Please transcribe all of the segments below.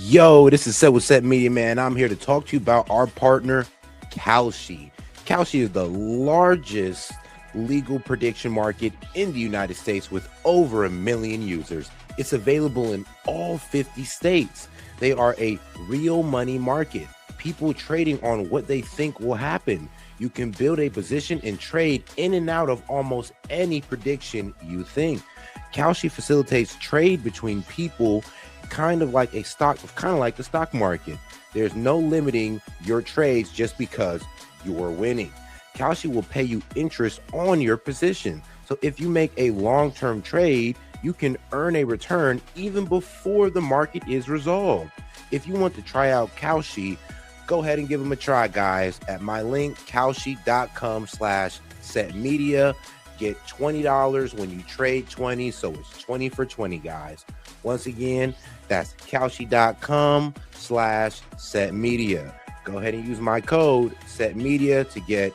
Yo, this is Set with Set Media, man. I'm here to talk to you about our partner, Kalshi. Kalshi is the largest legal prediction market in the United States with over 1 million users. It's available in all 50 states. They are a real money market, people trading on what they think will happen. You can build a position and trade in and out of almost any prediction you think. Kalshi facilitates trade between people kind of like the stock market. There's no limiting your trades just because you're winning. Kalshi will pay you interest on your position. So if you make a long-term trade, you can earn a return even before the market is resolved. If you want to try out Kalshi, go ahead and give them a try, guys, at my link, kalshi.com/setmedia. Get $20 when you trade 20, so it's 20 for 20, guys. Once again, that's kalshi.com/setmedia. Go ahead and use my code setmedia to get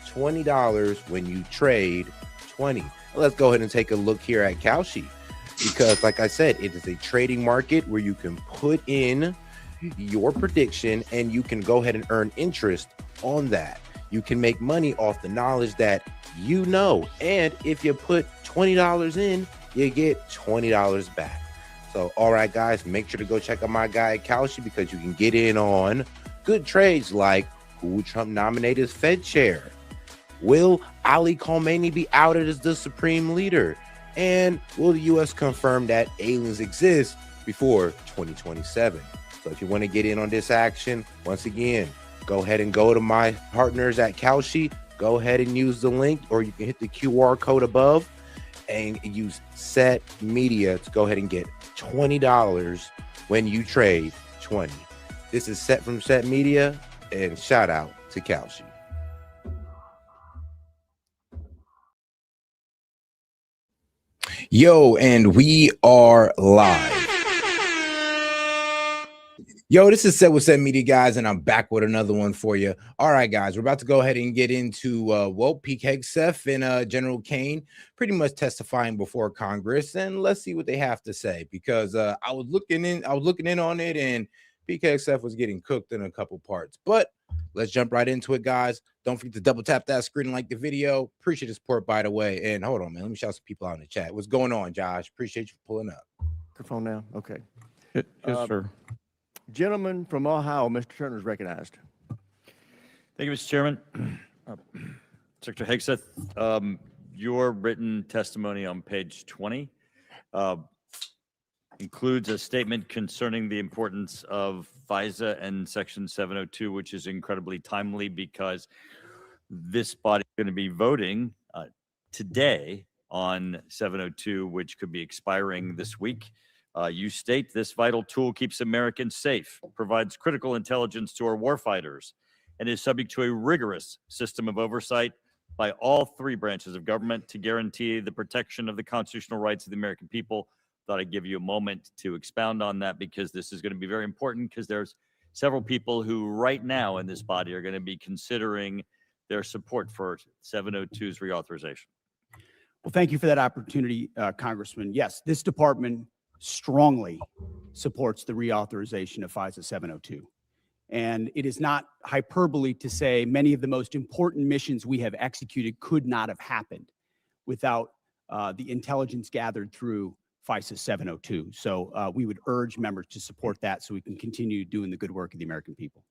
$20 when you trade 20. Let's go ahead and take a look here at Kalshi, because like I said, it is a trading market where you can put in your prediction and you can go ahead and earn interest on that. You can make money off the knowledge that you know, and if you put $20 in, you get $20 back. So all right, guys, make sure to go check out my guy at Kalshi, because you can get in on good trades like who will Trump nominate as Fed chair, will Ali Khamenei be outed as the supreme leader, and will the U.S. confirm that aliens exist before 2027. So if you want to get in on this action, once again, go ahead and go to my partners at Kalshi. Go ahead and use the link, or you can hit the QR code above and use Set Media to go ahead and get $20 when you trade 20. This is Set from Set Media, and shout out to Kalshi. Yo, and we are live. Yo, this is Set with Set Media, guys, and I'm back with another one for you. All right, guys, we're about to go ahead and get into Pete Hegseth and General Kane pretty much testifying before Congress, and let's see what they have to say, because I was looking in on it, and Pete Hegseth was getting cooked in a couple parts. But let's jump right into it, guys. Don't forget to double tap that screen and like the video. Appreciate the support, by the way. And hold on, man, let me shout some people out in the chat. What's going on, Josh? Appreciate you for pulling up. Microphone now. Okay. Yes, sir. Gentleman from Ohio, Mr. Turner is recognized. Thank you, Mr. Chairman. Secretary Hegseth, your written testimony on page 20 includes a statement concerning the importance of FISA and Section 702, which is incredibly timely because this body is going to be voting today on 702, which could be expiring this week. You state this vital tool keeps Americans safe, provides critical intelligence to our warfighters, and is subject to a rigorous system of oversight by all three branches of government to guarantee the protection of the constitutional rights of the American people. Thought I'd give you a moment to expound on that, because this is going to be very important, because there's several people who right now in this body are going to be considering their support for 702's reauthorization. Well, thank you for that opportunity, Congressman. Yes, this department strongly supports the reauthorization of FISA 702. And it is not hyperbole to say many of the most important missions we have executed could not have happened without the intelligence gathered through FISA 702. So we would urge members to support that so we can continue doing the good work of the American people.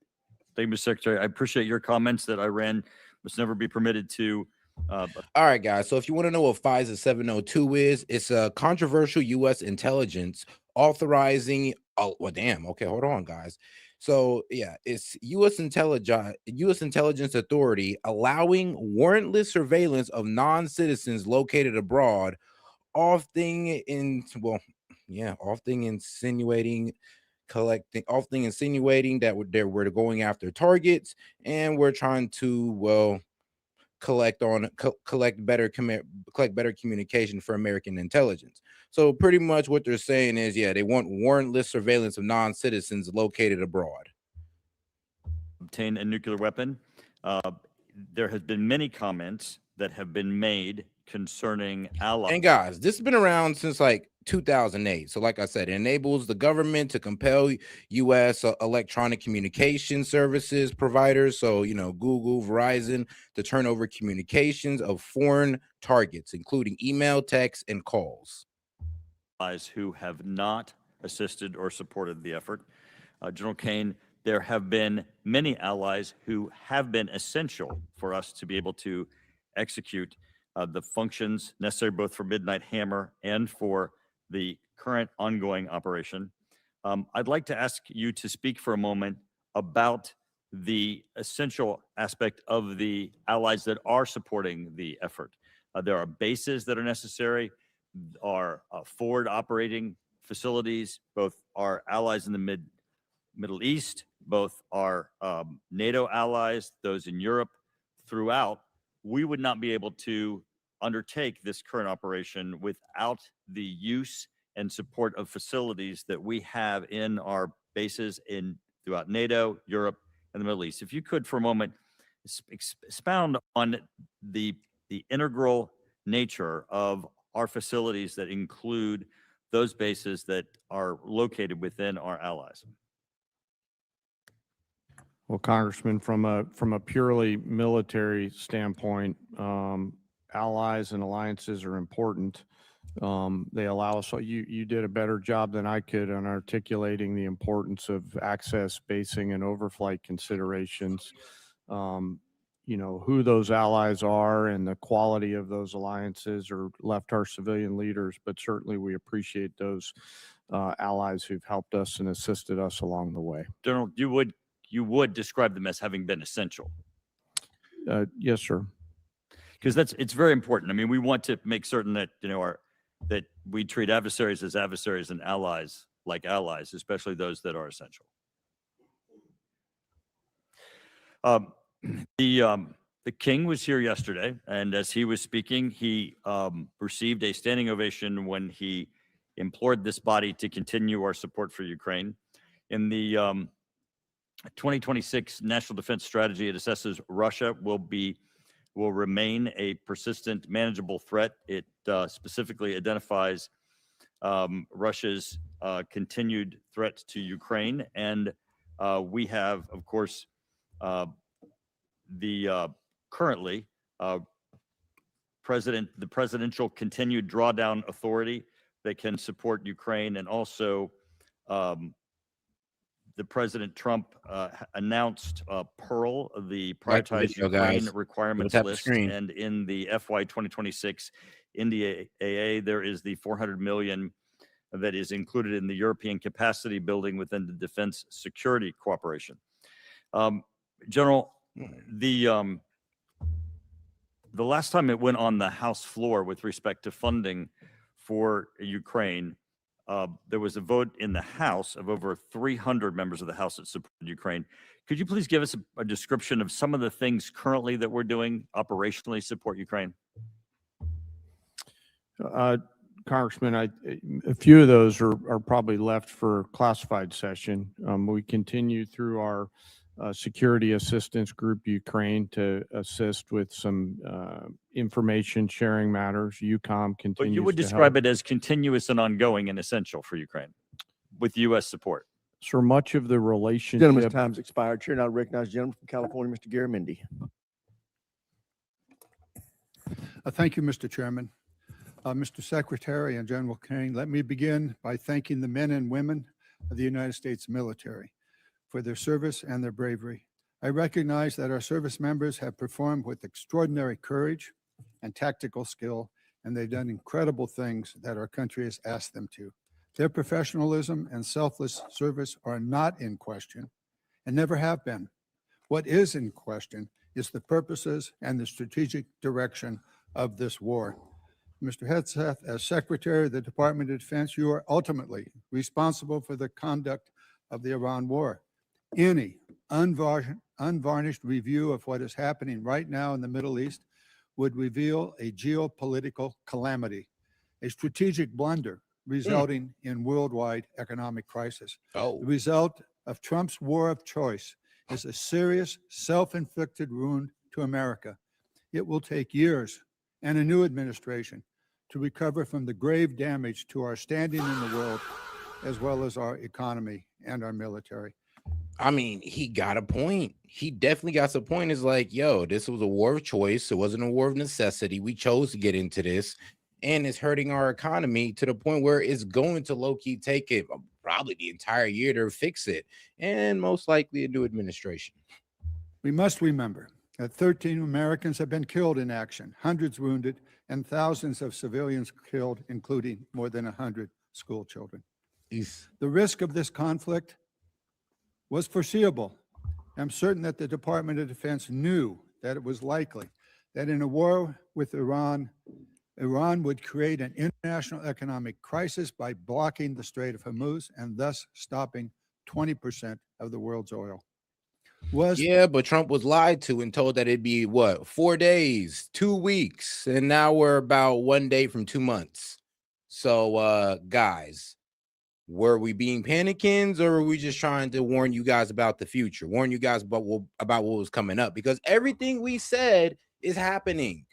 Thank you, Mr. Secretary. I appreciate your comments that Iran must never be permitted to. All right, guys. So if you want to know what FISA 702 is, it's a controversial U.S. intelligence authorizing. Oh, well, damn. Okay, hold on, guys. So yeah, it's U.S. Intelligence Authority allowing warrantless surveillance of non-citizens located abroad, often insinuating that we're going after targets, and we're trying to collect better communication for American intelligence. So pretty much what they're saying is, yeah, they want warrantless surveillance of non-citizens located abroad. Obtain a nuclear weapon. There has been many comments that have been made concerning allies. And guys, this has been around since like 2008. So like I said, it enables the government to compel U.S. Electronic communication services providers, so Google, Verizon, to turn over communications of foreign targets, including email, text, and calls. Who have not assisted or supported the effort. General Kane, there have been many allies who have been essential for us to be able to execute the functions necessary both for Midnight Hammer and for the current ongoing operation. I'd like to ask you to speak for a moment about the essential aspect of the allies that are supporting the effort. There are bases that are necessary, are forward operating facilities, both our allies in the Middle East, both our NATO allies, those in Europe, throughout. We would not be able to undertake this current operation without the use and support of facilities that we have in our bases throughout NATO, Europe, and the Middle East. If you could, for a moment, expound on the integral nature of our facilities that include those bases that are located within our allies. Well, Congressman, from a purely military standpoint, allies and alliances are important. They allow us. You did a better job than I could on articulating the importance of access, basing, and overflight considerations. Who those allies are and the quality of those alliances are left our civilian leaders, but certainly we appreciate those allies who've helped us and assisted us along the way. General, you would describe them as having been essential. Yes, sir. Because it's very important. I mean, we want to make certain that that we treat adversaries as adversaries and allies like allies, especially those that are essential. The king was here yesterday, and as he was speaking, he received a standing ovation when he implored this body to continue our support for Ukraine. In the 2026 National Defense Strategy, it assesses Russia will remain a persistent, manageable threat. It specifically identifies Russia's continued threat to Ukraine, and we have, of course, the currently the presidential continued drawdown authority that can support Ukraine, and also the President Trump announced Pearl, the prioritized Ukraine requirements list, and in the FY 2026 NDAA, there is the $400 million that is included in the European capacity building within the defense security cooperation. General, the last time it went on the House floor with respect to funding for Ukraine, there was a vote in the House of over 300 members of the House that supported Ukraine. Could you please give us a description of some of the things currently that we're doing operationally support Ukraine? Congressman, a few of those are probably left for classified session. We continue through our security assistance group Ukraine to assist with some information sharing matters. UCOM continues. But you would describe it as continuous and ongoing and essential for Ukraine with U.S. support. So much of the relationship. Gentleman's time's expired. Chair now recognizes the gentleman from California, Mr. Garamendi. Thank you, Mr. Chairman. Mr. Secretary and General Kane, let me begin by thanking the men and women of the United States military for their service and their bravery. I recognize that our service members have performed with extraordinary courage and tactical skill, and they've done incredible things that our country has asked them to. Their professionalism and selfless service are not in question and never have been. What is in question is the purposes and the strategic direction of this war. Mr. Hegseth, as Secretary of the Department of Defense, you are ultimately responsible for the conduct of the Iran war. Any unvarnished review of what is happening right now in the Middle East would reveal a geopolitical calamity, a strategic blunder resulting in worldwide economic crisis. The result of Trump's war of choice is a serious self-inflicted wound to America. It will take years and a new administration to recover from the grave damage to our standing in the world, as well as our economy and our military. I mean, he got a point. He definitely got some point. It's like, yo, this was a war of choice. It wasn't a war of necessity. We chose to get into this, and it's hurting our economy to the point where it's going to low-key take it probably the entire year to fix it, and most likely a new administration. We must remember that 13 Americans have been killed in action, hundreds wounded, and thousands of civilians killed, including more than 100 school children. The risk of this conflict was foreseeable. I'm certain that the Department of Defense knew that it was likely that in a war with Iran, Iran would create an international economic crisis by blocking the Strait of Hormuz and thus stopping 20% of the world's oil. Yeah, but Trump was lied to and told that it'd be what, 4 days, 2 weeks, and now we're about 1 day from 2 months. So guys, were we being panikins, or were we just trying to warn you guys about the future, warn you guys about what was coming up? Because everything we said is happening.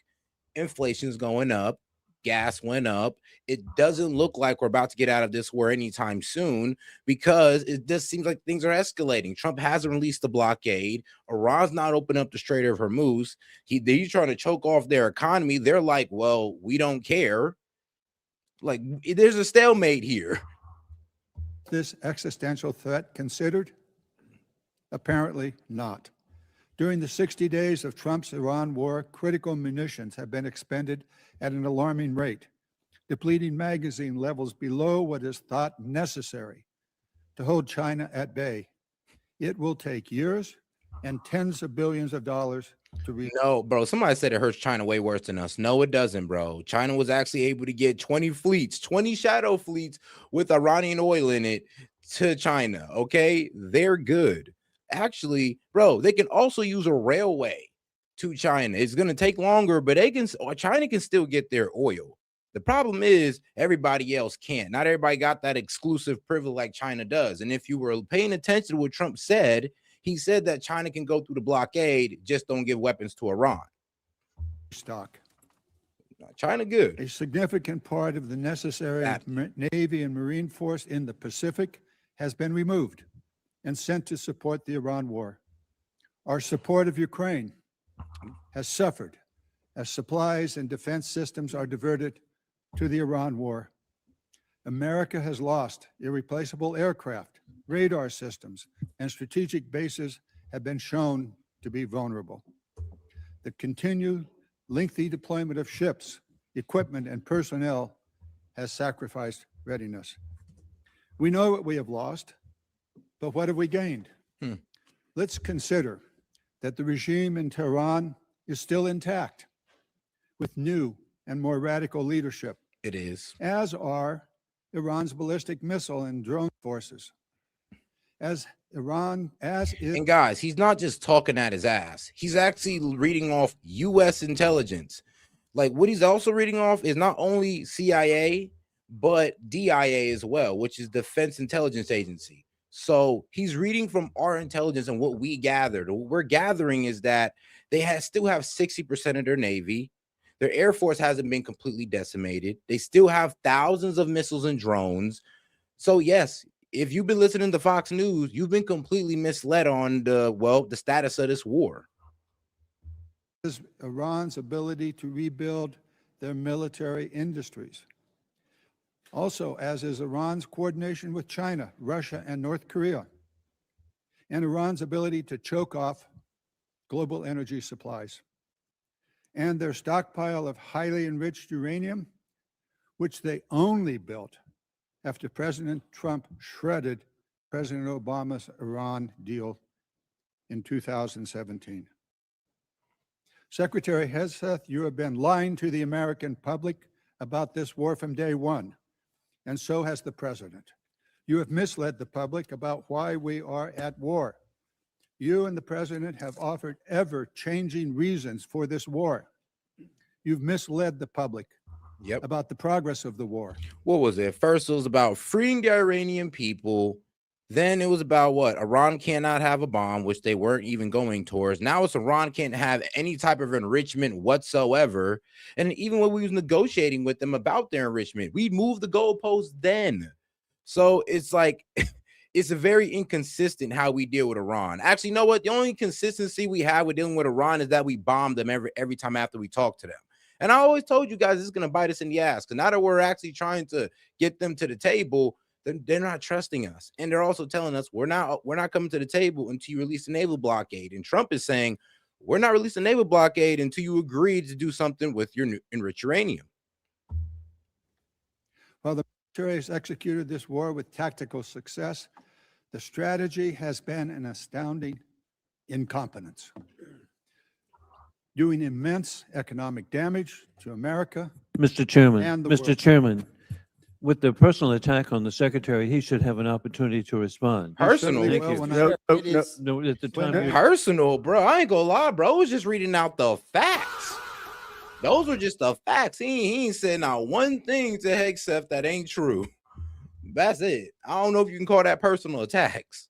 Inflation's going up, gas went up. It doesn't look like we're about to get out of this war anytime soon, because it just seems like things are escalating. Trump hasn't released the blockade. Iran's not opening up the Strait of Hormuz. He's trying to choke off their economy. They're like, well, we don't care. Like, there's a stalemate here. This existential threat considered? Apparently not. During the 60 days of Trump's Iran war, critical munitions have been expended at an alarming rate, depleting magazine levels below what is thought necessary to hold China at bay. It will take years and tens of billions of dollars to reach. No, bro, somebody said it hurts China way worse than us. No, it doesn't, bro. China was actually able to get 20 fleets, 20 shadow fleets with Iranian oil in it to China, okay? They're good. Actually, bro, they can also use a railway to China. It's going to take longer, but China can still get their oil. The problem is everybody else can't. Not everybody got that exclusive privilege like China does. And if you were paying attention to what Trump said, he said that China can go through the blockade, just don't give weapons to Iran. Stock. China good. A significant part of the necessary Navy and Marine force in the Pacific has been removed and sent to support the Iran war. Our support of Ukraine has suffered as supplies and defense systems are diverted to the Iran war. America has lost irreplaceable aircraft, radar systems, and strategic bases have been shown to be vulnerable. The continued lengthy deployment of ships, equipment, and personnel has sacrificed readiness. We know what we have lost, but what have we gained? Let's consider that the regime in Tehran is still intact with new and more radical leadership. It is. As are Iran's ballistic missile and drone forces. And guys, he's not just talking at his ass. He's actually reading off U.S. intelligence. Like, what he's also reading off is not only CIA, but DIA as well, which is Defense Intelligence Agency. So he's reading from our intelligence and what we gathered. What we're gathering is that they still have 60% of their Navy. Their Air Force hasn't been completely decimated. They still have thousands of missiles and drones. So yes, if you've been listening to Fox News, you've been completely misled on the status of this war. Iran's ability to rebuild their military industries. Also, as is Iran's coordination with China, Russia, and North Korea, and Iran's ability to choke off global energy supplies, and their stockpile of highly enriched uranium, which they only built after President Trump shredded President Obama's Iran deal in 2017. Secretary Hegseth, you have been lying to the American public about this war from day one, and so has the president. You have misled the public about why we are at war. You and the president have offered ever-changing reasons for this war. You've misled the public about the progress of the war. What was it? First, it was about freeing the Iranian people. Then it was about what? Iran cannot have a bomb, which they weren't even going towards. Now it's Iran can't have any type of enrichment whatsoever. And even when we was negotiating with them about their enrichment, we moved the goalposts then. So it's like it's a very inconsistent how we deal with Iran. Actually, you know what? The only consistency we have with dealing with Iran is that we bomb them every time after we talk to them. And I always told you guys this is going to bite us in the ass, because now that we're actually trying to get them to the table, they're not trusting us. And they're also telling us we're not coming to the table until you release the naval blockade. And Trump is saying we're not releasing naval blockade until you agree to do something with your enriched uranium. While the military has executed this war with tactical success, the strategy has been an astounding incompetence, doing immense economic damage to America. Mr. Chairman, And the Mr. world. Chairman, with the personal attack on the secretary, he should have an opportunity to respond. He Personal? certainly Thank will you. when I- No, at the time. Well, you- Personal, bro. I ain't gonna lie, bro. I was just reading out the facts. Those were just the facts. He ain't said not one thing to Hegseth that ain't true. That's it. I don't know if you can call that personal attacks.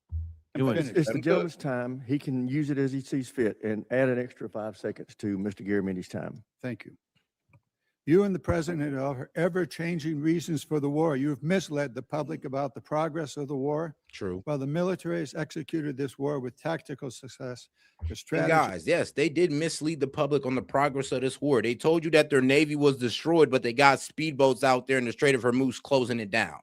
you want- finished. It's Let the him cook. gentleman's time. He can use it as he sees fit and add an extra 5 seconds to Mr. Garamendi's time. Thank you. You and the president are ever-changing reasons for the war. You have misled the public about the progress of the war. True. While the military has executed this war with tactical success, the And strategy. guys, yes, they did mislead the public on the progress of this war. They told you that their navy was destroyed, but they got speedboats out there in the Strait of Hormuz closing it down.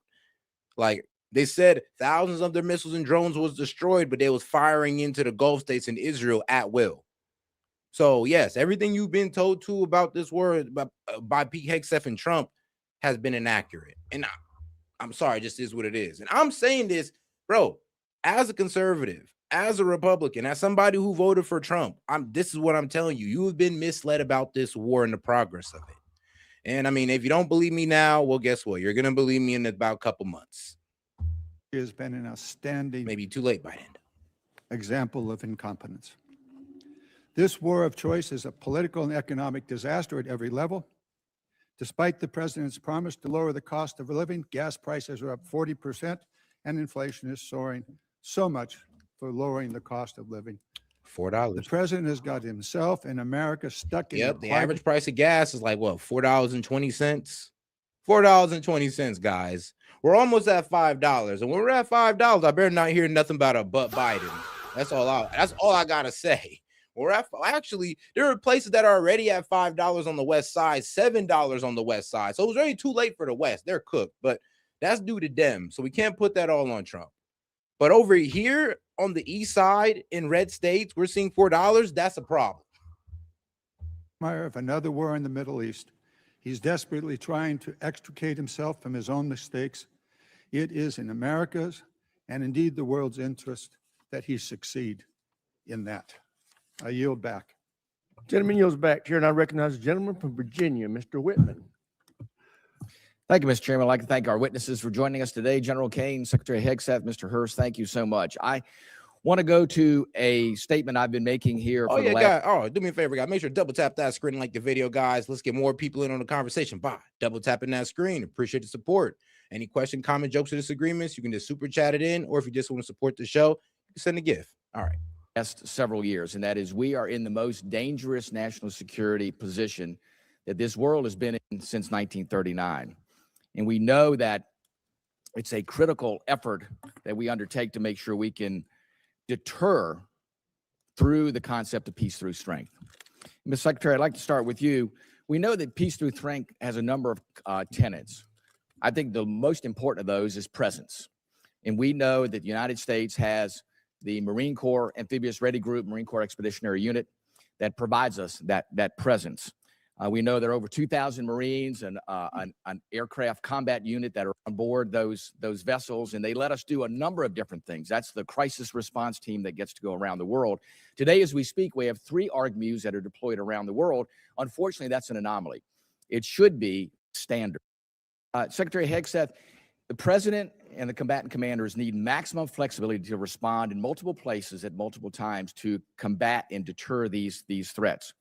Like they said, thousands of their missiles and drones was destroyed, but they was firing into the Gulf states and Israel at will. So yes, everything you've been told to about this war by Pete Hegseth and Trump has been inaccurate. And I'm sorry, it just is what it is. And I'm saying this, bro, as a conservative, as a Republican, as somebody who voted for Trump, this is what I'm telling you. You have been misled about this war and the progress of it. And I mean, if you don't believe me now, well, guess what? You're gonna believe me in about a couple months. Has been an outstanding Maybe too late by then. example of incompetence. This war of choice is a political and economic disaster at every level. Despite the president's promise to lower the cost of living, gas prices are up 40% and inflation is soaring. So much for lowering the cost of living. The $4. president has got himself and America stuck in Yep, the average price of gas is like what, $4.20? $4.20, guys. We're almost at $5. And when we're at $5, I better not hear nothing about a but Biden. That's all I gotta say. We're at actually, there are places that are already at $5 on the west side, $7 on the west side. So it was already too late for the West. They're cooked, but that's due to them. So we can't put that all on Trump. But over here on the east side in red states, we're seeing $4. That's a problem. of another war in the Middle East. He's desperately trying to extricate himself from his own mistakes. It is in America's and indeed the world's interest that he succeed in that. I yield back. Gentleman yields back. Chair, and I recognize the gentleman from Virginia, Mr. Whitman. Thank you, Mr. Chairman. I'd like to thank our witnesses for joining us today. General Kane, Secretary Hegseth, Mr. Hurst, thank you so much. I want to go to a statement I've been making here. Oh, for yeah, the last. guys. Do me a favor, guys. Make sure to double tap that screen and like the video, guys. Let's get more people in on the conversation by double tapping that screen. Appreciate the support. Any question, comment, jokes, or disagreements, you can just super chat it in. Or if you just want to support the show, you can send a gift. All right. Last several years, and that is we are in the most dangerous national security position that this world has been in since 1939. And we know that it's a critical effort that we undertake to make sure we can deter through the concept of peace through strength. Ms. Secretary, I'd like to start with you. We know that peace through strength has a number of tenets. I think the most important of those is presence. And we know that the United States has the Marine Corps Amphibious Ready Group, Marine Corps Expeditionary Unit that provides us that presence. We know there are over 2,000 Marines and an aircraft combat unit that are on board those vessels, and they let us do a number of different things. That's the crisis response team that gets to go around the world. Today, as we speak, we have 3 ARGMUs that are deployed around the world. Unfortunately, that's an anomaly. It should be standard. Secretary Hegseth, the president and the combatant commanders need maximum flexibility to respond in multiple places at multiple times to combat and deter these threats.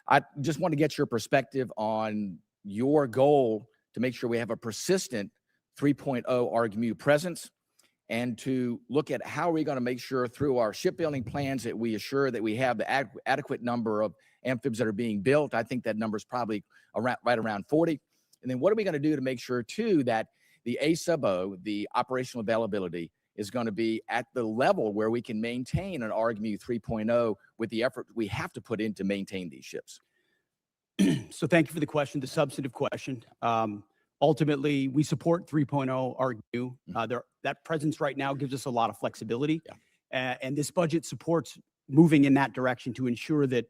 I just want to get your perspective on your goal to make sure we have a persistent 3.0 ARGMU presence and to look at how are we going to make sure through our shipbuilding plans that we assure that we have the adequate number of amphibs that are being built. I think that number is probably right around 40. And then what are we going to do to make sure too that the A-sub-O, the operational availability, is going to be at the level where we can maintain an ARGMU 3.0 with the effort we have to put in to maintain these ships? So thank you for the question, the substantive question. Ultimately, we support 3.0 ARGMU. That presence right now gives us a lot of flexibility. And this budget supports moving in that direction to ensure that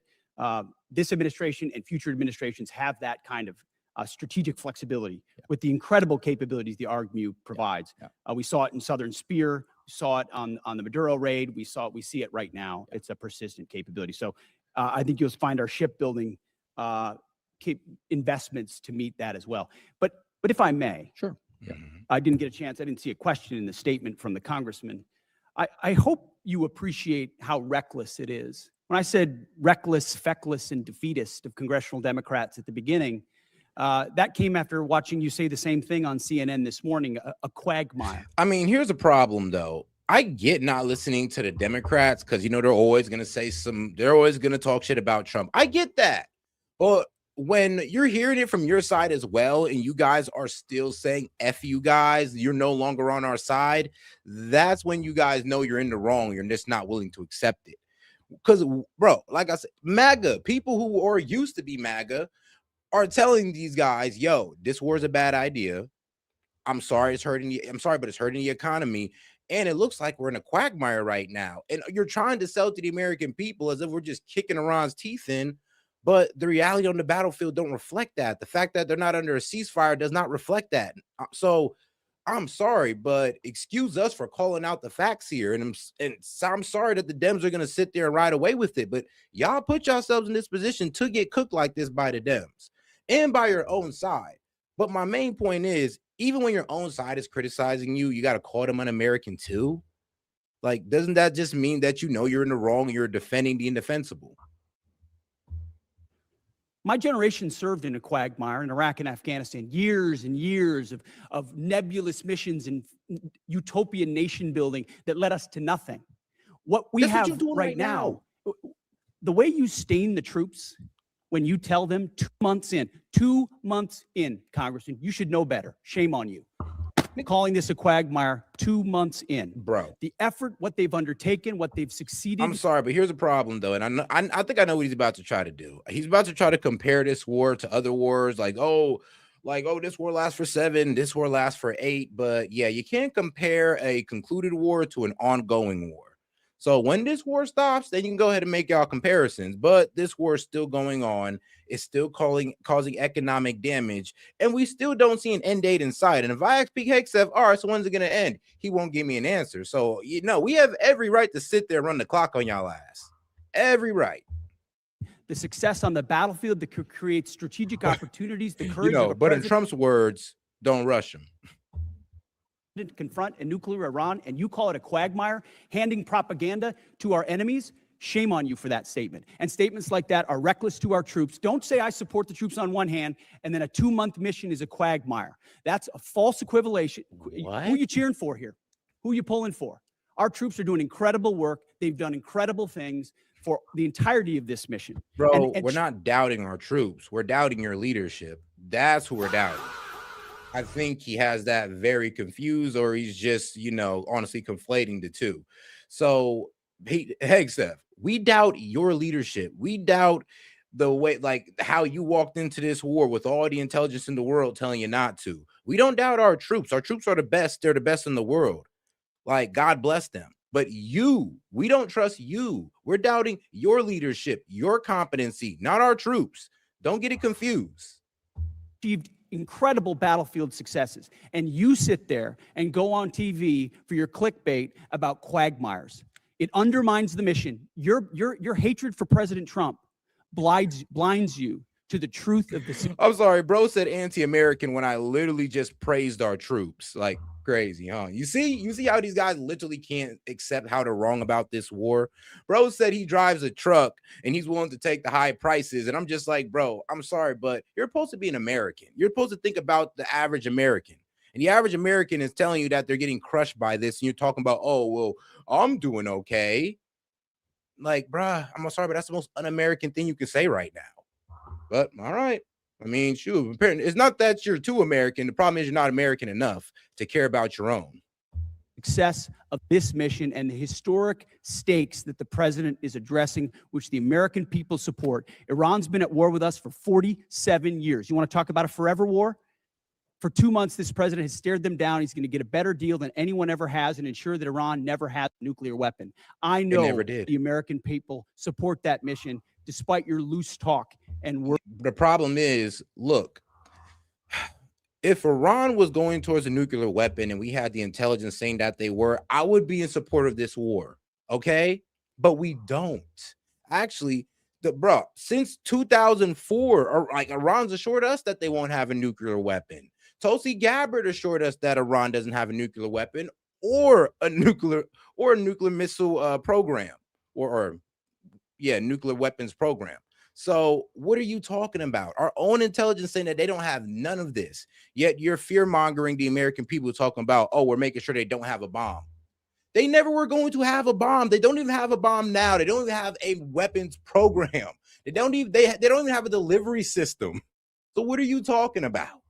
this administration and future administrations have that kind of strategic flexibility with the incredible capabilities the ARGMU provides. We saw it in Southern Spear, we saw it on the Maduro raid, we see it right now. It's a persistent capability. So I think you'll find our shipbuilding investments to meet that as well. But if I may, sure. I didn't get a chance. I didn't see a question in the statement from the congressman. I hope you appreciate how reckless it is. When I said reckless, feckless, and defeatist of congressional Democrats at the beginning, that came after watching you say the same thing on CNN this morning, a quagmire. I mean, here's a problem, though. I get not listening to the Democrats because, you know, they're always going to they're always going to talk shit about Trump. I get that. But when you're hearing it from your side as well, and you guys are still saying, F you guys, you're no longer on our side, that's when you guys know you're in the wrong. You're just not willing to accept it. Because, bro, like I said, MAGA, people who are used to be MAGA, are telling these guys, yo, this war is a bad idea. I'm sorry, it's hurting you. I'm sorry, but it's hurting the economy. And it looks like we're in a quagmire right now. And you're trying to sell to the American people as if we're just kicking Iran's teeth in. But the reality on the battlefield don't reflect that. The fact that they're not under a ceasefire does not reflect that. So I'm sorry, but excuse us for calling out the facts here. And I'm sorry that the Dems are going to sit there and ride away with it. But y'all put yourselves in this position to get cooked like this by the Dems and by your own side. But my main point is, even when your own side is criticizing you, you got to call them un-American too. Like, doesn't that just mean that you know you're in the wrong and you're defending the indefensible? My generation served in a quagmire in Iraq and Afghanistan, years and years of nebulous missions and utopian nation building that led us to nothing. What we have right now, the way you stain the troops when you tell them 2 months in, Congressman, you should know better. Shame on you. Calling this a quagmire 2 months in. Bro. The effort, what they've undertaken, what they've succeeded. I'm sorry, but here's a problem, though. And I think I know what he's about to try to do. He's about to try to compare this war to other wars, like, this war lasts for 7, this war lasts for 8. But yeah, you can't compare a concluded war to an ongoing war. So when this war stops, then you can go ahead and make y'all comparisons. But this war is still going on. It's still causing economic damage. And we still don't see an end date in sight. And if I ask Pete Hegseth, all right, so when's it going to end? He won't give me an answer. So, you know, we have every right to sit there and run the clock on y'all ass. Every right. The success on the battlefield that could create strategic opportunities, the courage of a but in president Trump's words, don't rush him. to confront a nuclear Iran, and you call it a quagmire, handing propaganda to our enemies. Shame on you for that statement. And statements like that are reckless to our troops. Don't say I support the troops on one hand, and then a 2-month mission is a quagmire. That's a false equivalation. What? Who are you cheering for here? Who are you pulling for? Our troops are doing incredible work. They've done incredible things for the entirety of this mission. Bro, we're not doubting our troops. We're doubting your leadership. That's who we're doubting. I think he has that very confused, or he's just, honestly conflating the two. So, Hegseth, we doubt your leadership. We doubt the way, like how you walked into this war with all the intelligence in the world telling you not to. We don't doubt our troops. Our troops are the best. They're the best in the world. Like, God bless them. But we don't trust you. We're doubting your leadership, your competency, not our troops. Don't get it confused. Achieved incredible battlefield successes, and you sit there and go on TV for your clickbait about quagmires. It undermines the mission. Your hatred for President Trump blinds you to the truth of the. I'm sorry, bro said anti-American when I literally just praised our troops. Like, crazy, huh? You see how these guys literally can't accept how they're wrong about this war. Bro said he drives a truck and he's willing to take the high prices. And I'm just like, bro, I'm sorry, but you're supposed to be an American. You're supposed to think about the average American. And the average American is telling you that they're getting crushed by this. And you're talking about, oh, well, I'm doing okay. Like, bruh, I'm sorry, but that's the most un-American thing you can say right now. But all right. I mean, shoot, it's not that you're too American. The problem is you're not American enough to care about your own. Success of this mission and the historic stakes that the president is addressing, which the American people support. Iran's been at war with us for 47 years. You want to talk about a forever war? For 2 months, this president has stared them down. He's going to get a better deal than anyone ever has and ensure that Iran never has a nuclear weapon. I know the American people support that mission, despite your loose talk and words. The problem is, look, if Iran was going towards a nuclear weapon and we had the intelligence saying that they were, I would be in support of this war. Okay. But we don't. Actually, since 2004, or like Iran's assured us that they won't have a nuclear weapon. Tulsi Gabbard assured us that Iran doesn't have a nuclear weapon or a nuclear missile program or nuclear weapons program. So what are you talking about? Our own intelligence saying that they don't have none of this, yet you're fear-mongering the American people talking about, oh, we're making sure they don't have a bomb. They never were going to have a bomb. They don't even have a bomb now. They don't even have a weapons program. They don't even have a delivery system. So what are you talking about?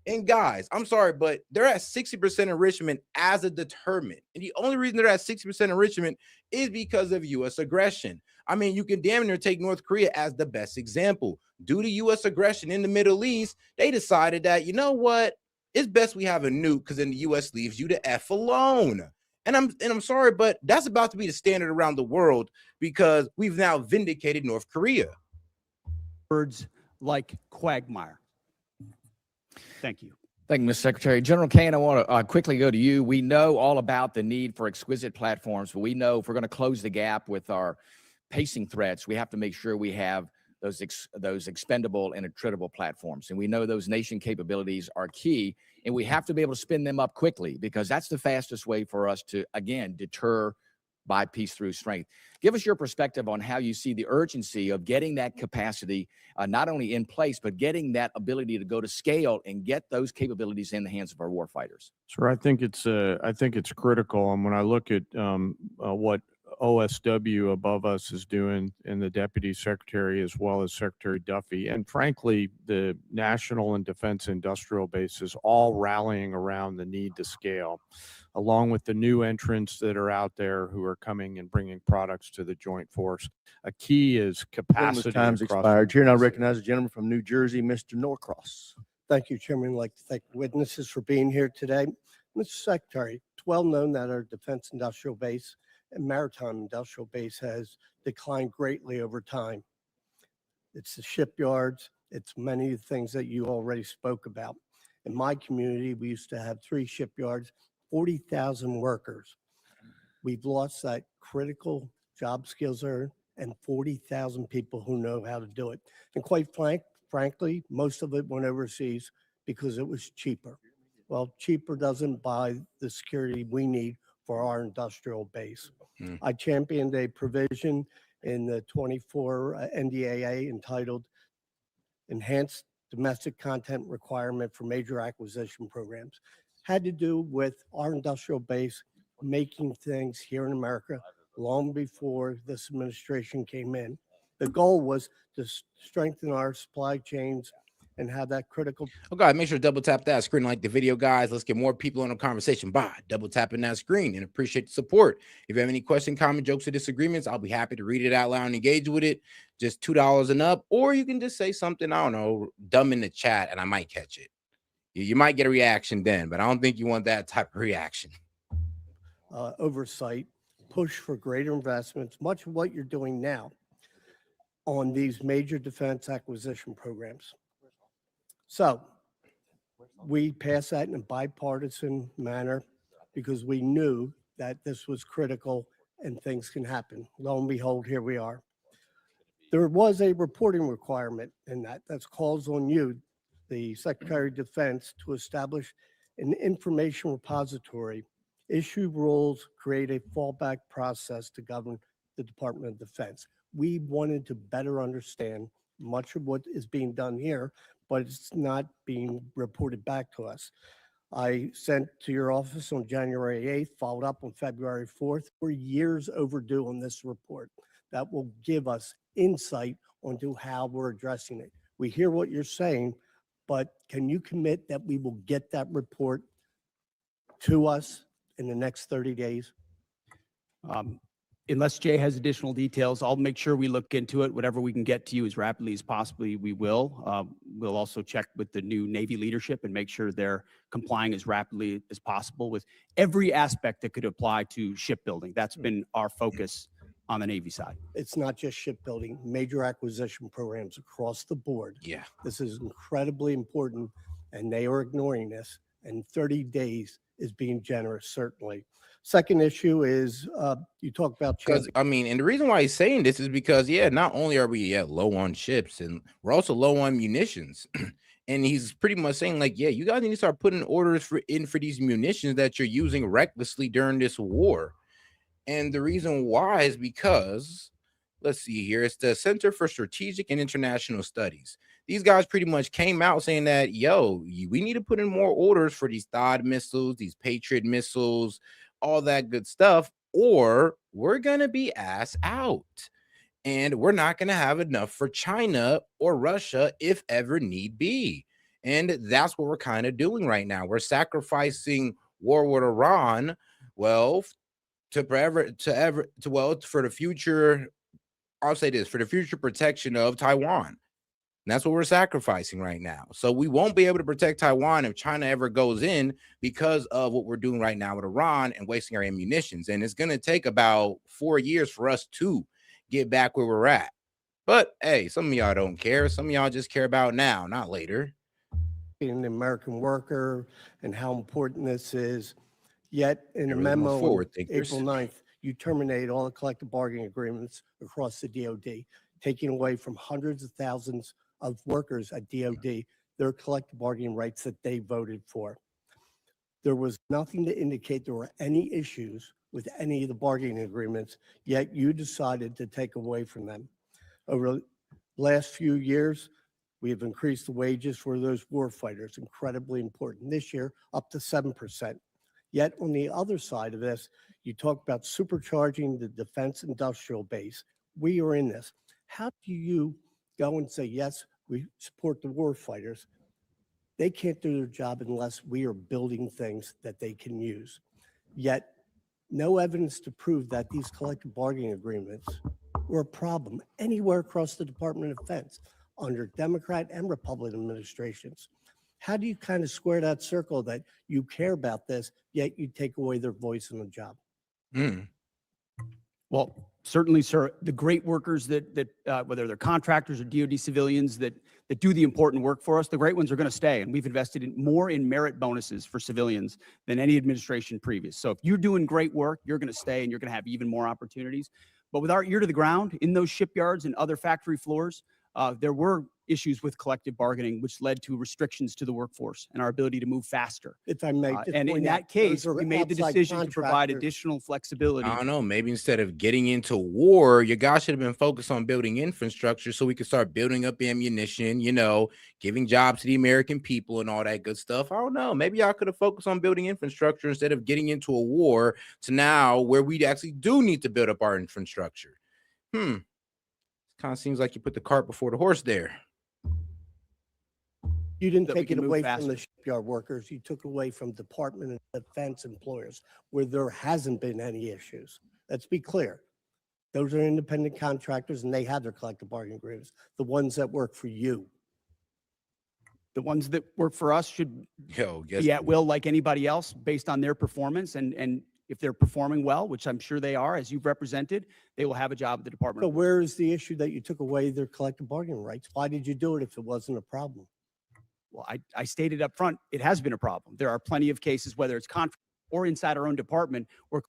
And guys, I'm sorry, but they're at 60% enrichment as a deterrent. And the only reason they're at 60% enrichment is because of U.S. aggression. I mean, you can damn near take North Korea as the best example. Due to U.S. aggression in the Middle East, they decided that, you know what? It's best we have a nuke because then the U.S. leaves you to F alone. And I'm sorry, but that's about to be the standard around the world because we've now vindicated North Korea. Words like quagmire. Thank you. Thank you, Mr. Secretary. General Kane, I want to quickly go to you. We know all about the need for exquisite platforms, but we know if we're going to close the gap with our pacing threats, we have to make sure we have those expendable and attritable platforms. And we know those nation capabilities are key, and we have to be able to spin them up quickly because that's the fastest way for us to, again, deter by peace through strength. Give us your perspective on how you see the urgency of getting that capacity not only in place, but getting that ability to go to scale and get those capabilities in the hands of our warfighters. Sure, I think it's critical. And when I look at what OSW above us is doing, and the Deputy Secretary as well as Secretary Duffy, and frankly, the National and Defense Industrial Bases all rallying around the need to scale, along with the new entrants that are out there who are coming and bringing products to the joint force. A key is capacity. Time's expired. Here, and I recognize a gentleman from New Jersey, Mr. Norcross. Thank you, Chairman. I'd like to thank witnesses for being here today. Mr. Secretary, it's well known that our Defense Industrial Base and Maritime Industrial Base has declined greatly over time. It's the shipyards. It's many of the things that you already spoke about. In my community, we used to have 3 shipyards, 40,000 workers. We've lost that critical job skills there and 40,000 people who know how to do it. And quite frankly, most of it went overseas because it was cheaper. Well, cheaper doesn't buy the security we need for our industrial base. I championed a provision in the 24 NDAA entitled Enhanced Domestic Content Requirement for Major Acquisition Programs. Had to do with our industrial base making things here in America long before this administration came in. The goal was to strengthen our supply chains and have that critical. Oh, God, make sure to double tap that screen like the video, guys. Let's get more people on the conversation by double tapping that screen, and appreciate the support. If you have any question, comment, jokes, or disagreements, I'll be happy to read it out loud and engage with it. Just $2 and up, or you can just say something, I don't know, dumb in the chat, and I might catch it. You might get a reaction then, but I don't think you want that type of reaction. Oversight, push for greater investments, much of what you're doing now on these major defense acquisition programs. So we passed that in a bipartisan manner because we knew that this was critical and things can happen. Lo and behold, here we are. There was a reporting requirement in that. That's calls on you, the Secretary of Defense, to establish an information repository, issue rules, create a fallback process to govern the Department of Defense. We wanted to better understand much of what is being done here, but it's not being reported back to us. I sent to your office on January 8th, followed up on February 4th. We're years overdue on this report that will give us insight onto how we're addressing it. We hear what you're saying, but can you commit that we will get that report to us in the next 30 days? Unless Jay has additional details, I'll make sure we look into it. Whatever we can get to you as rapidly as possibly, we will. We'll also check with the new Navy leadership and make sure they're complying as rapidly as possible with every aspect that could apply to shipbuilding. That's been our focus on the Navy side. It's not just shipbuilding, major acquisition programs across the board. Yeah. This is incredibly important, and they are ignoring this. And 30 days is being generous, certainly. Second issue is you talk about Because I mean, and the reason why he's saying this is because, yeah, not only are we low on ships, and we're also low on munitions. And he's pretty much saying, like, yeah, you guys need to start putting orders for these munitions that you're using recklessly during this war. And the reason why is because, let's see here, it's the Center for Strategic and International Studies. These guys pretty much came out saying that, yo, we need to put in more orders for these THAAD missiles, these Patriot missiles, all that good stuff, or we're going to be ass out. And we're not going to have enough for China or Russia if ever need be. And that's what we're kind of doing right now. We're sacrificing war with Iran, well, for the future, I'll say this, for the future protection of Taiwan. And that's what we're sacrificing right now. So we won't be able to protect Taiwan if China ever goes in because of what we're doing right now with Iran and wasting our ammunitions. And it's going to take about 4 years for us to get back where we're at. But hey, some of y'all don't care. Some of y'all just care about now, not later. being an American worker and how important this is. Yet in a Really more memo on forward thinkers. April 9th, you terminate all the collective bargaining agreements across the DOD, taking away from hundreds of thousands of workers at DOD their collective bargaining rights that they voted for. There was nothing to indicate there were any issues with any of the bargaining agreements, yet you decided to take away from them. Over the last few years, we have increased the wages for those war fighters, incredibly important. This year, up to 7%. Yet on the other side of this, you talk about supercharging the defense industrial base. We are in this. How do you go and say, yes, we support the war fighters? They can't do their job unless we are building things that they can use. Yet no evidence to prove that these collective bargaining agreements were a problem anywhere across the Department of Defense under Democrat and Republican administrations. How do you kind of square that circle that you care about this, yet you take away their voice in the job? Well, certainly, sir, the great workers that whether they're contractors or DOD civilians that do the important work for us, the great ones are going to stay. And we've invested more in merit bonuses for civilians than any administration previous. So if you're doing great work, you're going to stay and you're going to have even more opportunities. But with our ear to the ground in those shipyards and other factory floors, there were issues with collective bargaining, which led to restrictions to the workforce and our ability to move faster. If I may, And in that case, we made the decision to provide additional flexibility. I don't know. Maybe instead of getting into war, your guys should have been focused on building infrastructure so we could start building up ammunition, you know, giving jobs to the American people and all that good stuff. I don't know. Maybe y'all could have focused on building infrastructure instead of getting into a war to now where we actually do need to build up our infrastructure. Kind of seems like you put the cart before the horse there. You didn't That we take it can move away from the faster. shipyard workers. You took away from Department of Defense employers where there hasn't been any issues. Let's be clear. Those are independent contractors and they have their collective bargaining agreements, the ones that work for you. The ones that work for us should Yo, guess be at will like anybody else based on their performance. And if they're performing well, which I'm sure they are, as you've represented, they will have a job at the Department. So of War. where is the issue that you took away their collective bargaining rights? Why did you do it if it wasn't a problem? Well, I stated up front, it has been a problem. There are plenty of cases, whether it's contract or inside our own department, where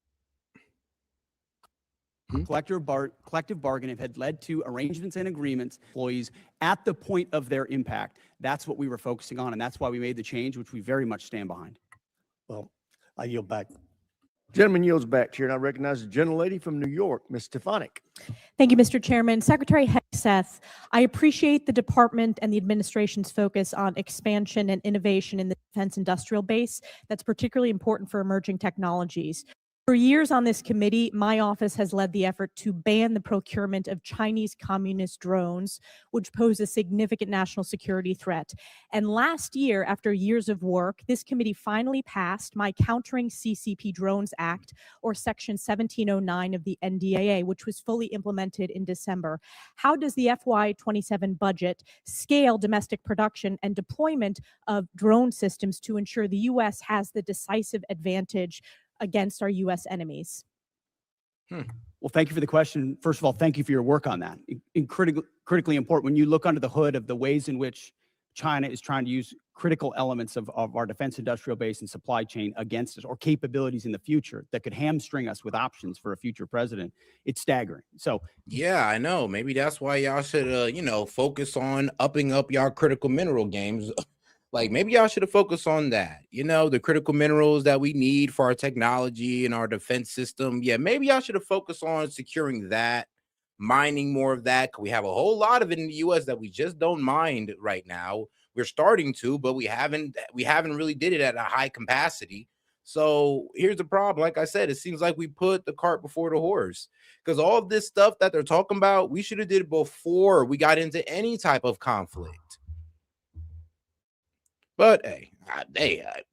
collective bargaining had led to arrangements and agreements, employees at the point of their impact. That's what we were focusing on, and that's why we made the change, which we very much stand behind. Well, I yield back. Gentleman yields back to you, and I recognize the gentlelady from New York, Ms. Stefanik. Thank you, Mr. Chairman. Secretary Seth, I appreciate the department and the administration's focus on expansion and innovation in the defense industrial base. That's particularly important for emerging technologies. For years on this committee, my office has led the effort to ban the procurement of Chinese communist drones, which pose a significant national security threat. And last year, after years of work, this committee finally passed my Countering CCP Drones Act, or Section 1709 of the NDAA, which was fully implemented in December. How does the FY27 budget scale domestic production and deployment of drone systems to ensure the U.S. has the decisive advantage against our U.S. enemies? Well, thank you for the question. First of all, thank you for your work on that. Critically important. When you look under the hood of the ways in which China is trying to use critical elements of our defense industrial base and supply chain against us, or capabilities in the future that could hamstring us with options for a future president, it's staggering. So Yeah, I know. Maybe that's why y'all should, focus on upping up y'all critical mineral games. Like maybe y'all should have focused on that. The critical minerals that we need for our technology and our defense system. Yeah, maybe y'all should have focused on securing that, mining more of that. We have a whole lot of it in the U.S. that we just don't mine right now. We're starting to, but we haven't really did it at a high capacity. So here's the problem. Like I said, it seems like we put the cart before the horse, because all of this stuff that they're talking about, we should have did it before we got into any type of conflict. But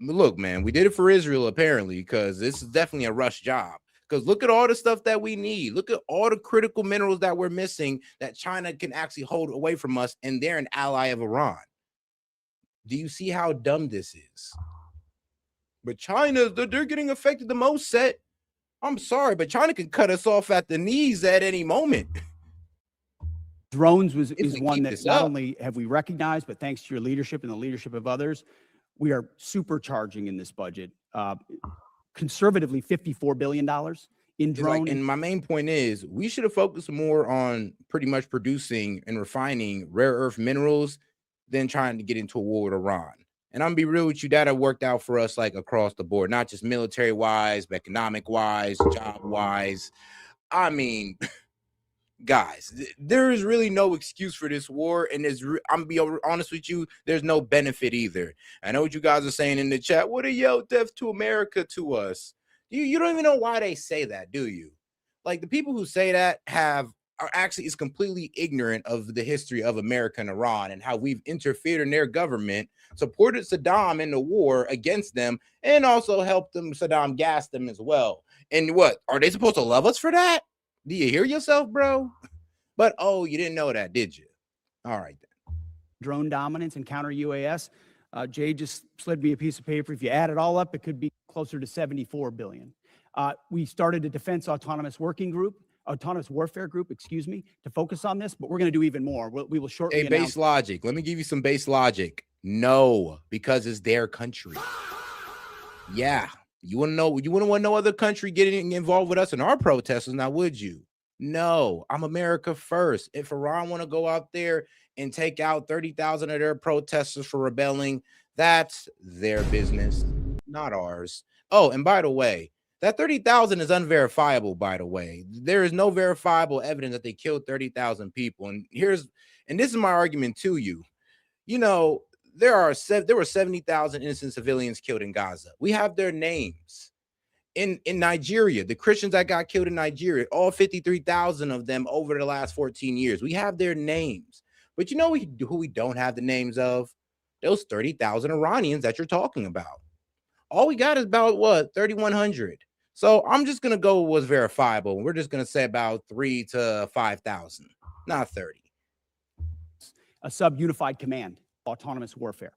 look, man, we did it for Israel apparently, because this is definitely a rush job. Because look at all the stuff that we need. Look at all the critical minerals that we're missing that China can actually hold away from us, and they're an ally of Iran. Do you see how dumb this is? But China, they're getting affected the most, Set. I'm sorry, but China can cut us off at the knees at any moment. drones is one that not only have we recognized, but thanks to your leadership and the leadership of others, we are supercharging in this budget, conservatively $54 billion in drone. And my main point is we should have focused more on pretty much producing and refining rare earth minerals than trying to get into a war with Iran. And I'm gonna be real with you, that have worked out for us like across the board, not just military wise, but economic wise, job wise. I mean, guys, there is really no excuse for this war, and I'm gonna be honest with you, there's no benefit either. I know what you guys are saying in the chat. What a yell death to America to us. You don't even know why they say that, do you? Like, the people who say that are actually is completely ignorant of the history of America and Iran and how we've interfered in their government, supported Saddam in the war against them, and also helped them, Saddam gassed them as well. And what, are they supposed to love us for that? Do you hear yourself, bro? But, oh, you didn't know that, did you? All right, then. Drone dominance and counter UAS. Jay just slid me a piece of paper. If you add it all up, it could be closer to $74 billion. We started a defense autonomous warfare group, to focus on this, but we're going to do even more. We will shortly announce. Base logic. Let me give you some base logic. No, because it's their country. Yeah. You wouldn't want no other country getting involved with us in our protesters, now would you? No, I'm America first. If Iran want to go out there and take out 30,000 of their protesters for rebelling, that's their business, not ours. Oh, and by the way, that 30,000 is unverifiable, by the way. There is no verifiable evidence that they killed 30,000 people. And this is my argument to you. There were 70,000 innocent civilians killed in Gaza. We have their names. In Nigeria, the Christians that got killed in Nigeria, all 53,000 of them over the last 14 years. We have their names. But you know who we don't have the names of? Those 30,000 Iranians that you're talking about. All we got is about, 3,100. So I'm just going to go with what's verifiable. We're just going to say about 3,000 to 5,000, not 30. A sub-unified command. Autonomous warfare.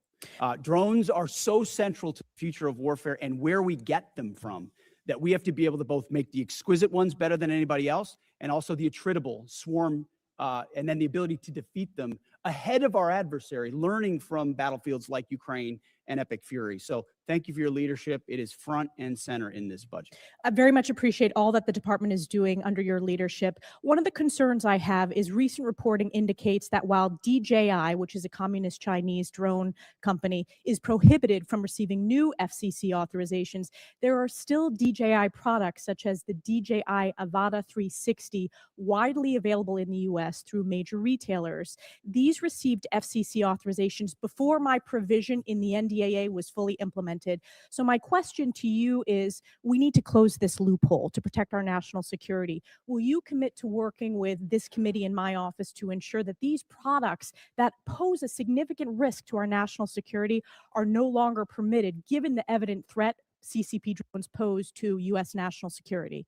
Drones are so central to the future of warfare and where we get them from that we have to be able to both make the exquisite ones better than anybody else and also the attritable swarm, and then the ability to defeat them ahead of our adversary, learning from battlefields like Ukraine and Epic Fury. So Thank you for your leadership. It is front and center in this budget. I very much appreciate all that the department is doing under your leadership. One of the concerns I have is recent reporting indicates that while DJI, which is a communist Chinese drone company, is prohibited from receiving new FCC authorizations, there are still DJI products such as the DJI Avata 360 widely available in the US through major retailers. These received FCC authorizations before my provision in the NDAA was fully implemented. So my question to you is, we need to close this loophole to protect our national security. Will you commit to working with this committee in my office to ensure that these products that pose a significant risk to our national security are no longer permitted, given the evident threat CCP drones pose to U.S. national security?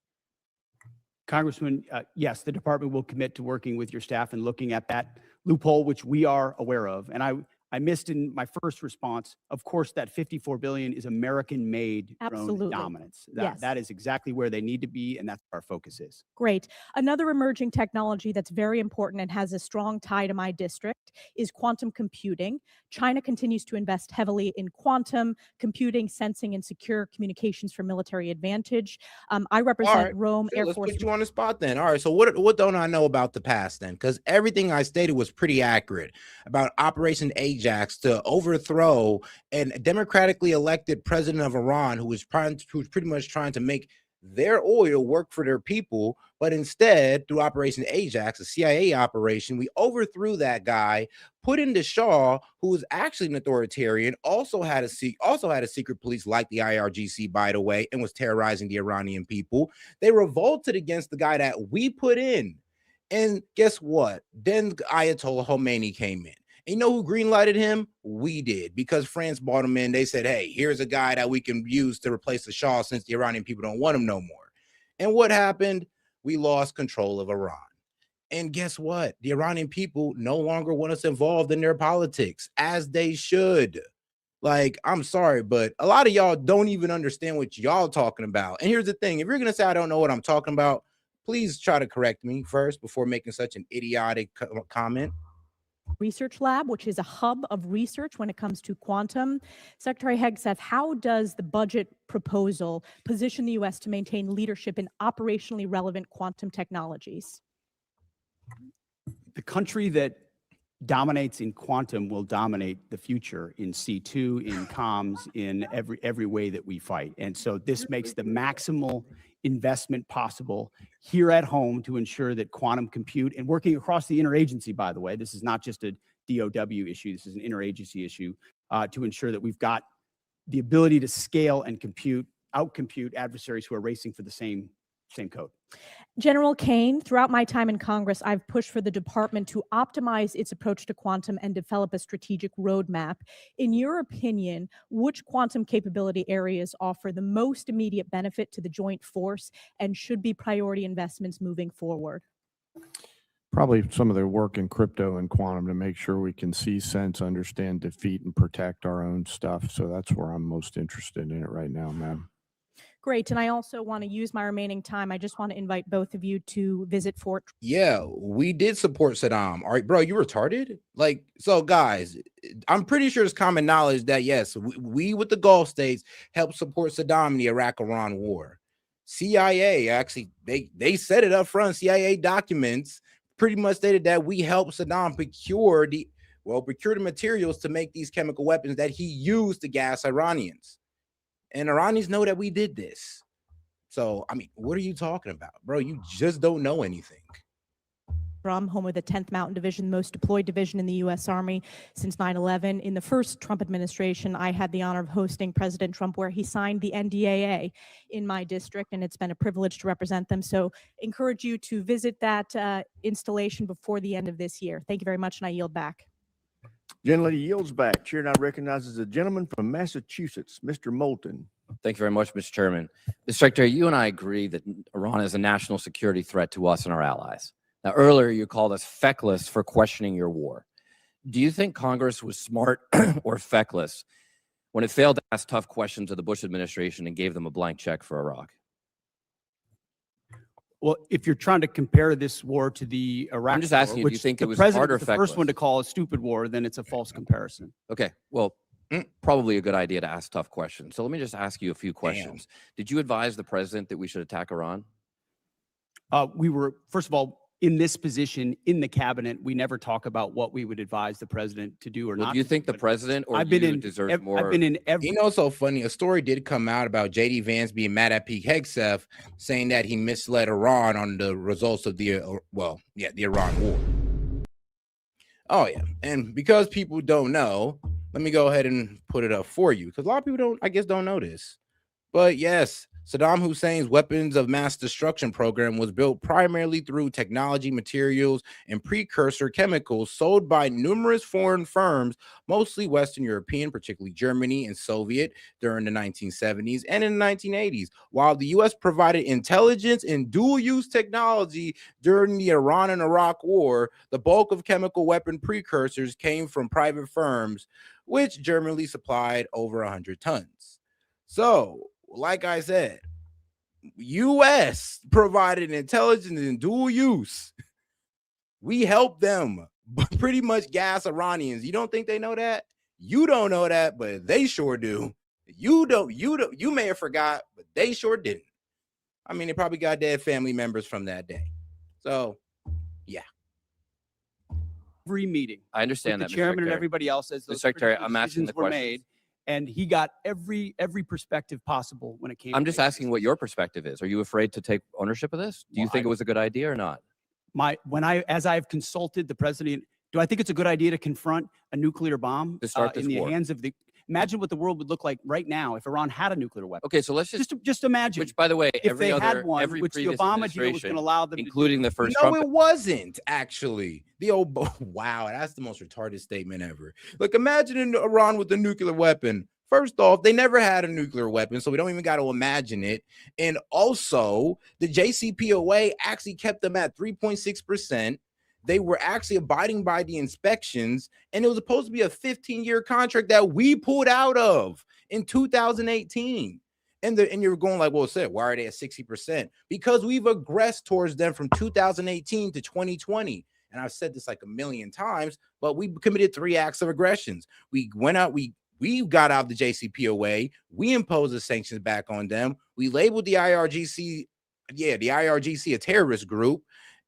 Congressman, yes, the department will commit to working with your staff and looking at that loophole, which we are aware of. And I missed in my first response, of course, that $54 billion is American-made drone Absolutely. dominance. Yes. That is exactly where they need to be, and that's where our focus is. Great. Another emerging technology that's very important and has a strong tie to my district is quantum computing. China continues to invest heavily in quantum computing, sensing, and secure communications for military advantage. I represent right. Rome So Air let's Force. put you on the spot then. All right. So what don't I know about the past then? Because everything I stated was pretty accurate about Operation Ajax to overthrow a democratically elected president of Iran who was pretty much trying to make their oil work for their people. But instead, through Operation Ajax, a CIA operation, we overthrew that guy, put in the Shah, who was actually an authoritarian, also had a secret police like the IRGC, by the way, and was terrorizing the Iranian people. They revolted against the guy that we put in. And guess what? Then Ayatollah Khomeini came in. And you know who greenlighted him? We did, because France bought him in. They said, hey, here's a guy that we can use to replace the Shah since the Iranian people don't want him no more. And what happened? We lost control of Iran. And guess what? The Iranian people no longer want us involved in their politics, as they should. Like, I'm sorry, but a lot of y'all don't even understand what y'all talking about. And here's the thing. If you're going to say I don't know what I'm talking about, please try to correct me first before making such an idiotic comment. Research Lab, which is a hub of research when it comes to quantum. Secretary Hegseth, how does the budget proposal position the U.S. to maintain leadership in operationally relevant quantum technologies? The country that dominates in quantum will dominate the future in C2, in comms, in every way that we fight. And so this makes the maximal investment possible here at home to ensure that quantum compute, and working across the interagency, by the way, this is not just a DOW issue, this is an interagency issue, to ensure that we've got the ability to scale and out-compute adversaries who are racing for the same code. General Kane, throughout my time in Congress, I've pushed for the department to optimize its approach to quantum and develop a strategic roadmap. In your opinion, which quantum capability areas offer the most immediate benefit to the joint force and should be priority investments moving forward? Probably some of the work in crypto and quantum to make sure we can see, sense, understand, defeat, and protect our own stuff. So that's where I'm most interested in it right now, ma'am. Great. And I also want to use my remaining time. I just want to invite both of you to visit Fort. Yeah, we did support Saddam. All right, bro, you retarded? Like, so guys, I'm pretty sure it's common knowledge that yes, we with the Gulf states helped support Saddam in the Iraq-Iran war. CIA, actually, they said it up front. CIA documents pretty much stated that we helped Saddam procure the materials to make these chemical weapons that he used to gas Iranians. And Iranians know that we did this. So, I mean, what are you talking about, bro? You just don't know anything. Home of the 10th Mountain Division, most deployed division in the U.S. Army since 9/11. In the first Trump administration, I had the honor of hosting President Trump, where he signed the NDAA in my district, and it's been a privilege to represent them. So encourage you to visit that installation before the end of this year. Thank you very much, and I yield back. Gentlelady yields back. Chair now recognizes the gentleman from Massachusetts, Mr. Moulton. Thank you very much, Mr. Chairman. Mr. Secretary, you and I agree that Iran is a national security threat to us and our allies. Now, earlier you called us feckless for questioning your war. Do you think Congress was smart or feckless when it failed to ask tough questions of the Bush administration and gave them a blank check for Iraq? Well, if you're trying to compare this war to the Iraq I'm just asking war, if you think it was the president smart or was the first feckless. one to call a stupid war, then it's a false comparison. Okay, well, probably a good idea to ask tough questions. So let me just ask you a few questions. Did you advise the president that we should attack Iran? We were, first of all, in this position in the cabinet, we never talk about what we would advise the president to do or Well, not. do you to think do, the but president or I've been you in deserve more? I've been in every. You know, so funny. A story did come out about J.D. Vance being mad at Pete Hegseth, saying that he misled Iran on the results of the Iran war. Oh yeah, and because people don't know, let me go ahead and put it up for you because a lot of people don't know this. But yes, Saddam Hussein's weapons of mass destruction program was built primarily through technology, materials, and precursor chemicals sold by numerous foreign firms, mostly Western European, particularly Germany and Soviet, during the 1970s and in the 1980s, while the U.S. provided intelligence and dual-use technology during the Iran and Iraq War. The bulk of chemical weapon precursors came from private firms, which Germany supplied over 100 tons. So, like I said, U.S. provided intelligence and dual use. We help them pretty much gas Iranians. You don't think they know that? You don't know that, but they sure do. You may have forgot, but they sure didn't. I mean, they probably got dead family members from that day. So, yeah. Every meeting. I understand with that, the Mr. chairman and Secretary. everybody else as those Mr. Secretary, critical I'm asking decisions the were questions. made, and he got every perspective possible when it came. I'm to just making asking what your perspective is. Are you afraid to take ownership of this? Do you Well, think it was a good idea or not? as I've consulted the president, do I think it's a good idea to confront a nuclear bomb To start in this the war. hands of the? Imagine what the world would look like right now if Iran had a nuclear weapon. Okay, so let's Just imagine. which, by the way, if they had every one, which the previous Obama deal was administration, going to allow them including to the first No, Trump. it wasn't actually. Wow, that's the most retarded statement ever. Look, imagine Iran with a nuclear weapon. First off, they never had a nuclear weapon, so we don't even got to imagine it. And also, the JCPOA actually kept them at 3.6%. They were actually abiding by the inspections, and it was supposed to be a 15-year contract that we pulled out of in 2018. And you're going like, well, said, why are they at 60%? Because we've aggressed towards them from 2018 to 2020. And I've said this like a million times, but we committed 3 acts of aggressions. We went out, we got out of the JCPOA. We imposed the sanctions back on them. We labeled the IRGC a terrorist group.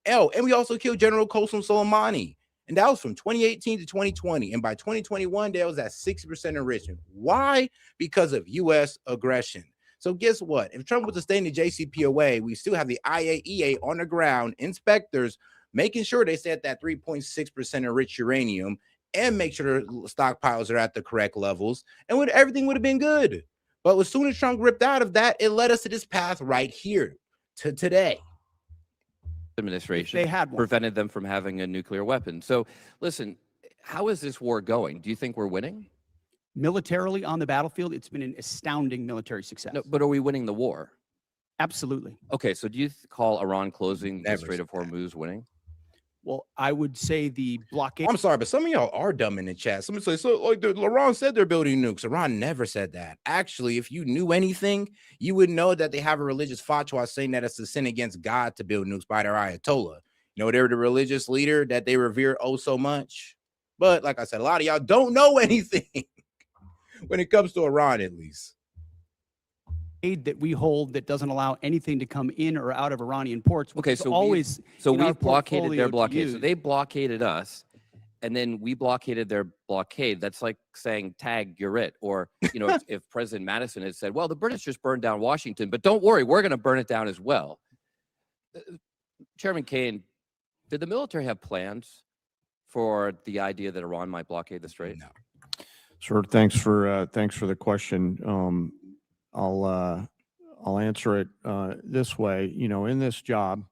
And we also killed General Qasem Soleimani. And that was from 2018 to 2020. And by 2021, there was at 60% enrichment. Why? Because of U.S. aggression. So guess what? If Trump was to stay in the JCPOA, we still have the IAEA on the ground, inspectors making sure they stay at that 3.6% enriched uranium and make sure the stockpiles are at the correct levels. And everything would have been good. But as soon as Trump ripped out of that, it led us to this path right here to today. Administration they had one. prevented them from having a nuclear weapon. So listen, how is this war going? Do you think we're winning? Militarily on the battlefield, it's been an astounding military success. No, but are we winning the war? Absolutely. Okay, so do you call Iran closing the Never Strait of said that. Hormuz winning? Well, I would say the blockade. I'm sorry, but some of y'all are dumb in the chat. Someone say, so like Iran said they're building nukes. Iran never said that. Actually, if you knew anything, you would know that they have a religious fatwa saying that it's a sin against God to build nukes by their Ayatollah. You know, they're the religious leader that they revere oh so much. But like I said, a lot of y'all don't know anything when it comes to Iran, at least. That we hold that doesn't allow anything to come in or out of Iranian ports. Which Okay, is so always we blockaded portfolio their to blockade. So use. they blockaded us, and then we blockaded their blockade. That's like saying, "Tag, you're it." Or you know, if President Madison had said, "Well, the British just burned down Washington, but don't worry, we're going to burn it down as well." Chairman Kane, did the military have plans for the idea that Iran might blockade the strait? No. Sir, thanks for the question. I'll answer it this way. You know, in this job,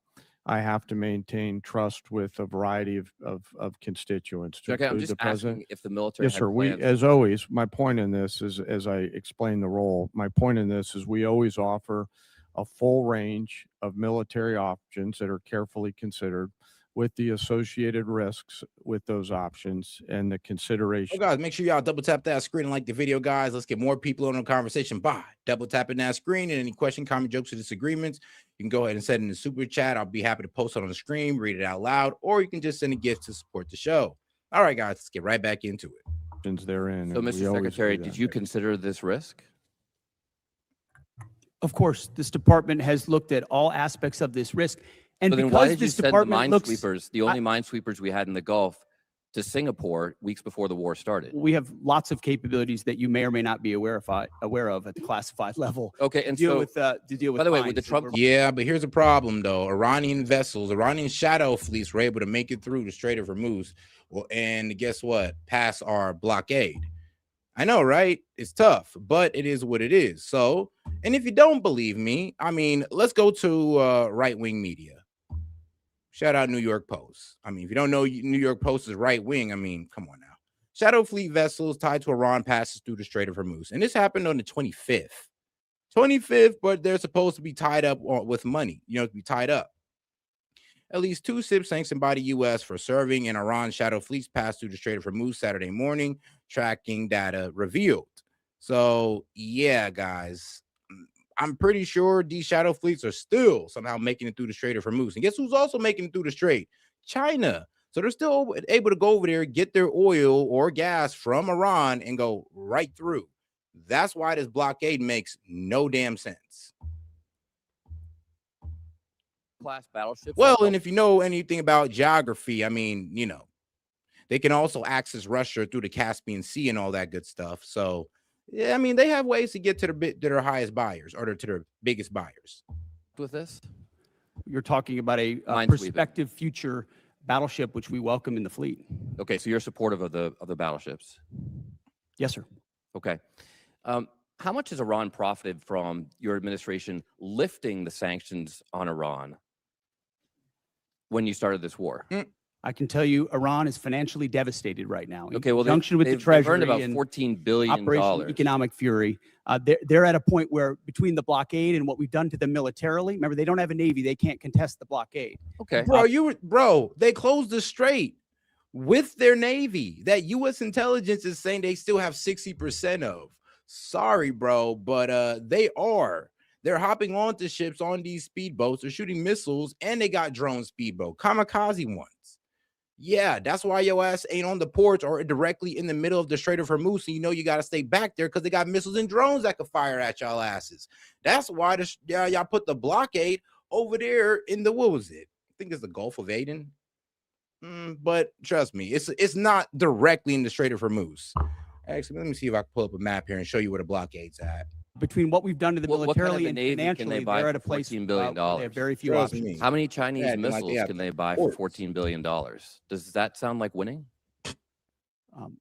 I have to maintain trust with a variety of constituents. to Okay, I'm include just the president. asking if the military Yes, had sir. We, plans. as always, my point in this is, as I explain the role, my point in this is we always offer a full range of military options that are carefully considered with the associated risks with those options and the consideration. Oh, guys, make sure y'all double tap that screen and like the video, guys. Let's get more people on the conversation by double tapping that screen. And any question, comment, jokes, or disagreements, you can go ahead and send in the super chat. I'll be happy to post it on the screen, read it out loud, or you can just send a gift to support the show. All right, guys, let's get right back into it. therein. So, and we Mr. always Secretary, do did that. you consider this risk? Of course, this department has looked at all aspects of this risk. And So then why because did you this send the department looks, minesweepers, the only minesweepers we had in the Gulf, to Singapore weeks before the war started? we have lots of capabilities that you may or may not be aware of at the classified level. Okay, and to deal so, with to deal with. by the way, with the mines. Trump, Yeah, but here's a problem though. Iranian vessels, Iranian shadow fleets were able to make it through the Strait of Hormuz. Well, and guess what? Pass our blockade. I know, right? It's tough, but it is what it is. So, and if you don't believe me, I mean, let's go to right-wing media. Shout out New York Post. I mean, if you don't know New York Post is right-wing, I mean, come on now. Shadow fleet vessels tied to Iran passes through the Strait of Hormuz. And this happened on the 25th. 25th, but they're supposed to be tied up with money, to be tied up. At least 2 ships sanctioned by the U.S. for serving in Iran shadow fleets passed through the Strait of Hormuz Saturday morning, tracking data revealed. So, yeah, guys, I'm pretty sure these shadow fleets are still somehow making it through the Strait of Hormuz. And guess who's also making it through the Strait? China. So they're still able to go over there, get their oil or gas from Iran and go right through. That's why this blockade makes no damn sense. class battleships. Well, and if you know anything about geography, I mean, they can also access Russia through the Caspian Sea and all that good stuff. So, yeah, I mean, they have ways to get to their highest buyers or to their biggest buyers. With this, You're talking about a Minesweeper. prospective future battleship, which we welcome in the fleet. okay, so you're supportive of the battleships. Yes, sir. Okay. How much has Iran profited from your administration lifting the sanctions on Iran when you started this war? I can tell you, Iran is financially devastated right now. In Okay, well, conjunction with the they've Treasury earned about and $14 billion. Operation Economic Fury, they're at a point where between the blockade and what we've done to them militarily, remember, they don't have a navy, they can't contest the blockade. Okay. Bro, they closed the strait with their navy that U.S. intelligence is saying they still have 60% of. Sorry, bro, but they're hopping onto ships on these speedboats. They're shooting missiles, and they got drone speedboat, kamikaze ones. Yeah, that's why your ass ain't on the ports or directly in the middle of the Strait of Hormuz. And you got to stay back there because they got missiles and drones that can fire at y'all asses. That's why y'all put the blockade over there in the, what was it? I think it's the Gulf of Aden. But trust me, it's not directly in the Strait of Hormuz. Actually, let me see if I can pull up a map here and show you where the blockade's at. Between what we've done to them What kind of militarily a and navy can they financially, buy they're at a for place $14 billion? they have very few Trust options. me. How many Chinese Yeah, like missiles they have can they buy ports. for $14 billion? Does that sound like winning?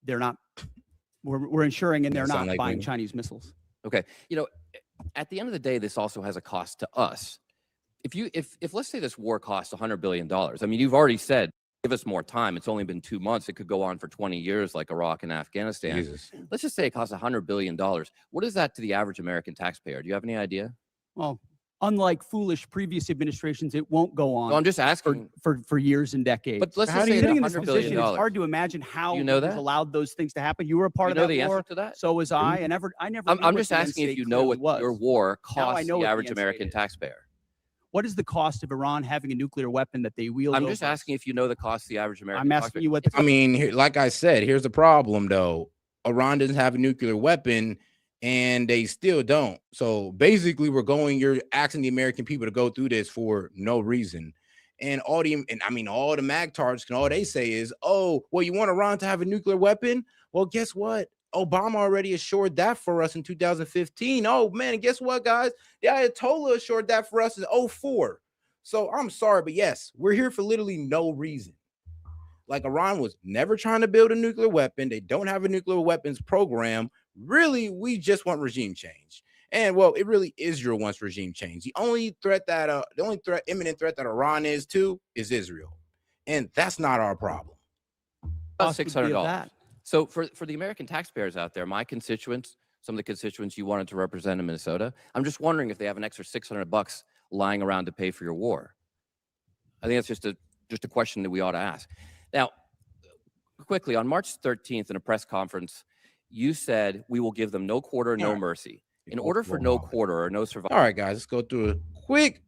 They're not. We're ensuring, and they're Doesn't not sound like buying winning. Chinese missiles. Okay. At the end of the day, this also has a cost to us. If let's say this war costs $100 billion, I mean, you've already said, give us more time. It's only been 2 months. It could go on for 20 years like Iraq and Afghanistan. Jesus. Let's just say it costs $100 billion. What is that to the average American taxpayer? Do you have any idea? Well, unlike foolish previous administrations, it won't go on No, I'm just asking. for years and decades. But let's How just do say you it's sitting in this $100 position? billion. It's hard to imagine how You know you've that? allowed those things to happen. You were a part You of know that the war. answer to that? So was I. I never. I'm knew I'm what just the end asking if state you know clearly what your was. war Now I costs know the what the average end state American is. taxpayer. What is the cost of Iran having a nuclear weapon that they wield? I'm just over us? asking if you know the cost of the average American I'm asking taxpayer. you what the. I mean, like I said, here's the problem, though. Iran doesn't have a nuclear weapon, and they still don't. So basically, you're asking the American people to go through this for no reason. And all the MAGTARDs all they say is, oh, well, you want Iran to have a nuclear weapon? Well, guess what? Obama already assured that for us in 2015. Oh, man, and guess what, guys? The Ayatollah assured that for us in 2004. So I'm sorry, but yes, we're here for literally no reason. Like, Iran was never trying to build a nuclear weapon. They don't have a nuclear weapons program. Really, we just want regime change. And well, it really Israel wants regime change. The only imminent threat that Iran is Israel. And that's not our problem. About cost would be of $600. that? So for the American taxpayers out there, my constituents, some of the constituents you wanted to represent in Minnesota, I'm just wondering if they have an extra $600 lying around to pay for your war. I think that's just a question that we ought to ask. Now, quickly, on March 13th in a press conference, you said we will give them no quarter, no mercy. In order for no quarter or no survival. All right, guys, let's go through a quick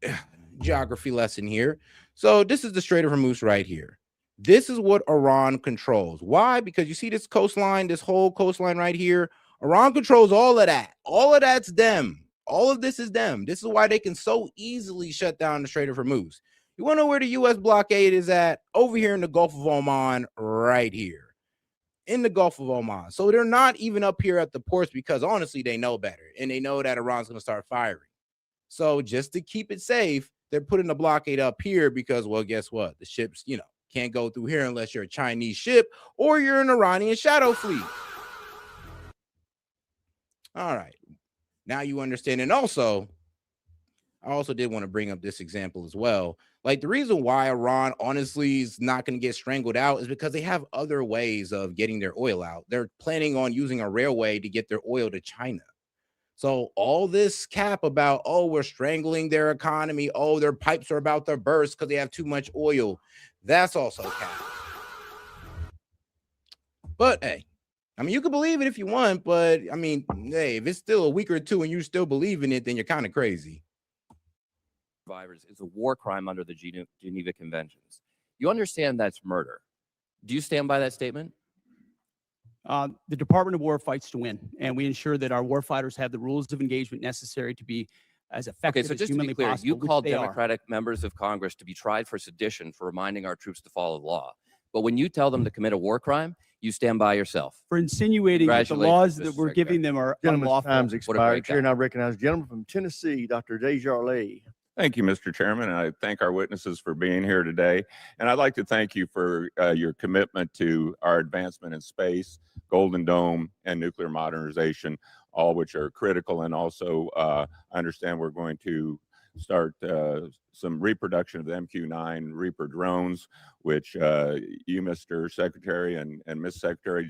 geography lesson here. So this is the Strait of Hormuz right here. This is what Iran controls. Why? Because you see this coastline, this whole coastline right here. Iran controls all of that. All of that's them. All of this is them. This is why they can so easily shut down the Strait of Hormuz. You want to know where the U.S. blockade is at? Over here in the Gulf of Oman, right here in the Gulf of Oman. So they're not even up here at the ports because honestly, they know better. And they know that Iran's going to start firing. So just to keep it safe, they're putting the blockade up here because, well, guess what? The ships, can't go through here unless you're a Chinese ship or you're an Iranian shadow fleet. All right. Now you understand. And also, I also did want to bring up this example as well. Like the reason why Iran honestly is not going to get strangled out is because they have other ways of getting their oil out. They're planning on using a railway to get their oil to China. So all this cap about, oh, we're strangling their economy. Oh, their pipes are about to burst because they have too much oil. That's also cap. But hey, I mean, you can believe it if you want, but I mean, hey, if it's still a week or two and you still believe in it, then you're kind of crazy. Survivors is a war crime under the Geneva Conventions. You understand that's murder. Do you stand by that statement? The Department of War fights to win, and we ensure that our warfighters have the rules of engagement necessary to be as effective Okay, so as just to humanly be clear, possible. you which called they are. Democratic members of Congress to be tried for sedition for reminding our troops to follow the law. But when you tell them to commit a war crime, you stand by yourself. For insinuating that the Congratulations, laws that Mr. we're giving them are Gentleman's unlawful. time's What a expired. great Chair, guy. and I recognize the gentleman from Tennessee, Dr. Desjardins. Thank you, Mr. Chairman, and I thank our witnesses for being here today. And I'd like to thank you for your commitment to our advancement in space, Golden Dome, and nuclear modernization, all which are critical. And also, I understand we're going to start some reproduction of the MQ-9 Reaper drones, which you, Mr. Secretary, and Ms. Secretary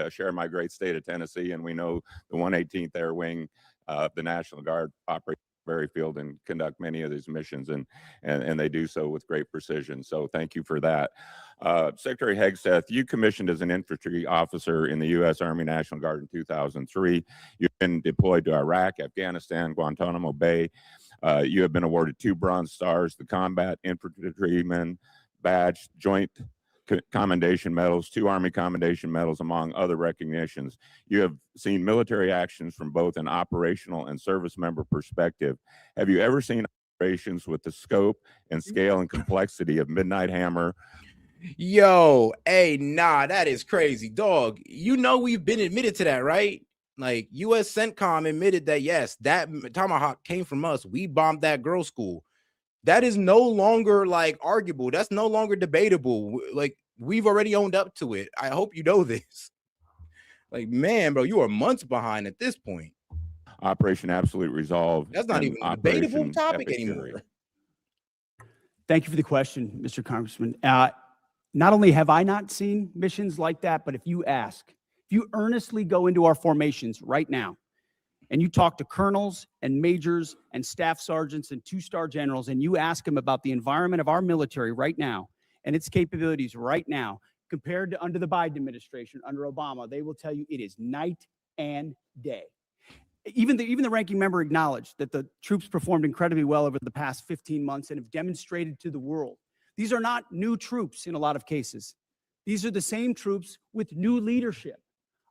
share my great state of Tennessee, and we know the 118th Air Wing of the National Guard operates very field and conduct many of these missions, and they do so with great precision. So thank you for that. Secretary Hegseth, you commissioned as an infantry officer in the U.S. Army National Guard in 2003. You've been deployed to Iraq, Afghanistan, Guantanamo Bay. You have been awarded 2 Bronze Stars, the Combat Infantryman Badge, Joint Commendation Medals, 2 Army Commendation Medals, among other recognitions. You have seen military actions from both an operational and service member perspective. Have you ever seen operations with the scope and scale and complexity of Midnight Hammer? Yo, hey, nah, that is crazy, dog. You know we've been admitted to that, right? Like U.S. CENTCOM admitted that, yes, that Tomahawk came from us. We bombed that girls' school. That is no longer like arguable. That's no longer debatable. Like we've already owned up to it. I hope you know this. Like, man, bro, you are months behind at this point. Operation Absolute Resolve. That's not even a debatable topic anymore. Thank you for the question, Mr. Congressman. Not only have I not seen missions like that, but if you earnestly go into our formations right now, and you talk to colonels and majors and staff sergeants and 2-star generals, and you ask them about the environment of our military right now and its capabilities right now, compared to under the Biden administration, under Obama, they will tell you it is night and day. Even the ranking member acknowledged that the troops performed incredibly well over the past 15 months and have demonstrated to the world. These are not new troops in a lot of cases. These are the same troops with new leadership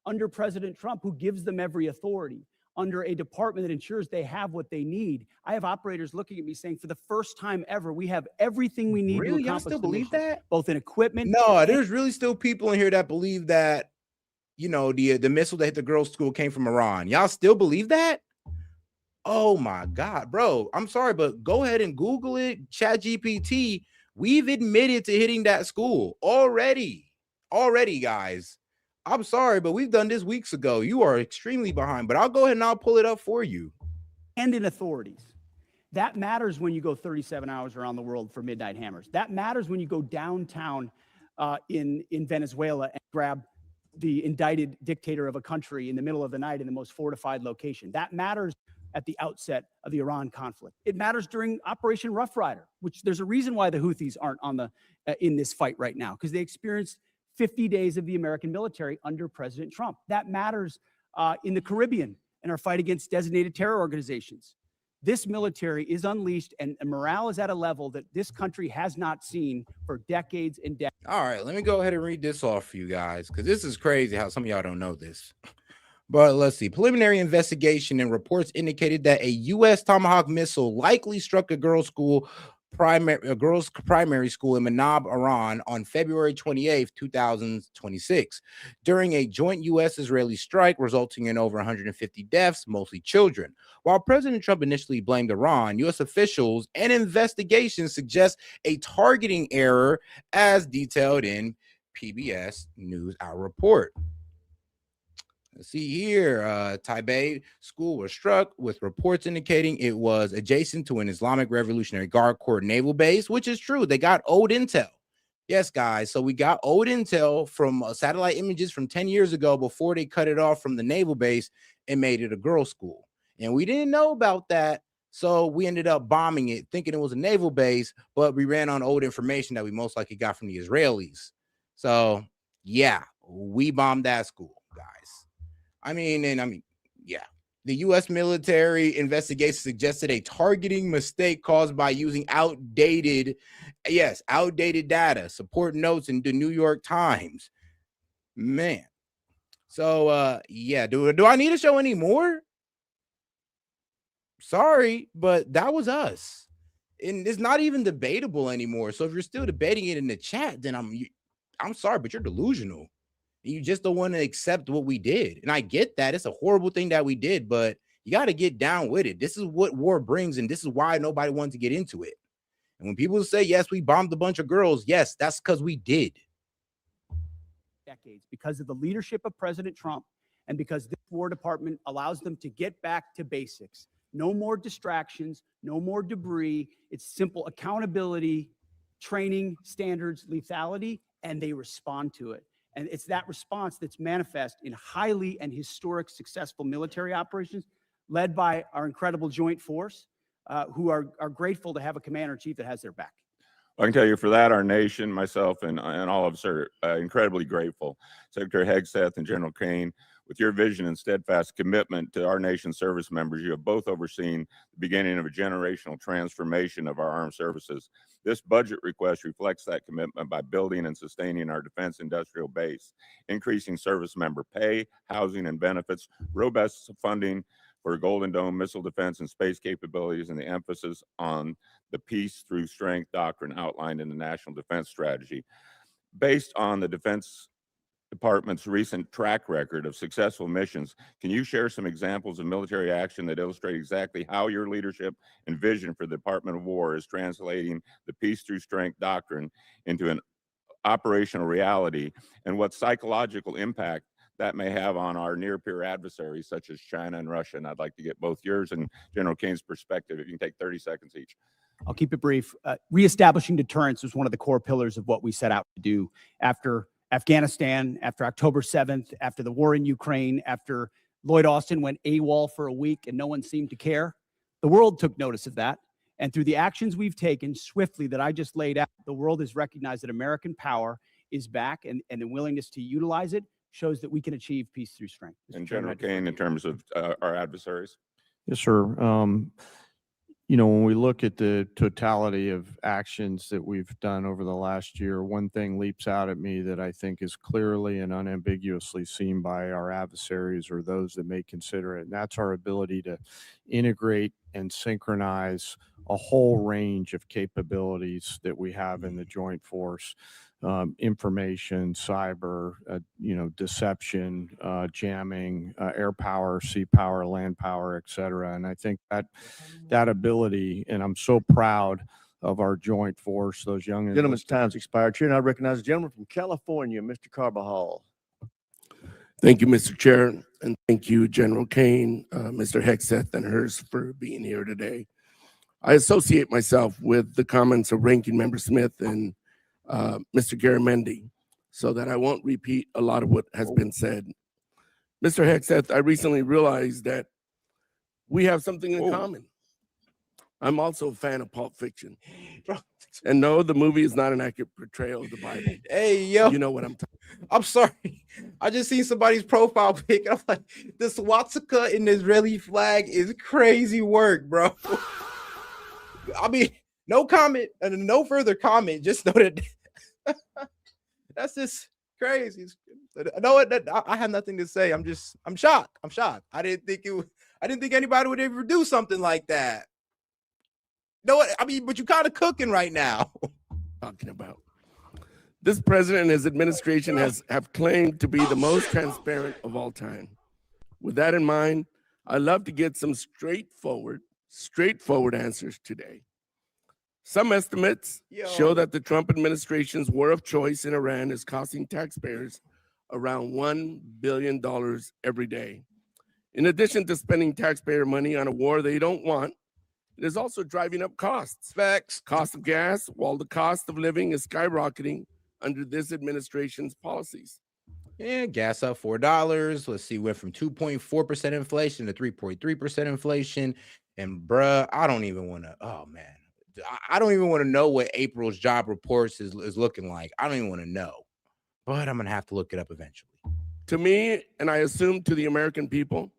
under President Trump, who gives them every authority, under a department that ensures they have what they need. I have operators looking at me saying, for the first time ever, we have everything we need to Really? Y'all accomplish still the believe mission, that? both in equipment. No, there's really still people in here that believe that, you know, the missile that hit the girls' school came from Iran. Y'all still believe that? Oh my God, bro. I'm sorry, but go ahead and Google it. ChatGPT. We've admitted to hitting that school already, guys. I'm sorry, but we've done this weeks ago. You are extremely behind, but I'll go ahead and I'll pull it up for you. And in authorities. That matters when you go 37 hours around the world for Midnight Hammers. That matters when you go downtown in Venezuela and grab the indicted dictator of a country in the middle of the night in the most fortified location. That matters at the outset of the Iran conflict. It matters during Operation Rough Rider, which there's a reason why the Houthis aren't on the in this fight right now, because they experienced 50 days of the American military under President Trump. That matters in the Caribbean in our fight against designated terror organizations. this military is unleashed, and morale is at a level that this country has not seen for decades and decades. All right, let me go ahead and read this off for you guys, because this is crazy how some of y'all don't know this. But let's see. Preliminary investigation and reports indicated that a U.S. Tomahawk missile likely struck a girls' primary school in Manab, Iran on February 28, 2026, during a joint U.S.-Israeli strike resulting in over 150 deaths, mostly children. While President Trump initially blamed Iran, U.S. officials and investigations suggest a targeting error, as detailed in PBS NewsHour report. Let's see here, Taipei school was struck with reports indicating it was adjacent to an Islamic Revolutionary Guard Corps naval base, which is true. They got old intel. Yes, guys. So we got old intel from satellite images from 10 years ago before they cut it off from the naval base and made it a girls' school. And we didn't know about that. So we ended up bombing it, thinking it was a naval base, but we ran on old information that we most likely got from the Israelis. So yeah, we bombed that school, guys. Yeah. The U.S. military investigation suggested a targeting mistake caused by using outdated data. Support notes in the New York Times. Man. So, yeah. Do I need to show any more? Sorry, but that was us. And it's not even debatable anymore. So if you're still debating it in the chat, then I'm sorry, but you're delusional. You just don't want to accept what we did. And I get that. It's a horrible thing that we did, but you got to get down with it. This is what war brings, and this is why nobody wanted to get into it. And when people say, yes, we bombed a bunch of girls, yes, that's because we did. Decades, because of the leadership of President Trump and because this War Department allows them to get back to basics. No more distractions, no more debris. It's simple accountability, training, standards, lethality, and they respond to it. And it's that response that's manifest in highly and historic successful military operations led by our incredible joint force, who are grateful to have a commander-in-chief that has their back. I can tell you for that, our nation, myself, and all of us are incredibly grateful. Secretary Hegseth and General Kane, with your vision and steadfast commitment to our nation's service members, you have both overseen the beginning of a generational transformation of our armed services. This budget request reflects that commitment by building and sustaining our defense industrial base, increasing service member pay, housing, and benefits, robust funding for Golden Dome missile defense and space capabilities, and the emphasis on the peace through strength doctrine outlined in the National Defense Strategy. Based on the Defense Department's recent track record of successful missions, can you share some examples of military action that illustrate exactly how your leadership and vision for the Department of War is translating the peace through strength doctrine into an operational reality, and what psychological impact that may have on our near-peer adversaries such as China and Russia? And I'd like to get both yours and General Kane's perspective. If you can take 30 seconds each. I'll keep it brief. Reestablishing deterrence was one of the core pillars of what we set out to do after Afghanistan, after October 7th, after the war in Ukraine, after Lloyd Austin went AWOL for a week and no one seemed to care. The world took notice of that. And through the actions we've taken swiftly that I just laid out, the world has recognized that American power is back, and the willingness to utilize it shows that we can achieve peace through strength. And General Kane, in terms of our adversaries? Yes, sir. You know, when we look at the totality of actions that we've done over the last year, one thing leaps out at me that I think is clearly and unambiguously seen by our adversaries or those that may consider it, and that's our ability to integrate and synchronize a whole range of capabilities that we have in the joint force. Information, cyber, deception, jamming, air power, sea power, land power, et cetera. And I think that ability, and I'm so proud of our joint force, those young. Gentleman's time's expired. Chair, and I recognize the gentleman from California, Mr. Carbajal. Thank you, Mr. Chair, and thank you, General Kane, Mr. Hegseth, and hers for being here today. I associate myself with the comments of Ranking Member Smith and Mr. Garamendi, so that I won't repeat a lot of what has been said. Mr. Hegseth, I recently realized that we have something in common. I'm also a fan of Pulp Fiction. Bro. And no, the movie is not an accurate portrayal of the Bible. Hey, yo. You know what I'm talking I'm sorry. I just seen somebody's profile pic. I'm like, the swastika in the Israeli flag is crazy work, bro. I mean, no comment and no further comment. Just know that that's just crazy. No, I have nothing to say. I'm shocked. I'm shocked. I didn't think anybody would ever do something like that. No, I mean, but you kind of cooking right now. talking about. This president and his administration have claimed to be the most transparent of all time. With that in mind, I'd love to get some straightforward answers today. Some estimates show that the Trump administration's war of choice in Iran is costing taxpayers around $1 billion every day. In addition to spending taxpayer money on a war they don't want, it is also driving up costs. Facts. Cost of gas, while the cost of living is skyrocketing under this administration's policies. Yeah, gas up $4. Let's see, went from 2.4% inflation to 3.3% inflation. And bruh, I don't even want to, oh man. I don't even want to know what April's job reports is looking like. I don't even want to know. But I'm going to have to look it up eventually. To me, and I assume to the American people,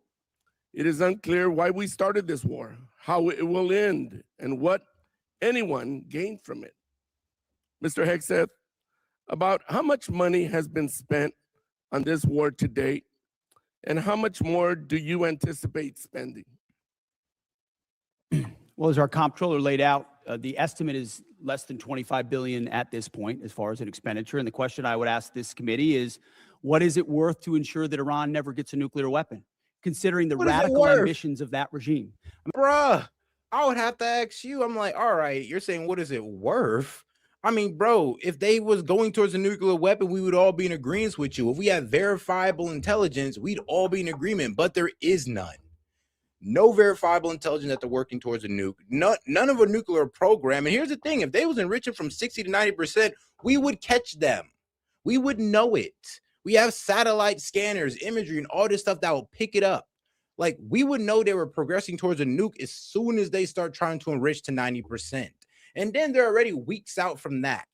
it is unclear why we started this war, how it will end, and what anyone gained from it. Mr. Hegseth, about how much money has been spent on this war to date, and how much more do you anticipate spending? Well, as our comptroller laid out, the estimate is less than $25 billion at this point as far as an expenditure. And the question I would ask this committee is, what is it worth to ensure that Iran never gets a nuclear weapon, considering the radical ambitions of that regime? Bruh, I would have to ask you. I'm like, all right, you're saying what is it worth? I mean, bro, if they was going towards a nuclear weapon, we would all be in agreement with you. If we had verifiable intelligence, we'd all be in agreement, but there is none. No verifiable intelligence that they're working towards a nuke. None of a nuclear program. And here's the thing, if they was enriching from 60 to 90%, we would catch them. We would know it. We have satellite scanners, imagery, and all this stuff that will pick it up. Like, we would know they were progressing towards a nuke as soon as they start trying to enrich to 90%. And then they're already weeks out from that.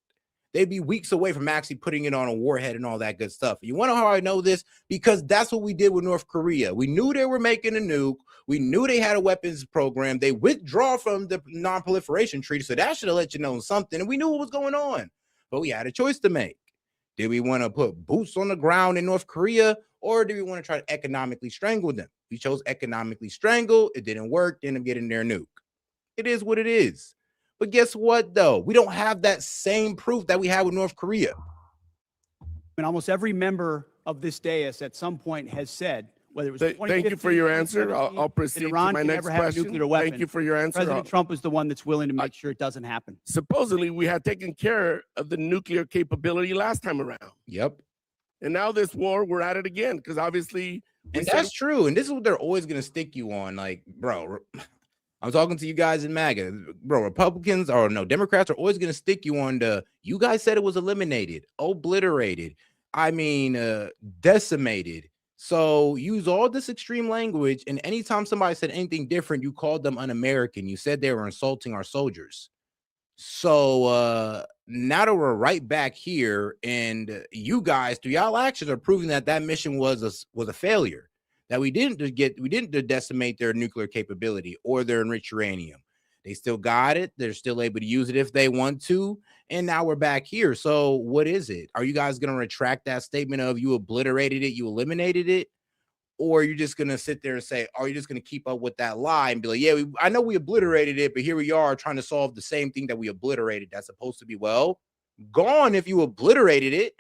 They'd be weeks away from actually putting it on a warhead and all that good stuff. You want to know how I know this? Because that's what we did with North Korea. We knew they were making a nuke. We knew they had a weapons program. They withdraw from the non-proliferation treaty. So that should have let you know something. And we knew what was going on. But we had a choice to make. Did we want to put boots on the ground in North Korea, or did we want to try to economically strangle them? We chose economically strangle. It didn't work. Didn't get in their nuke. It is what it is. But guess what, though? We don't have that same proof that we had with North Korea. And almost every member of this dais at some point has said, whether it was Thank you for your answer. I'll proceed to my next question. Thank you for your answer. President Trump is the one that's willing to make sure it doesn't happen. Supposedly, we had taken care of the nuclear capability last time around. Yep. And now this war, we're at it again, because obviously... And that's true. And this is what they're always going to stick you on. Like, bro... I'm talking to you guys in MAGA, bro. Republicans or no, Democrats are always going to stick you on the, you guys said it was eliminated, obliterated, I mean, decimated. So use all this extreme language. And anytime somebody said anything different, you called them un-American. You said they were insulting our soldiers. So now that we're right back here, and you guys, through y'all actions, are proving that that mission was a failure. That we didn't decimate their nuclear capability or their enriched uranium. They still got it. They're still able to use it if they want to. And now we're back here. So what is it? Are you guys going to retract that statement of you obliterated it, you eliminated it? Or are you just going to sit there and say, are you just going to keep up with that lie and be like, yeah, I know we obliterated it, but here we are trying to solve the same thing that we obliterated. That's supposed to be, well, gone if you obliterated it.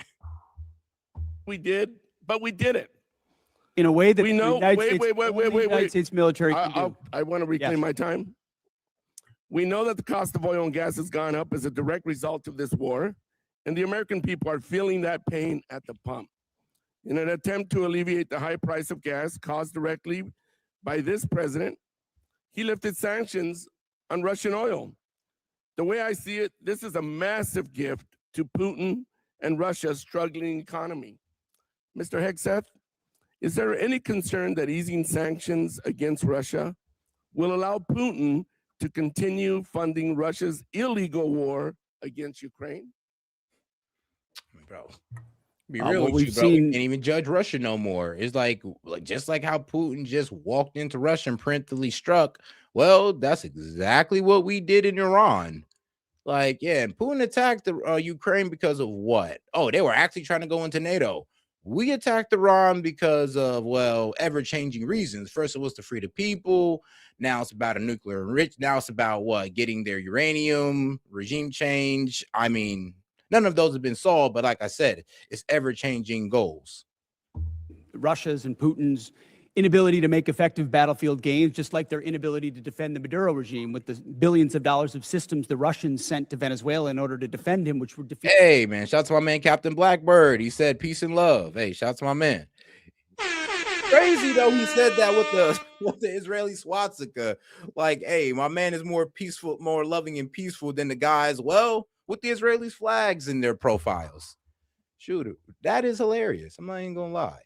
We did, but we did it. In a way that we know. Wait. United States military can do. I want to reclaim my time. We know that the cost of oil and gas has gone up as a direct result of this war, and the American people are feeling that pain at the pump. In an attempt to alleviate the high price of gas caused directly by this president, he lifted sanctions on Russian oil. The way I see it, this is a massive gift to Putin and Russia's struggling economy. Mr. Hegseth, is there any concern that easing sanctions against Russia will allow Putin to continue funding Russia's illegal war against Ukraine? Bro, be Uh, real what with you, we've bro. We seen- can't even judge Russia no more. It's like just like how Putin just walked into Russia and preemptively struck. Well, that's exactly what we did in Iran. Like, yeah, and Putin attacked the Ukraine because of what? Oh, they were actually trying to go into NATO. We attacked Iran because of, well, ever-changing reasons. First, it was to free the people. Now it's about a nuclear enrich. Now it's about what? Getting their uranium, regime change. I mean, none of those have been solved, but like I said, it's ever-changing goals. Russia's and Putin's inability to make effective battlefield gains, just like their inability to defend the Maduro regime with the billions of dollars of systems the Russians sent to Venezuela in order to defend him, which were defeated. Hey, man, shout out to my man, Captain Blackbird. He said peace and love. Hey, shout out to my man. Crazy though, he said that with the Israeli swastika. Like, hey, my man is more peaceful, more loving and peaceful than the guys, well, with the Israeli flags in their profiles. Shoot, that is hilarious. I'm not even gonna lie.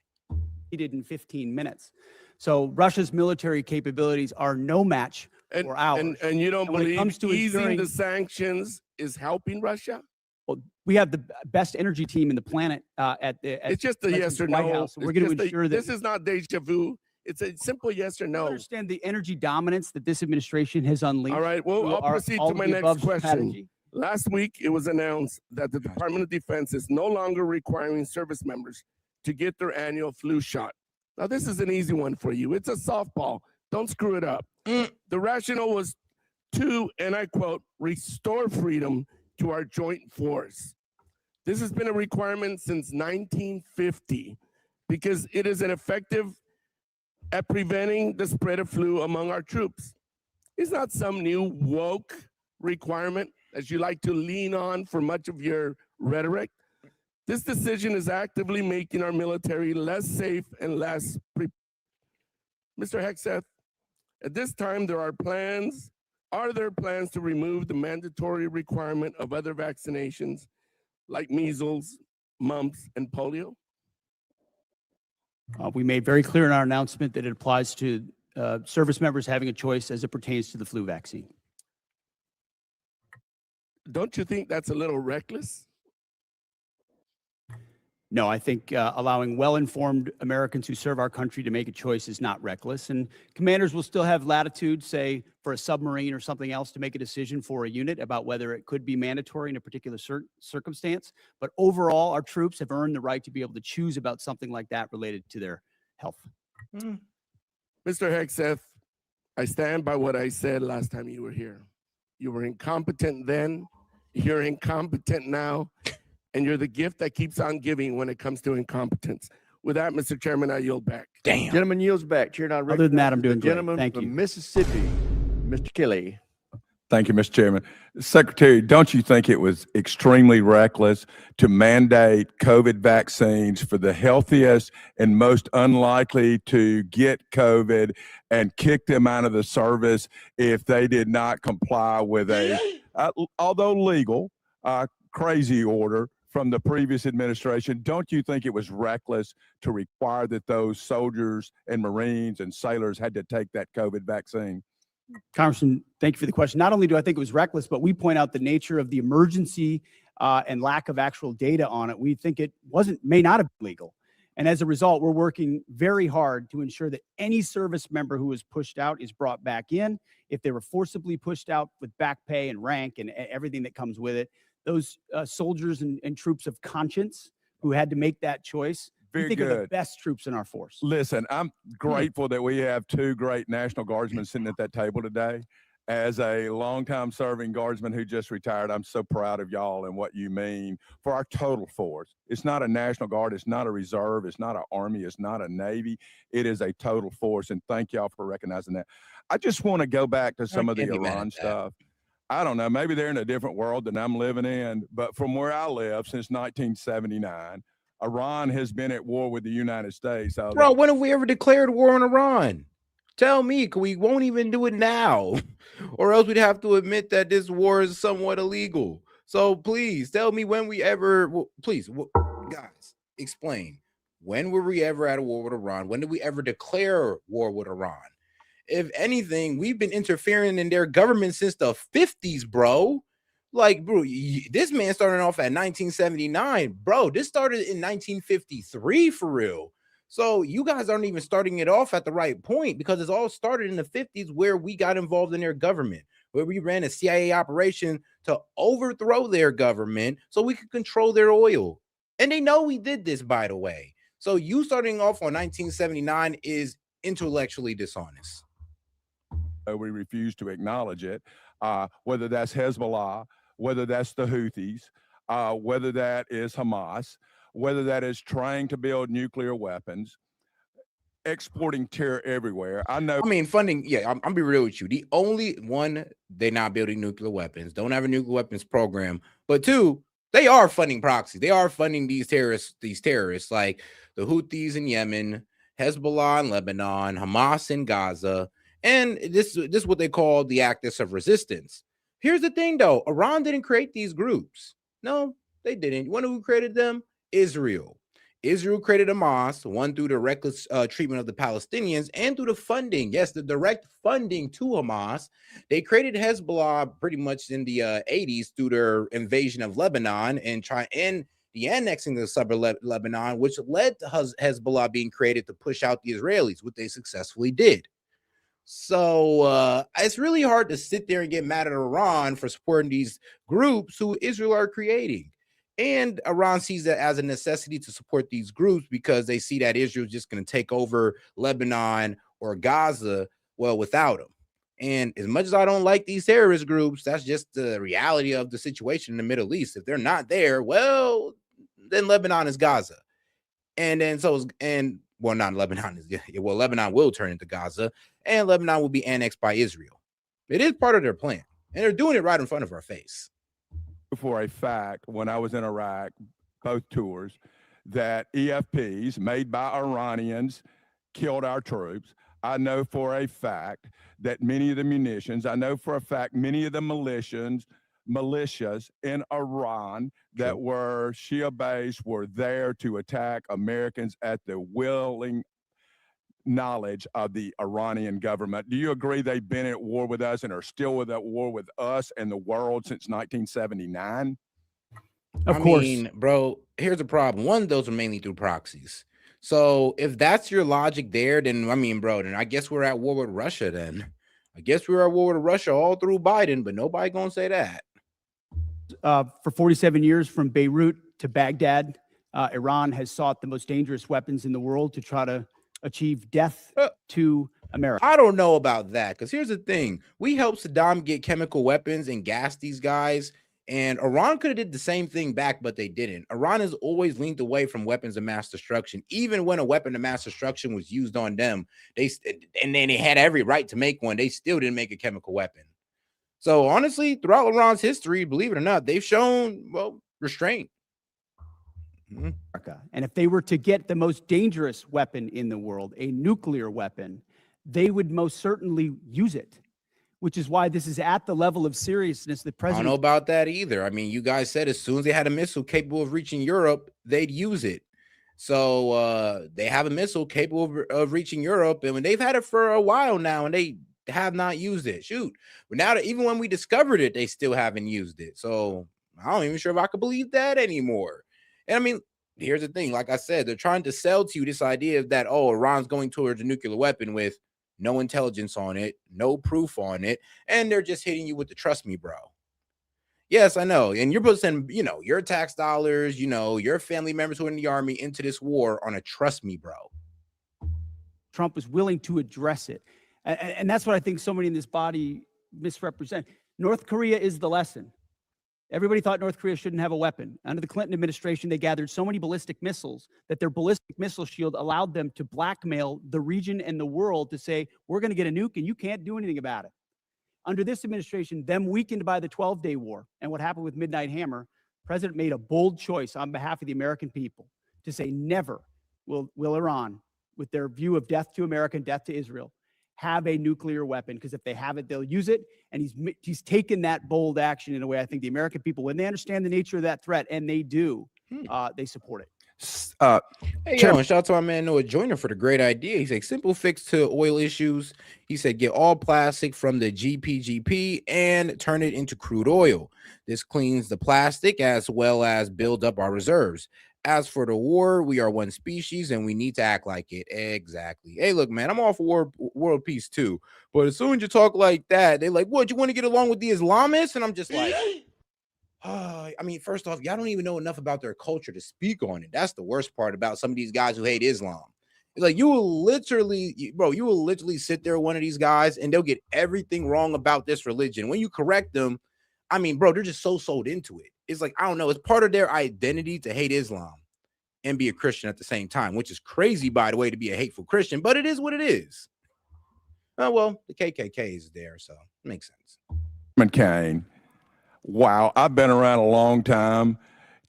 He did in 15 minutes. So Russia's military capabilities are no match for ours. And you don't And when it believe comes to easing ensuring- the sanctions is helping Russia? Well, we have the best energy team in the planet at It's just a President's yes or White no. House. We're It's going to just a- ensure that this is not deja vu. It's a simple yes or I no. understand the energy dominance that this administration has unleashed. All right. Well, through I'll our proceed all to of my the next above question. strategy. Last week, it was announced that the Department of Defense is no longer requiring service members to get their annual flu shot. Now, this is an easy one for you. It's a softball. Don't screw it up. The rationale was to, and I quote, restore freedom to our joint force. This has been a requirement since 1950 because it is an effective at preventing the spread of flu among our troops. It's not some new woke requirement as you like to lean on for much of your rhetoric. This decision is actively making our military less safe and less prepared. Mr. Hexeth, at this time, are there plans to remove the mandatory requirement of other vaccinations like measles, mumps, and polio? We made very clear in our announcement that it applies to service members having a choice as it pertains to the flu vaccine. Don't you think that's a little reckless? No, I think allowing well-informed Americans who serve our country to make a choice is not reckless. And commanders will still have latitude, say, for a submarine or something else to make a decision for a unit about whether it could be mandatory in a particular circumstance. But overall, our troops have earned the right to be able to choose about something like that related to their health. Mr. Hexeth, I stand by what I said last time you were here. You were incompetent then, you're incompetent now, and you're the gift that keeps on giving when it comes to incompetence. With that, Mr. Chairman, I yield back. Damn. Gentleman yields back. Chair, now Other than that, I'm recognizes doing the great. gentleman Thank from you. Mississippi, Mr. Kelly. Thank you, Mr. Chairman. Secretary, don't you think it was extremely reckless to mandate COVID vaccines for the healthiest and most unlikely to get COVID and kick them out of the service if they did not comply with a, although legal, crazy order from the previous administration? Don't you think it was reckless to require that those soldiers and Marines and sailors had to take that COVID vaccine? Congressman, thank you for the question. Not only do I think it was reckless, but we point out the nature of the emergency and lack of actual data on it. We think it may not have been legal. And as a result, we're working very hard to ensure that any service member who was pushed out is brought back in. If they were forcibly pushed out with back pay and rank and everything that comes with it, those soldiers and troops of conscience who had to make that choice, we think are the best troops in our force. Listen, I'm grateful that we have two great National Guardsmen sitting at that table today. As a longtime serving Guardsman who just retired, I'm so proud of y'all and what you mean for our total force. It's not a National Guard, it's not a reserve, it's not an Army, it's not a Navy. It is a total force, and thank y'all for recognizing that. I just want to go back to some of the Iran stuff. I don't know, maybe they're in a different world than I'm living in, but from where I live since 1979, Iran has been at war with the United States. Bro, when have we ever declared war on Iran? Tell me, we won't even do it now, or else we'd have to admit that this war is somewhat illegal. So please tell me when we ever, please, guys, explain. When were we ever at a war with Iran? When did we ever declare war with Iran? if anything, we've been interfering in their government since the 50s, bro. Like, bro, this man started off at 1979, bro. This started in 1953 for real. So you guys aren't even starting it off at the right point, because it's all started in the 50s, where we got involved in their government, where we ran a CIA operation to overthrow their government so we could control their oil. And they know we did this, by the way. So you starting off on 1979 is intellectually dishonest. We refuse to acknowledge it, whether that's Hezbollah, whether that's the Houthis, whether that is Hamas, whether that is trying to build nuclear weapons, exporting terror everywhere. I know. I mean, funding. Yeah, I'm be real with you. The only one, they're not building nuclear weapons, don't have a nuclear weapons program. But two, they are funding proxies. They are funding these terrorists like the Houthis in Yemen, Hezbollah in Lebanon, Hamas in Gaza, and this is what they call the actors of resistance. Here's the thing, though. Iran didn't create these groups. No, they didn't. You wonder who created them? Israel. Israel created Hamas, one through the reckless treatment of the Palestinians and through the funding. Yes, the direct funding to Hamas. They created Hezbollah pretty much in the 80s through their invasion of Lebanon and the annexing of the suburb Lebanon, which led to Hezbollah being created to push out the Israelis, which they successfully did. So it's really hard to sit there and get mad at Iran for supporting these groups who Israel are creating. And Iran sees that as a necessity to support these groups because they see that Israel is just going to take over Lebanon or Gaza, well, without them. And as much as I don't like these terrorist groups, that's just the reality of the situation in the Middle East. If they're not there, well, then Lebanon is Gaza. And then well, not Lebanon is, well, Lebanon will turn into Gaza, and Lebanon will be annexed by Israel. It is part of their plan, and they're doing it right in front of our face. For a fact, when I was in Iraq, both tours, that EFPs made by Iranians killed our troops. I know for a fact that many of the munitions, I know for a fact many of the militias in Iran that were Shia-based were there to attack Americans at the willing knowledge of the Iranian government. Do you agree they've been at war with us and are still at war with us and the world since 1979? Of course. I mean, bro, here's the problem. One, those are mainly through proxies. So if that's your logic there, then I mean, bro, then I guess we're at war with Russia then. I guess we're at war with Russia all through Biden, but nobody gonna say that. For 47 years, from Beirut to Baghdad, Iran has sought the most dangerous weapons in the world to try to achieve death to America. I don't know about that, because here's the thing. We helped Saddam get chemical weapons and gas these guys, and Iran could have did the same thing back, but they didn't. Iran has always leaned away from weapons of mass destruction. Even when a weapon of mass destruction was used on them, and then they had every right to make one, they still didn't make a chemical weapon. So honestly, throughout Iran's history, believe it or not, they've shown, well, restraint. And if they were to get the most dangerous weapon in the world, a nuclear weapon, they would most certainly use it, which is why this is at the level of seriousness that President— I don't know about that either. I mean, you guys said as soon as they had a missile capable of reaching Europe, they'd use it. So they have a missile capable of reaching Europe, and when they've had it for a while now, and they have not used it. Shoot, but now that even when we discovered it, they still haven't used it. So I don't even sure if I could believe that anymore. And I mean, here's the thing. Like I said, they're trying to sell to you this idea of that, oh, Iran's going towards a nuclear weapon with no intelligence on it, no proof on it, and they're just hitting you with the trust me, bro. Yes, I know. And you're putting, your tax dollars, your family members who are in the army into this war on a trust me, bro. Trump was willing to address it. And that's what I think so many in this body misrepresent. North Korea is the lesson. Everybody thought North Korea shouldn't have a weapon. Under the Clinton administration, they gathered so many ballistic missiles that their ballistic missile shield allowed them to blackmail the region and the world to say, we're going to get a nuke and you can't do anything about it. Under this administration, them weakened by the 12-day war and what happened with Midnight Hammer, the president made a bold choice on behalf of the American people to say never will Iran, with their view of death to America and death to Israel, have a nuclear weapon, because if they have it, they'll use it. And he's taken that bold action in a way I think the American people, when they understand the nature of that threat, and they do, they support it. Hey, yo, and shout out to my man Noah Joyner for the great idea. He's like, simple fix to oil issues. He said, get all plastic from the GPGP and turn it into crude oil. This cleans the plastic as well as build up our reserves. As for the war, we are one species and we need to act like it. Exactly. Hey, look, man, I'm all for world peace too. But as soon as you talk like that, they're like, what, you want to get along with the Islamists? And I'm just like, I mean, first off, y'all don't even know enough about their culture to speak on it. That's the worst part about some of these guys who hate Islam. It's like you will literally sit there with one of these guys and they'll get everything wrong about this religion. When you correct them, I mean, bro, they're just so sold into it. It's like, I don't know, it's part of their identity to hate Islam and be a Christian at the same time, which is crazy, by the way, to be a hateful Christian, but it is what it is. Oh, well, the KKK is there, so it makes sense. McCain. Wow, I've been around a long time.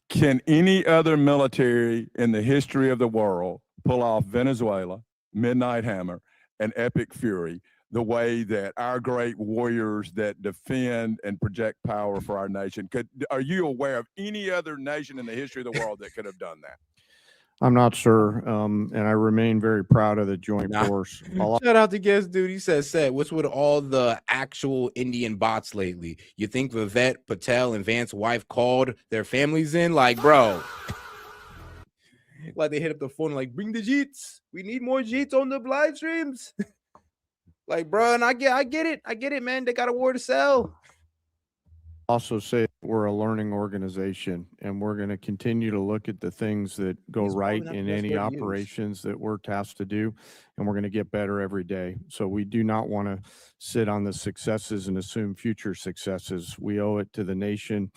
Can any other military in the history of the world pull off Venezuela, Midnight Hammer, and Epic Fury the way that our great warriors that defend and project power for our nation? Are you aware of any other nation in the history of the world that could have done that? I'm not sure, and I remain very proud of the joint force. Shout out to guest dude. He said, what's with all the actual Indian bots lately? You think Vivette Patel and Vance's wife called their families in? Like, bro. Like they hit up the phone like, bring the Jeets. We need more Jeets on the live streams. Like, bro, and I get it, man. They got a war to sell. Also say we're a learning organization and we're going to continue to look at the things that go right in any operations that we're tasked to do, and we're going to get better every day. So we do not want to sit on the successes and assume future successes. We owe it to the nation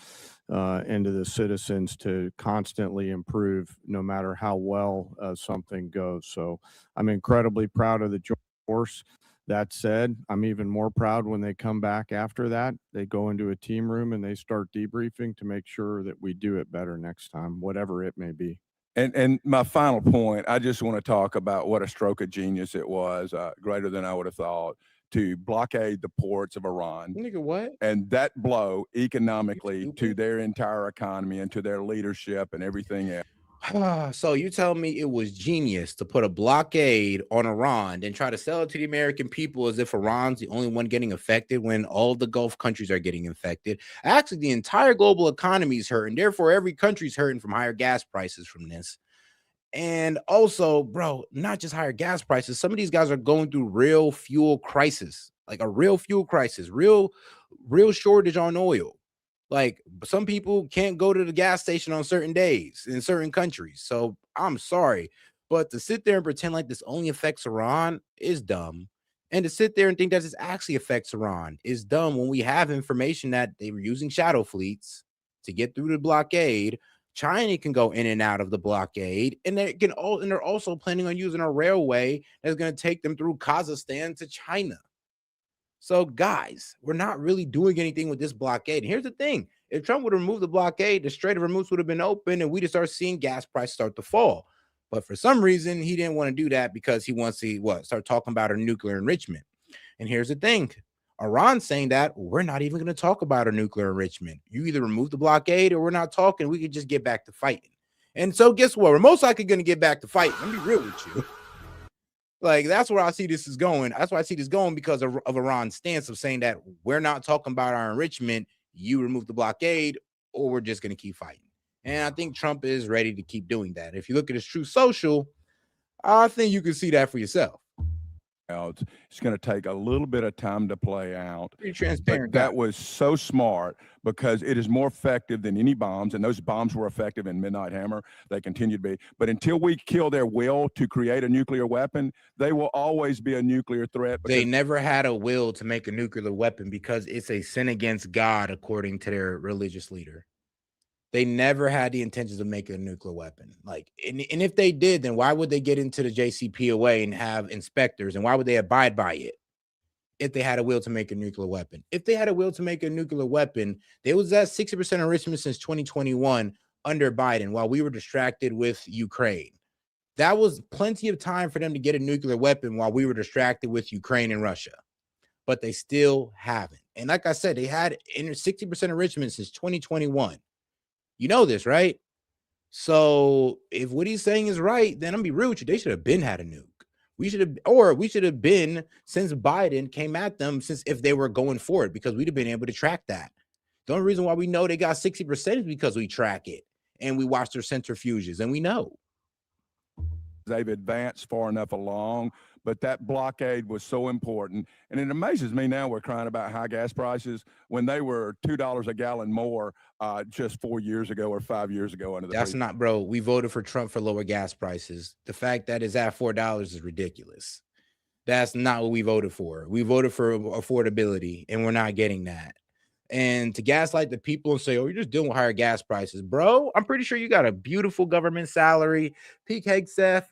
and to the citizens to constantly improve no matter how well something goes. So I'm incredibly proud of the joint force. That said, I'm even more proud when they come back after that. They go into a team room and they start debriefing to make sure that we do it better next time, whatever it may be. And my final point, I just want to talk about what a stroke of genius it was, greater than I would have thought, to blockade the ports of Iran. Nigga, what? And that blow economically to their entire economy and to their leadership and everything else. So you tell me it was genius to put a blockade on Iran and try to sell it to the American people as if Iran's the only one getting affected when all the Gulf countries are getting infected. Actually, the entire global economy is hurting. Therefore, every country's hurting from higher gas prices from this. And also, bro, not just higher gas prices. Some of these guys are going through real fuel crisis, like a real fuel crisis, real shortage on oil. Like some people can't go to the gas station on certain days in certain countries. So I'm sorry, but to sit there and pretend like this only affects Iran is dumb. And to sit there and think that this actually affects Iran is dumb when we have information that they were using shadow fleets to get through the blockade. China can go in and out of the blockade, and they're also planning on using a railway that's going to take them through Kazakhstan to China. So, guys, we're not really doing anything with this blockade. And here's the thing. If Trump would remove the blockade, the Strait of Hormuz would have been open and we'd have started seeing gas prices start to fall. But for some reason, he didn't want to do that because he wants to start talking about our nuclear enrichment. And here's the thing. Iran's saying that we're not even going to talk about our nuclear enrichment. You either remove the blockade or we're not talking. We could just get back to fighting. And so guess what? We're most likely going to get back to fighting. Let me be real with you. Like, that's where I see this is going. That's why I see this going because of Iran's stance of saying that we're not talking about our enrichment. You remove the blockade or we're just going to keep fighting. And I think Trump is ready to keep doing that. If you look at his Truth Social, I think you can see that for yourself. It's going to take a little bit of time to play out. Pretty transparent. But that was so smart because it is more effective than any bombs, and those bombs were effective in Midnight Hammer. They continue to be. But until we kill their will to create a nuclear weapon, they will always be a nuclear threat. They never had a will to make a nuclear weapon because it's a sin against God, according to their religious leader. They never had the intentions of making a nuclear weapon. Like, and if they did, then why would they get into the JCPOA and have inspectors? And why would they abide by it if they had a will to make a nuclear weapon? If they had a will to make a nuclear weapon, they was at 60% enrichment since 2021 under Biden while we were distracted with Ukraine. That was plenty of time for them to get a nuclear weapon while we were distracted with Ukraine and Russia. But they still haven't. And like I said, they had 60% enrichment since 2021. You know this, right? So if what he's saying is right, then I'm gonna be real with you. They should have been had a nuke. We should have been since Biden came at them, since if they were going for it, because we'd have been able to track that. The only reason why we know they got 60% is because we track it and we watch their centrifuges, and we know. They've advanced far enough along, but that blockade was so important. And it amazes me now we're crying about high gas prices when they were $2 a gallon more just 4 years ago or 5 years ago under the That's not, bro. We voted for Trump for lower gas prices. The fact that it's at $4 is ridiculous. That's not what we voted for. We voted for affordability, and we're not getting that. And to gaslight the people and say, oh, you're just dealing with higher gas prices, bro. I'm pretty sure you got a beautiful government salary. Pete Hegseth,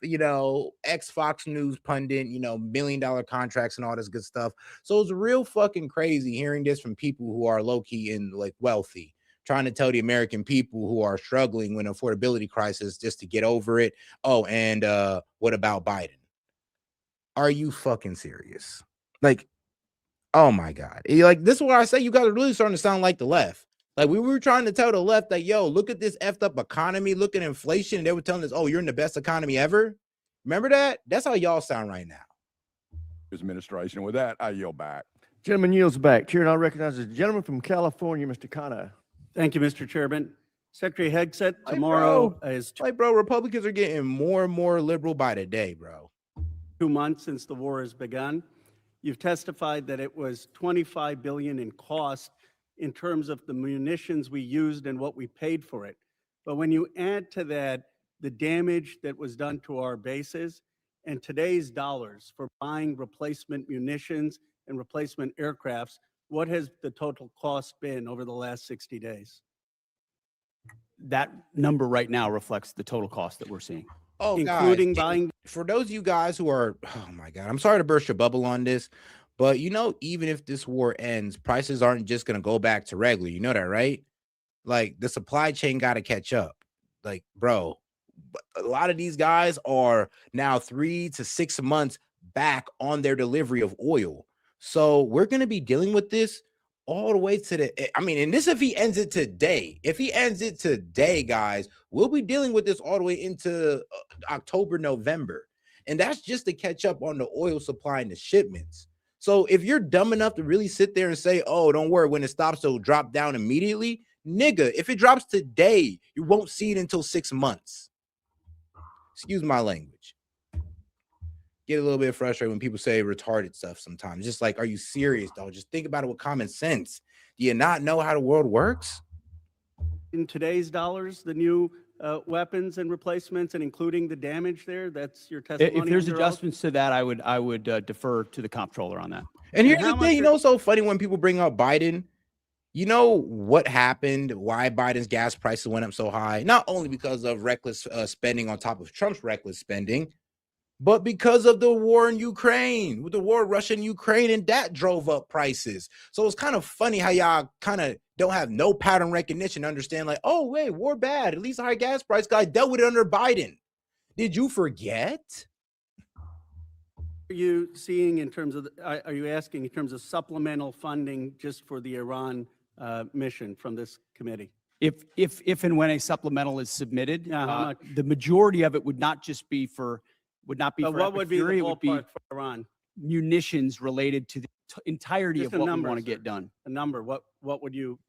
ex-Fox News pundit, $1 million contracts and all this good stuff. So it's real fucking crazy hearing this from people who are low-key and like wealthy, trying to tell the American people who are struggling with an affordability crisis just to get over it. Oh, and what about Biden? Are you fucking serious? Like, oh my God. Like, this is why I say you guys are really starting to sound like the left. Like, we were trying to tell the left that, yo, look at this effed up economy, look at inflation. And they were telling us, oh, you're in the best economy ever. Remember that? That's how y'all sound right now. administration. With that, I yield back. Gentleman yields back. Chair now recognizes the gentleman from California, Mr. Khanna. Thank you, Mr. Chairman. Secretary Hegseth, Hey, tomorrow bro. is Bro, Republicans are getting more and more liberal by the day, bro. 2 months since the war has begun. You've testified that it was $25 billion in cost in terms of the munitions we used and what we paid for it. But when you add to that the damage that was done to our bases and today's dollars for buying replacement munitions and replacement aircrafts, what has the total cost been over the last 60 days? That number right now reflects the total cost that we're seeing. Oh, Including guys, buying. For those of you guys who are, oh my God, I'm sorry to burst your bubble on this, but even if this war ends, prices aren't just going to go back to regular. You know that, right? Like, the supply chain got to catch up. Like, bro, a lot of these guys are now 3 to 6 months back on their delivery of oil. So we're going to be dealing with this all the way to and this if he ends it today. If he ends it today, guys, we'll be dealing with this all the way into October, November. And that's just to catch up on the oil supply and the shipments. So if you're dumb enough to really sit there and say, oh, don't worry, when it stops, it'll drop down immediately. Nigga, if it drops today, you won't see it until 6 months. Excuse my language. Get a little bit frustrated when people say retarded stuff sometimes. Just like, are you serious, dog? Just think about it with common sense. Do you not know how the world works? In today's dollars, the new weapons and replacements and including the damage there, that's your testimony? If there's under oath? adjustments to that, I would defer to the comptroller on that. And here's the thing, it's so funny when people bring up Biden. You know what happened, why Biden's gas prices went up so high? Not only because of reckless spending on top of Trump's reckless spending, but because of the war in Ukraine, with the war Russia and Ukraine, and that drove up prices. So it's kind of funny how y'all kind of don't have no pattern recognition, understand like, oh, wait, war bad. At least the high gas price guy dealt with it under Biden. Did you forget? Are you seeing in terms of, are you asking in terms of supplemental funding just for the Iran mission from this committee? If and when a supplemental is submitted, Yeah, how much? the majority of it would not just be for, would not be But for what Epic would be the Fury, it would be ballpark for Iran? munitions related to the entirety Just of a what number, we want to sir. get done. A number, what would you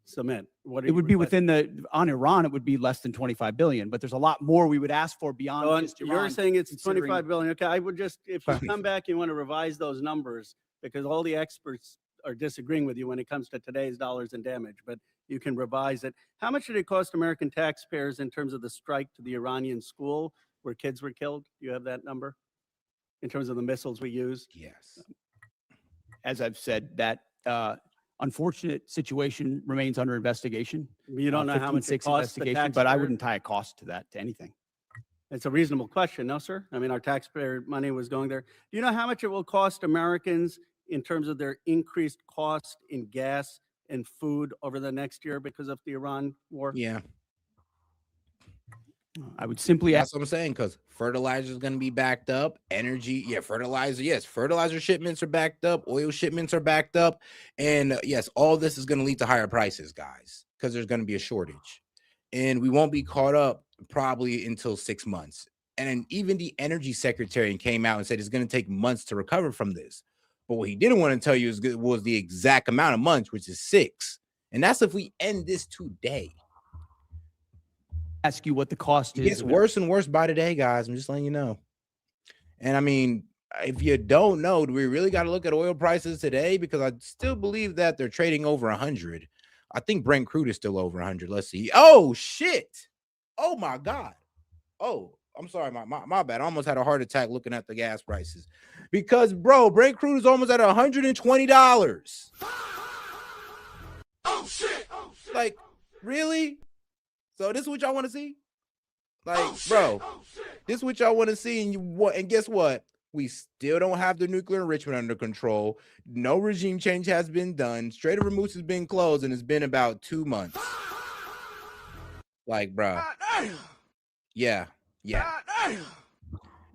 submit? What are It you would be requesting? within on Iran, it would be less than 25 billion, but there's a lot more we would ask for beyond So just Iran. you're saying it's considering- 25 billion. Okay, I would just, if you come back, you want to revise those numbers because all the experts are disagreeing with you when it comes to today's dollars and damage, but you can revise it. How much did it cost American taxpayers in terms of the strike to the Iranian school where kids were killed? Do you have that number in terms of the missiles we used? Yes. As I've said, that unfortunate situation remains under investigation. You don't know how much it 15-6 costs the investigation, but I taxpayer? wouldn't tie a cost to that, to anything. It's a reasonable question, no, sir? I mean, our taxpayer money was going there. Do you know how much it will cost Americans in terms of their increased cost in gas and food over the next year because of the Iran war? Yeah. I would simply That's what I'm saying, because fertilizer is going to be backed up. Energy, fertilizer, yes, fertilizer shipments are backed up. Oil shipments are backed up. And yes, all this is going to lead to higher prices, guys, because there's going to be a shortage. and we won't be caught up probably until 6 months. And then even the energy secretary came out and said it's going to take months to recover from this. But what he didn't want to tell you was the exact amount of months, which is 6. And that's if we end this today. Ask you what the cost It is. gets worse and worse by the day, guys. I'm just letting you know. And I mean, if you don't know, do we really got to look at oil prices today? Because I still believe that they're trading over 100. I think Brent crude is still over 100. Let's see. Oh, shit. Oh, my God. Oh, I'm sorry. My bad. I almost had a heart attack looking at the gas prices. Because, bro, Brent crude is almost at $120. Oh, shit. Like, really? So this is what y'all want to see? Like, bro, this is what y'all want to see. And guess what? We still don't have the nuclear enrichment under control. No regime change has been done. Strait of Hormuz has been closed, and it's been about 2 months. Like, bro. Yeah.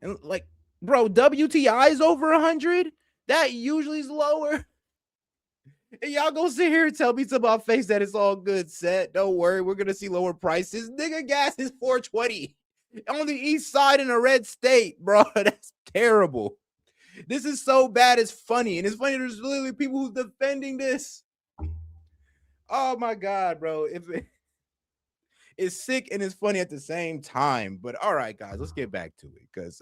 And like, bro, WTI is over 100. That usually is lower. And y'all go sit here and tell me to my face that it's all good, set. Don't worry, we're gonna see lower prices. Nigga, gas is $4.20 on the east side in a red state, bro. That's terrible. This is so bad, it's funny. And it's funny, there's literally people who's defending this. Oh my God, bro. It's sick and it's funny at the same time. But all right, guys, let's get back to it. Because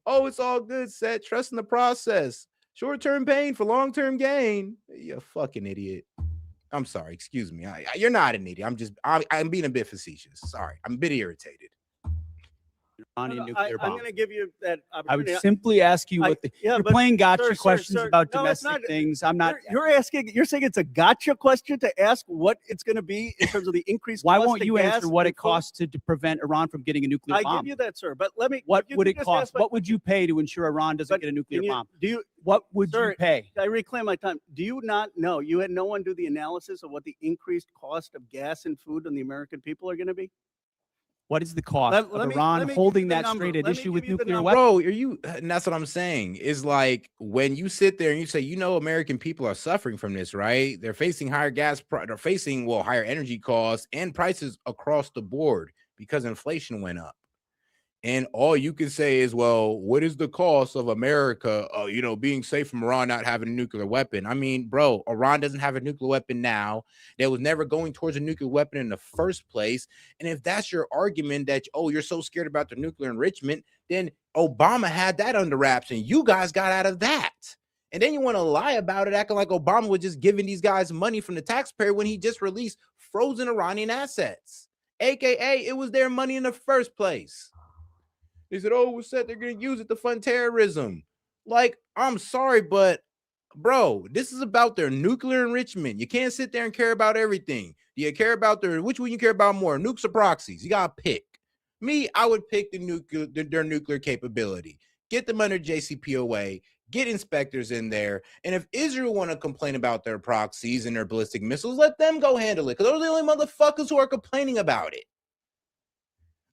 it's all good, set. Trust in the process. Short-term pain for long-term gain. You fucking idiot. I'm sorry. Excuse me. You're not an idiot. I'm being a bit facetious. Sorry. I'm a bit irritated. Iranian nuclear bomb. I'm going to give you that I would opportunity. simply ask you what you're but playing gotcha sir, questions sir, about no, it's domestic not. things. I'm not. You're saying it's a gotcha question to ask what it's going to be in terms of the increased Why cost won't of you gas answer what and it food? costs to prevent Iran from getting a nuclear bomb? I give you that, sir. But let me. What if you would could it just cost? ask my- What would you pay to ensure Iran doesn't get a nuclear bomb? What would Sir, you pay? I reclaim my time. Do you not know? You had no one do the analysis of what the increased cost of gas and food on the American people are going to be? What is the cost Let of me Iran give you holding the that number. straight at Let me issue give with you the nuclear number. weapons? Bro, and that's what I'm saying. Is like when you sit there and you say, American people are suffering from this, right? They're facing higher they're facing higher energy costs and prices across the board because inflation went up. And all you can say is, well, what is the cost of America, being safe from Iran not having a nuclear weapon? I mean, bro, Iran doesn't have a nuclear weapon now. They was never going towards a nuclear weapon in the first place. And if that's your argument that, you're so scared about the nuclear enrichment, then Obama had that under wraps and you guys got out of that. And then you want to lie about it, acting like Obama was just giving these guys money from the taxpayer when he just released frozen Iranian assets, AKA it was their money in the first place. They said, they're going to use it to fund terrorism. Like, I'm sorry, but bro, this is about their nuclear enrichment. You can't sit there and care about everything. Do you care about which one you care about more, nukes or proxies? You got to pick. Me, I would pick their nuclear capability. Get them under JCPOA, get inspectors in there. And if Israel want to complain about their proxies and their ballistic missiles, let them go handle it. Because those are the only motherfuckers who are complaining about it.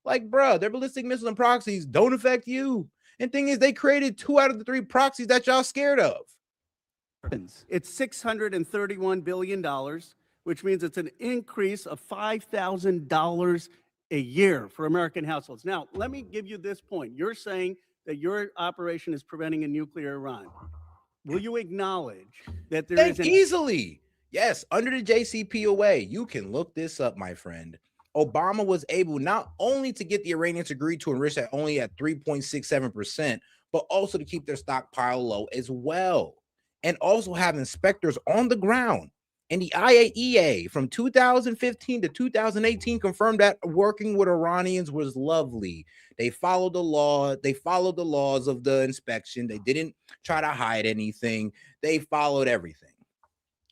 Like, bro, their ballistic missiles and proxies don't affect you. And thing is, they created 2 out of the 3 proxies that y'all scared of. It's $631 billion, which means it's an increase of $5,000 a year for American households. Now, let me give you this point. You're saying that your operation is preventing a nuclear Iran. Will you acknowledge that there is easily? Yes, under the JCPOA. You can look this up, my friend. Obama was able not only to get the Iranians agreed to enrich that only at 3.67%, but also to keep their stockpile low as well. And also have inspectors on the ground. And the IAEA from 2015 to 2018 confirmed that working with Iranians was lovely. They followed the law. They followed the laws of the inspection. They didn't try to hide anything. They followed everything.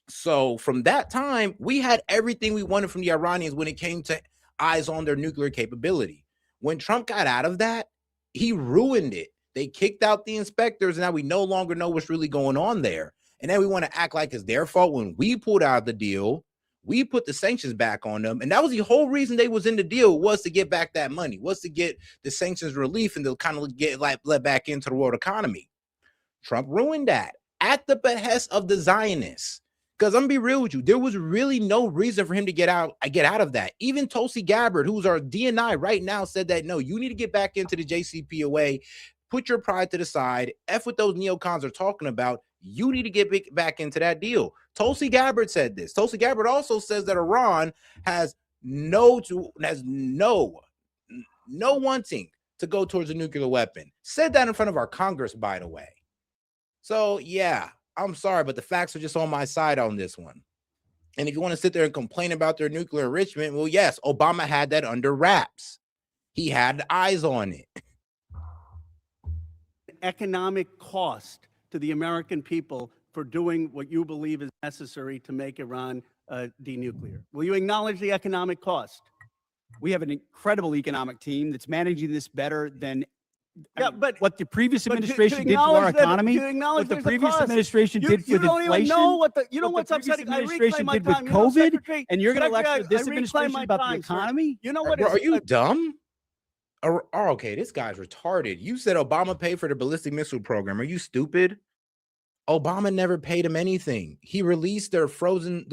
So from that time, we had everything we wanted from the Iranians when it came to eyes on their nuclear capability. When Trump got out of that, he ruined it. They kicked out the inspectors, and now we no longer know what's really going on there. And then we want to act like it's their fault when we pulled out of the deal. We put the sanctions back on them. And that was the whole reason they was in the deal, was to get back that money, was to get the sanctions relief and to kind of get let back into the world economy. Trump ruined that at the behest of the Zionists. Because I'm gonna be real with you, there was really no reason for him to get out of that. Even Tulsi Gabbard, who's our DNI right now, said that no, you need to get back into the JCPOA, put your pride to the side, F what those neocons are talking about. You need to get back into that deal. Tulsi Gabbard said this. Tulsi Gabbard also says that Iran has no wanting to go towards a nuclear weapon. Said that in front of our Congress, by the way. So yeah, I'm sorry, but the facts are just on my side on this one. And if you want to sit there and complain about their nuclear enrichment, well, yes, Obama had that under wraps. He had eyes on it. Economic cost to the American people for doing what you believe is necessary to make Iran denuclear. Will you acknowledge the economic cost? We have an incredible economic team that's managing this better than but what the previous but to administration did to our acknowledge that- economy, to acknowledge what the there's a previous cost. administration You- did you with don't even inflation, know what the- you know what what's the previous upsetting? I administration reclaim my did with time. You know, COVID, Secretary- and you're going to Secretary, lecture this I reclaim administration my about the time, sir. economy? You know what Bro, is- are you dumb? Okay, this guy's retarded. You said Obama paid for the ballistic missile program. Are you stupid? Obama never paid him anything. He released their frozen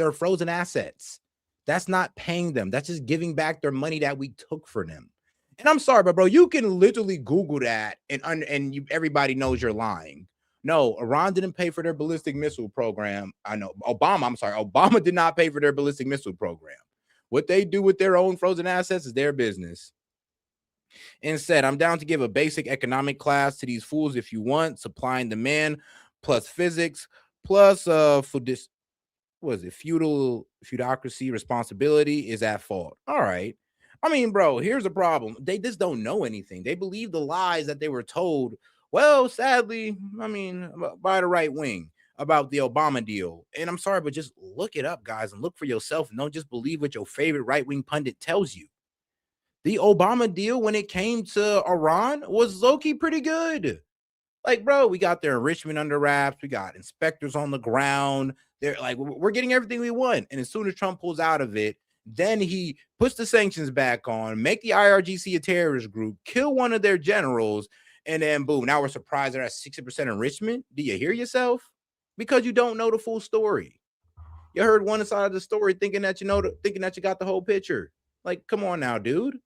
assets. That's not paying them. That's just giving back their money that we took for them. And I'm sorry, but bro, you can literally Google that and everybody knows you're lying. No, Iran didn't pay for their ballistic missile program. I know Obama did not pay for their ballistic missile program. What they do with their own frozen assets is their business. Instead, I'm down to give a basic economic class to these fools if you want. Supply and demand plus physics plus for this, what is it, feudocracy responsibility is at fault. All right. I mean, bro, here's the problem. They just don't know anything. They believe the lies that they were told, well, sadly, I mean, by the right wing about the Obama deal. And I'm sorry, but just look it up, guys, and look for yourself. And don't just believe what your favorite right-wing pundit tells you. The Obama deal, when it came to Iran, was low-key pretty good. Like, bro, we got their enrichment under wraps. We got inspectors on the ground. They're like, we're getting everything we want. And as soon as Trump pulls out of it, then he puts the sanctions back on, make the IRGC a terrorist group, kill one of their generals, and then boom, now we're surprised they're at 60% enrichment. Do you hear yourself? Because you don't know the full story. You heard one side of the story thinking that thinking that you got the whole picture. Like, come on now, dude.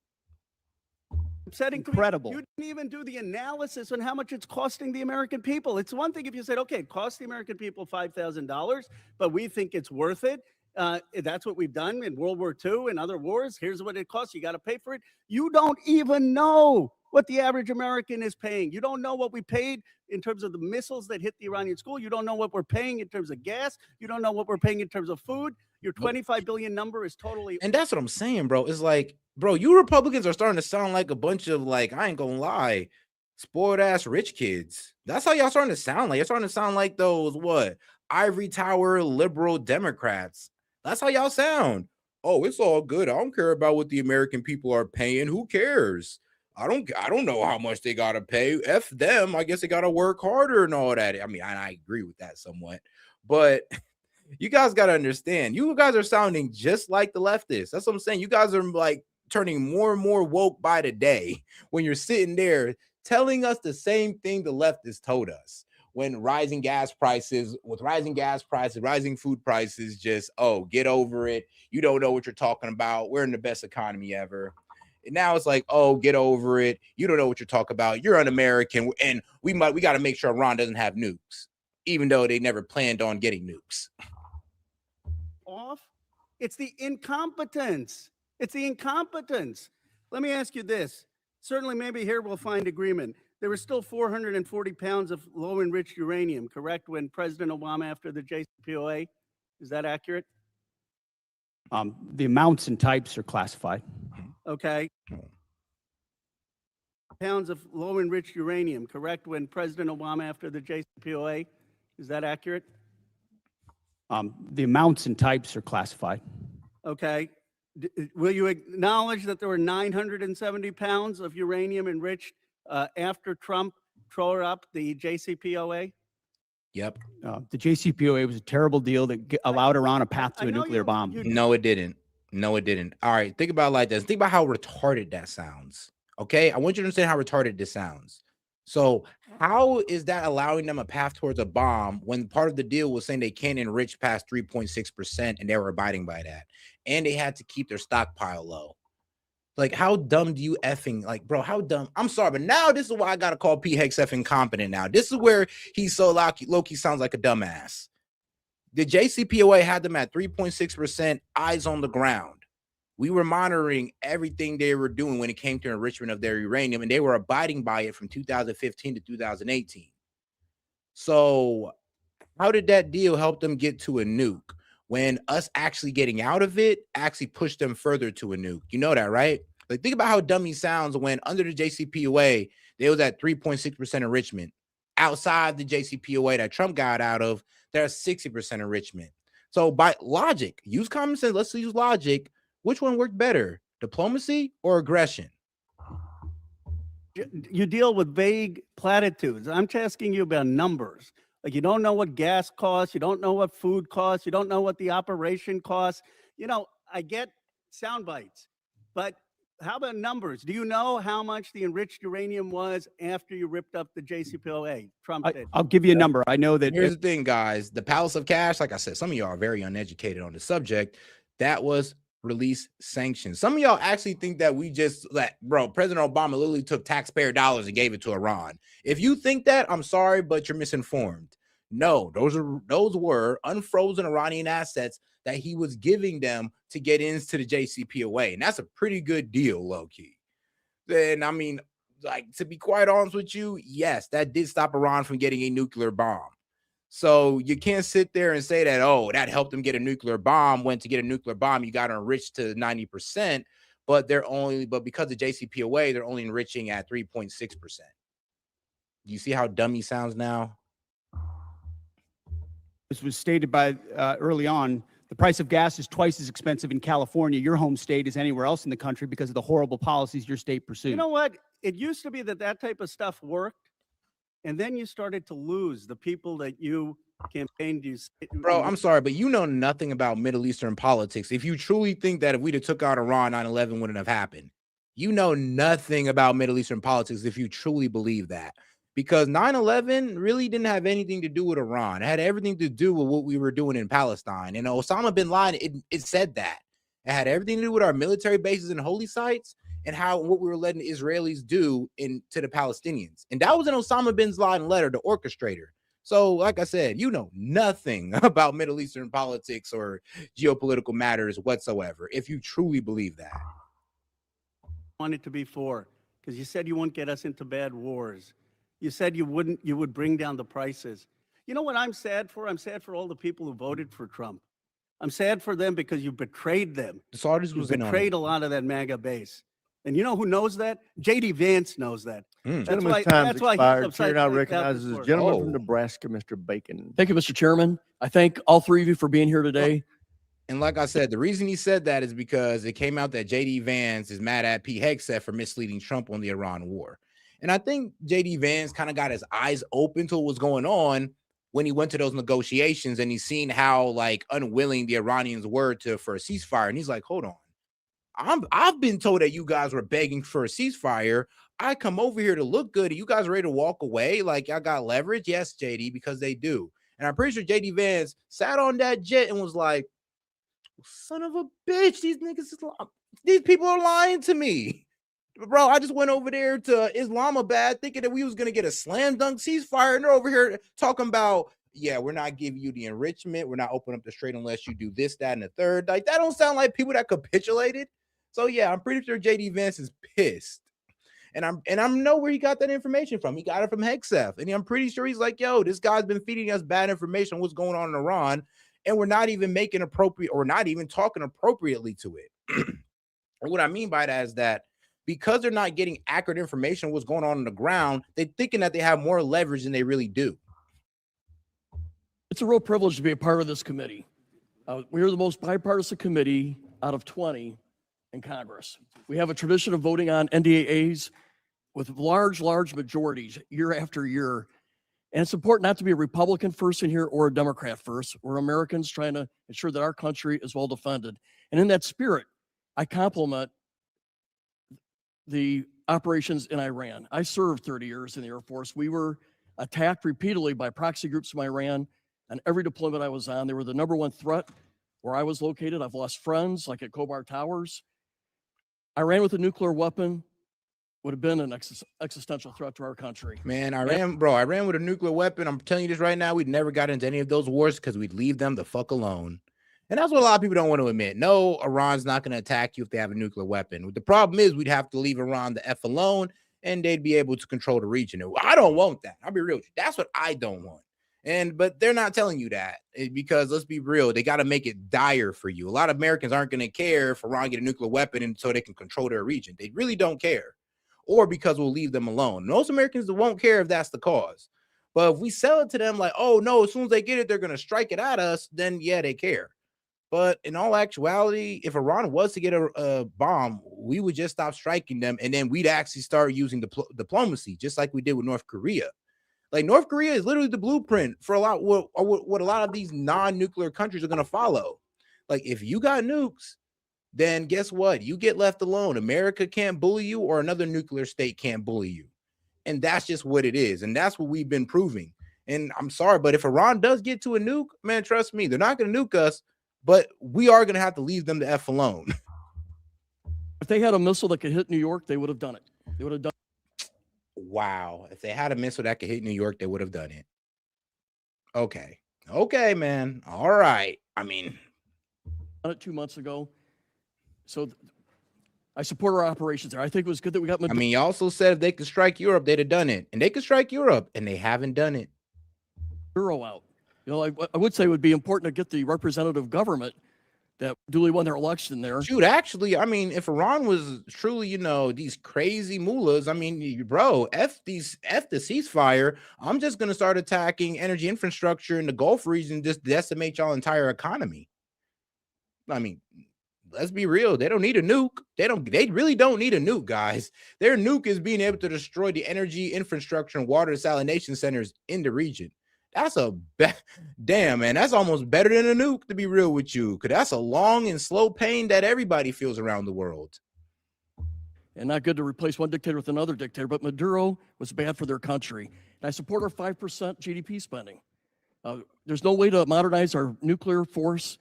Incredible. You didn't even do the analysis on how much it's costing the American people. It's one thing if you said, okay, it cost the American people $5,000, but we think it's worth it. That's what we've done in World War II and other wars. Here's what it costs. You got to pay for it. You don't even know what the average American is paying. You don't know what we paid in terms of the missiles that hit the Iranian school. You don't know what we're paying in terms of gas. You don't know what we're paying in terms of food. Your 25 billion number is totally. And that's what I'm saying, bro. It's like, bro, you Republicans are starting to sound like a bunch of, like, I ain't gonna lie, spoiled ass rich kids. That's how y'all starting to sound like. You're starting to sound like those, what, ivory tower liberal Democrats. That's how y'all sound. Oh, it's all good. I don't care about what the American people are paying. Who cares? I don't know how much they gotta pay. F them. I guess they gotta work harder and all that. I mean, I agree with that somewhat, but you guys gotta understand. You guys are sounding just like the leftists. That's what I'm saying. You guys are like turning more and more woke by the day when you're sitting there telling us the same thing the leftists told us when rising gas prices, rising food prices, just, oh, get over it. You don't know what you're talking about. We're in the best economy ever. And now it's like, oh, get over it. You don't know what you're talking about. You're un-American. And we got to make sure Iran doesn't have nukes, even though they never planned on getting nukes. Off. It's the incompetence. It's the incompetence. Let me ask you this. Certainly, maybe here we'll find agreement. There were still 440 pounds of low enriched uranium, correct, when President Obama after the JCPOA? Is that accurate? The amounts and types are classified. Okay. Pounds of low enriched uranium, correct, when President Obama after the JCPOA? Is that accurate? The amounts and types are classified. Okay. Will you acknowledge that there were 970 pounds of uranium enriched after Trump tore up the JCPOA? Yep. The JCPOA was a terrible deal that allowed Iran a path to a nuclear bomb. No, it didn't. No, it didn't. All right. Think about it like this. Think about how retarded that sounds. Okay. I want you to understand how retarded this sounds. So how is that allowing them a path towards a bomb when part of the deal was saying they can't enrich past 3.6% and they were abiding by that? And they had to keep their stockpile low. Like, how dumb do you effing, like, bro, how dumb? I'm sorry, but now this is why I gotta call P. Hegseth incompetent now. This is where he's so low-key sounds like a dumbass. The JCPOA had them at 3.6%, eyes on the ground. We were monitoring everything they were doing when it came to enrichment of their uranium, and they were abiding by it from 2015 to 2018. So how did that deal help them get to a nuke when us actually getting out of it actually pushed them further to a nuke? You know that, right? Like, think about how dumb he sounds when under the JCPOA, they was at 3.6% enrichment. Outside the JCPOA that Trump got out of, there's 60% enrichment. So by logic, use common sense, let's use logic. Which one worked better, diplomacy or aggression? You deal with vague platitudes. I'm asking you about numbers. Like, you don't know what gas costs, you don't know what food costs, you don't know what the operation costs. You know, I get sound bites, but how about numbers? Do you know how much the enriched uranium was after you ripped up the JCPOA? Trump did. I'll give you a number. I know that. Here's the thing, guys. The Palace of Cash, like I said, some of y'all are very uneducated on the subject. That was release sanctions. Some of y'all actually think that we just bro, President Obama literally took taxpayer dollars and gave it to Iran. If you think that, I'm sorry, but you're misinformed. No, those were unfrozen Iranian assets that he was giving them to get into the JCPOA. And that's a pretty good deal, low-key. Then, I mean, like, to be quite honest with you, yes, that did stop Iran from getting a nuclear bomb. So you can't sit there and say that, oh, that helped them get a nuclear bomb. When to get a nuclear bomb, you got to enrich to 90%, but because of JCPOA, they're only enriching at 3.6%. You see how dumb he sounds now? This was stated by early on. The price of gas is twice as expensive in California, your home state, as anywhere else in the country because of the horrible policies your state pursued. You know what? It used to be that type of stuff worked, and then you started to lose the people that you campaigned. Bro, I'm sorry, but you know nothing about Middle Eastern politics. If you truly think that if we'd have took out Iran, 9/11 wouldn't have happened. You know nothing about Middle Eastern politics if you truly believe that. Because 9/11 really didn't have anything to do with Iran. It had everything to do with what we were doing in Palestine. And Osama bin Laden, it said that. It had everything to do with our military bases and holy sites and what we were letting the Israelis do to the Palestinians. And that was an Osama bin Laden letter, the orchestrator. So, like I said, you know nothing about Middle Eastern politics or geopolitical matters whatsoever, if you truly believe that. Wanted to be for, because you said you wouldn't get us into bad wars. You said you would bring down the prices. You know what I'm sad for? I'm sad for all the people who voted for Trump. I'm sad for them because you betrayed them. You betrayed a lot of that MAGA base. And you know who knows that? J.D. Vance knows that. Gentleman's time's expired. Chair now recognizes the gentleman from Nebraska, Mr. Bacon. Thank you, Mr. Chairman. I thank all three of you for being here today. And like I said, the reason he said that is because it came out that J.D. Vance is mad at Pete Hegseth for misleading Trump on the Iran war. And I think J.D. Vance kind of got his eyes open to what was going on when he went to those negotiations and he's seen how like unwilling the Iranians were for a ceasefire. And he's like, hold on. I've been told that you guys were begging for a ceasefire. I come over here to look good. Are you guys ready to walk away? Like, y'all got leverage? Yes, JD, because they do. And I'm pretty sure JD Vance sat on that jet and was like, son of a bitch, these people are lying to me. Bro, I just went over there to Islamabad thinking that we was going to get a slam dunk ceasefire. And they're over here talking about, yeah, we're not giving you the enrichment. We're not opening up the strait unless you do this, that, and the third. Like, that don't sound like people that capitulated. So yeah, I'm pretty sure JD Vance is pissed. And I know where he got that information from. He got it from Hegseth. And I'm pretty sure he's like, yo, this guy's been feeding us bad information on what's going on in Iran. And we're not even making appropriate or not even talking appropriately to it. And what I mean by that is that because they're not getting accurate information on what's going on the ground, they're thinking that they have more leverage than they really do. It's a real privilege to be a part of this committee. We are the most bipartisan committee out of 20 in Congress. We have a tradition of voting on NDAAs with large majorities year after year. And it's important not to be a Republican first in here or a Democrat first. We're Americans trying to ensure that our country is well defended. And in that spirit, I compliment the operations in Iran. I served 30 years in the Air Force. We were attacked repeatedly by proxy groups from Iran on every deployment I was on. They were the number one threat where I was located. I've lost friends, like at Khobar Towers. Iran with a nuclear weapon would have been an existential threat to our country. Man, Iran with a nuclear weapon. I'm telling you this right now, we'd never got into any of those wars because we'd leave them the fuck alone. And that's what a lot of people don't want to admit. No, Iran's not going to attack you if they have a nuclear weapon. The problem is we'd have to leave Iran the F alone and they'd be able to control the region. I don't want that. I'll be real with you. That's what I don't want. But they're not telling you that because let's be real, they got to make it dire for you. A lot of Americans aren't going to care if Iran get a nuclear weapon and so they can control their region. They really don't care. Or because we'll leave them alone. Most Americans won't care if that's the cause. But if we sell it to them like, oh no, as soon as they get it, they're going to strike it at us, then yeah, they care. But in all actuality, if Iran was to get a bomb, we would just stop striking them. And then we'd actually start using diplomacy, just like we did with North Korea. Like North Korea is literally the blueprint for what a lot of these non-nuclear countries are going to follow. Like if you got nukes, then guess what? You get left alone. America can't bully you or another nuclear state can't bully you. And that's just what it is. And that's what we've been proving. And I'm sorry, but if Iran does get to a nuke, man, trust me, they're not going to nuke us, but we are going to have to leave them the F alone. If they had a missile that could hit New York, they would have done it. They would have done it. Wow. If they had a missile that could hit New York, they would have done it. Okay. Okay, man. All right. I mean, done it 2 months ago. So I support our operations there. I think it was good that we got. You also said if they could strike Europe, they'd have done it. And they could strike Europe, and they haven't done it. Maduro out. I would say it would be important to get the representative government that duly won their election there. Shoot, actually, if Iran was truly, these crazy mullahs, bro, F the ceasefire. I'm just going to start attacking energy infrastructure in the Gulf region, just decimate y'all entire economy. Let's be real. They don't need a nuke. They really don't need a nuke, guys. Their nuke is being able to destroy the energy infrastructure and water desalination centers in the region. That's damn, man. That's almost better than a nuke, to be real with you, because that's a long and slow pain that everybody feels around the world. And not good to replace one dictator with another dictator, but Maduro was bad for their country. And I support our 5% GDP spending. There's no way to modernize our nuclear force,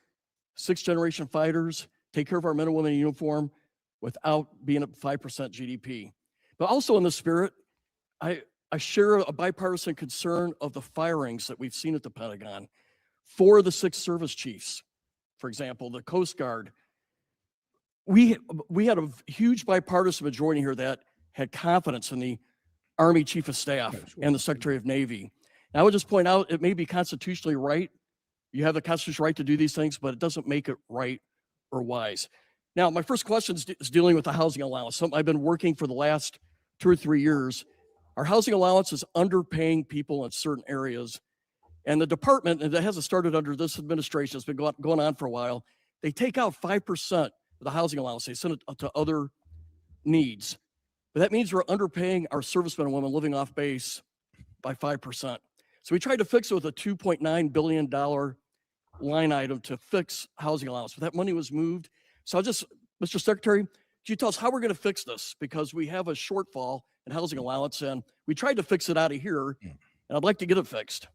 6th-generation fighters, take care of our men and women in uniform without being at 5% GDP. But also in the spirit, I share a bipartisan concern of the firings that we've seen at the Pentagon. 4 of the 6 service chiefs, for example, the Coast Guard. We had a huge bipartisan majority here that had confidence in the Army Chief of Staff and the Secretary of Navy. And I would just point out, it may be constitutionally right. You have the constitutional right to do these things, but it doesn't make it right or wise. Now, my first question is dealing with the housing allowance. Something I've been working for the last 2 or 3 years. Our housing allowance is underpaying people in certain areas. And the department, and that hasn't started under this administration, it's been going on for a while, they take out 5% of the housing allowance. They send it to other needs. But that means we're underpaying our servicemen and women living off base by 5%. So we tried to fix it with a $2.9 billion line item to fix housing allowance, but that money was moved. So Mr. Secretary, could you tell us how we're going to fix this? Because we have a shortfall in housing allowance, and we tried to fix it out of here, and I'd like to get it fixed.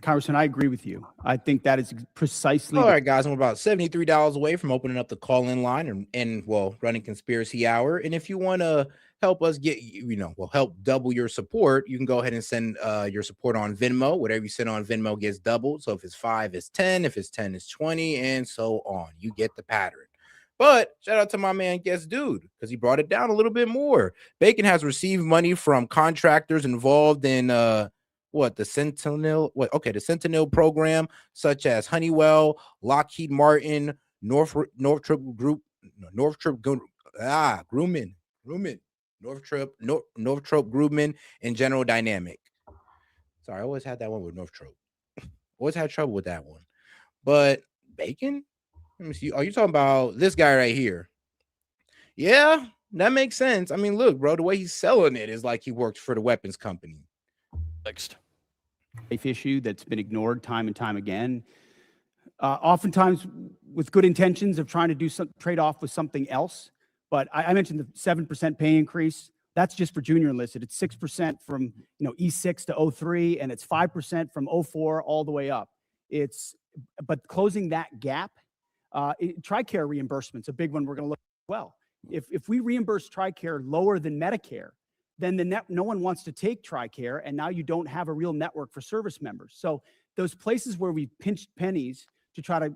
Congressman, I agree with you. I think that is precisely. All right, guys, I'm about $73 away from opening up the call-in line and running Conspiracy Hour. And if you want to help us get, help double your support, you can go ahead and send your support on Venmo. Whatever you send on Venmo gets doubled. So if it's 5, it's 10. If it's 10, it's 20, and so on. You get the pattern. But shout out to my man Guest Dude, because he brought it down a little bit more. Bacon has received money from contractors involved in the Sentinel program, such as Honeywell, Lockheed Martin, Northrop Grumman, and General Dynamic. Sorry, I always had that one with Northrop. Always had trouble with that one. But Bacon? Let me see. Are you talking about this guy right here? Yeah, that makes sense. Look, bro, the way he's selling it is like he works for the weapons company. Next. Life issue that's been ignored time and time again. Oftentimes with good intentions of trying to do some trade off with something else. But I mentioned the 7% pay increase. That's just for junior enlisted. It's 6% from E6 to 03, and it's 5% from 04 all the way up. But closing that gap, TRICARE reimbursement's a big one we're going to look at as well. If we reimburse TRICARE lower than Medicare, then no one wants to take TRICARE, and now you don't have a real network for service members. So those places where we pinched pennies to try to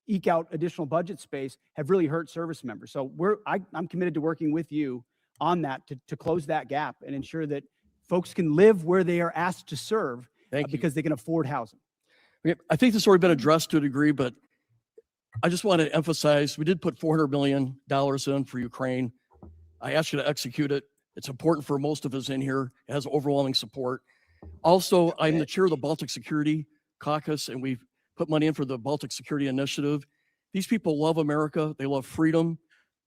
eke out additional budget space have really hurt service members. So I'm committed to working with you on that to close that gap and ensure that folks can live where they are asked to serve because they can afford housing. I think this has already been addressed to a degree, but I just want to emphasize, we did put $400 million in for Ukraine. I asked you to execute it. It's important for most of us in here. It has overwhelming support. Also, I'm the chair of the Baltic Security Caucus, and we've put money in for the Baltic Security Initiative. These people love America. They love freedom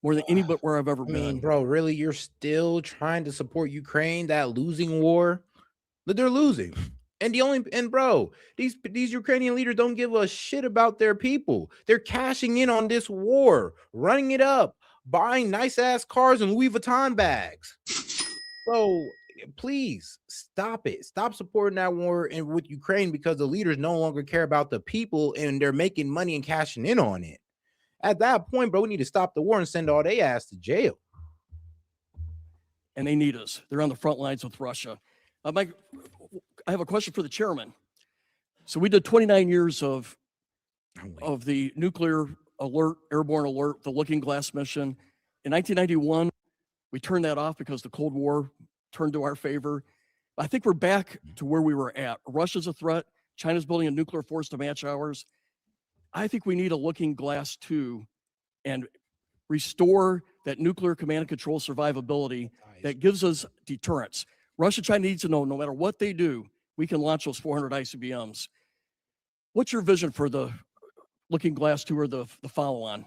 more than anywhere I've ever been. Bro, really? You're still trying to support Ukraine, that losing war? But they're losing. And bro, these Ukrainian leaders don't give a shit about their people. They're cashing in on this war, running it up, buying nice ass cars and Louis Vuitton bags. So please stop it. Stop supporting that war with Ukraine because the leaders no longer care about the people and they're making money and cashing in on it. At that point, bro, we need to stop the war and send all they ass to jail. And they need us. They're on the front lines with Russia. Mike, I have a question for the chairman. So we did 29 years of the nuclear alert, airborne alert, the Looking Glass mission. In 1991, we turned that off because the Cold War turned to our favor. I think we're back to where we were at. Russia's a threat. China's building a nuclear force to match ours. I think we need a Looking Glass 2 and restore that nuclear command and control survivability that gives us deterrence. Russia, China needs to know no matter what they do, we can launch those 400 ICBMs. What's your vision for the Looking Glass 2 or the follow-on?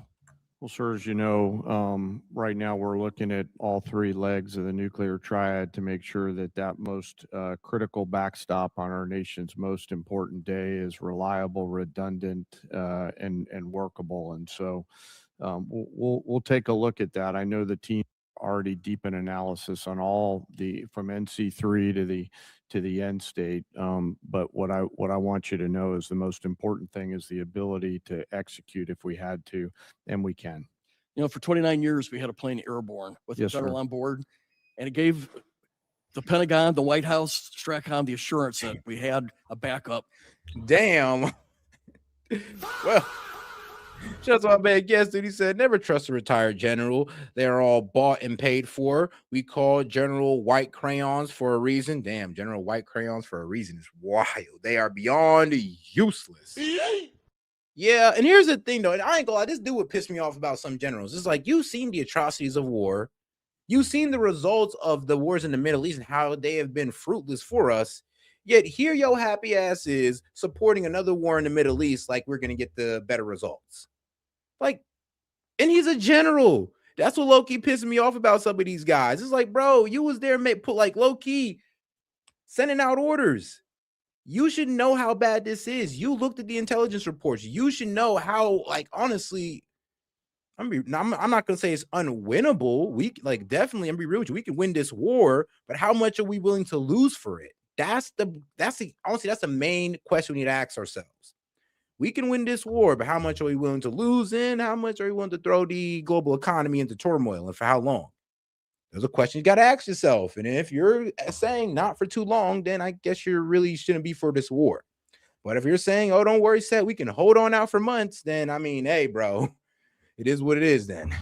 Well, sir, as you know, right now we're looking at all three legs of the nuclear triad to make sure that that most critical backstop on our nation's most important day is reliable, redundant, and workable. And so we'll take a look at that. I know the team already deep in analysis on all from NC3 to the end state. But what I want you to know is the most important thing is the ability to execute if we had to, and we can. You know, for 29 years, we had a plane airborne with the general on board, and it gave the Pentagon, the White House, Stratcom the assurance that we had a backup. Damn. Well, just my bad guest, dude. He said, never trust a retired general. They're all bought and paid for. We call General White Crayons for a reason. Damn, General White Crayons for a reason is wild. They are beyond useless. Yeah, and here's the thing, though. And I ain't gonna lie, this dude would piss me off about some generals. It's like, you've seen the atrocities of war. You've seen the results of the wars in the Middle East and how they have been fruitless for us. Yet here your happy ass is supporting another war in the Middle East like we're going to get the better results. Like, and he's a general. That's what low-key pissing me off about some of these guys. It's like, bro, you was there, put like low-key sending out orders. You should know how bad this is. You looked at the intelligence reports. You should know how, like, honestly, I'm not going to say it's unwinnable. We like definitely, I'm be real with you. We can win this war, but how much are we willing to lose for it? That's the main question we need to ask ourselves. We can win this war, but how much are we willing to lose in? How much are we willing to throw the global economy into turmoil, and for how long? There's a question you got to ask yourself. And if you're saying not for too long, then I guess you really shouldn't be for this war. But if you're saying, oh, don't worry, Seth, we can hold on out for months, then I mean, hey, bro, it is what it is then.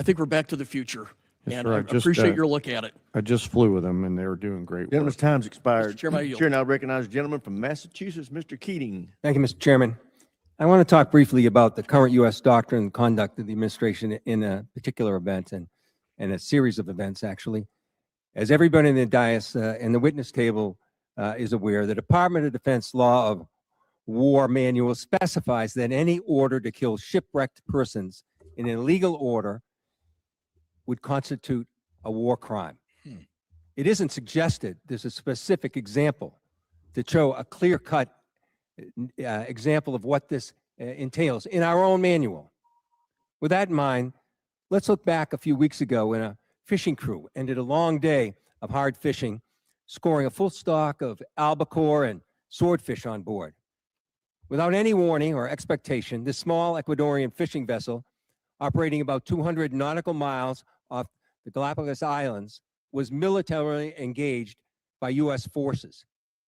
I think we're back to the future. Yes, and sir. I appreciate your look at it. I just flew with them, and they were doing great Gentleman's work. time's expired. Mr. Chairman, I yield. Chair now recognizes gentleman from Massachusetts, Mr. Keating. Thank you, Mr. Chairman. I want to talk briefly about the current U.S. doctrine and conduct of the administration in a particular event and a series of events, actually. As everybody in the dais and the witness table is aware, the Department of Defense Law of War Manual specifies that any order to kill shipwrecked persons in an illegal order would constitute a war crime. It isn't suggested. There's a specific example to show a clear-cut example of what this entails in our own manual. With that in mind, Let's look back a few weeks ago when a fishing crew ended a long day of hard fishing, scoring a full stock of albacore and swordfish on board. Without any warning or expectation, this small Ecuadorian fishing vessel, operating about 200 nautical miles off the Galapagos Islands, was militarily engaged by U.S. forces.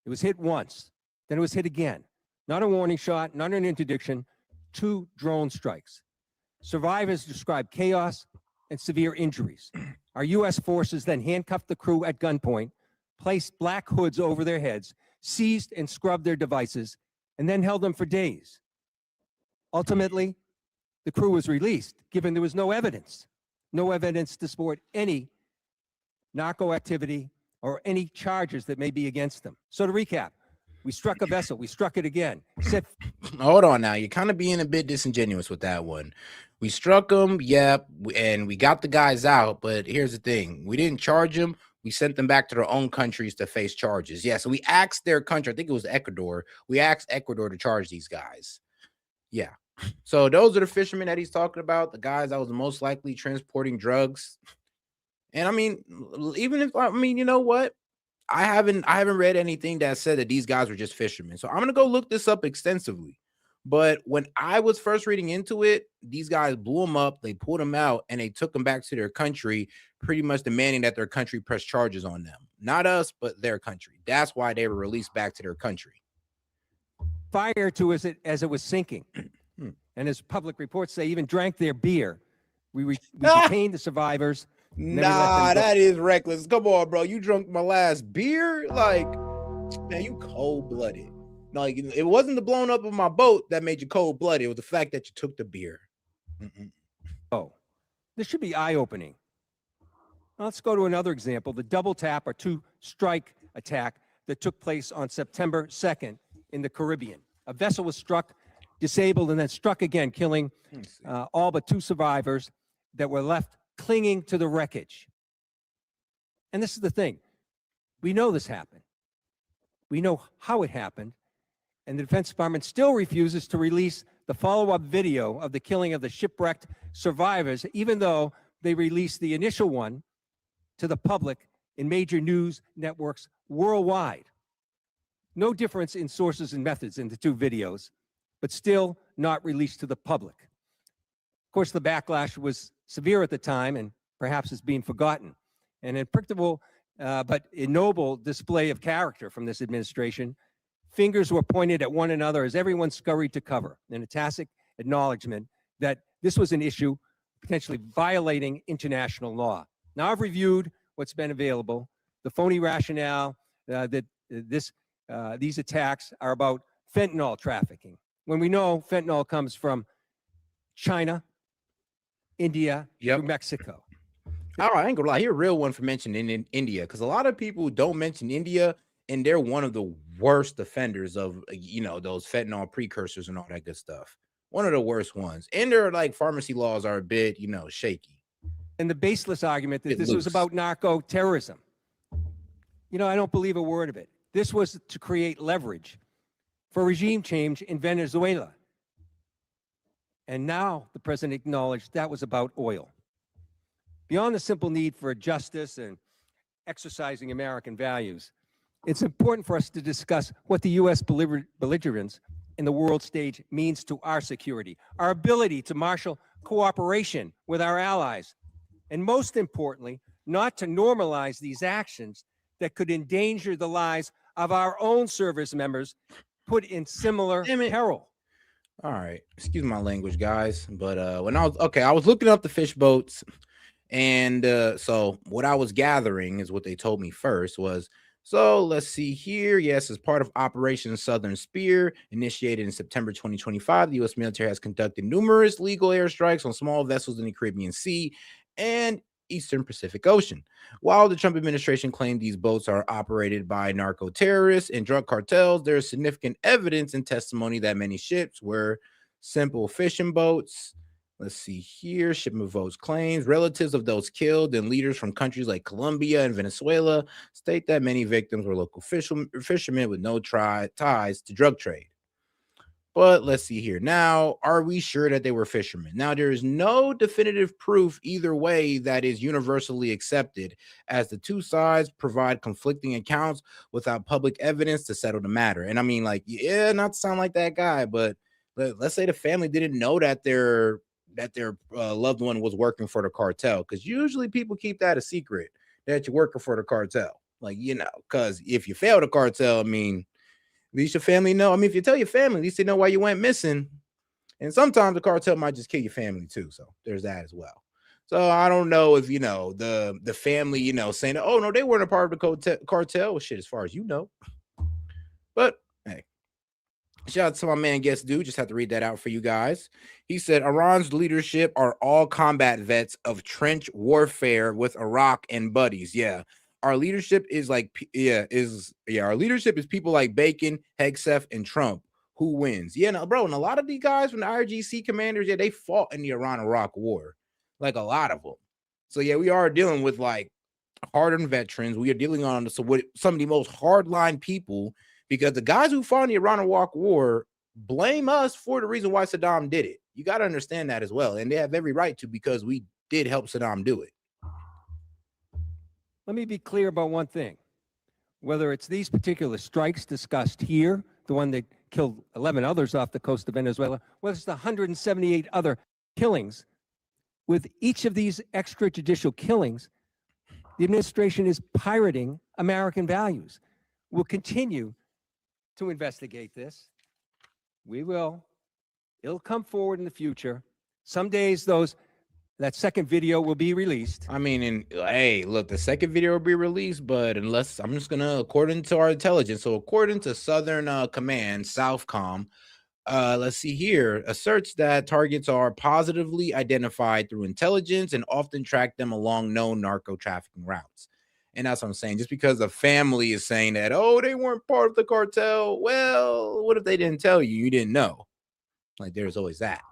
It was hit once, then it was hit again. Not a warning shot, not an interdiction, 2 drone strikes. Survivors described chaos and severe injuries. Our U.S. forces then handcuffed the crew at gunpoint, placed black hoods over their heads, seized and scrubbed their devices, and then held them for days. Ultimately, the crew was released, given there was no evidence to support any narco activity or any charges that may be against them. So to recap, we struck a vessel, we struck it again. Hold on now, you're kind of being a bit disingenuous with that one. We struck them, yep, and we got the guys out, but here's the thing. We didn't charge them. We sent them back to their own countries to face charges. Yeah, so we asked their country, I think it was Ecuador. We asked Ecuador to charge these guys. Yeah. So those are the fishermen that he's talking about, the guys that was most likely transporting drugs. And I mean, even if, I mean, you know what? I haven't read anything that said that these guys were just fishermen. So I'm going to go look this up extensively. But when I was first reading into it, these guys blew them up, they pulled them out, and they took them back to their country, pretty much demanding that their country press charges on them. Not us, but their country. That's why they were released back to their country. Fire to us as it was sinking. And as public reports say, even drank their beer. We detained the survivors. Nah, that is reckless. Come on, bro. You drunk my last beer? Like, man, you cold-blooded. Like, it wasn't the blowing up of my boat that made you cold-blooded. It was the fact that you took the beer. Oh, this should be eye-opening. Let's go to another example, the double tap or 2-strike attack that took place on September 2nd in the Caribbean. A vessel was struck, disabled, and then struck again, killing all but 2 survivors that were left clinging to the wreckage. And this is the thing. We know this happened. We know how it happened. And the Defense Department still refuses to release the follow-up video of the killing of the shipwrecked survivors, even though they released the initial one to the public in major news networks worldwide. No difference in sources and methods in the 2 videos, but still not released to the public. Of course, the backlash was severe at the time and perhaps is being forgotten. An unpredictable but ignoble display of character from this administration. Fingers were pointed at one another as everyone scurried to cover, in a tacit acknowledgement that this was an issue potentially violating international law. Now, I've reviewed what's been available, the phony rationale that these attacks are about fentanyl trafficking, when we know fentanyl comes from China, India, through Mexico. All right, I ain't gonna lie, you're a real one for mentioning in India, because a lot of people don't mention India, and they're one of the worst offenders of, you know, those fentanyl precursors and all that good stuff. One of the worst ones. And their like pharmacy laws are a bit, you know, shaky. And the baseless argument that this was about narco terrorism. You know, I don't believe a word of it. This was to create leverage for regime change in Venezuela. And now the president acknowledged that was about oil. Beyond the simple need for justice and exercising American values, it's important for us to discuss what the U.S. belligerence in the world stage means to our security, our ability to marshal cooperation with our allies, and most importantly, not to normalize these actions that could endanger the lives of our own service members put in similar peril. All right, excuse my language, guys, but when I was looking up the fish boats, and so what I was gathering is what they told me first was, so let's see here. Yes, as part of Operation Southern Spear, initiated in September 2025, the U.S. military has conducted numerous legal airstrikes on small vessels in the Caribbean Sea and Eastern Pacific Ocean. While the Trump administration claimed these boats are operated by narco terrorists and drug cartels, there is significant evidence and testimony that many ships were simple fishing boats. Let's see here. Shipment votes claims relatives of those killed and leaders from countries like Colombia and Venezuela state that many victims were local fishermen with no ties to drug trade. But let's see here. Now, are we sure that they were fishermen? Now, there is no definitive proof either way that is universally accepted, as the two sides provide conflicting accounts without public evidence to settle the matter. And I mean, like, yeah, not to sound like that guy, but let's say the family didn't know that their loved one was working for the cartel, because usually people keep that a secret that you're working for the cartel. Like, because if you fail the cartel, I mean, at least your family know. I mean, if you tell your family, at least they know why you went missing. And sometimes the cartel might just kill your family too. So there's that as well. So I don't know if the family, saying, oh no, they weren't a part of the cartel. Well, shit, as far as you know. But hey, shout out to my man Guest Dude. Just have to read that out for you guys. He said Iran's leadership are all combat vets of trench warfare with Iraq and buddies. Yeah. Our leadership is our leadership is people like Bacon, Hegseth, and Trump. Who wins? Yeah, no, bro. And a lot of these guys from the IRGC commanders, they fought in the Iran-Iraq war. Like a lot of them. So yeah, we are dealing with like hardened veterans. We are dealing on with some of the most hardline people, because the guys who fought in the Iran-Iraq war blame us for the reason why Saddam did it. You got to understand that as well. And they have every right to, because we did help Saddam do it. Let me be clear about one thing. Whether it's these particular strikes discussed here, the one that killed 11 others off the coast of Venezuela, whether it's the 178 other killings, with each of these extrajudicial killings, the administration is pirating American values. We'll continue to investigate this. We will. It'll come forward in the future. Some days that second video will be released. I mean, and hey, look, the second video will be released, but unless I'm just gonna, according to our intelligence, so according to Southern Command, Southcom, let's see here, asserts that targets are positively identified through intelligence and often track them along known narco trafficking routes. And that's what I'm saying. Just because the family is saying that, oh, they weren't part of the cartel. Well, what if they didn't tell you? You didn't know. Like, there's always that.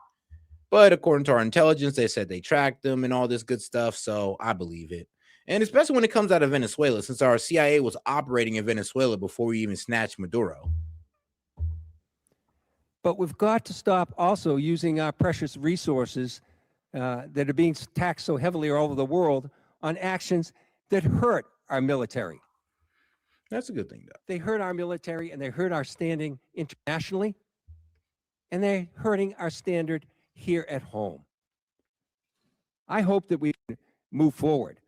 But according to our intelligence, they said they tracked them and all this good stuff. So I believe it. And especially when it comes out of Venezuela, since our CIA was operating in Venezuela before we even snatched Maduro. But we've got to stop also using our precious resources that are being taxed so heavily all over the world on actions that hurt our military. That's a good thing, though. They hurt our military, and they hurt our standing internationally, and they're hurting our standard here at home. I hope that we can move forward.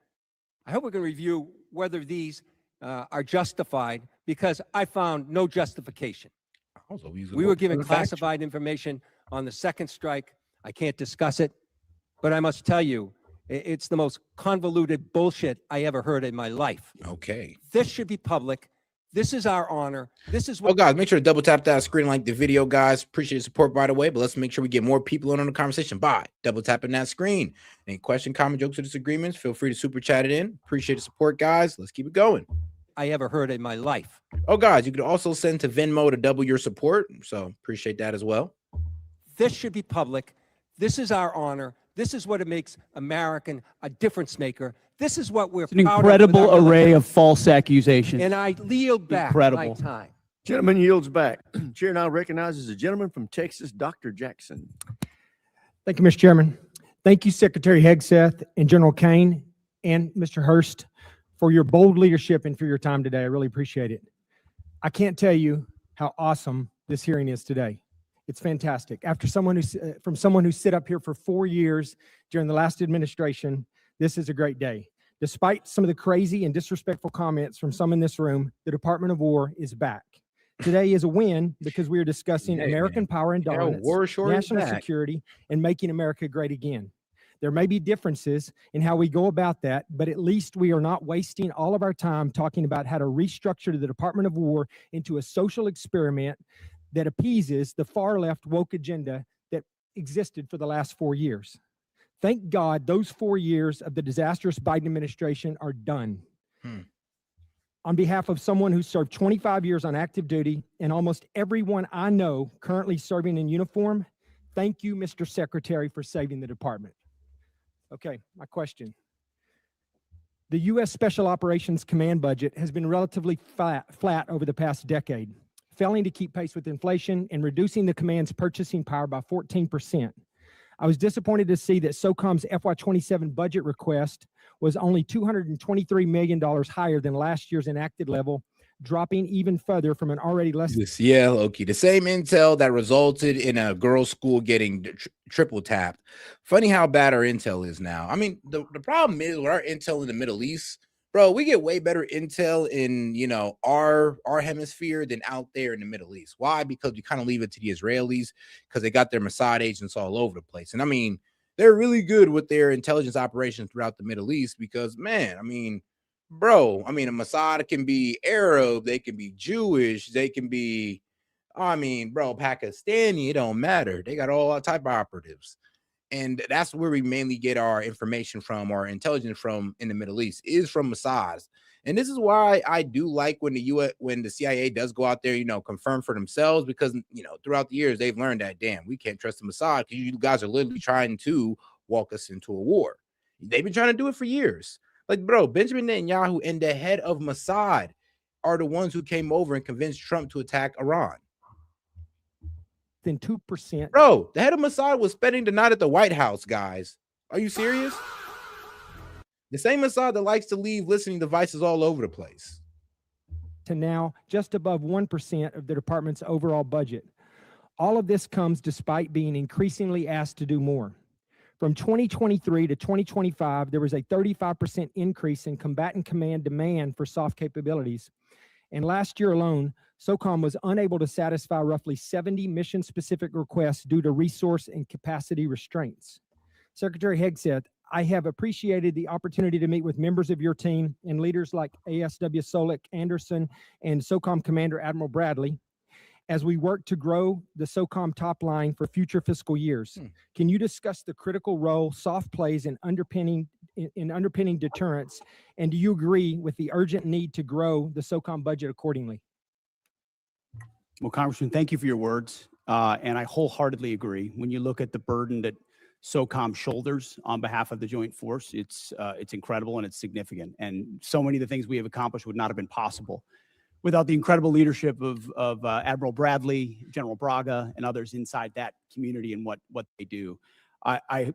I hope we can review whether these are justified, because I found no justification. We were given classified information on the second strike. I can't discuss it, but I must tell you, it's the most convoluted bullshit I ever heard in my life. Okay. This should be public. This is our honor. This is what. Oh, guys, make sure to double tap that screen, like the video, guys. Appreciate the support, by the way. But let's make sure we get more people in on the conversation by double tapping that screen. Any question, comment, jokes, or disagreements, feel free to super chat it in. Appreciate the support, guys. Let's keep it going. I ever heard in my life. Oh, guys, you could also send to Venmo to double your support. So appreciate that as well. This should be public. This is our honor. This is what it makes American a difference maker. This is what we're An incredible array of false accusations. And I yield back Incredible. my time. Gentleman yields back. Chair now recognizes the gentleman from Texas, Dr. Jackson. Thank you, Mr. Chairman. Thank you, Secretary Hegseth and General Kane and Mr. Hurst, for your bold leadership and for your time today. I really appreciate it. I can't tell you how awesome this hearing is today. It's fantastic. After someone who sit up here for 4 years during the last administration, this is a great day. Despite some of the crazy and disrespectful comments from some in this room, the Department of War is back. Today is a win because we are discussing American power and dominance, national security, and making America great again. There may be differences in how we go about that, but at least we are not wasting all of our time talking about how to restructure the Department of War into a social experiment that appeases the far left woke agenda that existed for the last 4 years. Thank God those 4 years of the disastrous Biden administration are done. On behalf of someone who served 25 years on active duty and almost everyone I know currently serving in uniform, thank you, Mr. Secretary, for saving the department. Okay, my question. The U.S. Special Operations Command budget has been relatively flat over the past decade. failing to keep pace with inflation, and reducing the command's purchasing power by 14%. I was disappointed to see that SOCOM's FY27 budget request was only $223 million higher than last year's enacted level, dropping even further from an already less. Yeah, Loki. The same intel that resulted in a girls' school getting triple tapped. Funny how bad our intel is now. I mean, the problem is with our intel in the Middle East, bro, we get way better intel in, you know, our hemisphere than out there in the Middle East. Why? Because we kind of leave it to the Israelis because they got their Mossad agents all over the place. And I mean, they're really good with their intelligence operations throughout the Middle East because, man, I mean, bro, I mean, a Mossad can be Arab, they can be Jewish, they can be, I mean, bro, Pakistani, it don't matter. They got all type of operatives. And that's where we mainly get our information from, our intelligence from in the Middle East, is from Mossads. And this is why I do like when the CIA does go out there, you know, confirm for themselves, because, you know, throughout the years, they've learned that, damn, we can't trust the Mossad because you guys are literally trying to walk us into a war. They've been trying to do it for years. Like, bro, Benjamin Netanyahu and the head of Mossad are the ones who came over and convinced Trump to attack Iran. Than 2%. Bro, the head of Mossad was spending the night at the White House, guys. Are you serious? The same Mossad that likes to leave listening devices all over the place. To now just above 1% of the department's overall budget. All of this comes despite being increasingly asked to do more. From 2023 to 2025, there was a 35% increase in combatant command demand for soft capabilities. And last year alone, SOCOM was unable to satisfy roughly 70 mission-specific requests due to resource and capacity restraints. Secretary Hegseth, I have appreciated the opportunity to meet with members of your team and leaders like ASW Solik Anderson and SOCOM Commander Admiral Bradley as we work to grow the SOCOM top line for future fiscal years. Can you discuss the critical role soft plays in underpinning deterrence? And do you agree with the urgent need to grow the SOCOM budget accordingly? Well, Congressman, thank you for your words. And I wholeheartedly agree. When you look at the burden that SOCOM shoulders on behalf of the joint force, it's incredible and it's significant. And so many of the things we have accomplished would not have been possible without the incredible leadership of Admiral Bradley, General Braga, and others inside that community and what they do. I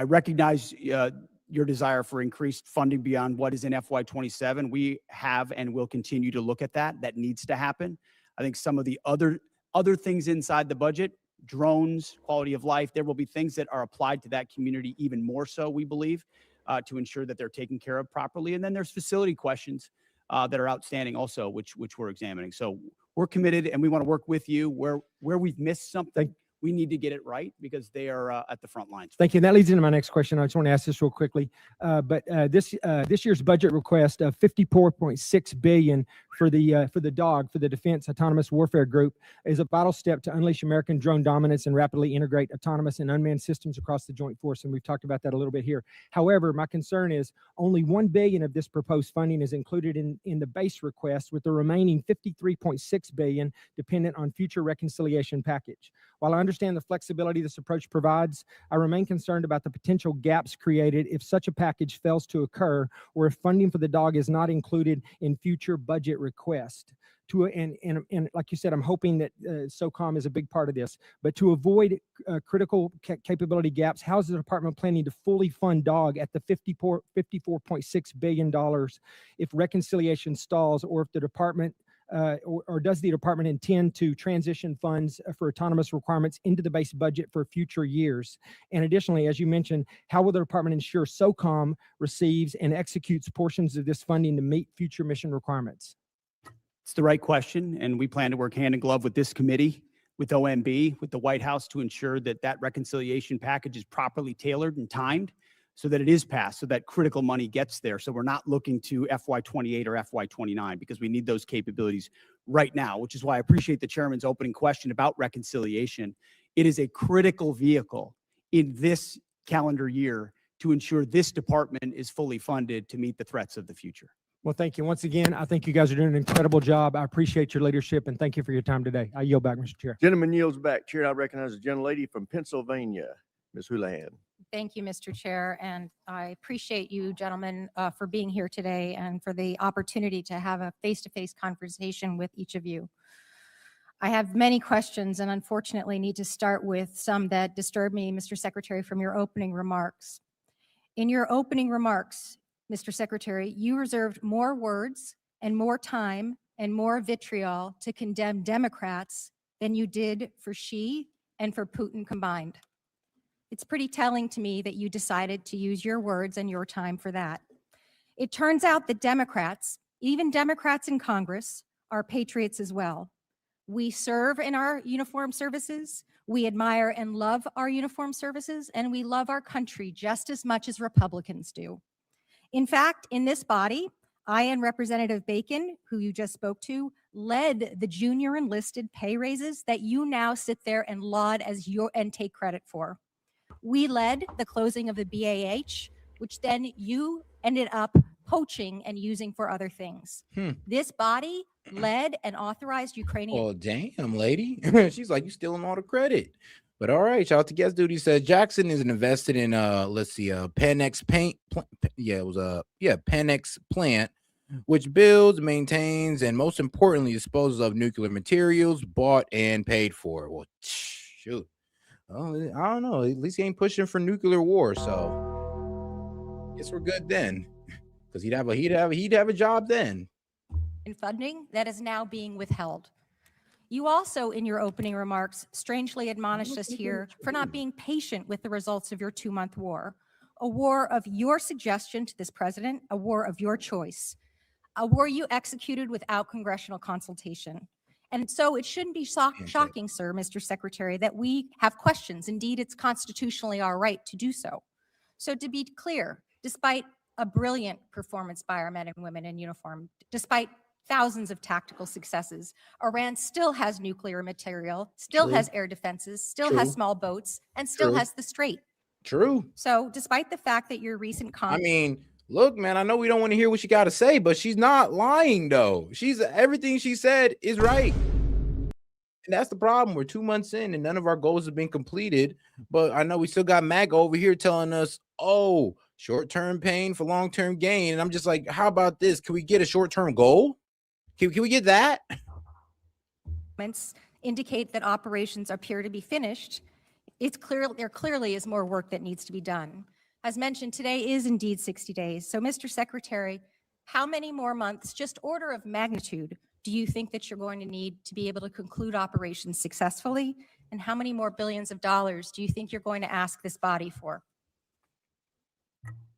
recognize your desire for increased funding beyond what is in FY27. We have and will continue to look at that. That needs to happen. I think some of the other things inside the budget, drones, quality of life, there will be things that are applied to that community even more so, we believe, to ensure that they're taken care of properly. And then there's facility questions that are outstanding also, which we're examining. So we're committed and we want to work with you where we've missed something. We need to get it right because they are at the front lines. Thank you. And that leads into my next question. I just want to ask this real quickly. But this year's budget request of $54.6 billion for the DAWG, for the Defense Autonomous Warfare Group, is a vital step to unleash American drone dominance and rapidly integrate autonomous and unmanned systems across the joint force. And we've talked about that a little bit here. However, my concern is only $1 billion of this proposed funding is included in the base request, with the remaining $53.6 billion dependent on future reconciliation package. While I understand the flexibility this approach provides, I remain concerned about the potential gaps created if such a package fails to occur, or if funding for the DAWG is not included in future budget requests. And like you said, I'm hoping that SOCOM is a big part of this. But to avoid critical capability gaps, how is the department planning to fully fund DAWG at the $54.6 billion if reconciliation stalls, or if the department or does the department intend to transition funds for autonomous requirements into the base budget for future years? And additionally, as you mentioned, how will the department ensure SOCOM receives and executes portions of this funding to meet future mission requirements? It's the right question, and we plan to work hand in glove with this committee, with OMB, with the White House, to ensure that that reconciliation package is properly tailored and timed so that it is passed, so that critical money gets there. So we're not looking to FY28 or FY29, because we need those capabilities right now, which is why I appreciate the chairman's opening question about reconciliation. It is a critical vehicle in this calendar year to ensure this department is fully funded to meet the threats of the future. Well, thank you. Once again, I think you guys are doing an incredible job. I appreciate your leadership, and thank you for your time today. I yield back, Mr. Chair. Gentleman yields back. Chair, I recognize the gentlelady from Pennsylvania, Ms. Houlihan. Thank you, Mr. Chair, and I appreciate you gentlemen for being here today and for the opportunity to have a face-to-face conversation with each of you. I have many questions and unfortunately need to start with some that disturb me, Mr. Secretary, from your opening remarks. In your opening remarks, Mr. Secretary, you reserved more words and more time and more vitriol to condemn Democrats than you did for Xi and for Putin combined. It's pretty telling to me that you decided to use your words and your time for that. It turns out that Democrats, even Democrats in Congress, are patriots as well. We serve in our uniformed services, we admire and love our uniformed services, and we love our country just as much as Republicans do. In fact, in this body, I and Representative Bacon, who you just spoke to, led the junior enlisted pay raises that you now sit there and laud as your and take credit for. We led the closing of the BAH, which then you ended up poaching and using for other things. This body led and authorized Ukrainian. Well, damn, lady. She's like, you stealing all the credit. But all right, shout out to Guest Duty. Said Jackson is invested in let's see, Panex paint. Yeah, it was Panex plant, which builds, maintains, and most importantly, disposes of nuclear materials bought and paid for. Well, shoot. Oh, I don't know. At least he ain't pushing for nuclear war, so guess we're good then. Because he'd have a job then. In funding that is now being withheld. You also, in your opening remarks, strangely admonished us here for not being patient with the results of your 2-month war, a war of your suggestion to this president, a war of your choice, a war you executed without congressional consultation. And so it shouldn't be shocking, sir, Mr. Secretary, that we have questions. Indeed, it's constitutionally our right to do so. So to be clear, despite a brilliant performance by our men and women in uniform, despite thousands of tactical successes, Iran still has nuclear material, still has air defenses, still has small boats, and still has the Strait. True. So despite the fact that your recent I mean, look, man, I know we don't want to hear what she got to say, but she's not lying, though. Everything she said is right. And that's the problem. We're 2 months in and none of our goals have been completed. But I know we still got MAGA over here telling us, oh, short-term pain for long-term gain. And I'm just like, how about this? Can we get a short-term goal? Can we get that? Indicate that operations appear to be finished. It's clear there clearly is more work that needs to be done. As mentioned, today is indeed 60 days. So, Mr. Secretary, how many more months, just order of magnitude, do you think that you're going to need to be able to conclude operations successfully? And how many more billions of dollars do you think you're going to ask this body for?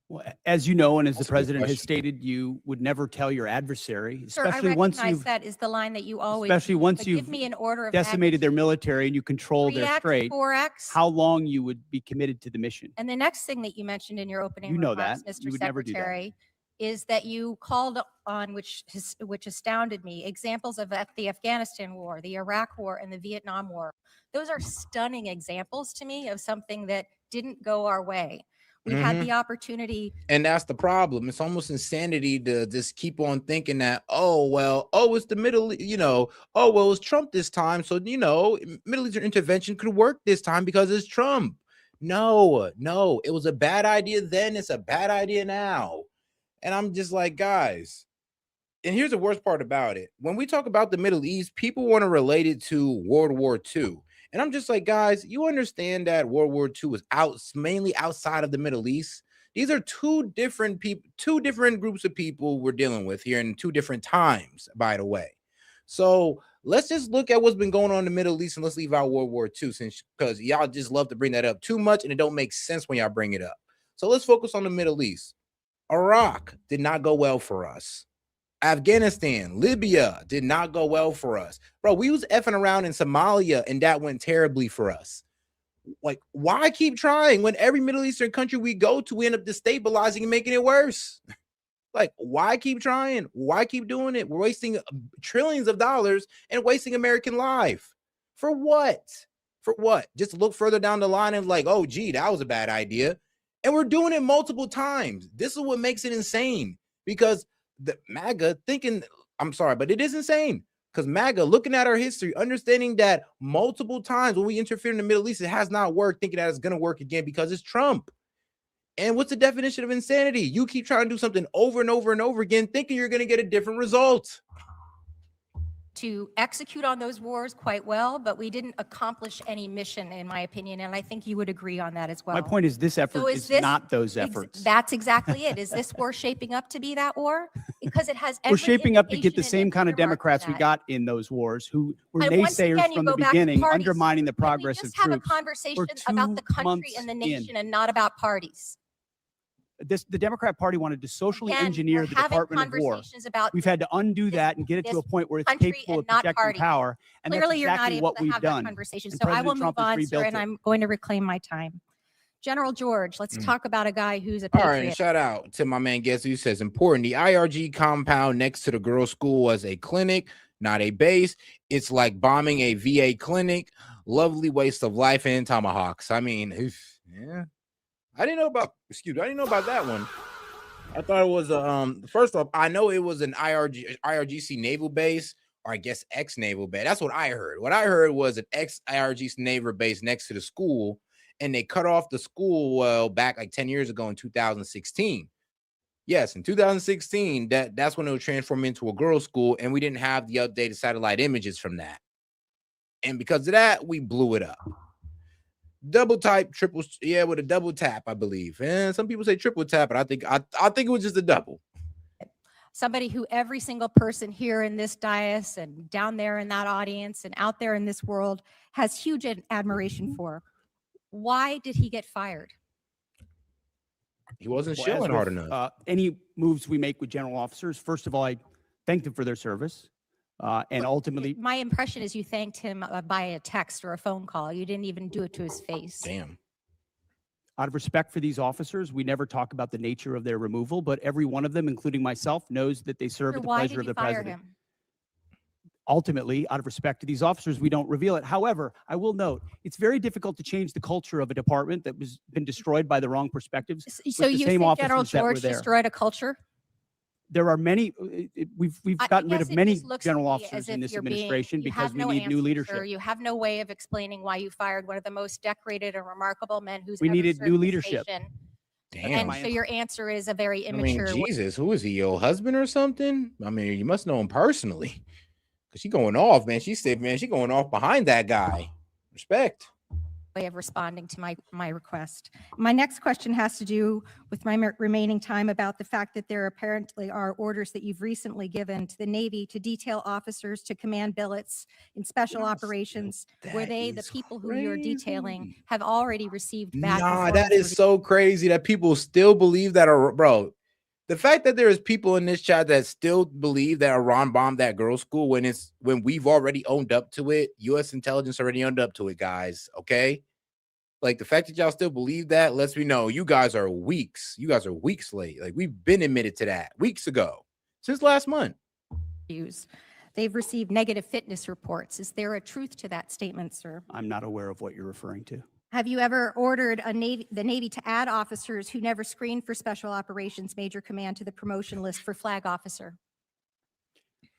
Well, as you know, and as the president has stated, you would never tell your adversary, Sir, especially once you've, that is the line that you always especially use, once but you've give me an order of decimated their military and you control their 3X, strait, 4X. how long you would be committed to the mission. And the next thing that you mentioned in your opening You know remarks, that. Mr. You would never do that. Secretary, is that you called on, which astounded me, examples of the Afghanistan war, the Iraq war, and the Vietnam war. Those are stunning examples to me of something that didn't go our way. We had the opportunity. And that's the problem. It's almost insanity to just keep on thinking that, it's the Middle, it's Trump this time. So, Middle Eastern intervention could work this time because it's Trump. No, it was a bad idea then. It's a bad idea now. And I'm just like, guys, and here's the worst part about it. When we talk about the Middle East, people want to relate it to World War II. And I'm just like, guys, you understand that World War II was mainly outside of the Middle East. These are two different groups of people we're dealing with here in two different times, by the way. So let's just look at what's been going on in the Middle East and let's leave out World War II because y'all just love to bring that up too much and it don't make sense when y'all bring it up. So let's focus on the Middle East. Iraq did not go well for us. Afghanistan, Libya did not go well for us. Bro, we was effing around in Somalia and that went terribly for us. Like, why keep trying when every Middle Eastern country we go to, we end up destabilizing and making it worse? Like, why keep trying? Why keep doing it? We're wasting trillions of dollars and wasting American life. For what? For what? Just look further down the line and like, oh, gee, that was a bad idea. And we're doing it multiple times. This is what makes it insane because the MAGA thinking, I'm sorry, but it is insane because MAGA looking at our history, understanding that multiple times when we interfere in the Middle East, it has not worked, thinking that it's going to work again because it's Trump. And what's the definition of insanity? You keep trying to do something over and over and over again, thinking you're going to get a different result. to execute on those wars quite well, but we didn't accomplish any mission, in my opinion, and I think you would agree on that as well. My point is this effort So is this not those efforts. That's exactly it. Is this war shaping up to be that war? Because it has every We're shaping up to get the indication same and kind of earmark for Democrats we that. got in those wars who were And once naysayers again, you from the go back to beginning, parties. undermining the Can we progress of just have a troops. conversation We're about the 2 country months and the in. nation and not about parties? The Democrat Party wanted to socially Again, engineer we're the having Department of War. conversations about We've had to undo that and get it to a this point where it's country capable of and not projecting parties. power. And that's Clearly, you're not exactly able what to we've have done. that conversation. And So I will President move Trump has on, sir, rebuilt and it. I'm going to reclaim my time. General George, let's talk about a guy who's a All patriot. right, and shout out to my man Guess who says important. The IRG compound next to the girls' school was a clinic, not a base. It's like bombing a VA clinic. Lovely waste of life and tomahawks. I mean, yeah. I didn't know about that one. I thought it was first off, I know it was an IRGC naval base, or I guess ex-naval base. That's what I heard. What I heard was an ex-IRGC naval base next to the school, and they cut off the school back like 10 years ago in 2016. Yes, in 2016, that's when it was transformed into a girls' school, and we didn't have the updated satellite images from that. And because of that, we blew it up. Double type, triple, yeah, with a double tap, I believe. And some people say triple tap, but I think it was just a double. Somebody who every single person here in this dais and down there in that audience and out there in this world has huge admiration for. Why did he get fired? He wasn't Well, as shilling with, hard enough. Any moves we make with general officers, first of all, I thank them for their service. And ultimately, My impression is you thanked him by a text or a phone call. You didn't even do it to his face. Damn. out of respect for these officers, we never talk about the nature of their removal, but every one of them, including myself, knows that they serve at the Why pleasure did of you the fire president. him? Ultimately, out of respect to these officers, we don't reveal it. However, I will note, it's very difficult to change the culture of a department that was been destroyed by the wrong perspectives. So with the you same think General officers that were George there. destroyed a culture? There are many, we've gotten rid guess of it many just looks general to me officers as in if this you're being- administration you because have we no need new answer, leadership. sir. You have no way of explaining why you fired one of the most decorated and remarkable men who's We ever needed served new this leadership. nation. Damn. And so your answer is a very I mean, immature. Jesus, who is he? Your husband or something? I mean, you must know him personally. Cause she going off, man. She said, man, she going off behind that guy. Respect. Way of responding to my request. My next question has to do with my remaining time about the fact that there apparently are orders that you've recently given to the Navy to detail officers to command billets in special operations where they, the people who you're detailing, have already received bad Nah, that performance is so crazy that people still believe that, bro. The fact that there is people in this chat that still believe that Iran bombed that girls' school when we've already owned up to it. U.S. intelligence already owned up to it, guys. Okay, like the fact that y'all still believe that lets me know you guys are weeks. You guys are weeks late. Like we've been admitted to that weeks ago, since last month. They've received negative fitness reports. Is there a truth to that statement, sir? I'm not aware of what you're referring to. Have you ever ordered the Navy to add officers who never screened for Special Operations Major Command to the promotion list for flag officer?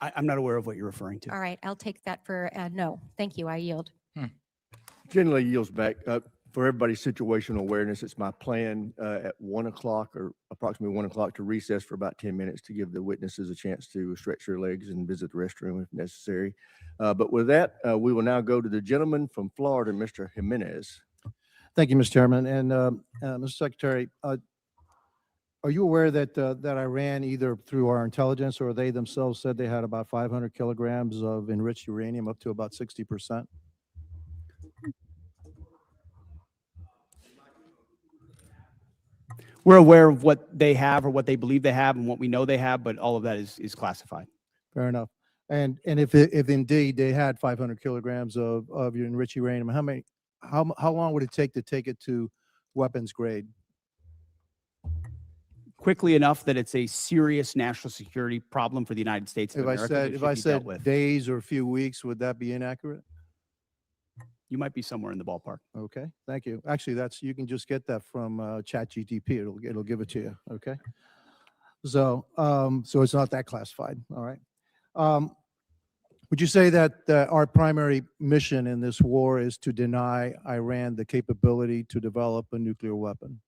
I'm not aware of what you're referring to. All right, I'll take that for no. Thank you. I yield. Generally yields back. For everybody's situational awareness, it's my plan at 1 o'clock or approximately 1 o'clock to recess for about 10 minutes to give the witnesses a chance to stretch their legs and visit the restroom if necessary. But with that, we will now go to the gentleman from Florida, Mr. Jimenez. Thank you, Mr. Chairman. And Mr. Secretary, are you aware that that Iran, either through our intelligence or they themselves, said they had about 500 kilograms of enriched uranium, up to about 60%? We're aware of what they have or what they believe they have and what we know they have, but all of that is classified. Fair enough. And if indeed they had 500 kilograms of your enriched uranium, how long would it take to to weapons grade? Quickly enough that it's a serious national security problem for the United States of If America. that if should I be dealt said with. days or a few weeks, would that be inaccurate? You might be somewhere in the ballpark. Okay, thank you. Actually, you can just get that from ChatGPT. It'll give it to you. Okay. So so it's not that classified. All right. Would you say that our primary mission in this war is to deny Iran the capability to develop a nuclear weapon?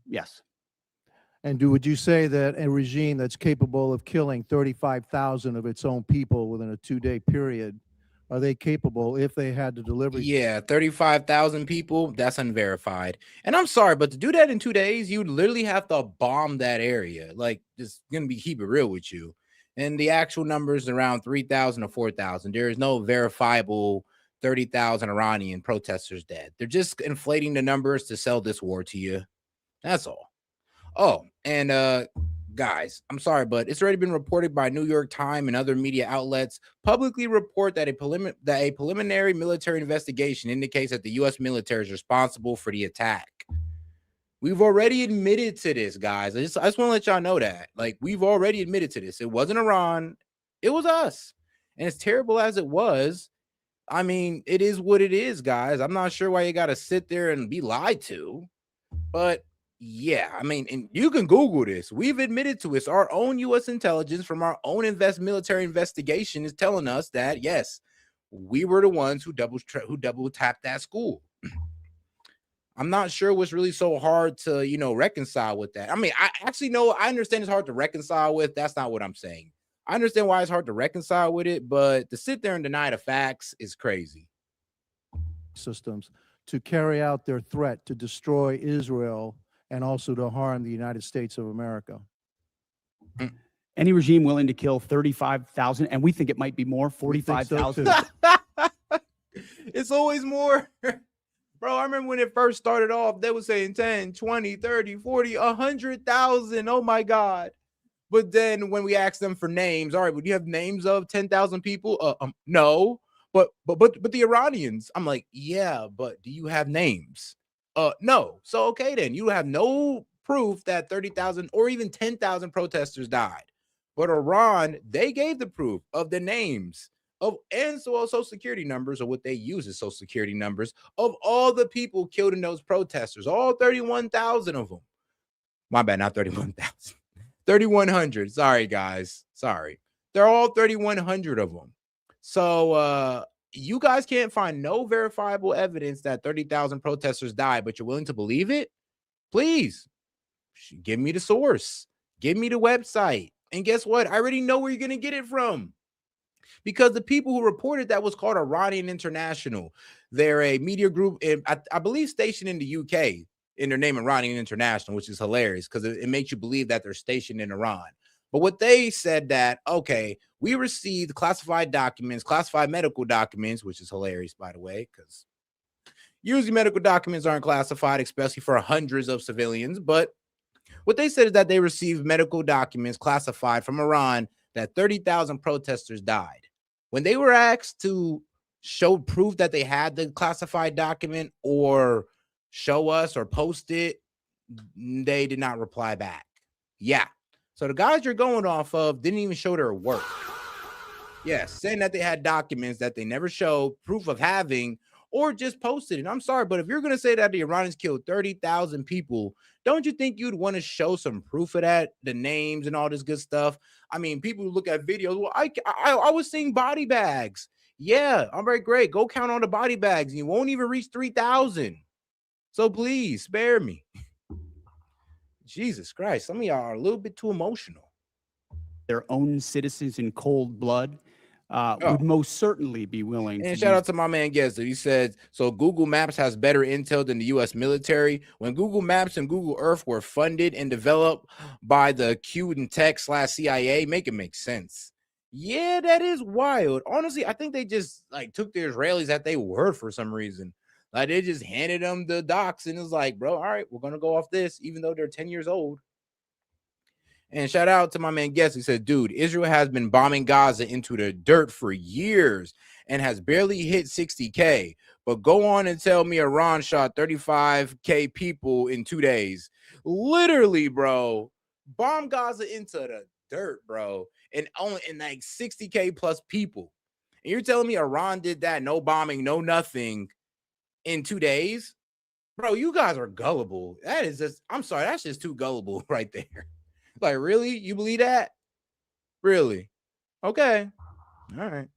Yes. And would you say that a regime that's capable of killing 35,000 of its own people within a 2-day period, are they capable, if they had the delivery? Yeah, 35,000 people, that's unverified. And I'm sorry, but to do that in 2 days, you would literally have to bomb that area. Like, just gonna keep it real with you. And the actual numbers around 3,000 or 4,000. There is no verifiable 30,000 Iranian protesters dead. They're just inflating the numbers to sell this war to you. That's all. Oh, and guys, I'm sorry, but it's already been reported by New York Times and other media outlets publicly report that a preliminary military investigation indicates that the U.S. military is responsible for the attack. We've already admitted to this, guys. I just want to let y'all know that. Like, we've already admitted to this. It wasn't Iran. It was us. And as terrible as it was, I mean, it is what it is, guys. I'm not sure why you got to sit there and be lied to. But yeah, I mean, and you can Google this. We've admitted to it. Our own U.S. intelligence from our own military investigation is telling us that, yes, we were the ones who double tapped that school. I'm not sure what's really so hard to, reconcile with that. I mean, I actually know, I understand it's hard to reconcile with. That's not what I'm saying. I understand why it's hard to reconcile with it, but to sit there and deny the facts is crazy. Systems to carry out their threat to destroy Israel and also to harm the United States of America. Any regime willing to kill 35,000, and we think it might be more, 45,000. It's always more. Bro, I remember when it first started off, they were saying 10, 20, 30, 40, 100,000. Oh my God. But then when we asked them for names, all right, would you have names of 10,000 people? No. But the Iranians, I'm like, yeah, but do you have names? No. So okay, then you have no proof that 30,000 or even 10,000 protesters died. But Iran, they gave the proof of the names and social security numbers, or what they use as social security numbers of all the people killed in those protesters, all 31,000 of them. My bad, not 31,000. 3,100. Sorry, guys. Sorry. They're all 3,100 of them. So you guys can't find no verifiable evidence that 30,000 protesters died, but you're willing to believe it? Please give me the source. Give me the website. And guess what? I already know where you're going to get it from. Because the people who reported that was called Iranian International. They're a media group, I believe, stationed in the UK. In their name, Iranian International, which is hilarious because it makes you believe that they're stationed in Iran. But what they said that, okay, we received classified documents, classified medical documents, which is hilarious, by the way, because usually medical documents aren't classified, especially for hundreds of civilians. But what they said is that they received medical documents classified from Iran that 30,000 protesters died. When they were asked to show proof that they had the classified document or show us or post it, they did not reply back. Yeah. So the guys you're going off of didn't even show their work. Yes, saying that they had documents that they never showed proof of having or just posted it. I'm sorry, but if you're going to say that the Iranians killed 30,000 people, don't you think you'd want to show some proof of that, the names and all this good stuff? I mean, people who look at videos, well, I was seeing body bags. Yeah, all right, great. Go count on the body bags. You won't even reach 3,000. So please spare me. Jesus Christ, some of y'all are a little bit too emotional. Their own citizens in cold blood would most certainly be willing And to shout out to my man Gessler. He said, so Google Maps has better intel than the U.S. military. When Google Maps and Google Earth were funded and developed by the Q and Tech /CIA, make it make sense. Yeah, that is wild. Honestly, I think they just took the Israelis at their word for some reason. Like they just handed them the docs and it's like, bro, all right, we're gonna go off this, even though they're 10 years old. And shout out to my man Guess. He said, dude, Israel has been bombing Gaza into the dirt for years and has barely hit 60K. But go on and tell me Iran shot 35K people in 2 days. Literally, bro. Bomb Gaza into the dirt, bro. And only in 60K plus people. And you're telling me Iran did that, no bombing, no nothing in 2 days? Bro, you guys are gullible. That is just, I'm sorry, that's just too gullible right there. Like, really? You believe that? Really? Okay. All right.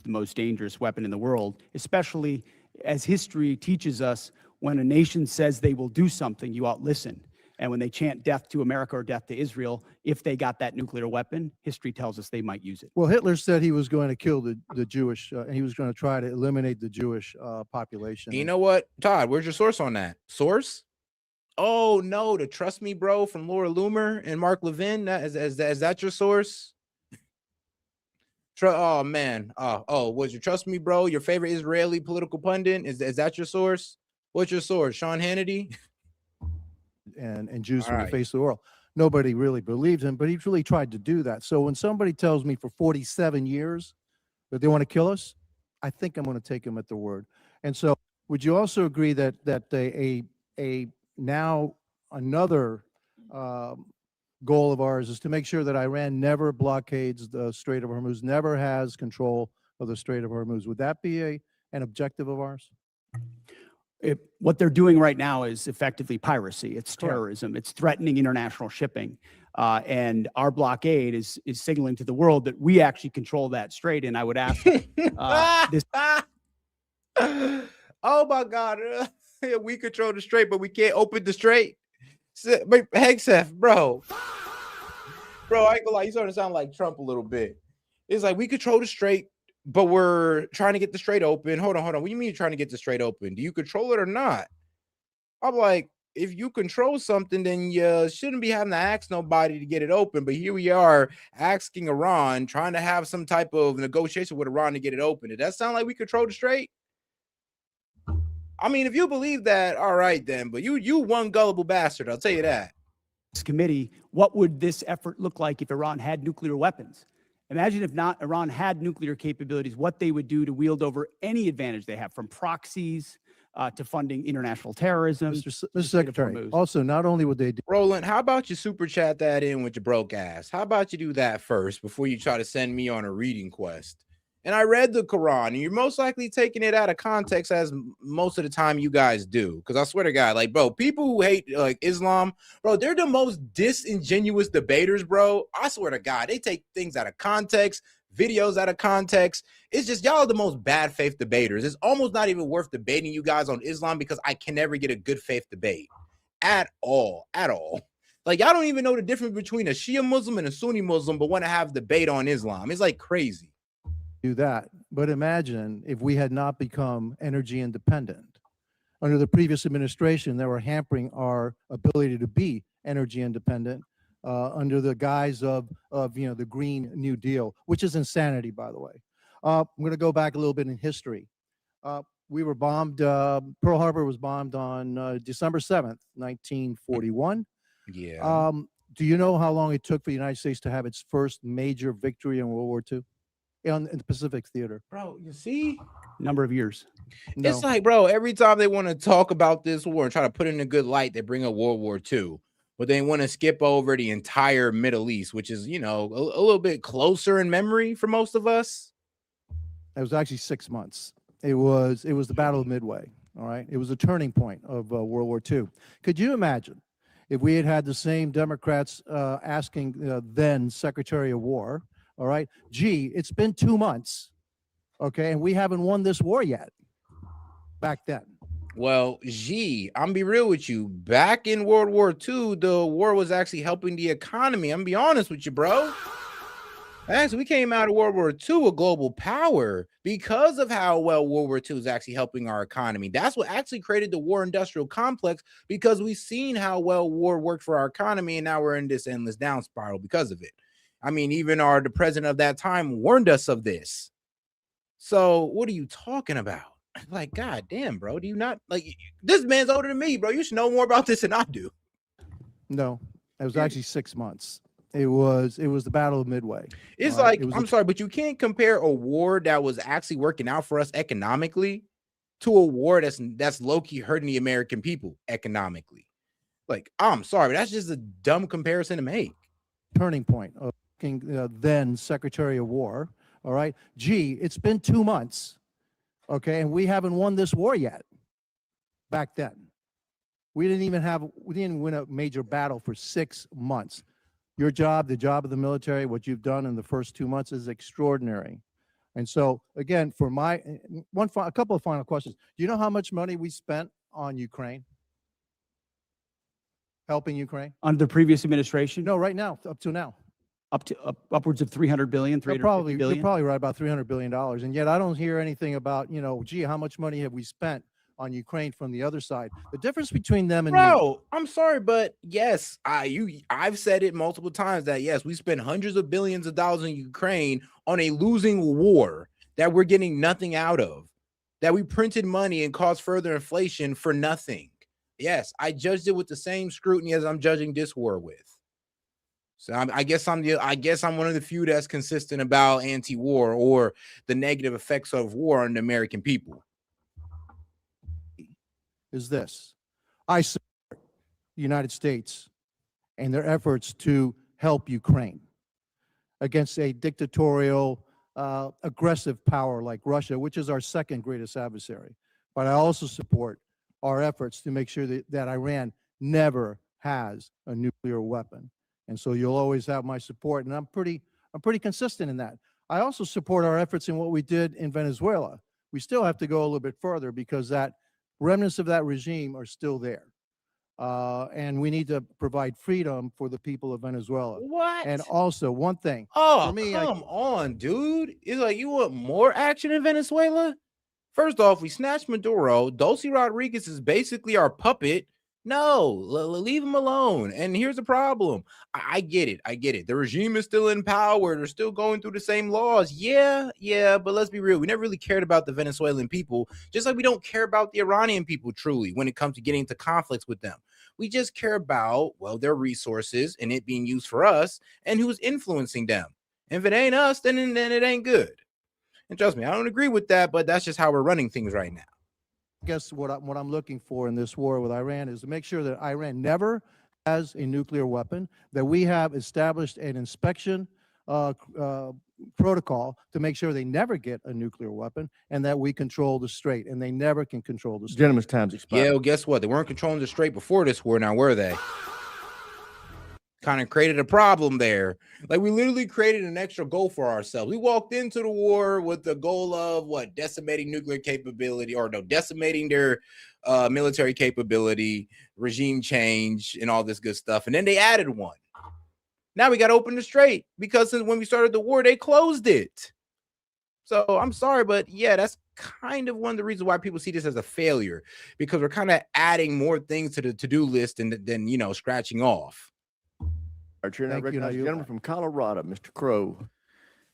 The most dangerous weapon in the world, especially as history teaches us, when a nation says they will do something, you ought listen. And when they chant death to America or death to Israel, if they got that nuclear weapon, history tells us they might use it. Well, Hitler said he was going to kill the Jewish, and he was going to try to eliminate the Jewish population. You know what, Todd? Where's your source on that? Source? Oh no, the Trust Me Bro from Laura Loomer and Mark Levin. Is that your source? Oh man. Was your Trust Me Bro your favorite Israeli political pundit? Is that your source? What's your source? Sean Hannity? And Jews All from right. the face of the world. Nobody really believed him, but he really tried to do that. So when somebody tells me for 47 years that they want to kill us, I think I'm going to take him at their word. And so would you also agree that now another goal of ours is to make sure that Iran never blockades the Strait of Hormuz, never has control of the Strait of Hormuz? Would that be an objective of ours? What they're doing right now is effectively piracy. It's terrorism. It's threatening international shipping. And our blockade is signaling to the world that we actually control that strait. And I would ask this. Oh my God. We control the strait, but we can't open the strait. Hegseth, bro. Bro, I ain't gonna lie, you starting to sound like Trump a little bit. It's like we control the strait, but we're trying to get the strait open. Hold on. What do you mean you're trying to get the strait open? Do you control it or not? I'm like, if you control something, then you shouldn't be having to ask nobody to get it open. But here we are asking Iran, trying to have some type of negotiation with Iran to get it open. Does that sound like we control the strait? I mean, if you believe that, all right then. But you one gullible bastard, I'll tell you that. This committee, what would this effort look like if Iran had nuclear weapons? Imagine if not Iran had nuclear capabilities, what they would do to wield over any advantage they have, from proxies to funding international terrorism. Mr. Secretary, also, not only would they do— Roland, how about you super chat that in with your broke ass? How about you do that first before you try to send me on a reading quest? And I read the Quran, and you're most likely taking it out of context, as most of the time you guys do. Because I swear to God, like, bro, people who hate like Islam, bro, they're the most disingenuous debaters, bro. I swear to God, they take things out of context, videos out of context. It's just y'all are the most bad faith debaters. It's almost not even worth debating you guys on Islam because I can never get a good faith debate at all. Like, y'all don't even know the difference between a Shia Muslim and a Sunni Muslim, but want to have debate on Islam. It's like crazy. do that. But imagine if we had not become energy independent. Under the previous administration, they were hampering our ability to be energy independent under the guise of the Green New Deal, which is insanity, by the way. I'm going to go back a little bit in history. We were bombed. Pearl Harbor was bombed on December 7th, 1941. Yeah. Do you know how long it took for the United States to have its first major victory in World War II? In the Pacific Theater. Bro, you see? Number of years. No. It's like, bro, every time they want to talk about this war and try to put it in a good light, they bring up World War II. But they want to skip over the entire Middle East, which is, a little bit closer in memory for most of us. It was actually 6 months. It was the Battle of Midway. All right. It was a turning point of World War II. Could you imagine if we had had the same Democrats asking then Secretary of War, all right, gee, it's been 2 months, okay, and we haven't won this war yet, back then. Well, I'm gonna be real with you. Back in World War II, the war was actually helping the economy. I'm gonna be honest with you, bro. Actually, we came out of World War II a global power because of how well World War II is actually helping our economy. That's what actually created the war industrial complex, because we've seen how well war worked for our economy, and now we're in this endless down spiral because of it. I mean, even the president of that time warned us of this. So what are you talking about? Like, God damn, bro. Do you not like this man's older than me, bro? You should know more about this than I do. No, it was actually 6 months. It was the Battle of Midway. It's like, I'm sorry, but you can't compare a war that was actually working out for us economically to a war that's low-key hurting the American people economically. Like, I'm sorry, but that's just a dumb comparison to make. Turning point of then Secretary of War. All right, gee, it's been 2 months, okay, and we haven't won this war yet. Back then, we didn't win a major battle for 6 months. Your job, the job of the military, what you've done in the first 2 months is extraordinary. And so, again, for a couple of final questions. Do you know how much money we spent on Ukraine? helping Ukraine? Under the previous administration, No, right now, up to now. upwards of 300 billion, You're 350 probably, you're billion. probably right about $300 billion. And yet I don't hear anything about, gee, how much money have we spent on Ukraine from the other side? The difference between them and me, Bro, I'm sorry, but yes, I've said it multiple times that yes, we spend hundreds of billions of dollars in Ukraine on a losing war that we're getting nothing out of, that we printed money and caused further inflation for nothing. Yes, I judged it with the same scrutiny as I'm judging this war with. So I guess I'm one of the few that's consistent about anti-war or the negative effects of war on the American people. is this. I support the United States and their efforts to help Ukraine against a dictatorial, aggressive power like Russia, which is our second greatest adversary. But I also support our efforts to make sure that Iran never has a nuclear weapon. And so you'll always have my support, and I'm pretty consistent in that. I also support our efforts in what we did in Venezuela. We still have to go a little bit further because that remnants of that regime are still there. And we need to provide freedom for the people of Venezuela. What? And also one thing. Oh, for me, come on, dude. It's like you want more action in Venezuela? First off, we snatched Maduro. Dulce Rodriguez is basically our puppet. No, leave him alone. And here's the problem. I get it. I get it. The regime is still in power. They're still going through the same laws. Yeah, but let's be real. We never really cared about the Venezuelan people, just like we don't care about the Iranian people truly when it comes to getting into conflicts with them. We just care about, well, their resources and it being used for us and who's influencing them. And if it ain't us, then it ain't good. And trust me, I don't agree with that, but that's just how we're running things right now. I guess what I'm looking for in this war with Iran is to make sure that Iran never has a nuclear weapon, that we have established an inspection protocol to make sure they never get a nuclear weapon, and that we control the strait, and they never can control the strait. Gentleman's time's expired. Yeah, well, guess what? They weren't controlling the strait before this war. Now, were they? Kind of created a problem there. Like, we literally created an extra goal for ourselves. We walked into the war with the goal of what? Decimating nuclear capability, or no, decimating their military capability, regime change, and all this good stuff. And then they added one. Now we got to open the strait because since when we started the war, they closed it. So I'm sorry, but yeah, that's kind of one of the reasons why people see this as a failure, because we're kind of adding more things to the to-do list than scratching off. Our chair now Thank you. recognizes the gentleman from Colorado, Mr. Crow.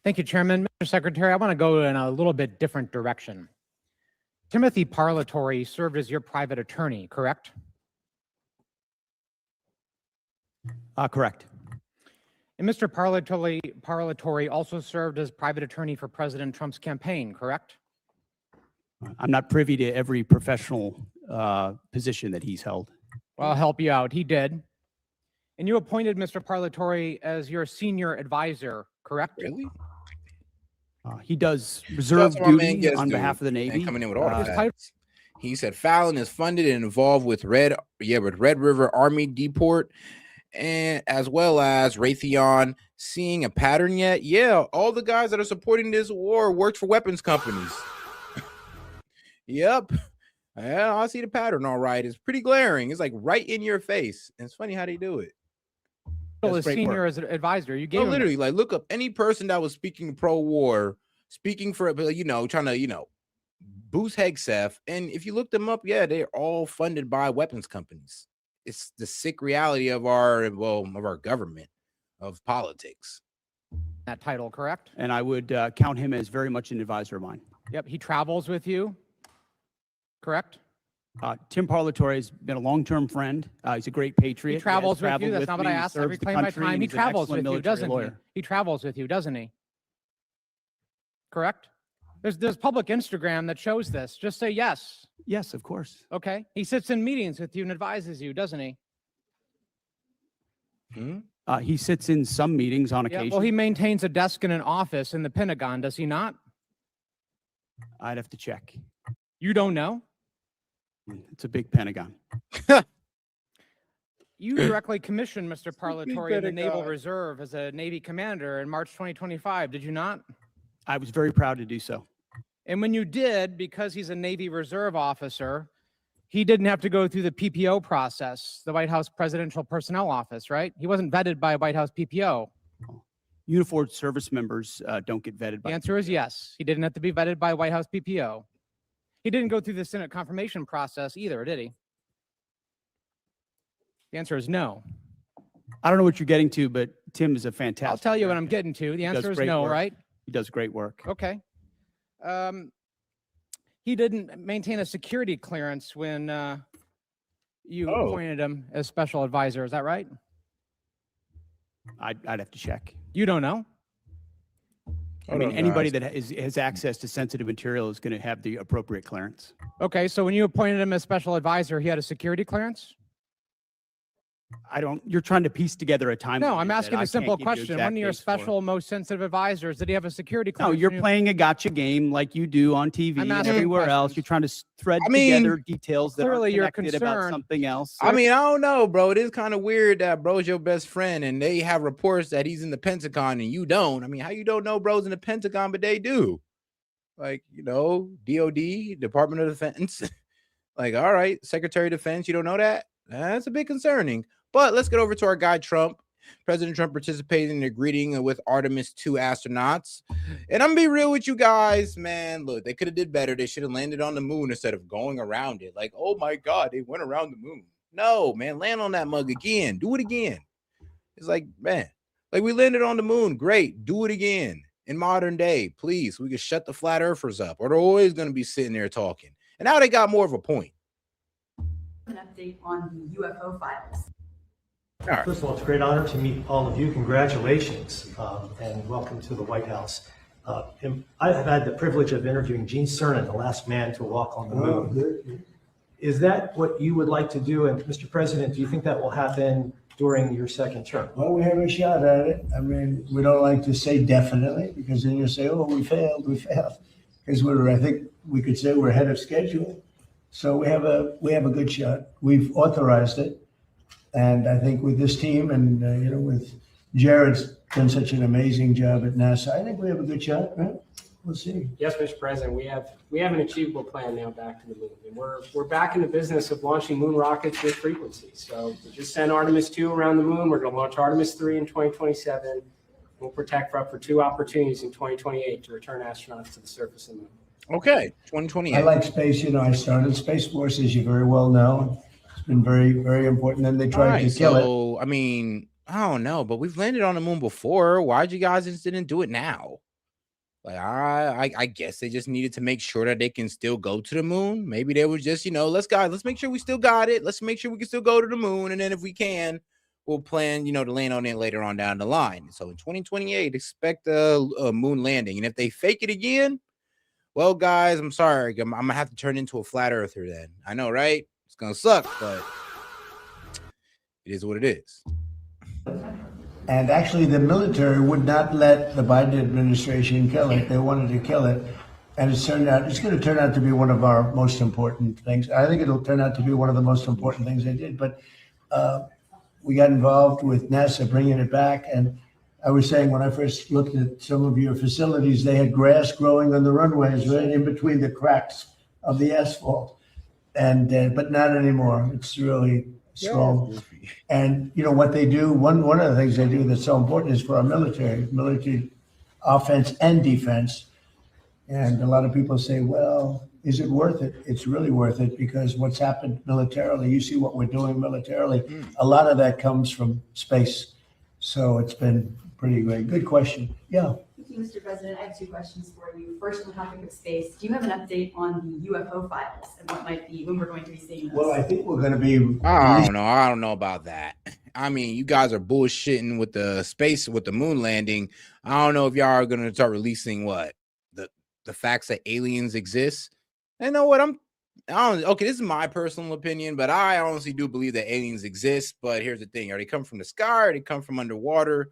Thank you, Chairman. Mr. Secretary, I want to go in a little bit different direction. Timothy Parlatore served as your private attorney, correct? Correct. And Mr. Parlatore also served as private attorney for President Trump's campaign, correct? I'm not privy to every professional position that he's held. Well, I'll help you out. He did. And you appointed Mr. Parlatore as your senior advisor, correct? Really? He does reserve duty on behalf of the Navy. Coming in with all the facts. He said Fallon is funded and involved with Red River Army Depot, and as well as Raytheon. Seeing a pattern yet? Yeah, all the guys that are supporting this war worked for weapons companies. Yep. Yeah, I see the pattern. All right, it's pretty glaring. It's like right in your face. And it's funny how they do it. As senior as an advisor, you gave him literally, like, look up any person that was speaking pro-war, speaking for, trying to, boost Hegseth. And if you look them up, yeah, they're all funded by weapons companies. It's the sick reality of our government, of politics. That title, correct? And I would count him as very much an advisor of mine. Yep, he travels with you, correct? Tim Parlatore has been a long-term friend. He's a great patriot. He travels with you. That's not what I asked. I reclaim my time. He travels with you, doesn't he? He travels with you, doesn't he? Correct? There's public Instagram that shows this. Just say yes. Yes, of course. Okay. He sits in meetings with you and advises you, doesn't he? He sits in some meetings on occasion. Well, he maintains a desk in an office in the Pentagon, does he not? I'd have to check. You don't know? It's a big Pentagon. You directly commissioned Mr. Parlatore in the Naval Reserve as a Navy commander in March 2025, did you not? I was very proud to do so. And when you did, because he's a Navy Reserve officer, He didn't have to go through the PPO process, the White House Presidential Personnel Office, right? He wasn't vetted by a White House PPO. Uniformed service members don't get vetted by. The answer is yes. He didn't have to be vetted by a White House PPO. He didn't go through the Senate confirmation process either, did he? The answer is no. I don't know what you're getting to, but Tim is a fantastic. I'll tell you what I'm getting to. The He does answer is great no, work. right? He does great work. Okay. He didn't maintain a security clearance when you appointed him as special advisor. Is that right? I'd have to check. You don't know? I mean, anybody that has access to sensitive material is going to have the appropriate clearance. Okay, so when you appointed him as special advisor, he had a security clearance? You're trying to piece together a timeline. No, I'm that asking I a simple can't give you question. exact One of your dates for. special, most sensitive advisors, did he have a security No, clearance? you're when you- playing a gotcha game like you do on TV I'm and asking everywhere else. questions. You're trying to thread I mean, together details that clearly are you're connected about concerned. something else. I mean, I don't know, bro. It is kind of weird that bro's your best friend and they have reports that he's in the Pentagon and you don't. I mean, how you don't know bro's in the Pentagon, but they do? Like, DOD, Department of Defense. Like, all right, Secretary of Defense, you don't know that? That's a bit concerning. But let's get over to our guy, Trump. President Trump participated in a greeting with Artemis 2 astronauts. And I'm gonna be real with you guys, man. Look, they could have did better. They should have landed on the moon instead of going around it. Like, oh my God, they went around the moon. No, man, land on that mug again. Do it again. It's like, man, like we landed on the moon. Great. Do it again in modern day, please. So we can shut the flat earthers up, or they're always going to be sitting there talking. And now they got more of a point. An update on the UFO files. All right. First of all, it's a great honor to meet all of you. Congratulations and welcome to the White House. I have had the privilege of interviewing Gene Cernan, the last man to walk on the moon. Is that what you would like to do? And Mr. President, do you think that will happen during your second term? Well, we have a shot at it. I mean, we don't like to say definitely because then you say, oh, we failed. Because I think we could say we're ahead of schedule. So we have a good shot. We've authorized it. And I think with this team and, with Jared's done such an amazing job at NASA, I think we have a good shot, right? We'll see. Yes, Mr. President, we have an achievable plan now back to the moon. And we're back in the business of launching moon rockets with frequency. So we just sent Artemis 2 around the moon. We're going to launch Artemis 3 in 2027. We'll protect for up for 2 opportunities in 2028 to return astronauts to the surface of the moon. Okay, 2028. I like space. I started Space Force, as you very well know. It's been very, very important. And they tried to kill it. So, I mean, I don't know, but we've landed on the moon before. Why'd you guys just didn't do it now? Like, I guess they just needed to make sure that they can still go to the moon. Maybe they were just, let's make sure we still got it. Let's make sure we can still go to the moon. And then if we can, we'll plan, to land on it later on down the line. So in 2028, expect a moon landing. And if they fake it again, well, guys, I'm sorry. I'm going to have to turn into a flat earther then. I know, right? It's going to suck, but it is what it is. And actually, the military would not let the Biden administration kill it. They wanted to kill it. And it's going to turn out to be one of our most important things. I think it'll turn out to be one of the most important things they did. But we got involved with NASA bringing it back. And I was saying when I first looked at some of your facilities, they had grass growing on the runways right in between the cracks of the asphalt. And but not anymore. It's really strong. Yeah. And what they do, one of the things they do that's so important is for our military offense and defense. And a lot of people say, well, is it worth it? It's really worth it because what's happened militarily, you see what we're doing militarily, a lot of that comes from space. So it's been pretty great. Good question. Yeah. Thank you, Mr. President. I have 2 questions for you. First, on the topic of space, do you have an update on the UFO files and when we're going to be seeing those? Well, I think we're going to be. I don't know about that. I mean, you guys are bullshitting with the moon landing. I don't know if y'all are going to start releasing the facts that aliens exist. And know what? Okay, this is my personal opinion, but I honestly do believe that aliens exist. But here's the thing: are they come from the sky? Or they come from underwater?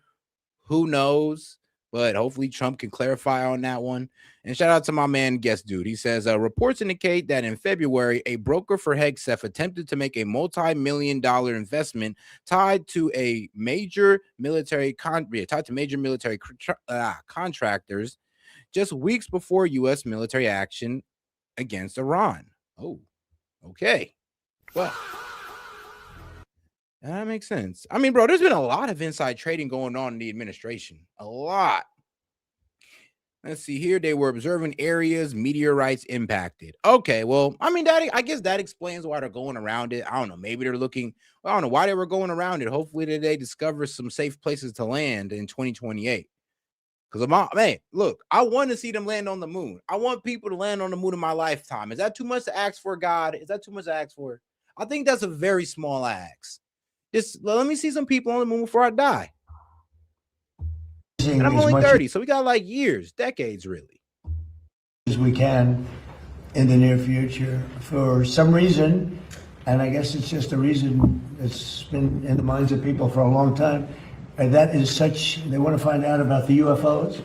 Who knows? But hopefully Trump can clarify on that one. And shout out to my man Guest Dude. He says reports indicate that in February, a broker for Hegseth attempted to make a multi-million-dollar investment tied to major military contractors just weeks before U.S. military action against Iran. Oh, okay. Well, that makes sense. I mean, bro, there's been a lot of inside trading going on in the administration. A lot. Let's see here. They were observing areas meteorites impacted. Okay, well, I mean, I guess that explains why they're going around it. I don't know. Maybe they're looking. I don't know why they were going around it. Hopefully, they discover some safe places to land in 2028. Because man, look, I want to see them land on the moon. I want people to land on the moon in my lifetime. Is that too much to ask for, God? Is that too much to ask for? I think that's a very small ask. Just let me see some people on the moon before I die. And I'm only 30, so we got like years, decades, really. As we can in the near future. For some reason, and I guess it's just a reason that's been in the minds of people for a long time, and that is such, they want to find out about the UFOs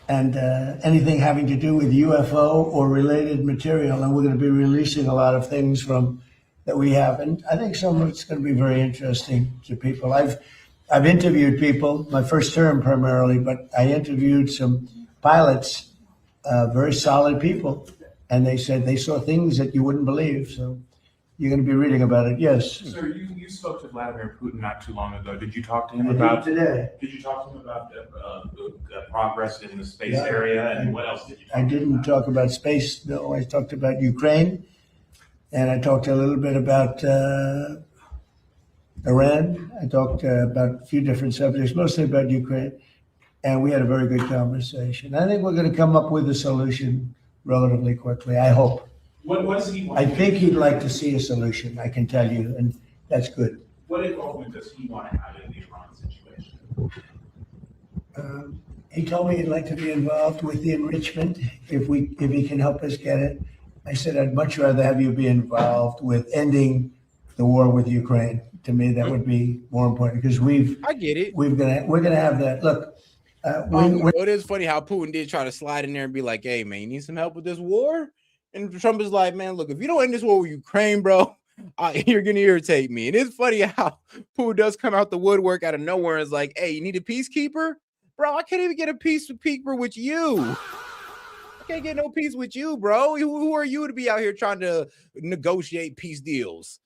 and anything having to do with UFO or related material. And we're going to be releasing a lot of things from that we have. And I think some of it's going to be very interesting to people. I've interviewed people, my first term primarily, but I interviewed some pilots, very solid people, and they said they saw things that you wouldn't believe. So you're going to be reading about it. Yes. Sir, you spoke to Vladimir Putin not too long ago. Did you talk to him I did about today? Did you talk to him about the progress in the space area, and what else did you? I didn't talk about space. No, I talked about Ukraine, and I talked a little bit about Iran. I talked about a few different subjects, mostly about Ukraine, and we had a very good conversation. I think we're going to come up with a solution relatively quickly, I hope. What does he want? I think he'd like to see a solution, I can tell you, and that's good. What involvement does he want to have in the Iran situation? He told me he'd like to be involved with the enrichment if he can help us get it. I said, I'd much rather have you be involved with ending the war with Ukraine. To me, that would be more important because I get it. We're gonna have that. Look, it is funny how Putin did try to slide in there and be like, "Hey, man, you need some help with this war?" And Trump is like, "Man, look, if you don't end this war with Ukraine, bro, you're gonna irritate me." And it's funny how Putin does come out the woodwork out of nowhere and is like, "Hey, you need a peacekeeper, bro? I can't even get a peacekeeper with you. I can't get no peace with you, bro. Who are you to be out here trying to negotiate peace deals?"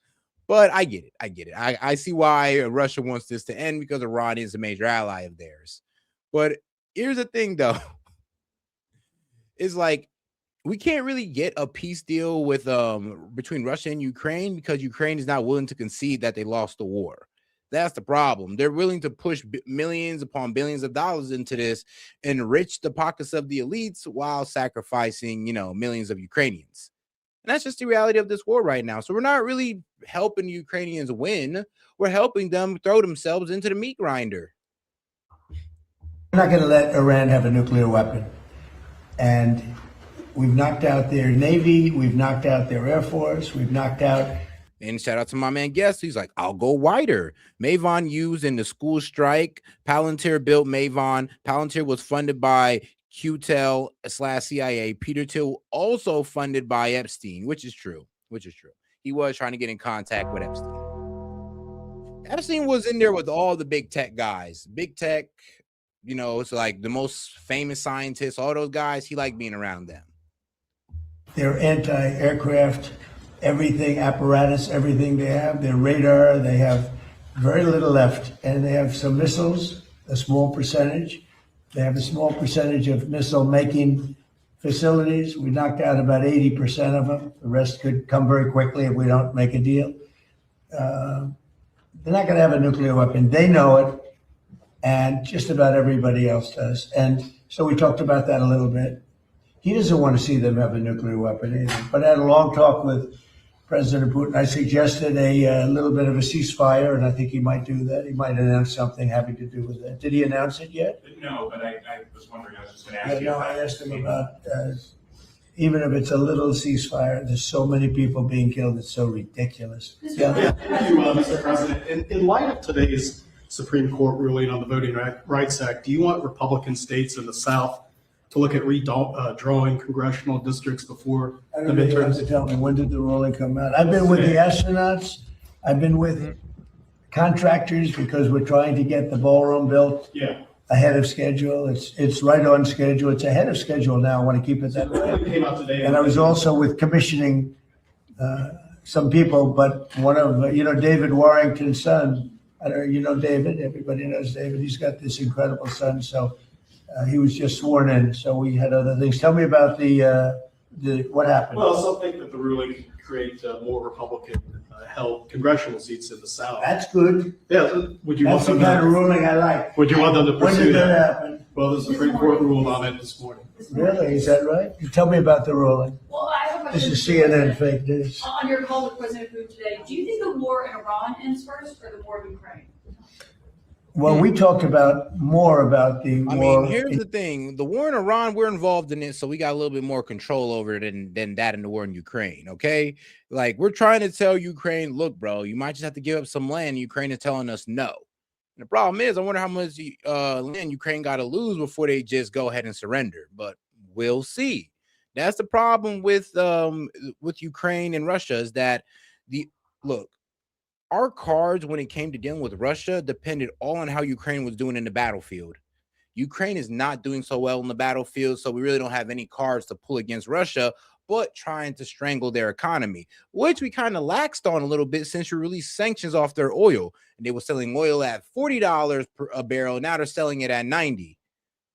But I get it. I see why Russia wants this to end because Iran is a major ally of theirs. But here's the thing, though. It's like we can't really get a peace deal with between Russia and Ukraine because Ukraine is not willing to concede that they lost the war. That's the problem. They're willing to push millions upon billions of dollars into this, enrich the pockets of the elites while sacrificing, millions of Ukrainians. And that's just the reality of this war right now. So we're not really helping the Ukrainians win. We're helping them throw themselves into the meat grinder. We're not going to let Iran have a nuclear weapon. And we've knocked out their Navy. We've knocked out their Air Force. We've knocked out. And shout out to my man Guest. He's like, I'll go wider. Mavon used in the school strike. Palantir built Mavon. Palantir was funded by QTEL/CIA. Peter Thiel also funded by Epstein, which is true. He was trying to get in contact with Epstein. Epstein was in there with all the big tech guys. Big tech, it's like the most famous scientists, all those guys. He liked being around them. Their anti-aircraft, everything, apparatus, everything they have, their radar, they have very little left. And they have some missiles, a small percentage. They have a small percentage of missile-making facilities. We knocked out about 80% of them. The rest could come very quickly if we don't make a deal. They're not going to have a nuclear weapon. They know it, and just about everybody else does. And so we talked about that a little bit. He doesn't want to see them have a nuclear weapon either. But I had a long talk with President Putin. I suggested a little bit of a ceasefire, and I think he might do that. He might announce something having to do with that. Did he announce it yet? No, but I was wondering. I was just going to ask you. No, I asked him about even if it's a little ceasefire. There's so many people being killed. It's so ridiculous. Thank you, Mr. President. In light of today's Supreme Court ruling on the Voting Rights Act, do you want Republican states in the South to look at redrawing congressional districts before the You have midterms? to tell me, when did the ruling come out? I've been with the astronauts. I've been with contractors because we're trying to get the ballroom built ahead of schedule. It's right on schedule. It's ahead of schedule now. I want to keep it that way. It came out today. And I was also with commissioning some people, but one of, David Warrington's son, I don't know, David, everybody knows David. He's got this incredible son. So he was just sworn in. So we had other things. Tell me about what happened. Well, some think that the ruling could create more Republican held congressional seats in the South. That's good. Yeah, would you That's want the them kind of ruling I like. Would you want them to When pursue did that that? happen? Well, the Supreme Court ruled on it this morning. Really? Is that right? Tell me about the ruling. Well, I have a This question. is CNN fake news. On your call with President Putin today, do you think the war in Iran ends first or the war in Ukraine? Well, we talked more about the I war. mean, here's the thing: the war in Iran, we're involved in it, so we got a little bit more control over it than that in the war in Ukraine. Okay, like we're trying to tell Ukraine, look, bro, you might just have to give up some land. Ukraine is telling us no. And the problem is, I wonder how much land Ukraine got to lose before they just go ahead and surrender. But we'll see. That's the problem with Ukraine and Russia is that our cards when it came to dealing with Russia depended all on how Ukraine was doing in the battlefield. Ukraine is not doing so well in the battlefield, so we really don't have any cards to pull against Russia, but trying to strangle their economy, which we kind of laxed on a little bit since we released sanctions off their oil. And they were selling oil at $40 per a barrel. Now they're selling it at $90.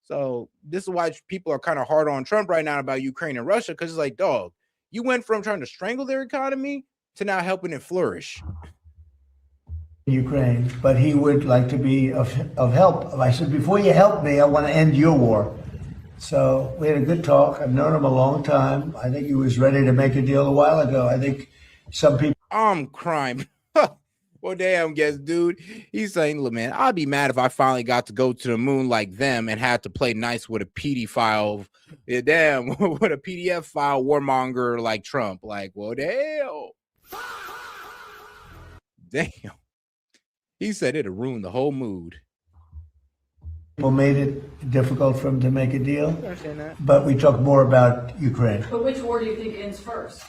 So this is why people are kind of hard on Trump right now about Ukraine and Russia, because it's like, dog, you went from trying to strangle their economy to now helping it flourish. Ukraine, but he would like to be of help. I said, before you help me, I want to end your war. So we had a good talk. I've known him a long time. I think he was ready to make a deal a while ago. I think some people. I'm crying. Well, damn, guess, dude. He's saying, look, man, I'd be mad if I finally got to go to the moon like them and had to play nice with a PD file. Yeah, damn, with a PDF file warmonger like Trump. Like, well, damn. Damn. He said it'd ruin the whole mood. People made it difficult for him to make a deal, but we talked more about Ukraine. But which war do you think ends first?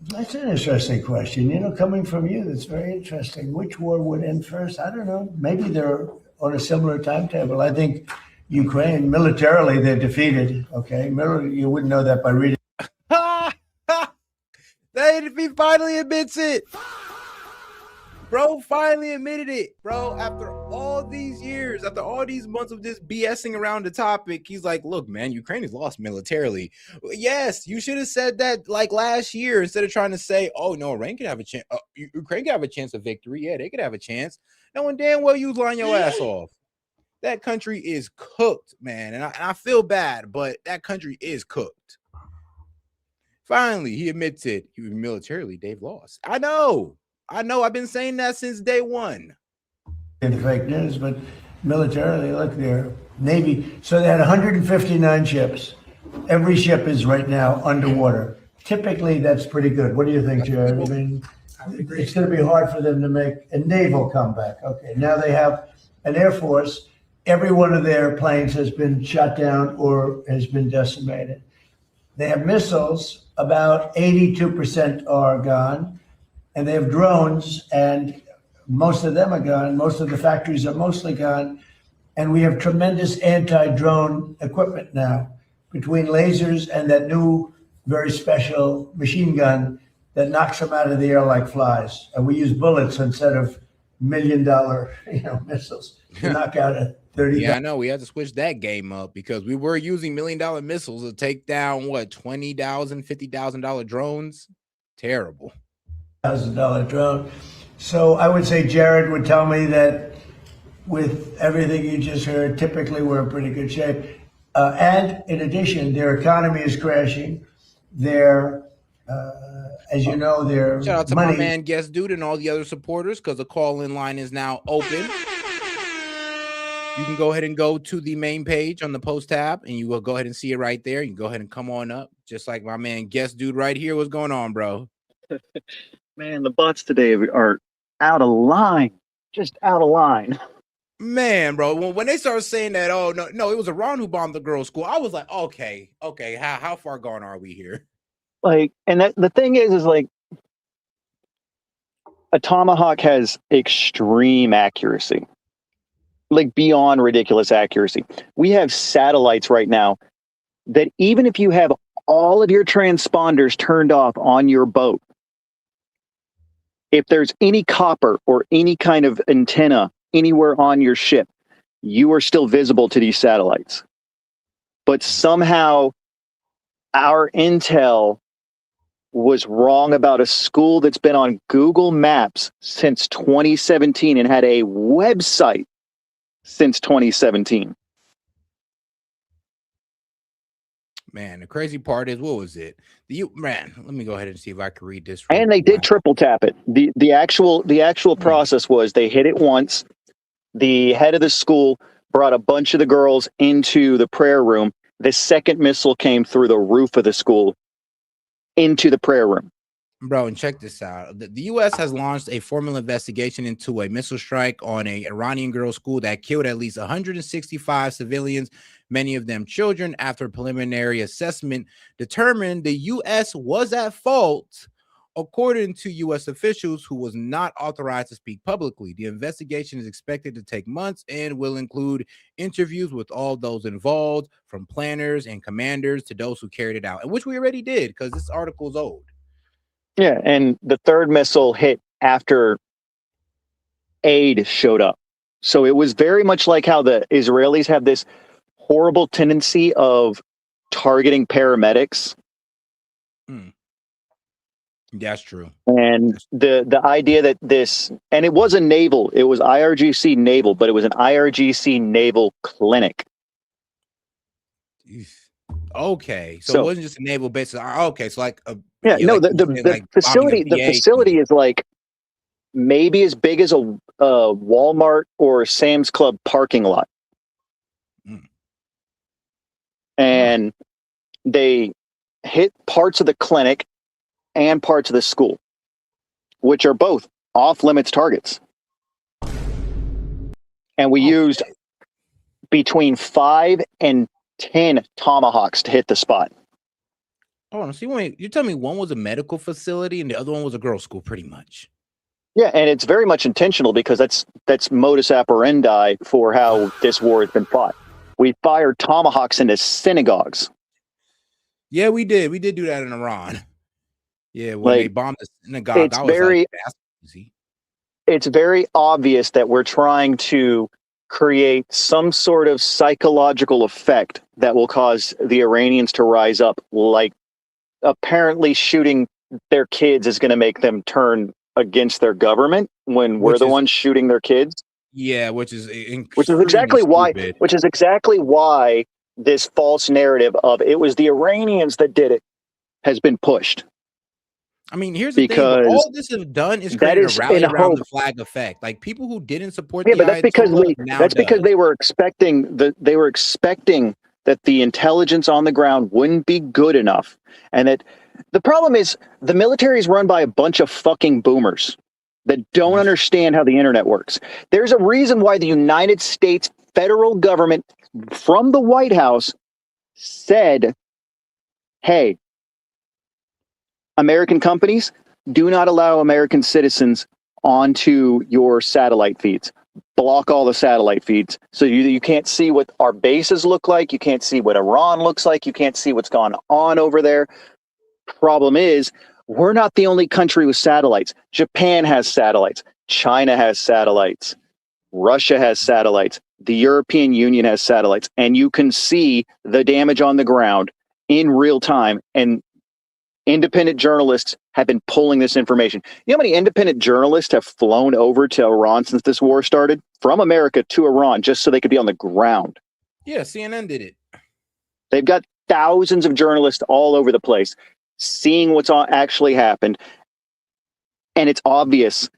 That's an interesting question. Coming from you, that's very interesting. Which war would end first? I don't know. Maybe they're on a similar timetable. I think Ukraine, militarily, they're defeated. Okay, you wouldn't know that by reading. He finally admits it. Bro finally admitted it, bro. After all these years, after all these months of just BSing around the topic, he's like, look, man, Ukraine is lost militarily. Yes, you should have said that like last year instead of trying to say, oh, no, Ukraine could have a chance. Ukraine could have a chance of victory. Yeah, they could have a chance. Knowing damn well you was lying your ass off. That country is cooked, man. And I feel bad, but that country is cooked. Finally, he admits it. Militarily, they've lost. I know. I've been saying that since day one. In fake news, but militarily, look, their Navy. So they had 159 ships. Every ship is right now underwater. Typically, that's pretty good. What do you think, Jared? I mean, it's going to be hard for them to make a naval comeback. Okay, now they have an Air Force. Every one of their planes has been shot down or has been decimated. They have missiles. About 82% are gone. And they have drones, and most of them are gone. Most of the factories are mostly gone. And we have tremendous anti-drone equipment now, between lasers and that new, very special machine gun that knocks them out of the air like flies. And we use bullets instead of $1 million, missiles to knock out a 30. Yeah, I know. We had to switch that game up because we were using $1 million missiles to take down what, $20,000, $50,000 drones. Terrible. $1,000 drone. So I would say Jared would tell me that with everything you just heard, typically we're in pretty good shape. And in addition, their economy is crashing. Their, as you know, their shout out to money. my man Guest Dude and all the other supporters because the call-in line is now open. You can go ahead and go to the main page on the post tab and you will go ahead and see it right there. You can go ahead and come on up just like my man Guest Dude right here. What's going on, bro? Man, the bots today are out of line, just out of line. Man, bro, when they started saying that, oh, no, it was Iran who bombed the girls' school, I was like, okay, how far gone are we here? Like, and the thing is like, a Tomahawk has extreme accuracy, like beyond ridiculous accuracy. We have satellites right now that even if you have all of your transponders turned off on your boat, if there's any copper or any kind of antenna anywhere on your ship, you are still visible to these satellites. But somehow our intel was wrong about a school that's been on Google Maps since 2017 and had a website since 2017. Man, the crazy part is, what was it? Man, let me go ahead and see if I can read this. And they did triple tap it. The actual process was they hit it once. The head of the school brought a bunch of the girls into the prayer room. The second missile came through the roof of the school into the prayer room. Bro, and check this out. The U.S. has launched a formal investigation into a missile strike on an Iranian girls' school that killed at least 165 civilians, many of them children, after a preliminary assessment determined the U.S. was at fault, according to U.S. officials who was not authorized to speak publicly. The investigation is expected to take months and will include interviews with all those involved, from planners and commanders to those who carried it out, and which we already did because this article is old. Yeah, and the third missile hit after aid showed up. So it was very much like how the Israelis have this horrible tendency of targeting paramedics. That's true. And the idea that this, and it was IRGC naval, but it was an IRGC naval clinic. Okay, so it wasn't just a naval base. Okay, so like the facility is like maybe as big as a Walmart or Sam's Club parking lot. And they hit parts of the clinic and parts of the school, which are both off limits targets. And we used between 5 and 10 tomahawks to hit the spot. Oh, see, wait, you tell me one was a medical facility and the other one was a girls' school, pretty much. Yeah, and it's very much intentional because that's modus operandi for how this war has been fought. We fired tomahawks into synagogues. Yeah, we did. We did do that in Iran. Yeah, when they bombed the synagogue, it's very obvious that we're trying to create some sort of psychological effect that will cause the Iranians to rise up. Like, apparently shooting their kids is going to make them turn against their government when we're the ones shooting their kids. Yeah, which is exactly why this false narrative of it was the Iranians that did it has been pushed. I mean, here's the thing. All this has done is create a rally around the flag effect. Like, people who didn't support the that's because they were expecting that the intelligence on the ground wouldn't be good enough, and that the problem is the military is run by a bunch of fucking boomers that don't understand how the internet works. There's a reason why the United States federal government from the White House said, hey, American companies, do not allow American citizens onto your satellite feeds. Block all the satellite feeds. So you can't see what our bases look like. You can't see what Iran looks like. You can't see what's gone on over there. Problem is, we're not the only country with satellites. Japan has satellites. China has satellites. Russia has satellites. The European Union has satellites. And you can see the damage on the ground in real time. And independent journalists have been pulling this information. You know how many independent journalists have flown over to Iran since this war started? From America to Iran, just so they could be on the ground. Yeah, CNN did it. They've got thousands of journalists all over the place seeing what's actually happened. And it's obvious.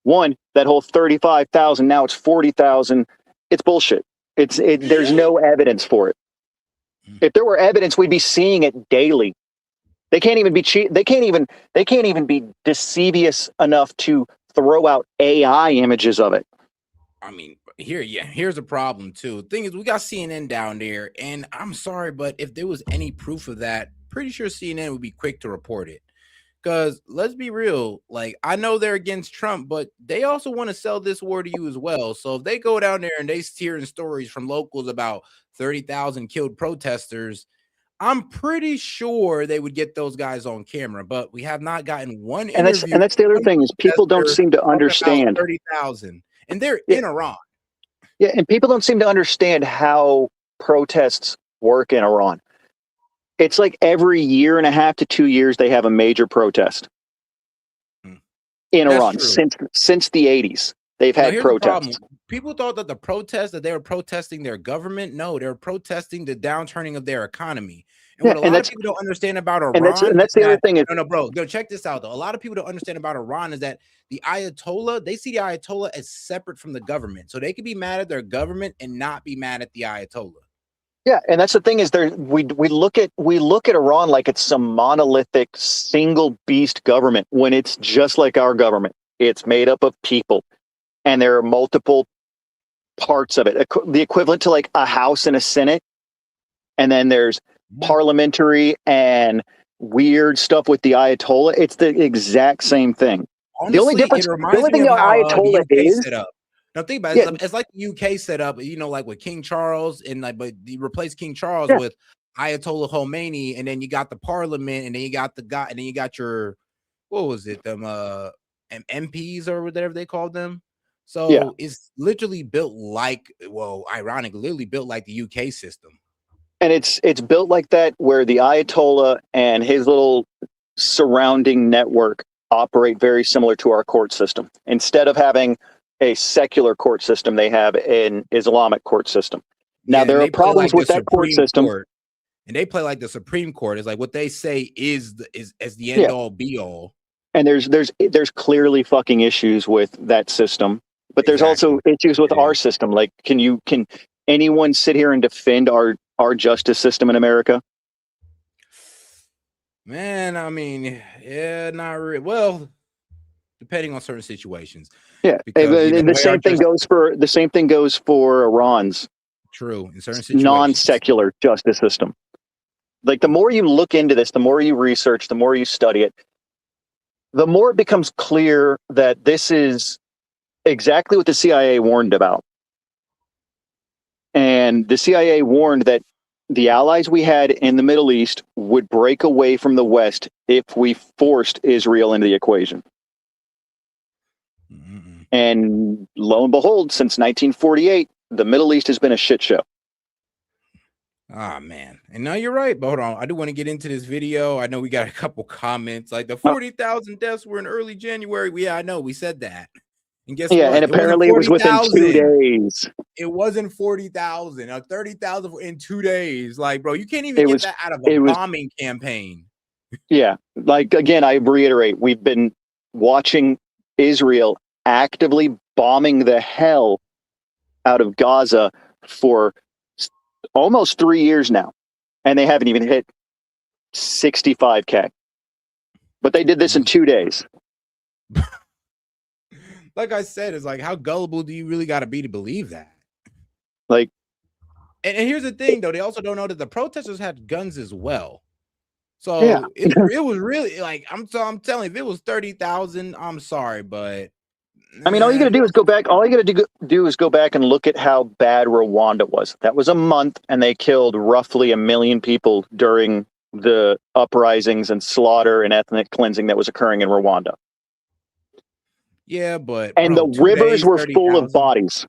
One, that whole 35,000, now it's 40,000. It's bullshit. There's no evidence for it. If there were evidence, we'd be seeing it daily. They can't even be They can't even be deceivious enough to throw out AI images of it. I mean, here's a problem too. The thing is, we got CNN down there, and I'm sorry, but if there was any proof of that, pretty sure CNN would be quick to report it. Because let's be real, like, I know they're against Trump, but they also want to sell this war to you as well. So if they go down there and they hearing stories from locals about 30,000 killed protesters, I'm pretty sure they would get those guys on camera, but we have not gotten one And that's interview. the other thing is people don't seem to talking about understand. 30,000, and they're Yeah. in Iran. Yeah, and people don't seem to understand how protests work in Iran. It's like every year and a half to 2 years they have a major protest in That's Iran true. since the 80s. They've Now, had here's the problem. protests. People thought that the protests that they were protesting their government. No, they're protesting the downturning of their economy. And Yeah, what a and lot of that's people don't understand about and that's Iran and is that's the other that thing is no, bro, no, check this out though. A lot of people don't understand about Iran is that the Ayatollah, they see the Ayatollah as separate from the government, so they can be mad at their government and not be mad at the Ayatollah. yeah, and that's the thing is we look at Iran like it's some monolithic single beast government when it's just like our government. It's made up of people, and there are multiple parts of it. The equivalent to like a House and a Senate, and then there's parliamentary and weird stuff with the Ayatollah. It's the exact same thing. Honestly, The only difference, it the reminds only me thing of the how the Ayatollah UK is, set up. Now think about it. yeah, It's like the UK set up, you know, like with King Charles, and like, but you replace King Charles yeah, with Ayatollah Khomeini, and then you got the parliament, and then you got the guy, and then you got your, what was it, them MPs or whatever they called them. yeah. So it's literally built like, well, ironic, literally built like the UK system. And it's built like that where the Ayatollah and his little surrounding network operate very similar to our court system. Instead of having a secular court system, they have an Islamic court system. Now, Yeah, there and are they play problems like with the that court Supreme system. Court. And they play like the Supreme Court. Is like what they say is as the end Yeah. all be all. And there's clearly fucking issues with that system, but there's Exactly. also issues with our system. Like, can anyone sit here and defend our justice system in America? Man, I mean, yeah, not really. Well, depending on certain situations. Yeah, Because and the way our same thing goes for Iran's true in certain situations. non-secular justice system. Like, the more you look into this, the more you research, the more you study it, the more it becomes clear that this is exactly what the CIA warned about. And the CIA warned that the allies we had in the Middle East would break away from the West if we forced Israel into the equation. And lo and behold, since 1948, the Middle East has been a shit show. Ah, man. And now you're right. But hold on. I do want to get into this video. I know we got a couple comments like the 40,000 deaths were in early January. Yeah, I know. We said that. And guess Yeah, what? and apparently it was within 2 days. It wasn't 40,000. 30,000 in 2 days. Like, bro, you can't even get that out of a bombing campaign. Yeah. Like, again, I reiterate, we've been watching Israel actively bombing the hell out of Gaza for almost 3 years now, and they haven't even hit 65K. But they did this in 2 days. Like I said, it's like, how gullible do you really got to be to believe that? Like, and here's the thing, though. They also don't know that the protesters had guns as well. So yeah. it was really like, I'm telling you, if it was 30,000, I'm sorry, but I mean, all you got to do is go back. All you got to do is go back and look at how bad Rwanda was. That was a month, and they killed roughly 1 million people during the uprisings and slaughter and ethnic cleansing that was occurring in Rwanda. Yeah, but and bro, the rivers were 30, full of bodies.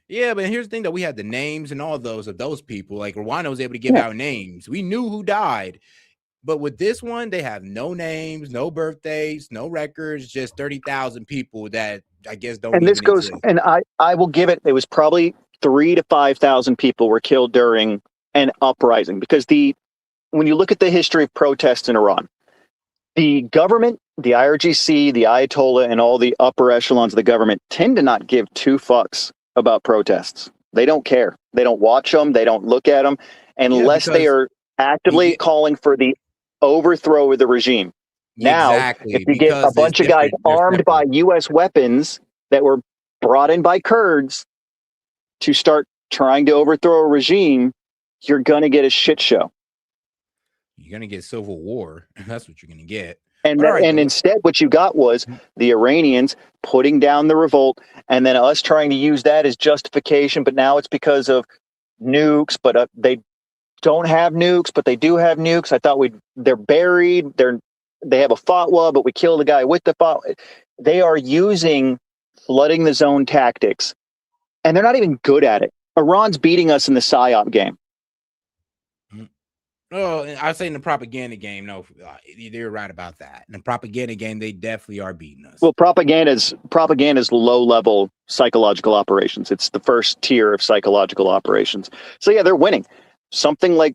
Yeah, but here's the thing that we had the names and all of those people. Like Rwanda was able to give out names. We knew who died. But with this one, they have no names, no birthdays, no records, just 30,000 people that I guess don't And even this goes, exist. and I will give it was probably 3,000 to 5,000 people were killed during an uprising, because when you look at the history of protests in Iran, the government, the IRGC, the Ayatollah, and all the upper echelons of the government tend to not give two fucks about protests. They don't care. They don't watch them. They don't look at them unless they are actively calling for the overthrow of the regime. Now, if you get a bunch of guys armed by U.S. weapons that were brought in by Kurds to start trying to overthrow a regime, you're going to get a shit show. You're going to get civil war. That's what you're going to get. And instead, what you got was the Iranians putting down the revolt, and then us trying to use that as justification. But now it's because of nukes. But they don't have nukes, but they do have nukes. I thought they're buried. They have a fatwa, but we kill the guy with the fatwa. They are using flooding the zone tactics, and they're not even good at it. Iran's beating us in the PSYOP game. Oh, and I say in the propaganda game, no, you're right about that. In the propaganda game, they definitely are beating us. Well, propaganda's low-level psychological operations. It's the first tier of psychological operations. So yeah, they're winning. Something like,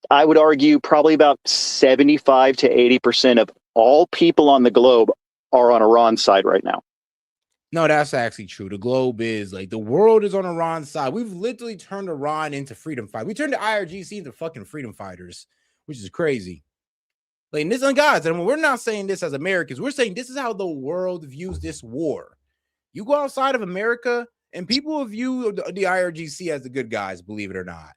I would argue, probably about 75 to 80% of all people on the globe are on Iran's side right now. No, that's actually true. The globe is like, the world is on Iran's side. We've literally turned Iran into freedom fighters. We turned the IRGC into fucking freedom fighters, which is crazy. Like, and this on guys, and we're not saying this as Americans. We're saying this is how the world views this war. You go outside of America, and people view the IRGC as the good guys, believe it or not.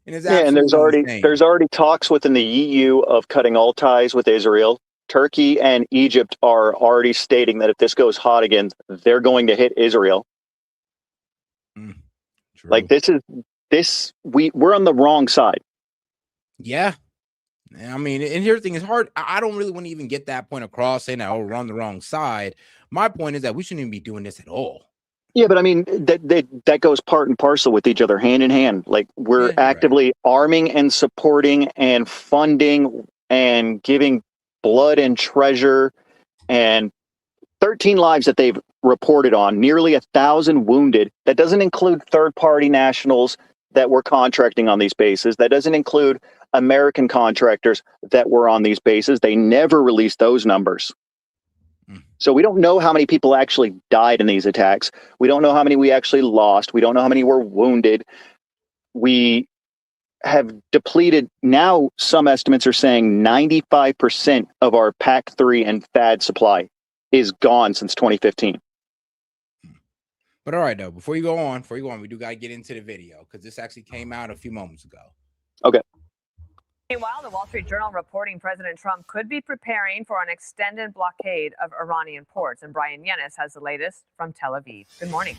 And it's Yeah, and there's insane. already talks within the EU of cutting all ties with Israel. Turkey and Egypt are already stating that if this goes hot again, they're going to hit Israel. Like we're on the wrong side. Yeah. I mean, and here's the thing, it's hard. I don't really want to even get that point across saying that, oh, we're on the wrong side. My point is that we shouldn't even be doing this at all. Yeah, but I mean, that goes part and parcel with each other, hand in hand. Like, we're actively arming and supporting and funding and giving blood and treasure, and 13 lives that they've reported on, nearly 1,000 wounded. That doesn't include third-party nationals that were contracting on these bases. That doesn't include American contractors that were on these bases. They never released those numbers. So we don't know how many people actually died in these attacks. We don't know how many we actually lost. We don't know how many were wounded. We have depleted. Now, some estimates are saying 95% of our PAC-3 and THAAD supply is gone since 2015. But all right, though, before you go on, we do got to get into the video because this actually came out a few moments ago. Okay. Meanwhile, the Wall Street Journal reporting President Trump could be preparing for an extended blockade of Iranian ports. And Brian Yennis has the latest from Tel Aviv. Good morning.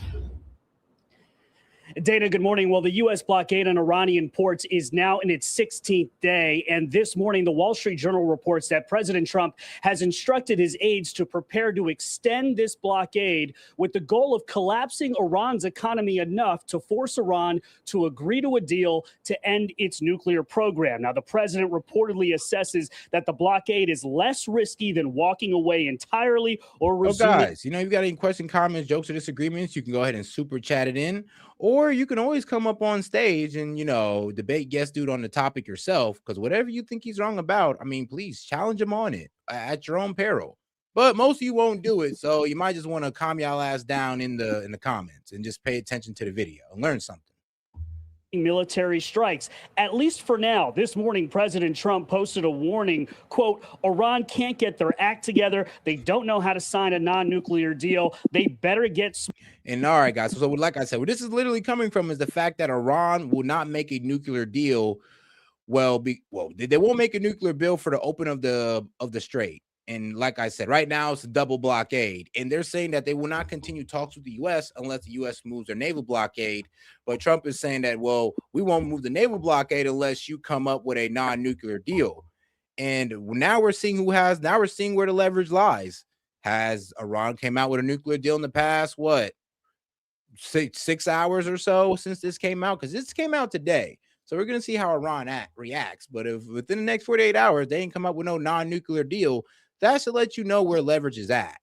Dana, good morning. Well, the U.S. blockade on Iranian ports is now in its 16th day. And this morning, the Wall Street Journal reports that President Trump has instructed his aides to prepare to extend this blockade with the goal of collapsing Iran's economy enough to force Iran to agree to a deal to end its nuclear program. Now, the president reportedly assesses that the blockade is less risky than walking away entirely or resuming. Guys, you got any questions, comments, jokes, or disagreements, you can go ahead and super chat it in. Or you can always come up on stage and, debate guest dude on the topic yourself, because whatever you think he's wrong about, I mean, please challenge him on it at your own peril. But most of you won't do it, so you might just want to calm y'all ass down in the comments and just pay attention to the video and learn something. Military strikes, at least for now. This morning, President Trump posted a warning, quote, Iran can't get their act together. They don't know how to sign a non-nuclear deal. They better get. And all right, guys. So like I said, what this is literally coming from is the fact that Iran will not make a nuclear deal. They won't make a nuclear deal for the open of the strait. And like I said, right now it's a double blockade. And they're saying that they will not continue talks with the U.S. unless the U.S. moves their naval blockade. But Trump is saying that, well, we won't move the naval blockade unless you come up with a non-nuclear deal. And now we're seeing where the leverage lies. Has Iran came out with a nuclear deal in the past, what, 6 hours or so since this came out? Because this came out today. So we're going to see how Iran reacts. But if within the next 48 hours, they ain't come up with no non-nuclear deal, that should let you know where leverage is at.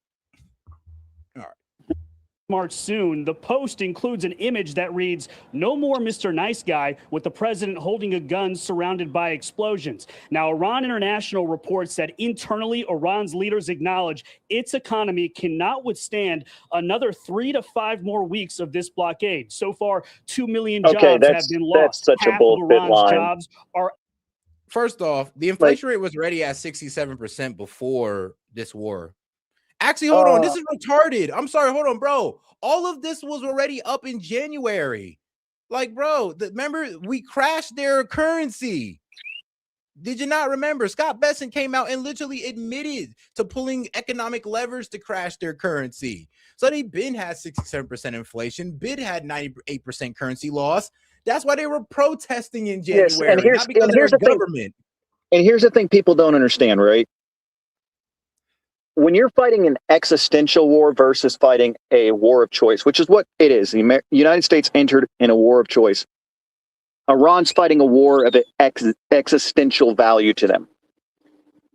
All right. March soon. The post includes an image that reads, "No more Mr. Nice Guy," with the president holding a gun surrounded by explosions. Now, Iran International reports that internally, Iran's leaders acknowledge its economy cannot withstand another 3 to 5 more weeks of this blockade. So far, 2 million jobs have been lost. That's such Half a bullshit of Iran's line. jobs are. First off, the inflation rate was already at 67% before this war. Actually, hold on. This is retarded. I'm sorry. Hold on, bro. All of this was already up in January. Like, bro, remember, we crashed their currency. Did you not remember? Scott Bessent came out and literally admitted to pulling economic levers to crash their currency. So they been had 67% inflation. Bid had 98% currency loss. That's why they were protesting in Yes, January, not because of their government. And here's the thing people don't understand, right? When you're fighting an existential war versus fighting a war of choice, which is what it is, the United States entered in a war of choice. Iran's fighting a war of existential value to them.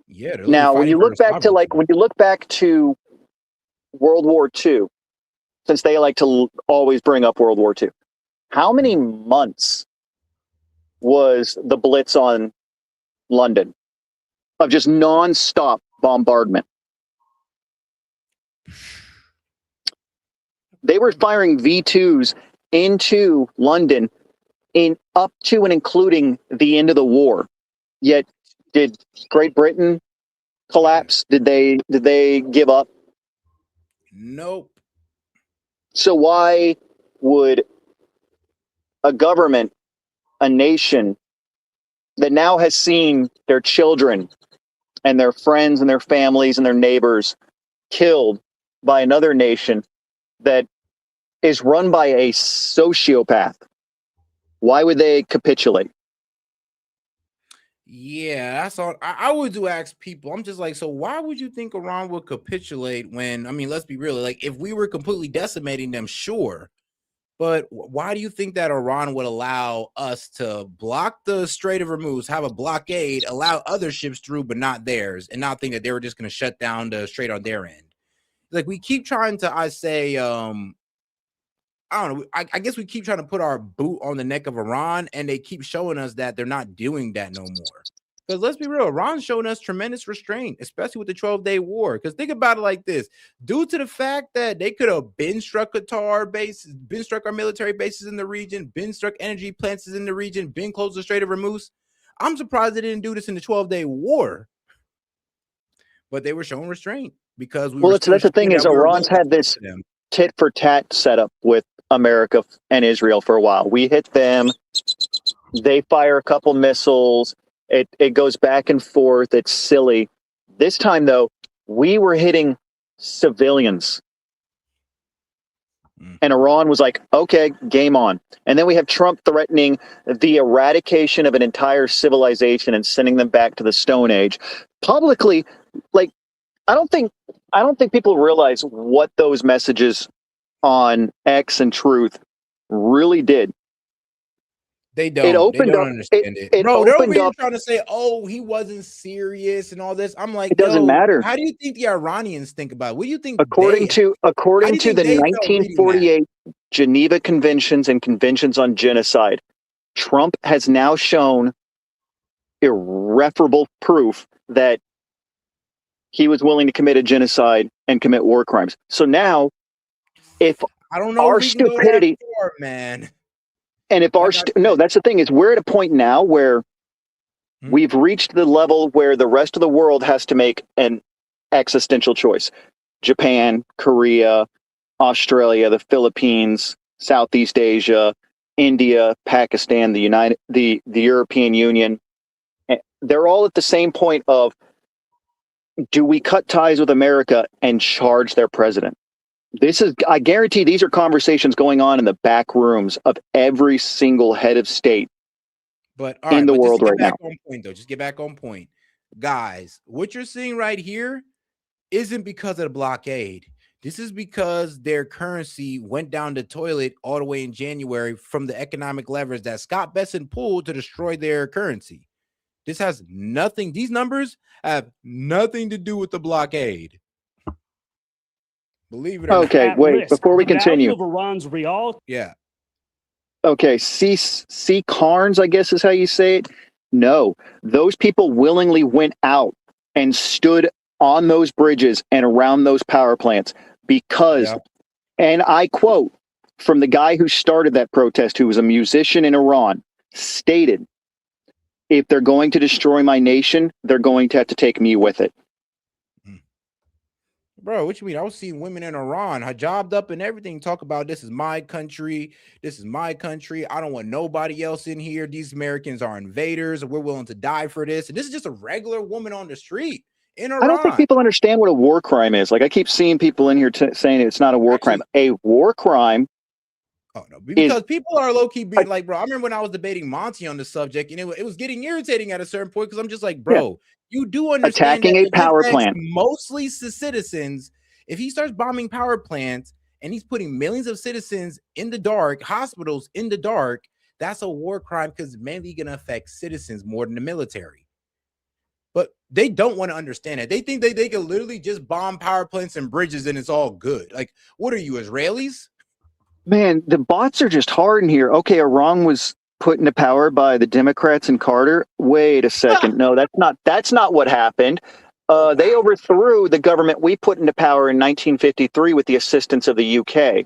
Yeah. Now, when you look back to World War II, since they like to always bring up World War II, how many months was the Blitz on London of just nonstop bombardment? They were firing V2s into London in up to and including the end of the war. Yet, did Great Britain collapse? Did they give up? Nope. So why would a government, a nation that now has seen their children and their friends and their families and their neighbors killed by another nation that is run by a sociopath, why would they capitulate? Yeah, that's all. I would do ask people. I'm just like, so why would you think Iran would capitulate when, I mean, let's be real. Like, if we were completely decimating them, sure. But why do you think that Iran would allow us to block the Strait of Hormuz, have a blockade, allow other ships through, but not theirs, and not think that they were just going to shut down the strait on their end? Like, we keep trying to, I don't know. I guess we keep trying to put our boot on the neck of Iran, and they keep showing us that they're not doing that no more. Because let's be real, Iran's showing us tremendous restraint, especially with the 12-day war. Because think about it like this: due to the fact that they could have been struck Qatar bases, been struck our military bases in the region, been struck energy plants in the region, been closed the Strait of Hormuz. I'm surprised they didn't do this in the 12-day war. But they were showing restraint because that's the thing is Iran's had this tit for tat setup with America and Israel for a while. We hit them, they fire a couple missiles, it goes back and forth, it's silly. This time though, we were hitting civilians. And Iran was like, okay, game on. And then we have Trump threatening the eradication of an entire civilization and sending them back to the Stone Age publicly. Like, I don't think people realize what those messages on X and Truth really did. They don't. They don't understand it. Bro, they're over here trying to say, oh, he wasn't serious and all this. I'm like, it doesn't matter. How do you think the Iranians think about it? What do you think? According to the 1948 Geneva Conventions and Conventions on Genocide, Trump has now shown irreparable proof that he was willing to commit a genocide and commit war crimes. So now, if I don't know our if we can stupidity, go that far, man. And if no, that's the thing is we're at a point now where we've reached the level where the rest of the world has to make an existential choice. Japan, Korea, Australia, the Philippines, Southeast Asia, India, Pakistan, the European Union. They're all at the same point of, do we cut ties with America and charge their president? I guarantee these are conversations going on in the back rooms of every single head of state in the world right now. Just get back on point. Guys, what you're seeing right here isn't because of the blockade. This is because their currency went down the toilet all the way in January from the economic levers that Scott Bessent pulled to destroy their currency. This has nothing. These numbers have nothing to do with the blockade. Believe it or not. Okay, wait, before we continue. The value of Iran's real. Yeah. Okay, C. Carnes, I guess is how you say it. No, those people willingly went out and stood on those bridges and around those power plants because, and I quote from the guy who started that protest, who was a musician in Iran, stated, if they're going to destroy my nation, they're going to have to take me with it. Bro, what you mean? I was seeing women in Iran, hijabbed up and everything, talk about this is my country. This is my country. I don't want nobody else in here. These Americans are invaders. We're willing to die for this. And this is just a regular woman on the street in Iran. I don't think people understand what a war crime is. Like, I keep seeing people in here saying it's not a war crime. A war crime Oh no, because people are low key being like, bro. I remember when I was debating Monty on the subject, and it was getting irritating at a certain point because I'm just like, bro, you do understand attacking that a it power affects plant. mostly citizens. If he starts bombing power plants and he's putting millions of citizens in the dark, hospitals in the dark, that's a war crime because it's mainly going to affect citizens more than the military. But they don't want to understand it. They think they can literally just bomb power plants and bridges and it's all good. Like, what are you, Israelis? Man, the bots are just hard in here. Okay, Iran was put into power by the Democrats and Carter. Wait a second. No, that's not what happened. They overthrew the government we put into power in 1953 with the assistance of the UK.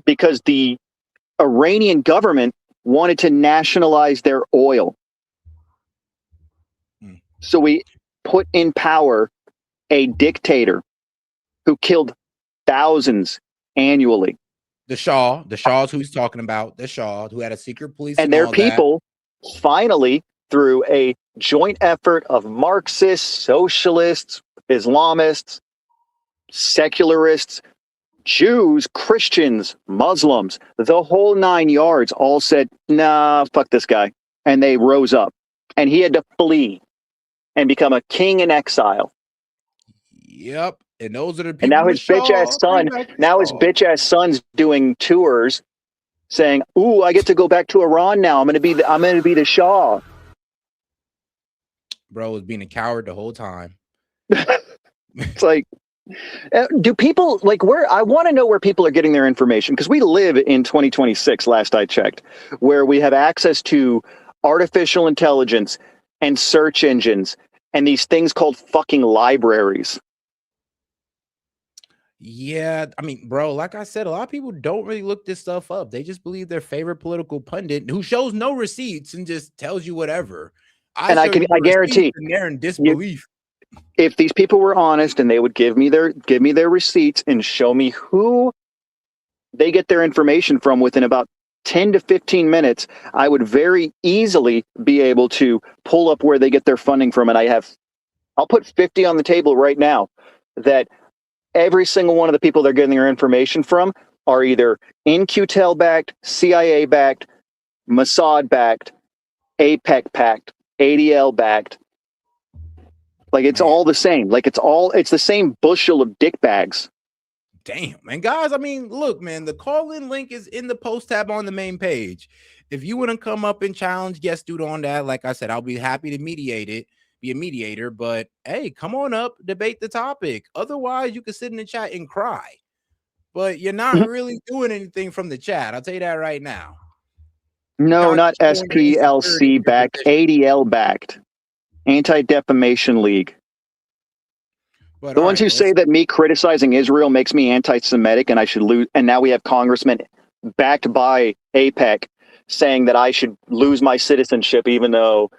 Because the Iranian government wanted to nationalize their oil. So we put in power a dictator who killed thousands annually. The Shah's who he's talking about, the Shah who had a secret police And their people finally, through a joint effort of Marxists, socialists, Islamists, secularists, Jews, Christians, Muslims, the whole 9 yards all said, nah, fuck this guy. And they rose up. And he had to flee and become a king in exile. Yep. And those are the people. And now his bitch ass son's doing tours saying, ooh, I get to go back to Iran now. I'm gonna be the Shah. Bro was being a coward the whole time. It's like, do people I want to know where people are getting their information, because we live in 2026, last I checked, where we have access to artificial intelligence and search engines and these things called fucking libraries. Yeah, I mean, bro, like I said, a lot of people don't really look this stuff up. They just believe their favorite political pundit who shows no receipts and just tells you whatever. I guarantee they're in disbelief. If these people were honest and they would give me their receipts and show me who they get their information from within about 10 to 15 minutes, I would very easily be able to pull up where they get their funding from. And I'll put 50 on the table right now that every single one of the people they're getting their information from are either In-Q-Tel backed, CIA backed, Mossad backed, APEC backed, ADL backed. Like, it's all the same. Like, it's the same bushel of dick bags. Damn, man. Guys, I mean, look, man, the call-in link is in the post tab on the main page. If you want to come up and challenge guest dude on that, like I said, I'll be happy to mediate it, be a mediator. But hey, come on up, debate the topic. Otherwise, you can sit in the chat and cry. But you're not really doing anything from the chat. I'll tell you that right now. No, not SPLC backed, ADL backed. Anti-Defamation League. But the ones who say that me criticizing Israel makes me anti-Semitic and I should lose, and now we have congressmen backed by APEC saying that I should lose my citizenship even though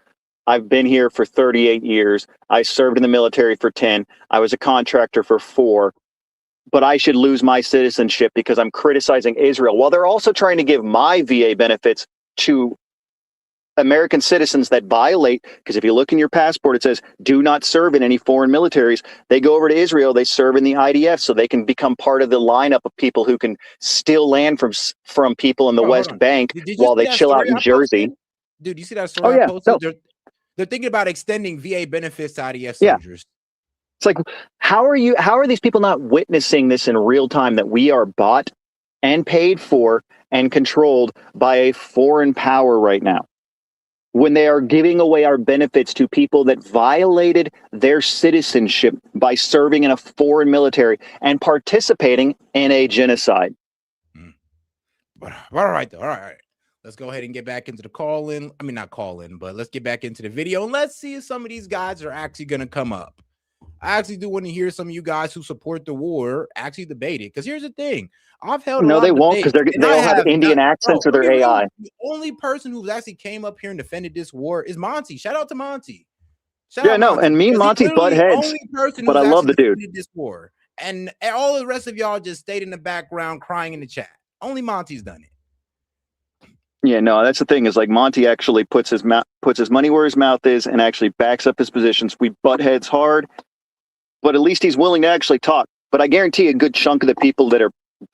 I've been here for 38 years. I served in the military for 10. I was a contractor for 4. But I should lose my citizenship because I'm criticizing Israel. Well, they're also trying to give my VA benefits to American citizens that violate, because if you look in your passport, it says do not serve in any foreign militaries. They go over to Israel, they serve in the IDF, so they can become part of the lineup of people who can steal land from people in the West Bank while they chill out in Jersey. Dude, you see that story I posted? No. They're thinking about extending VA benefits to IDF soldiers. It's like, how are these people not witnessing this in real time, that we are bought and paid for and controlled by a foreign power right now, when they are giving away our benefits to people that violated their citizenship by serving in a foreign military and participating in a genocide? All right. Let's go ahead and get back into the call-in. I mean, not call-in, but let's get back into the video and let's see if some of these guys are actually going to come up. I actually do want to hear some of you guys who support the war actually debate it. Because here's the thing. I've held No, they won't, because they all have Indian accents or their AI. The only person who's actually came up here and defended this war is Monty. Shout out to Monty. And me and Monty butt heads. But I love the dude. This war. And all the rest of y'all just stayed in the background crying in the chat. Only Monty's done it. Yeah, no, that's the thing, is like Monty actually puts his money where his mouth is and actually backs up his positions. We butt heads hard, but at least he's willing to actually talk. But I guarantee a good chunk of the people that are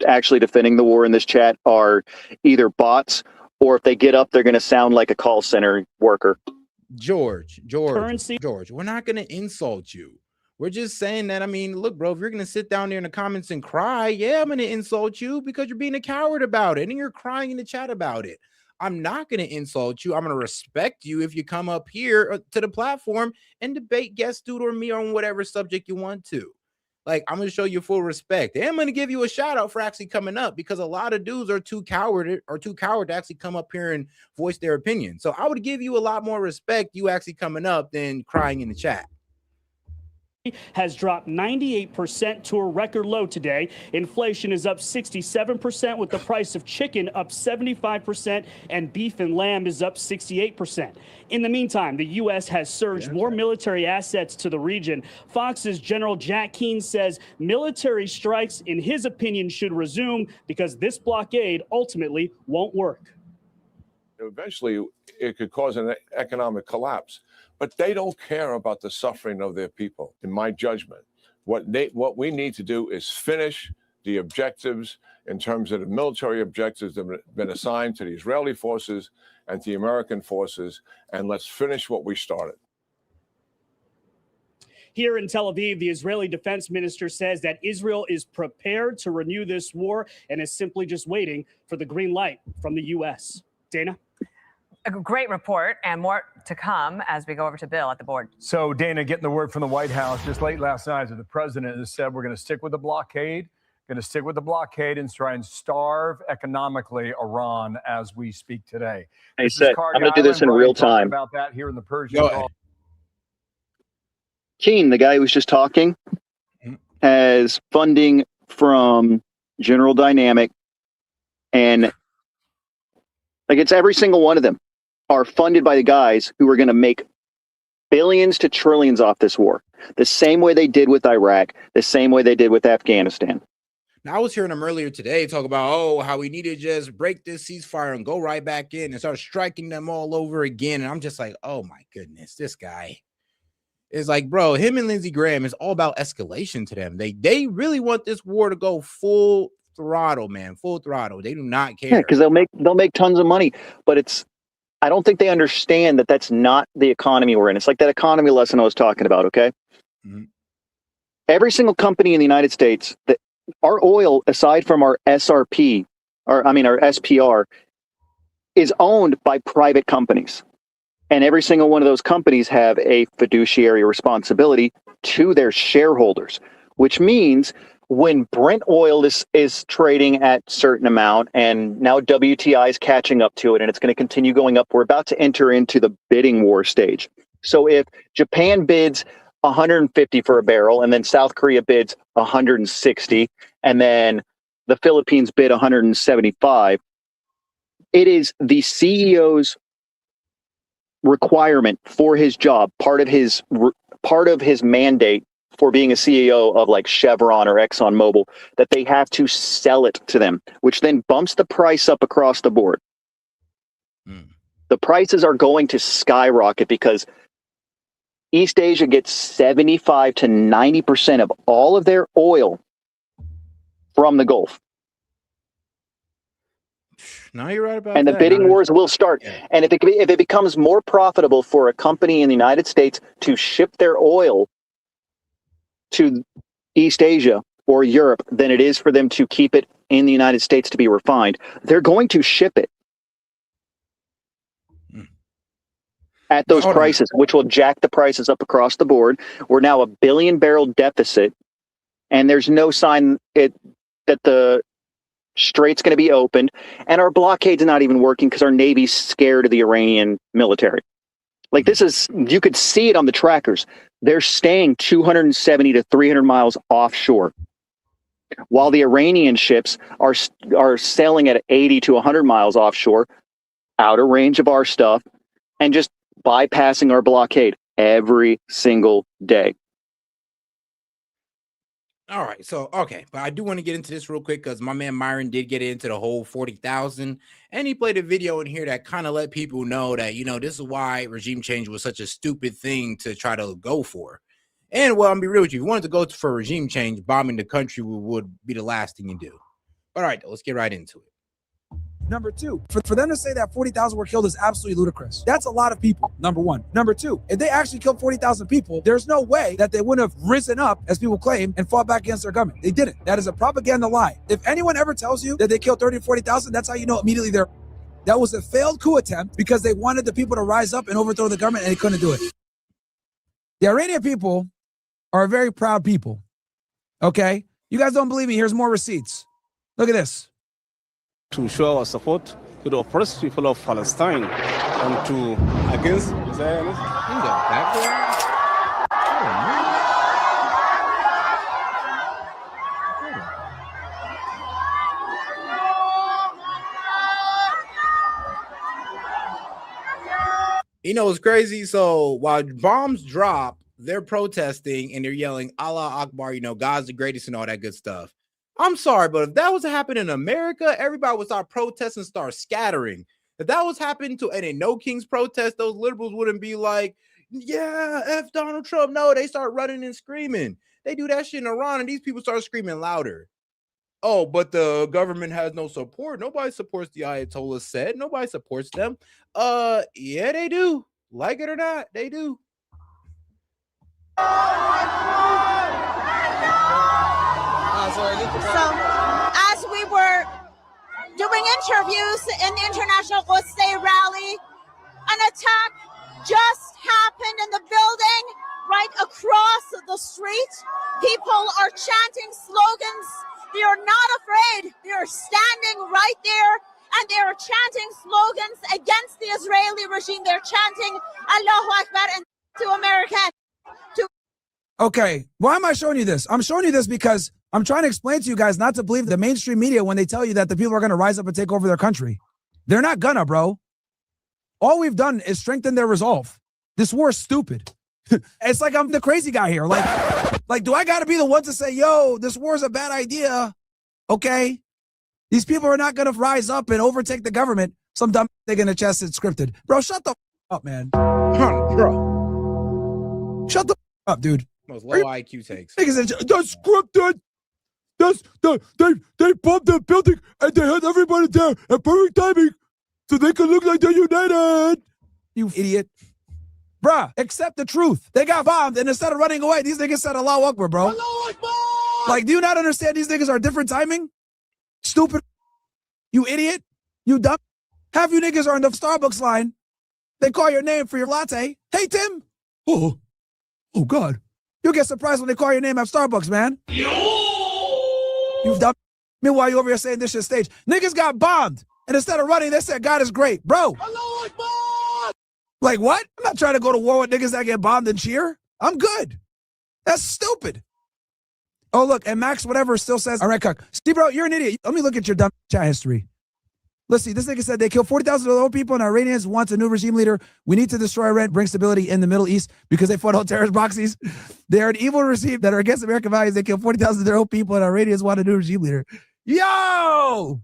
actually defending the war in this chat are either bots, or if they get up, they're going to sound like a call center worker. George, Currency. we're not going to insult you. We're just saying that, I mean, look, bro, if you're going to sit down there in the comments and cry, yeah, I'm going to insult you because you're being a coward about it and you're crying in the chat about it. I'm not going to insult you. I'm going to respect you if you come up here to the platform and debate guest dude or me on whatever subject you want to. Like, I'm going to show you full respect. And I'm going to give you a shout out for actually coming up, because a lot of dudes are too coward to actually come up here and voice their opinion. So I would give you a lot more respect you actually coming up than crying in the chat. Has dropped 98% to a record low today. Inflation is up 67%, with the price of chicken up 75%, and beef and lamb is up 68%. In the meantime, the U.S. has surged more military assets to the region. Fox's General Jack Keane says military strikes, in his opinion, should resume because this blockade ultimately won't work. Eventually, it could cause an economic collapse. But they don't care about the suffering of their people, in my judgment. What we need to do is finish the objectives in terms of the military objectives that have been assigned to the Israeli forces and to the American forces, and let's finish what we started. Here in Tel Aviv, the Israeli defense minister says that Israel is prepared to renew this war and is simply just waiting for the green light from the U.S. Dana? A great report, and more to come as we go over to Bill at the board. So, Dana, getting the word from the White House just late last night that the president has said we're going to stick with the blockade, and try and starve economically Iran as we speak today. Hey, Seth, I'm going to do this in real time. About that here in the Persian Gulf. Keane, the guy who was just talking, has funding from General Dynamic, and like it's every single one of them are funded by the guys who are going to make billions to trillions off this war, the same way they did with Iraq, the same way they did with Afghanistan. Now, I was hearing them earlier today talk about, oh, how we need to just break this ceasefire and go right back in and start striking them all over again. And I'm just like, oh my goodness, this guy is like, bro, him and Lindsey Graham is all about escalation to them. They really want this war to go full throttle, man, full throttle. They do not care. Yeah, because they'll make tons of money, but I don't think they understand that that's not the economy we're in. It's like that economy lesson I was talking about. Okay. Mm-hmm. Every single company in the United States that our oil, aside from our SRP, our SPR, is owned by private companies. And every single one of those companies have a fiduciary responsibility to their shareholders, which means when Brent oil is trading at a certain amount, and now WTI is catching up to it, and it's going to continue going up, we're about to enter into the bidding war stage. So if Japan bids 150 for a barrel, and then South Korea bids 160, and then the Philippines bid 175, it is the CEO's requirement for his job, part of his mandate for being a CEO of like Chevron or ExxonMobil, that they have to sell it to them, which then bumps the price up across the board. The prices are going to skyrocket because East Asia gets 75 to 90% of all of their oil from the Gulf. No, you're right about that. And the bidding wars will start. Yeah. And if it becomes more profitable for a company in the United States to ship their oil to East Asia or Europe than it is for them to keep it in the United States to be refined, they're going to ship it at those prices, which will jack the prices up across the board. We're now a 1 billion barrel deficit, and there's no sign that the strait's going to be opened, and our blockade's not even working because our Navy's scared of the Iranian military. Like you could see it on the trackers. They're staying 270 to 300 miles offshore, while the Iranian ships are sailing at 80 to 100 miles offshore, out of range of our stuff, and just bypassing our blockade every single day. All right. So, okay. But I do want to get into this real quick because my man Myron did get into the whole 40,000, and he played a video in here that kind of let people know that, this is why regime change was such a stupid thing to try to go for. And well, I'm be real with you. If you wanted to go for regime change, bombing the country would be the last thing you do. All right, let's get right into it. Number two, for them to say that 40,000 were killed is absolutely ludicrous. That's a lot of people, number one. Number two, if they actually killed 40,000 people, there's no way that they wouldn't have risen up, as people claim, and fought back against their government. They didn't. That is a propaganda lie. If anyone ever tells you that they killed 30 or 40,000, that's how you know immediately that was a failed coup attempt because they wanted the people to rise up and overthrow the government and they couldn't do it. The Iranian people are a very proud people, okay? You guys don't believe me? Here's more receipts. Look at this. To show our support to the oppressed people of Palestine and to against Zionist. You know, it's crazy. So while bombs drop, they're protesting and they're yelling, Allah Akbar, you know, God's the greatest and all that good stuff. I'm sorry, but if that was to happen in America, everybody would start protesting, start scattering. If that was happening to any No Kings protest, those liberals wouldn't be like, yeah, F Donald Trump. No, they start running and screaming. They do that shit in Iran and these people start screaming louder. Oh, but the government has no support. Nobody supports the Ayatollah said. Nobody supports them. Yeah, they do. Like it or not, they do. So, as we were doing interviews in the International Quds rally, an attack just happened in the building right across the street. People are chanting slogans. They are not afraid. They are standing right there and they are chanting slogans against the Israeli regime. They're chanting Allahu Akbar and to America. Okay, why am I showing you this? I'm showing you this because I'm trying to explain to you guys not to believe the mainstream media when they tell you that the people are going to rise up and take over their country. They're not gonna, bro. All we've done is strengthen their resolve. This war is stupid. It's like I'm the crazy guy here. Like, do I got to be the one to say, yo, this war is a bad idea? Okay. These people are not going to rise up and overtake the government. Some dumb thing in the chest is scripted. Bro, shut the up, man. Bro. Shut the up, dude. Most low IQ takes. That's scripted. They bombed the building and they had everybody there at perfect timing so they could look like they're united. You idiot. Bruh, accept the truth. They got bombed and instead of running away, these niggas said Allahu Akbar, bro. Allahu Akbar! Like, do you not understand these niggas are different timing? Stupid. You idiot. You dumb. Half you niggas are in the Starbucks line. They call your name for your latte. Hey, Tim. Oh God. You'll get surprised when they call your name at Starbucks, man. You dumb. Meanwhile, you over here saying this shit stage. Niggas got bombed. And instead of running, they said God is great. Bro. Allahu Akbar! Like what? I'm not trying to go to war with niggas that get bombed and cheer. I'm good. That's stupid. Oh, look, and Max, whatever, still says, all right, Cuck. Steve, bro, you're an idiot. Let me look at your dumb chat history. Let's see. This nigga said they killed 40,000 of their own people and Iranians want a new regime leader. We need to destroy Iran, bring stability in the Middle East because they fought all terrorist proxies. They are an evil regime that are against American values. They killed 40,000 of their own people and Iranians want a new regime leader. Yo!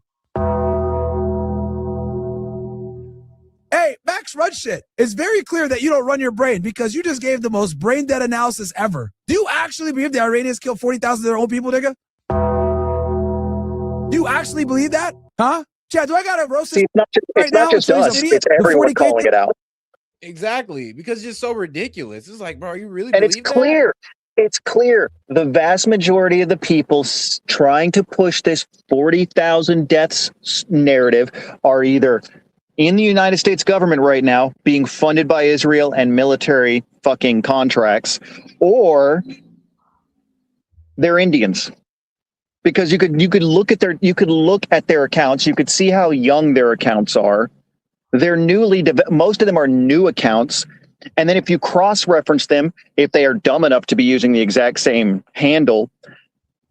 Hey, Max, run shit. It's very clear that you don't run your brain because you just gave the most brain dead analysis ever. Do you actually believe the Iranians killed 40,000 of their own people, nigga? Do you actually believe that? Huh? Chad, do I got to roast this? It's not just us. It's everyone calling it out. Exactly, because it's just so ridiculous. It's like, bro, you really And believe it's clear. It's clear. The vast majority of the people trying to push this 40,000 deaths narrative are either in the United States government right now being funded by Israel and military fucking contracts, or they're Indians. Because you could look at their accounts, you could see how young their accounts are. They're most of them are new accounts. And then if you cross-reference them, if they are dumb enough to be using the exact same handle,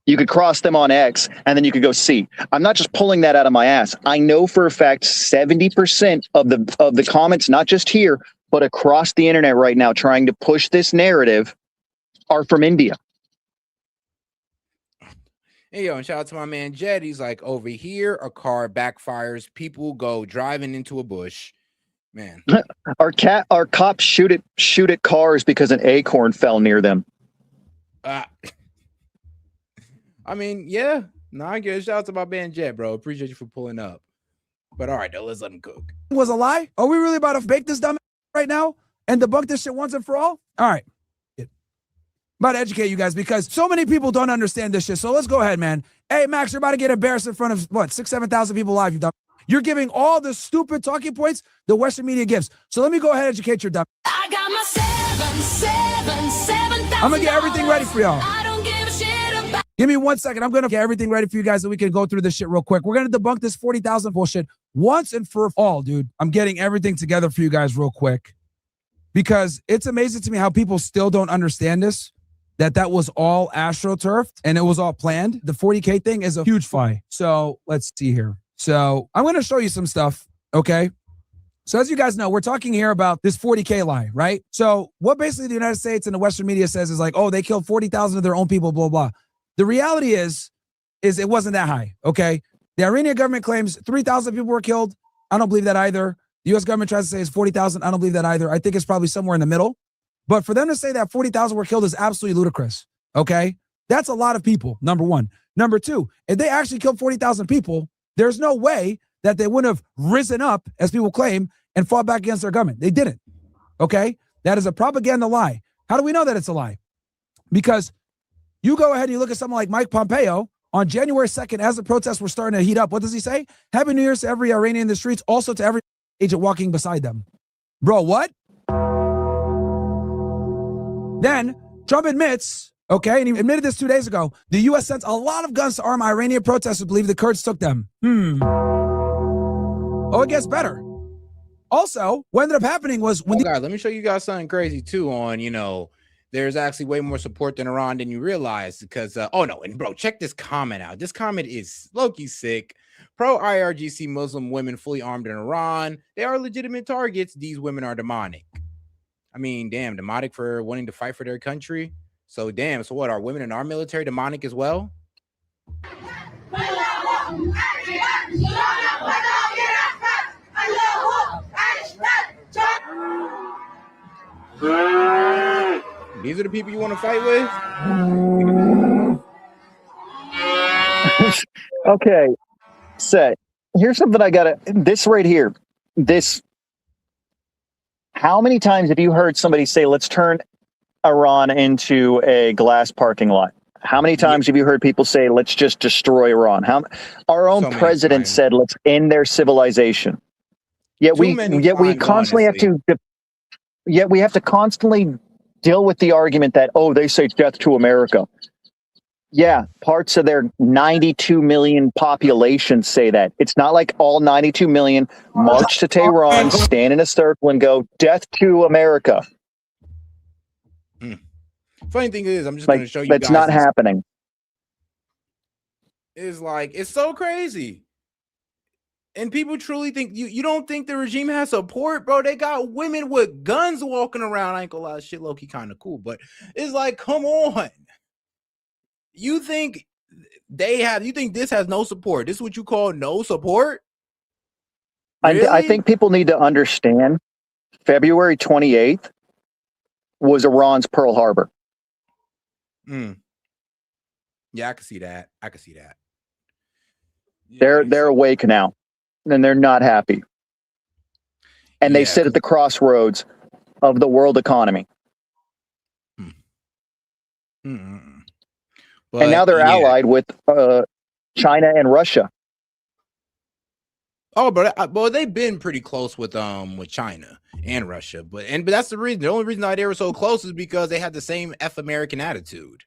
you could cross them on X and then you could go see. I'm not just pulling that out of my ass. I know for a fact 70% of the comments, not just here, but across the internet right now trying to push this narrative are from India. Hey, yo, and shout out to my man Jed. He's like, over here, a car backfires. People go driving into a bush. Man. Our cops shoot at cars because an acorn fell near them. I mean, yeah, No, I get it. Shout out to my man Jet, bro. Appreciate you for pulling up. But all right, though, let's let him cook. Was a lie? Are we really about to bake this dumb right now and debunk this shit once and for all? All right. About to educate you guys because so many people don't understand this shit. So let's go ahead, man. Hey, Max, you're about to get embarrassed in front of what, 6,000, 7,000 people live. You're giving all the stupid talking points the Western media gives. So let me go ahead and educate your dumb. I got my 7,000. I'm gonna get everything ready for y'all. I don't give a shit about. Give me 1 second. I'm gonna get everything ready for you guys so we can go through this shit real quick. We're gonna debunk this 40,000 bullshit once and for all, dude. I'm getting everything together for you guys real quick because it's amazing to me how people still don't understand this. That was all astroturfed and it was all planned. The 40K thing is a huge fly. So let's see here. So I'm going to show you some stuff. Okay. So as you guys know, we're talking here about this 40K lie, right? So what basically the United States and the Western media says is like, oh, they killed 40,000 of their own people, blah, blah. The reality is it wasn't that high. Okay. The Iranian government claims 3,000 people were killed. I don't believe that either. The US government tries to say it's 40,000. I don't believe that either. I think it's probably somewhere in the middle. But for them to say that 40,000 were killed is absolutely ludicrous, okay? That's a lot of people, number one. Number two, if they actually killed 40,000 people, there's no way that they wouldn't have risen up, as people claim, and fought back against their government. They didn't, okay? That is a propaganda lie. How do we know that it's a lie? Because you go ahead and you look at someone like Mike Pompeo on January 2nd, as the protests were starting to heat up, what does he say? Happy New Year's to every Iranian in the streets, also to every agent walking beside them. Bro, what? Then Trump admits, okay, and he admitted this 2 days ago, the U.S. sent a lot of guns to arm Iranian protesters who believe the Kurds took them. Oh, it gets better. Also, what ended up happening was when guys, let me show you guys something crazy too on, there's actually way more support in Iran than you realize because, oh no, and bro, check this comment out. This comment is low-key sick. Pro-IRGC Muslim women fully armed in Iran. They are legitimate targets. These women are demonic. I mean, damn, demonic for wanting to fight for their country. So damn, so what, are women in our military demonic as well? These are the people you want to fight with? Okay. So here's something this right here. How many times have you heard somebody say, let's turn Iran into a glass parking lot? How many times have you heard people say, let's just destroy Iran? Our own president said, let's end their civilization. Yet we constantly have to constantly deal with the argument that, oh, they say death to America. Yeah, parts of their 92 million population say that. It's not like all 92 million march to Tehran, stand in a circle, and go, death to America. Funny thing is, I'm just going to show you that's guys. Not happening. It's like, it's so crazy. And people truly think, you don't think the regime has support, bro? They got women with guns walking around. I ain't gonna lie, shit low-key kind of cool, but it's like, come on. You think this has no support? This is what you call no support? Really? I think people need to understand February 28th was Iran's Pearl Harbor. Yeah, I can see that. They're awake now, and they're not happy. And they sit at the crossroads of the world economy. But, and now they're allied with China and Russia. Oh, but they've been pretty close with China and Russia. But that's the reason. The only reason why they were so close is because they had the same American attitude.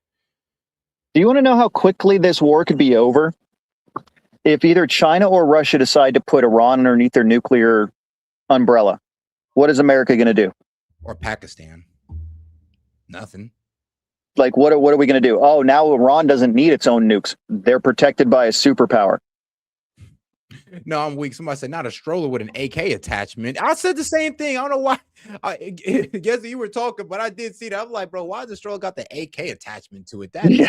Do you want to know how quickly this war could be over? If either China or Russia decide to put Iran underneath their nuclear umbrella, what is America going to do? Or Pakistan? Nothing. Like, what are we going to do? Oh, now Iran doesn't need its own nukes. They're protected by a superpower. No, I'm weak. Somebody said not a stroller with an AK attachment. I said the same thing. I don't know why. I guess you were talking, but I did see that. I'm like, bro, why does the stroller got the AK attachment to it? That is.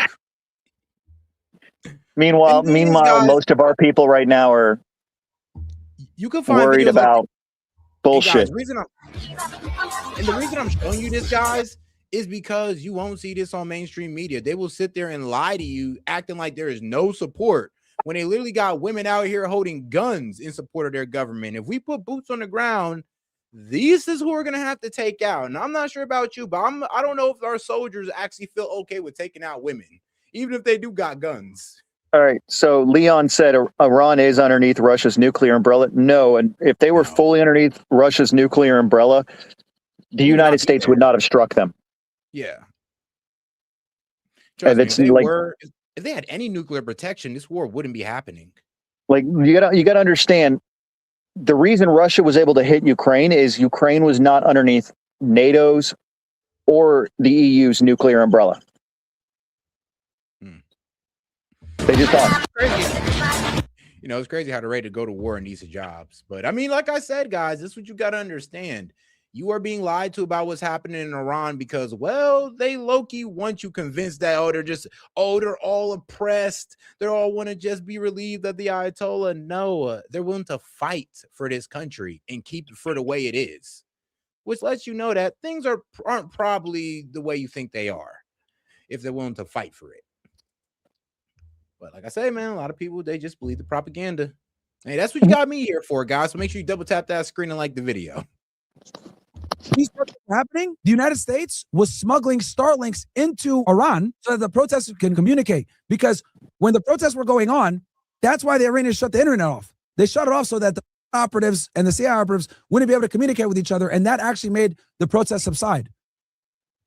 Meanwhile, guys, most of our people right now are worried about bullshit. The reason I'm showing you this, guys, is because you won't see this on mainstream media. They will sit there and lie to you, acting like there is no support when they literally got women out here holding guns in support of their government. If we put boots on the ground, this is who we're gonna have to take out. And I'm not sure about you, but I don't know if our soldiers actually feel okay with taking out women, even if they do got guns. All right. So Leon said Iran is underneath Russia's nuclear umbrella. No, and if they were fully underneath Russia's nuclear umbrella, the United States would not have struck them. Yeah. Trust me, if they had any nuclear protection, this war wouldn't be happening. Like you gotta understand, the reason Russia was able to hit Ukraine is Ukraine was not underneath NATO's or the EU's nuclear umbrella. They just thought. You know, it's crazy how they're ready to go to war in these jobs. But I mean, like I said, guys, this is what you got to understand. You are being lied to about what's happening in Iran because, well, they low-key want you convinced that, they're all oppressed. They all want to just be relieved of the Ayatollah. No, they're willing to fight for this country and keep it for the way it is, which lets you know that things aren't probably the way you think they are if they're willing to fight for it. But like I say, man, a lot of people, they just believe the propaganda. Hey, that's what you got me here for, guys. So make sure you double tap that screen and like the video. These protests are happening. The United States was smuggling Starlinks into Iran so that the protesters can communicate. Because when the protests were going on, that's why the Iranians shut the internet off. They shut it off so that the operatives and the CIA operatives wouldn't be able to communicate with each other, and that actually made the protests subside.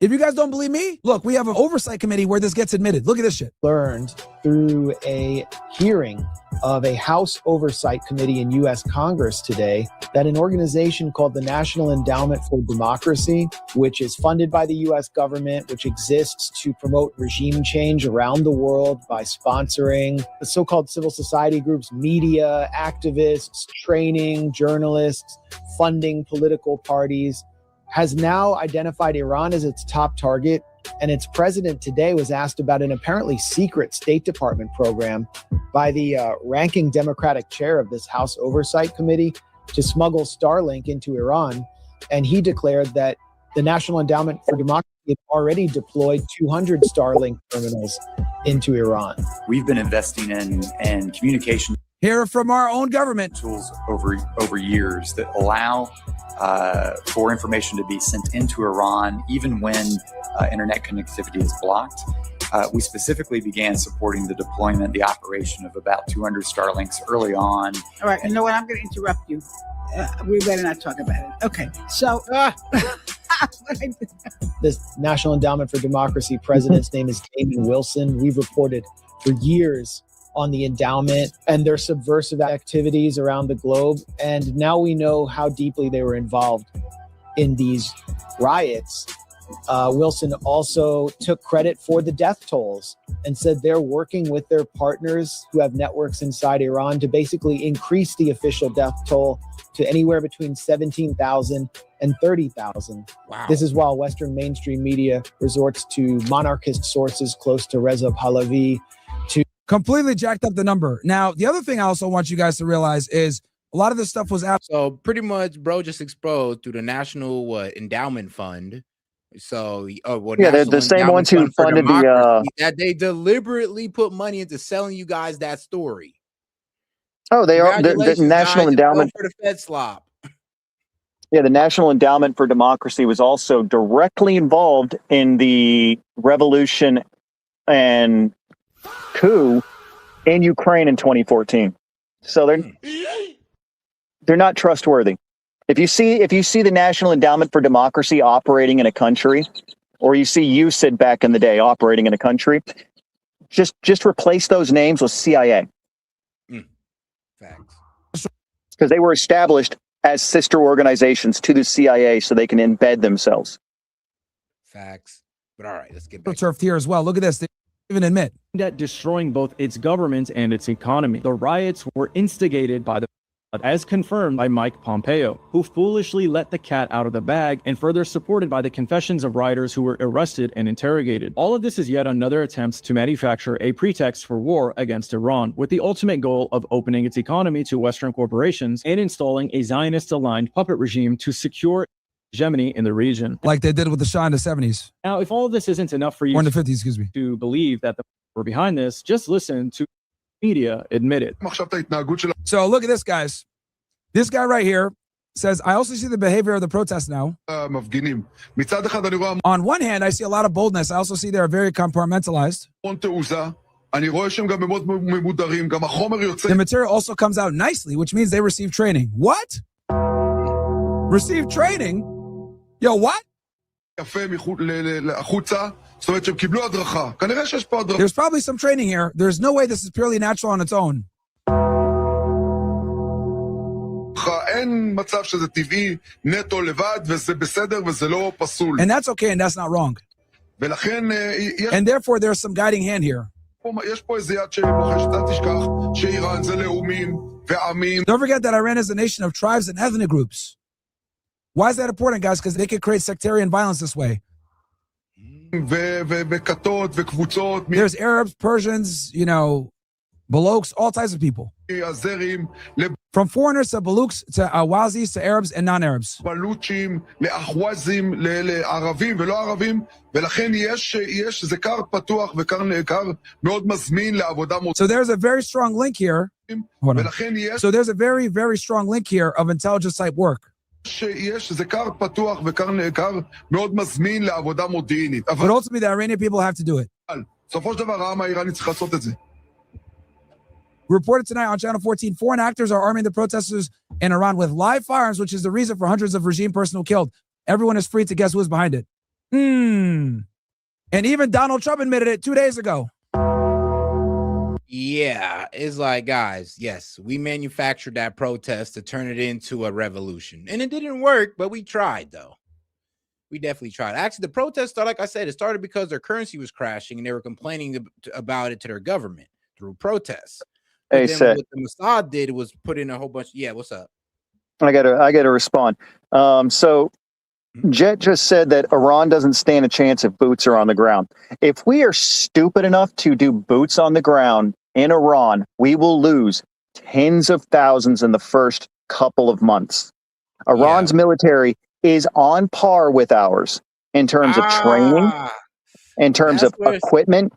If you guys don't believe me, look, we have an oversight committee where this gets admitted. Look at this shit. Learned through a hearing of a House Oversight Committee in U.S. Congress today that an organization called the National Endowment for Democracy, which is funded by the U.S. government, which exists to promote regime change around the world by sponsoring the so-called civil society groups, media, activists, training, journalists, funding political parties, has now identified Iran as its top target. And its president today was asked about an apparently secret State Department program by the ranking Democratic chair of this House Oversight Committee to smuggle Starlink into Iran. And he declared that the National Endowment for Democracy had already deployed 200 Starlink terminals into Iran. We've been investing in communication Hear from our own government tools over years that allow for information to be sent into Iran, even when internet connectivity is blocked. We specifically began supporting the deployment, the operation of about 200 Starlinks early on. All right, you know what? I'm going to interrupt you. We better not talk about it. Okay, so this National Endowment for Democracy president's name is Damon Wilson. We've reported for years on the endowment and their subversive activities around the globe. And now we know how deeply they were involved in these riots. Wilson also took credit for the death tolls and said they're working with their partners who have networks inside Iran to basically increase the official death toll to anywhere between 17,000 and 30,000. Wow. This is while Western mainstream media resorts to monarchist sources close to Reza Pahlavi to completely jacked up the number. Now, the other thing I also want you guys to realize is a lot of this stuff was out. So pretty much, bro, just exposed through the National Endowment Fund. So, they're the same ones who funded that they deliberately put money into selling you guys that story. Oh, they are the National Endowment for the Fed slop. Yeah, the National Endowment for Democracy was also directly involved in the revolution and coup in Ukraine in 2014. So they're not trustworthy. If you see the National Endowment for Democracy operating in a country, or you see USID back in the day operating in a country, just replace those names with CIA. Facts. Because they were established as sister organizations to the CIA so they can embed themselves. Facts. But all right, let's get back. Turf here as well. Look at this. They even admit that destroying both its government and its economy. The riots were instigated by as confirmed by Mike Pompeo, who foolishly let the cat out of the bag, and further supported by the confessions of rioters who were arrested and interrogated. All of this is yet another attempt to manufacture a pretext for war against Iran, with the ultimate goal of opening its economy to Western corporations and installing a Zionist-aligned puppet regime to secure hegemony in the region. Like they did with the Shah in the 70s. Now, if all of this isn't enough for you Or in the 50s, excuse me. to believe that the were behind this, just listen to media admit it. So look at this, guys. This guy right here says, I also see the behavior of the protests now. On one hand, I see a lot of boldness. I also see they're very compartmentalized. The material also comes out nicely, which means they receive training. What? Receive training? Yo, what? There's probably some training here. There's no way this is purely natural on its own. And that's okay, and that's not wrong. And therefore, there's some guiding hand here. Don't forget that Iran is a nation of tribes and ethnic groups. Why is that important, guys? Because they could create sectarian violence this way. There's Arabs, Persians, Baloks, all types of people. From foreigners to Baluks to Awazis to Arabs and non-Arabs. So there's a very strong link here. So there's a very, very strong link here of intelligence type work. But ultimately, the Iranian people have to do it. Reported tonight on Channel 14, foreign actors are arming the protesters in Iran with live firearms, which is the reason for hundreds of regime personnel killed. Everyone is free to guess who is behind it. And even Donald Trump admitted it 2 days ago. Yeah, it's like, guys, yes, we manufactured that protest to turn it into a revolution. And it didn't work, but we tried, though. We definitely tried. Actually, the protest, like I said, it started because their currency was crashing and they were complaining about it to their government through protests. But then what the Mossad did was put in a whole bunch. Yeah, what's up? I gotta respond. So Jet just said that Iran doesn't stand a chance if boots are on the ground. If we are stupid enough to do boots on the ground in Iran, we will lose tens of thousands in the first couple of months. Iran's military is on par with ours in terms of training, in terms of equipment.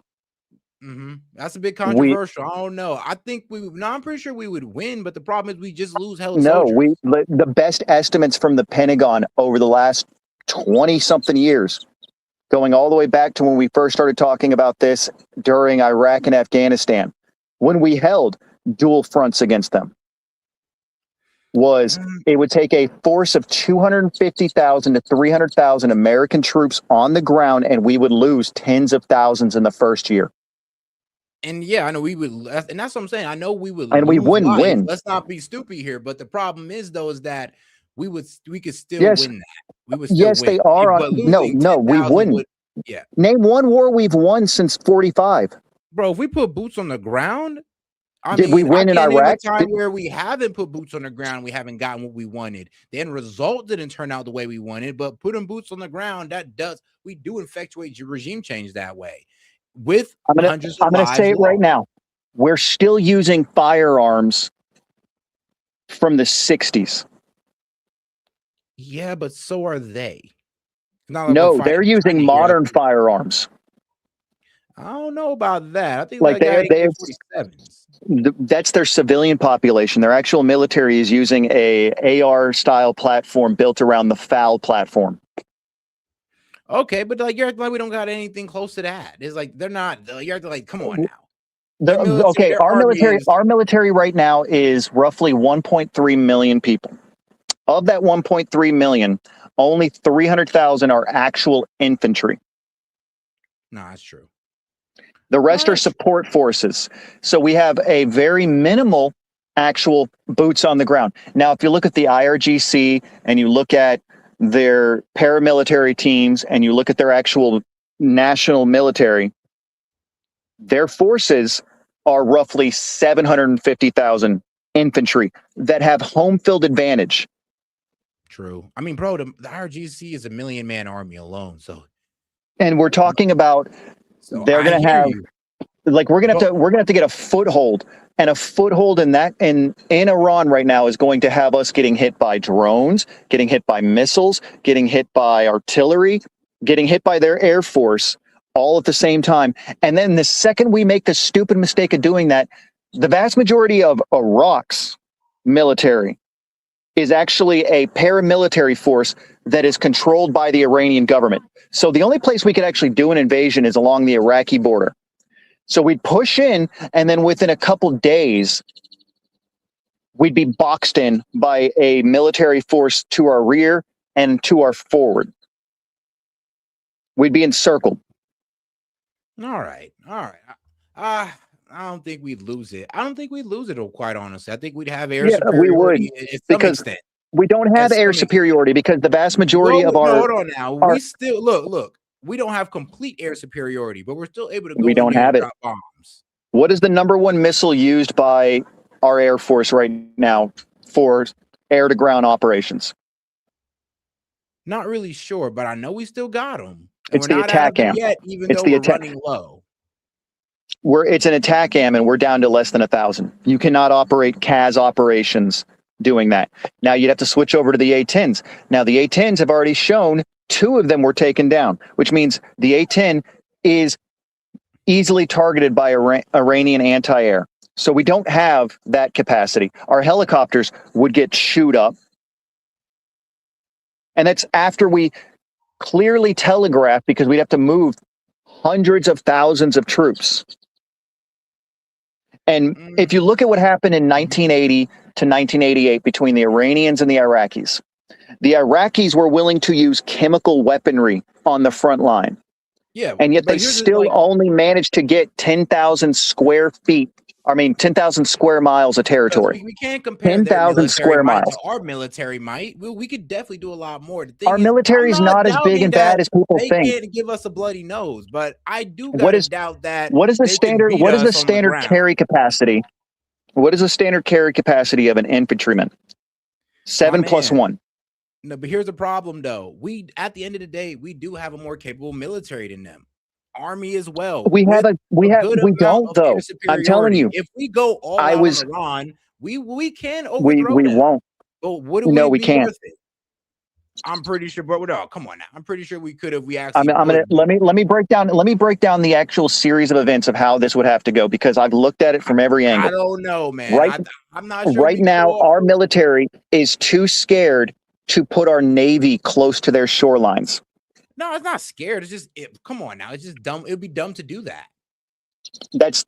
That's a bit controversial. I don't know. I think I'm pretty sure we would win, but the problem is we just lose hella soldiers. The best estimates from the Pentagon over the last 20-something years, going all the way back to when we first started talking about this during Iraq and Afghanistan, when we held dual fronts against them, was it would take a force of 250,000 to 300,000 American troops on the ground, and we would lose tens of thousands in the first year. And yeah, I know we would, and that's what I'm saying. I know we would, and we wouldn't win. Let's not be stupid here. But the problem is, though, is that we could still win that. We would still win. They are. No, we wouldn't. Name one war we've won since 45. Bro, if we put boots on the ground, did we win in Iraq? Time where we haven't put boots on the ground, we haven't gotten what we wanted. The end result didn't turn out the way we wanted. But putting boots on the ground, we do effectuate your regime change that way. I'm going to say it right now. We're still using firearms from the 60s. Yeah, but so are they. No, they're using modern firearms. I don't know about that. I think that's their civilian population. Their actual military is using a AR style platform built around the FAL platform. Okay, but you're acting like we don't got anything close to that. It's like they're not. You're acting like, come on now. Our military right now is roughly 1.3 million people. Of that 1.3 million, only 300,000 are actual infantry. No, that's true. The rest are support forces. So we have a very minimal actual boots on the ground. Now, if you look at the IRGC and you look at their paramilitary teams and you look at their actual national military, their forces are roughly 750,000 infantry that have home field advantage. True. I mean, bro, the IRGC is a 1 million-man army alone. So, and we're talking about they're going to have Like we're gonna have to get a foothold, and a foothold in Iran right now is going to have us getting hit by drones, getting hit by missiles, getting hit by artillery, getting hit by their air force, all at the same time. And then the second we make the stupid mistake of doing that, the vast majority of Iraq's military is actually a paramilitary force that is controlled by the Iranian government. So the only place we could actually do an invasion is along the Iraqi border. So we'd push in, and then within a couple days, we'd be boxed in by a military force to our rear and to our forward. We'd be encircled. All right. I don't think we'd lose it. I don't think we'd lose it, quite honestly. I think we'd have air superiority to some because extent. we don't have air superiority because the vast majority of our... Hold on now. We still, look, we don't have complete air superiority, but we're still able to go We don't have it. drop bombs. What is the #1 missile used by our Air Force right now for air-to-ground operations? Not really sure, but I know we still got them. It's the attack AM. Yet, even though we're running low. It's an attack AM, and we're down to less than 1,000. You cannot operate CAS operations doing that. Now you'd have to switch over to the A-10s. Now the A-10s have already shown 2 of them were taken down, which means the A-10 is easily targeted by Iranian anti-air. So we don't have that capacity. Our helicopters would get chewed up. And that's after we clearly telegraph, because we'd have to move hundreds of thousands of troops. And if you look at what happened in 1980 to 1988 between the Iranians and the Iraqis were willing to use chemical weaponry on the front line. Yeah, and yet they still only managed to get 10,000 square miles of territory. We can't compare 10,000 square miles to our military might. We could definitely do a lot more. Our military is not as big and bad as people think. They can't give us a bloody nose, but I do doubt that. What is the standard? What is the standard carry capacity? What is the standard carry capacity of an infantryman? 7+1. No, but here's the problem, though. At the end of the day, we do have a more capable military than them. Army as well. We don't though. I'm telling you. If we go all out on Iran, we can overthrow we them. won't. But what do we can't. I'm pretty sure, but no, come on now. I'm pretty sure we could if we actually. Let me break down the actual series of events of how this would have to go, because I've looked at it from every angle. I don't know, man. I'm not sure. Right now, our military is too scared to put our Navy close to their shorelines. No, it's not scared. It's just come on now. It's just dumb. It would be dumb to do that. That's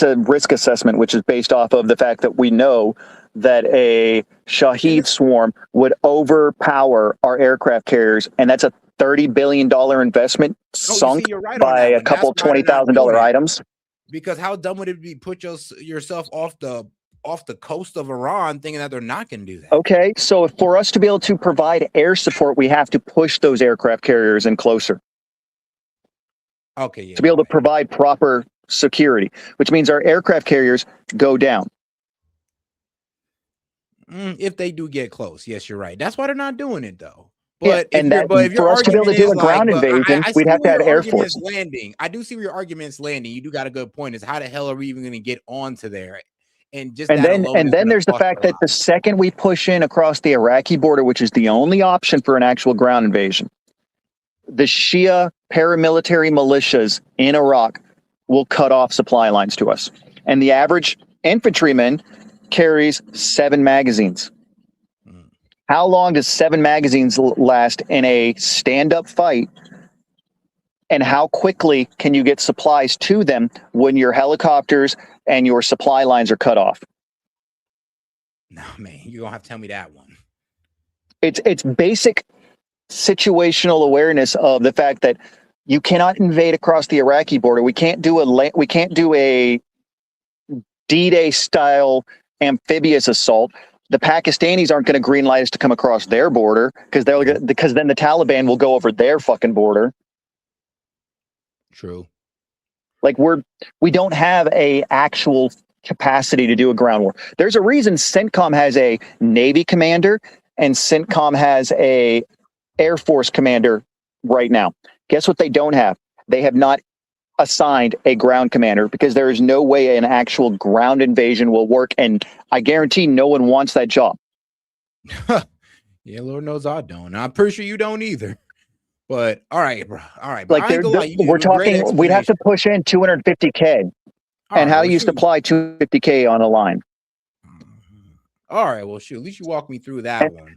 a risk assessment, which is based off of the fact that we know that a Shahed swarm would overpower our aircraft carriers, and that's a $30 billion investment sunk by a couple $20,000 items. Because how dumb would it be put yourself off the coast of Iran thinking that they're not going to do that? Okay, so for us to be able to provide air support, we have to push those aircraft carriers in closer. Okay, yeah. To be able to provide proper security, which means our aircraft carriers go down. If they do get close, yes, you're right. That's why they're not doing it, though. But for us to be able to do a ground invasion, we'd have to have Air Force landing. I do see where your argument's landing. You do got a good point. Is how the hell are we even going to get onto there? And then there's the fact that the second we push in across the Iraqi border, which is the only option for an actual ground invasion, the Shia paramilitary militias in Iraq will cut off supply lines to us. And the average infantryman carries 7 magazines. How long does 7 magazines last in a stand-up fight? And how quickly can you get supplies to them when your helicopters and your supply lines are cut off? No, man, you're going to have to tell me that one. It's basic situational awareness of the fact that you cannot invade across the Iraqi border. We can't do a D-Day style amphibious assault. The Pakistanis aren't going to greenlight us to come across their border because then the Taliban will go over their fucking border. True. Like we don't have a actual capacity to do a ground war. There's a reason CENTCOM has a Navy commander and CENTCOM has a Air Force commander right now. Guess what they don't have? They have not assigned a ground commander because there is no way an actual ground invasion will work. And I guarantee no one wants that job. Yeah, Lord knows I don't. I'm pretty sure you don't either. But all right, bro. All right. Like we're talking, we'd have to push in 250K. And how do you supply 250K on a line? All right. Well, shoot. At least you walk me through that one.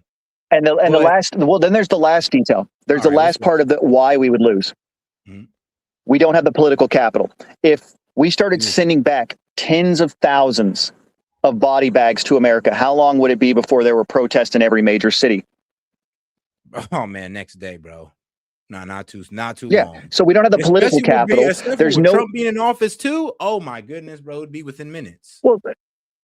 And the last, well, then there's the last detail. There's the last part of the why we would lose. Mm-hmm. We don't have the political capital. If we started sending back tens of thousands of body bags to America, how long would it be before there were protests in every major city? Oh man, next day, bro. No, not too Yeah. long. So we don't have the political capital. There's no Trump being in office too. Oh my goodness, bro, it'd be within minutes. Well,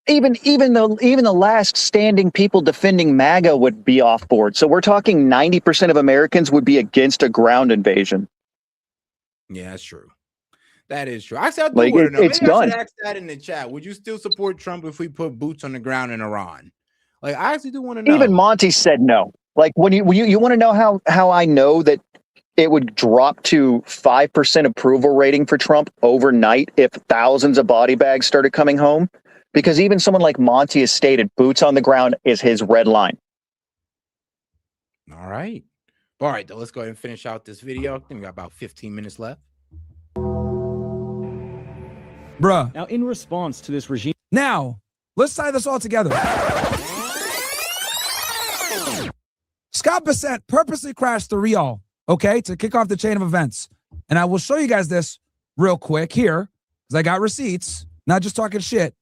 even the last standing people defending MAGA would be off board. So we're talking 90% of Americans would be against a ground invasion. Yeah, that's true. That is true. I said, Like, want to know. it's Maybe I done. should ask that in the chat. Would you still support Trump if we put boots on the ground in Iran? Like, I actually do want to know. Even Monty said no. Like, when you want to know how I know that it would drop to 5% approval rating for Trump overnight if thousands of body bags started coming home? Because even someone like Monty has stated boots on the ground is his red line. All right. All right, though, let's go ahead and finish out this video. I think we got about 15 minutes left. Bruh. Now, in response to this regime. Now, let's tie this all together. Scott Bessent purposely crashed the Rial, okay, to kick off the chain of events. And I will show you guys this real quick here, because I got receipts, not just talking shit.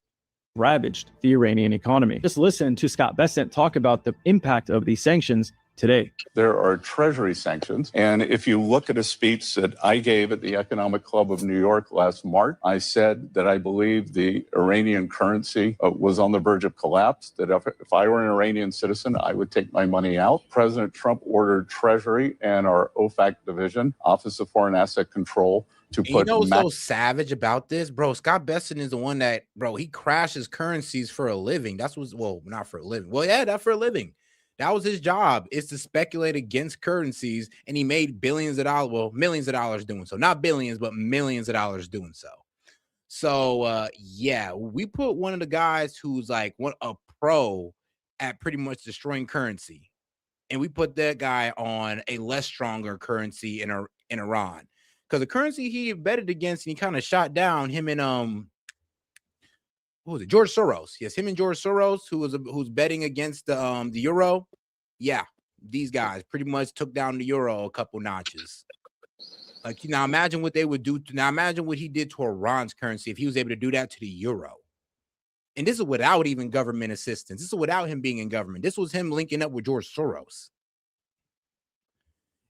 Ravaged the Iranian economy. Just listen to Scott Bessent talk about the impact of these sanctions today. There are Treasury sanctions. And if you look at a speech that I gave at the Economic Club of New York last March, I said that I believe the Iranian currency was on the verge of collapse, that if I were an Iranian citizen, I would take my money out. President Trump ordered Treasury and our OFAC division, Office of Foreign Asset Control, to put. You know what's so savage about this, bro? Scott Bessent is the one that, bro, he crashes currencies for a living. That's what's, well, not for a living. Well, yeah, that's for a living. That was his job, is to speculate against currencies, and he made billions of dollars, well, millions of dollars doing so. Not billions, but millions of dollars doing so. So, yeah, we put one of the guys who's like a pro at pretty much destroying currency, and we put that guy on a less stronger currency in Iran. Because the currency he betted against, and he kind of shot down him and what was it? George Soros. Yes, him and George Soros, who's betting against the euro. Yeah, these guys pretty much took down the euro a couple notches. Like, now imagine what they would do. Now imagine what he did to Iran's currency if he was able to do that to the euro. And this is without even government assistance. This is without him being in government. This was him linking up with George Soros.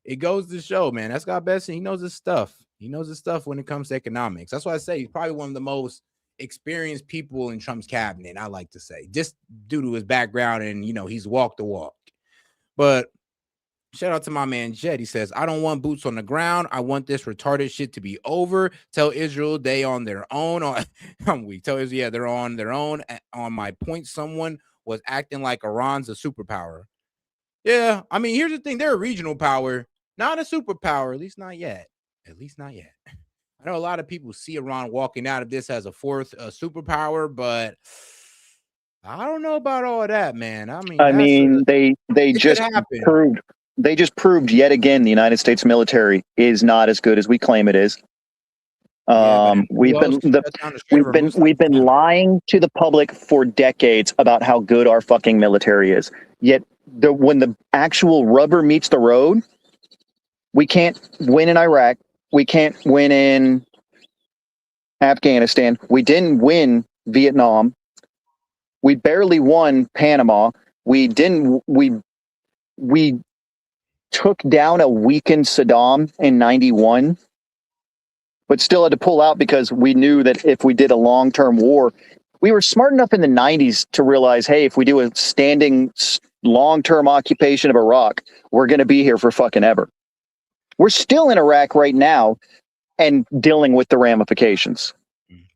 It goes to show, man, that's Scott Bessent. He knows his stuff. He knows his stuff when it comes to economics. That's why I say he's probably one of the most experienced people in Trump's cabinet, I like to say, just due to his background, and he's walked the walk. But shout out to my man Jed. He says, I don't want boots on the ground. I want this retarded shit to be over. Tell Israel they on their own. I'm weak. Tell Israel, yeah, they're on their own. On my point, someone was acting like Iran's a superpower. Yeah, I mean, here's the thing. They're a regional power, not a superpower, at least not yet. At least not yet. I know a lot of people see Iran walking out of this as a fourth superpower, but I don't know about all that, man. I mean, they just proved yet again the United States military is not as good as we claim it is. We've been lying to the public for decades about how good our fucking military is. Yet when the actual rubber meets the road, we can't win in Iraq. We can't win in Afghanistan. We didn't win Vietnam. We barely won Panama. We took down a weakened Saddam in 91, but still had to pull out because we knew that if we did a long-term war, we were smart enough in the 90s to realize, hey, if we do a standing long-term occupation of Iraq, we're going to be here for fucking ever. We're still in Iraq right now and dealing with the ramifications.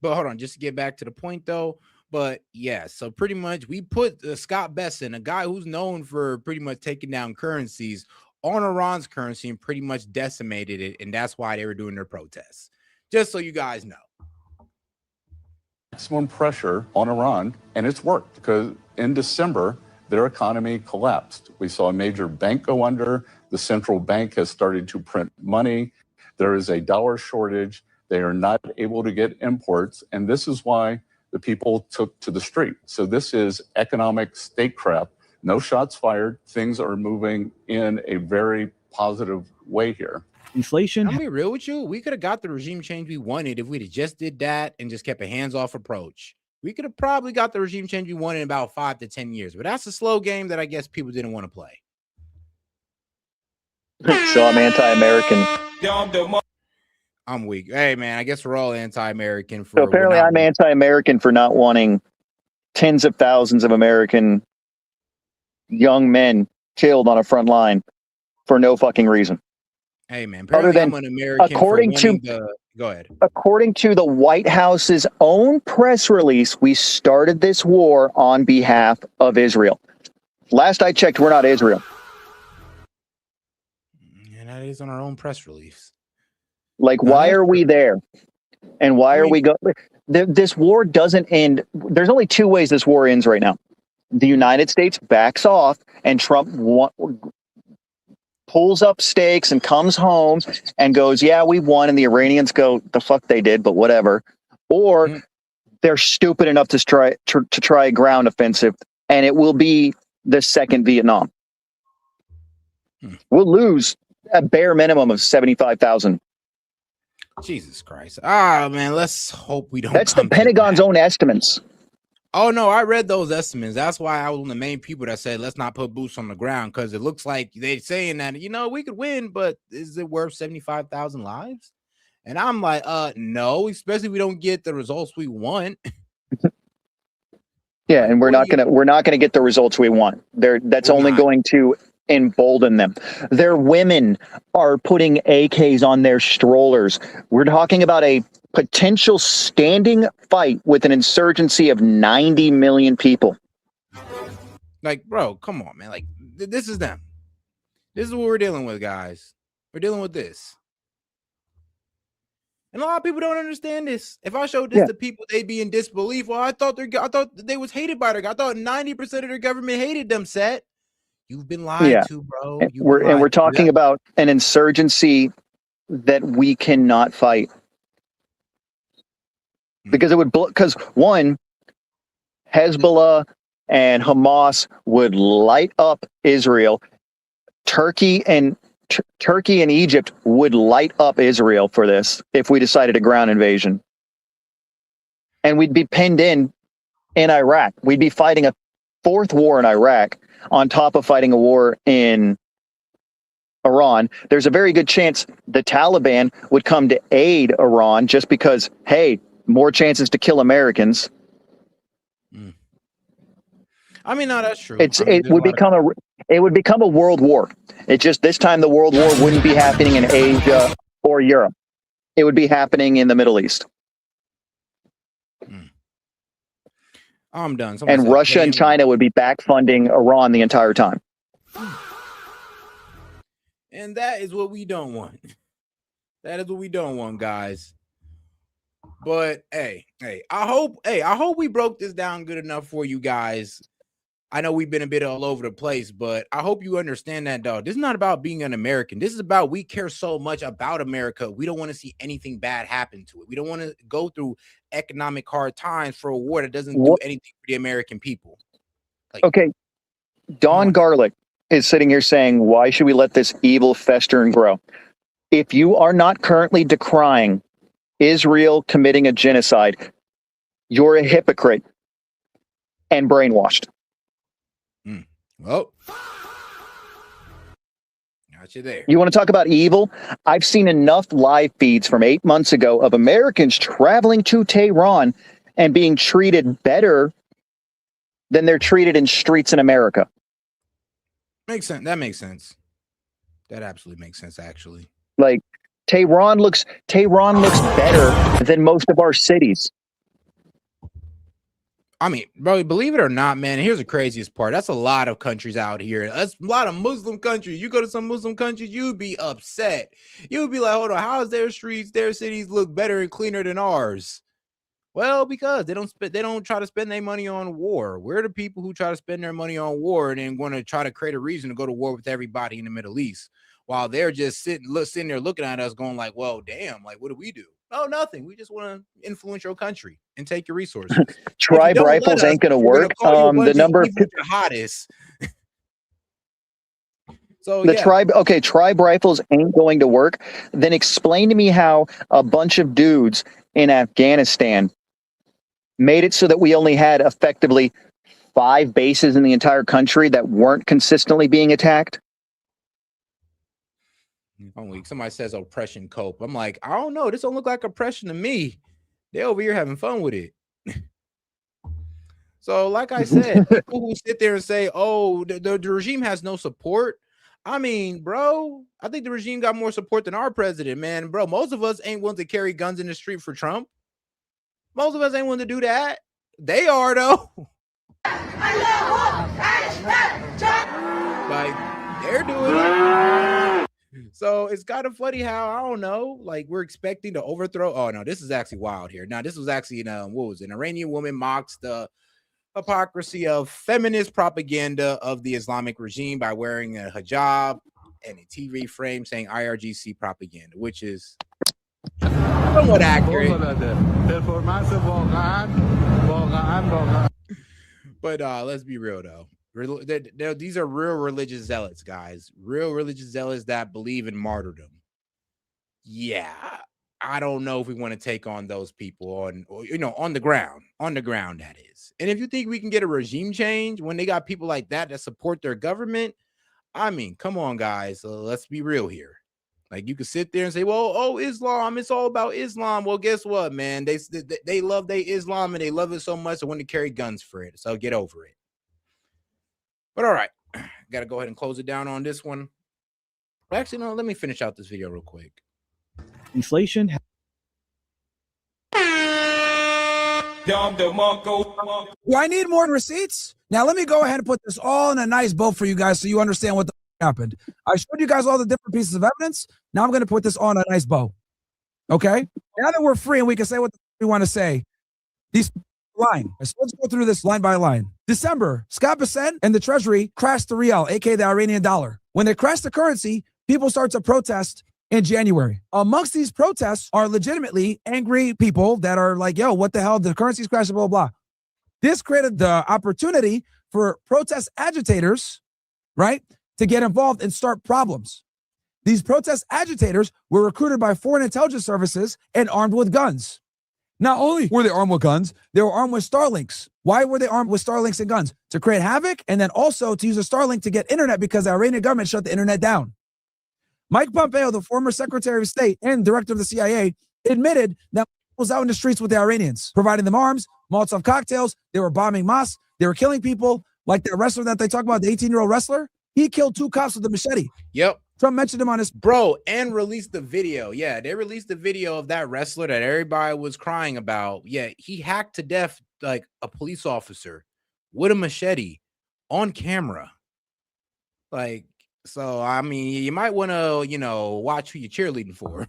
But hold on, just to get back to the point though. But yeah, so pretty much we put Scott Bessent, a guy who's known for pretty much taking down currencies, on Iran's currency and pretty much decimated it. And that's why they were doing their protests. Just so you guys know. Maximum pressure on Iran, and it's worked because in December, their economy collapsed. We saw a major bank go under. The central bank has started to print money. There is a dollar shortage. They are not able to get imports, and this is why the people took to the street. So this is economic statecraft. No shots fired. Things are moving in a very positive way here. Inflation. I'm gonna be real with you. We could have got the regime change we wanted if we'd have just did that and just kept a hands-off approach. We could have probably got the regime change we wanted in about 5 to 10 years. But that's a slow game that I guess people didn't want to play. So I'm anti-American. I'm weak. Hey, man, I guess we're all anti-American. So apparently I'm anti-American for not wanting tens of thousands of American young men killed on a front line for no fucking reason. Hey, man, apparently I'm an American go ahead. According to the White House's own press release, we started this war on behalf of Israel. Last I checked, we're not Israel. And that is on our own press release. Like, why are we there? And why are we going? This war doesn't end. There's only two ways this war ends right now. The United States backs off and Trump pulls up stakes and comes home and goes, yeah, we won. And the Iranians go, the fuck they did, but whatever. Or they're stupid enough to try a ground offensive, and it will be the second Vietnam. We'll lose a bare minimum of 75,000. Jesus Christ. Man, let's hope we don't. That's the Pentagon's own estimates. Oh, no, I read those estimates. That's why I was one of the main people that said, let's not put boots on the ground, because it looks like they're saying that, we could win, but is it worth 75,000 lives? And I'm like, no, especially if we don't get the results we want. Yeah, and we're not gonna get the results we want. That's only going to embolden them. Their women are putting AKs on their strollers. We're talking about a potential standing fight with an insurgency of 90 million people. Like, bro, come on, man. Like, this is them. This is what we're dealing with, guys. We're dealing with this. And a lot of people don't understand this. If I showed this to people, they'd be in disbelief. Well, I thought they was hated by their. I thought 90% of their government hated them. Set. You've been lied to, bro. And we're talking about an insurgency that we cannot fight. Because it would, because one, Hezbollah and Hamas would light up Israel. Turkey and Egypt would light up Israel for this if we decided a ground invasion. And we'd be pinned in Iraq. We'd be fighting a fourth war in Iraq on top of fighting a war in Iran. There's a very good chance the Taliban would come to aid Iran just because, hey, more chances to kill Americans. I mean, no, that's true. It would become a world war. It just, this time the world war wouldn't be happening in Asia or Europe. It would be happening in the Middle East. I'm done. And Russia and China would be back funding Iran the entire time. And that is what we don't want. That is what we don't want, guys. But hey, I hope we broke this down good enough for you guys. I know we've been a bit all over the place, but I hope you understand that, dog. This is not about being an American. This is about, we care so much about America. We don't want to see anything bad happen to it. We don't want to go through economic hard times for a war that doesn't do anything for the American people. Okay. Don Garlic is sitting here saying, why should we let this evil fester and grow? If you are not currently decrying Israel committing a genocide, you're a hypocrite and brainwashed. Well, got you there. You want to talk about evil? I've seen enough live feeds from 8 months ago of Americans traveling to Tehran and being treated better than they're treated in streets in America. Makes sense. That makes sense. That absolutely makes sense, actually. Like, Tehran looks better than most of our cities. I mean, bro, believe it or not, man, here's the craziest part. That's a lot of countries out here. That's a lot of Muslim countries. You go to some Muslim countries, you'd be upset. You'd be like, hold on, how does their streets, their cities look better and cleaner than ours? Well, because they don't try to spend their money on war. We're the people who try to spend their money on war and then want to try to create a reason to go to war with everybody in the Middle East, while they're just sitting there looking at us going like, well, damn, like, what do we do? Oh, nothing. We just want to influence your country and take your resources. Tribe rifles ain't going to work. The number of jihadists. So the yeah. tribe rifles ain't going to work. Then explain to me how a bunch of dudes in Afghanistan made it so that we only had effectively 5 bases in the entire country that weren't consistently being attacked. Somebody says oppression cope. I'm like, I don't know. This don't look like oppression to me. They're over here having fun with it. So, like I said, people who sit there and say, oh, the regime has no support. I mean, bro, I think the regime got more support than our president, man. Bro, most of us ain't willing to carry guns in the street for Trump. Most of us ain't willing to do that. They are, though. Like, they're doing it. So it's kind of funny how, I don't know, like, we're expecting to overthrow. Oh, no, this is actually wild here. Now, this was actually, what was it? An Iranian woman mocks the hypocrisy of feminist propaganda of the Islamic regime by wearing a hijab and a TV frame saying IRGC propaganda, which is somewhat accurate. But let's be real, though. These are real religious zealots, guys. Real religious zealots that believe in martyrdom. Yeah, I don't know if we want to take on those people on the ground, that is. And if you think we can get a regime change when they got people like that support their government, I mean, come on, guys. Let's be real here. Like, you could sit there and say, well, oh, Islam, it's all about Islam. Well, guess what, man? They love their Islam and they love it so much they want to carry guns for it. So get over it. But all right, got to go ahead and close it down on this one. Actually, no, let me finish out this video real quick. Inflation. Do I need more receipts? Now, let me go ahead and put this all in a nice bow for you guys so you understand what happened. I showed you guys all the different pieces of evidence. Now I'm going to put this on a nice bow. Okay? Now that we're free and we can say what we want to say, these line. So let's go through this line by line. December, Scott Bessent and the Treasury crashed the rial, aka the Iranian dollar. When they crashed the currency, people start to protest in January. Amongst these protests are legitimately angry people that are like, yo, what the hell? The currency's crashing, blah, blah. This created the opportunity for protest agitators, right, to get involved and start problems. These protest agitators were recruited by foreign intelligence services and armed with guns. Not only were they armed with guns, they were armed with Starlinks. Why were they armed with Starlinks and guns? To create havoc and then also to use a Starlink to get internet because the Iranian government shut the internet down. Mike Pompeo, the former Secretary of State and director of the CIA, admitted that he was out in the streets with the Iranians, providing them arms, Molotov cocktails. They were bombing mosques. They were killing people. Like the wrestler that they talk about, the 18-year-old wrestler, he killed 2 cops with a machete. Yep. Trump mentioned him on his and released the video. Yeah, they released the video of that wrestler that everybody was crying about. Yeah, he hacked to death like a police officer with a machete on camera. Like, so I mean, you might want to, watch who you're cheerleading for.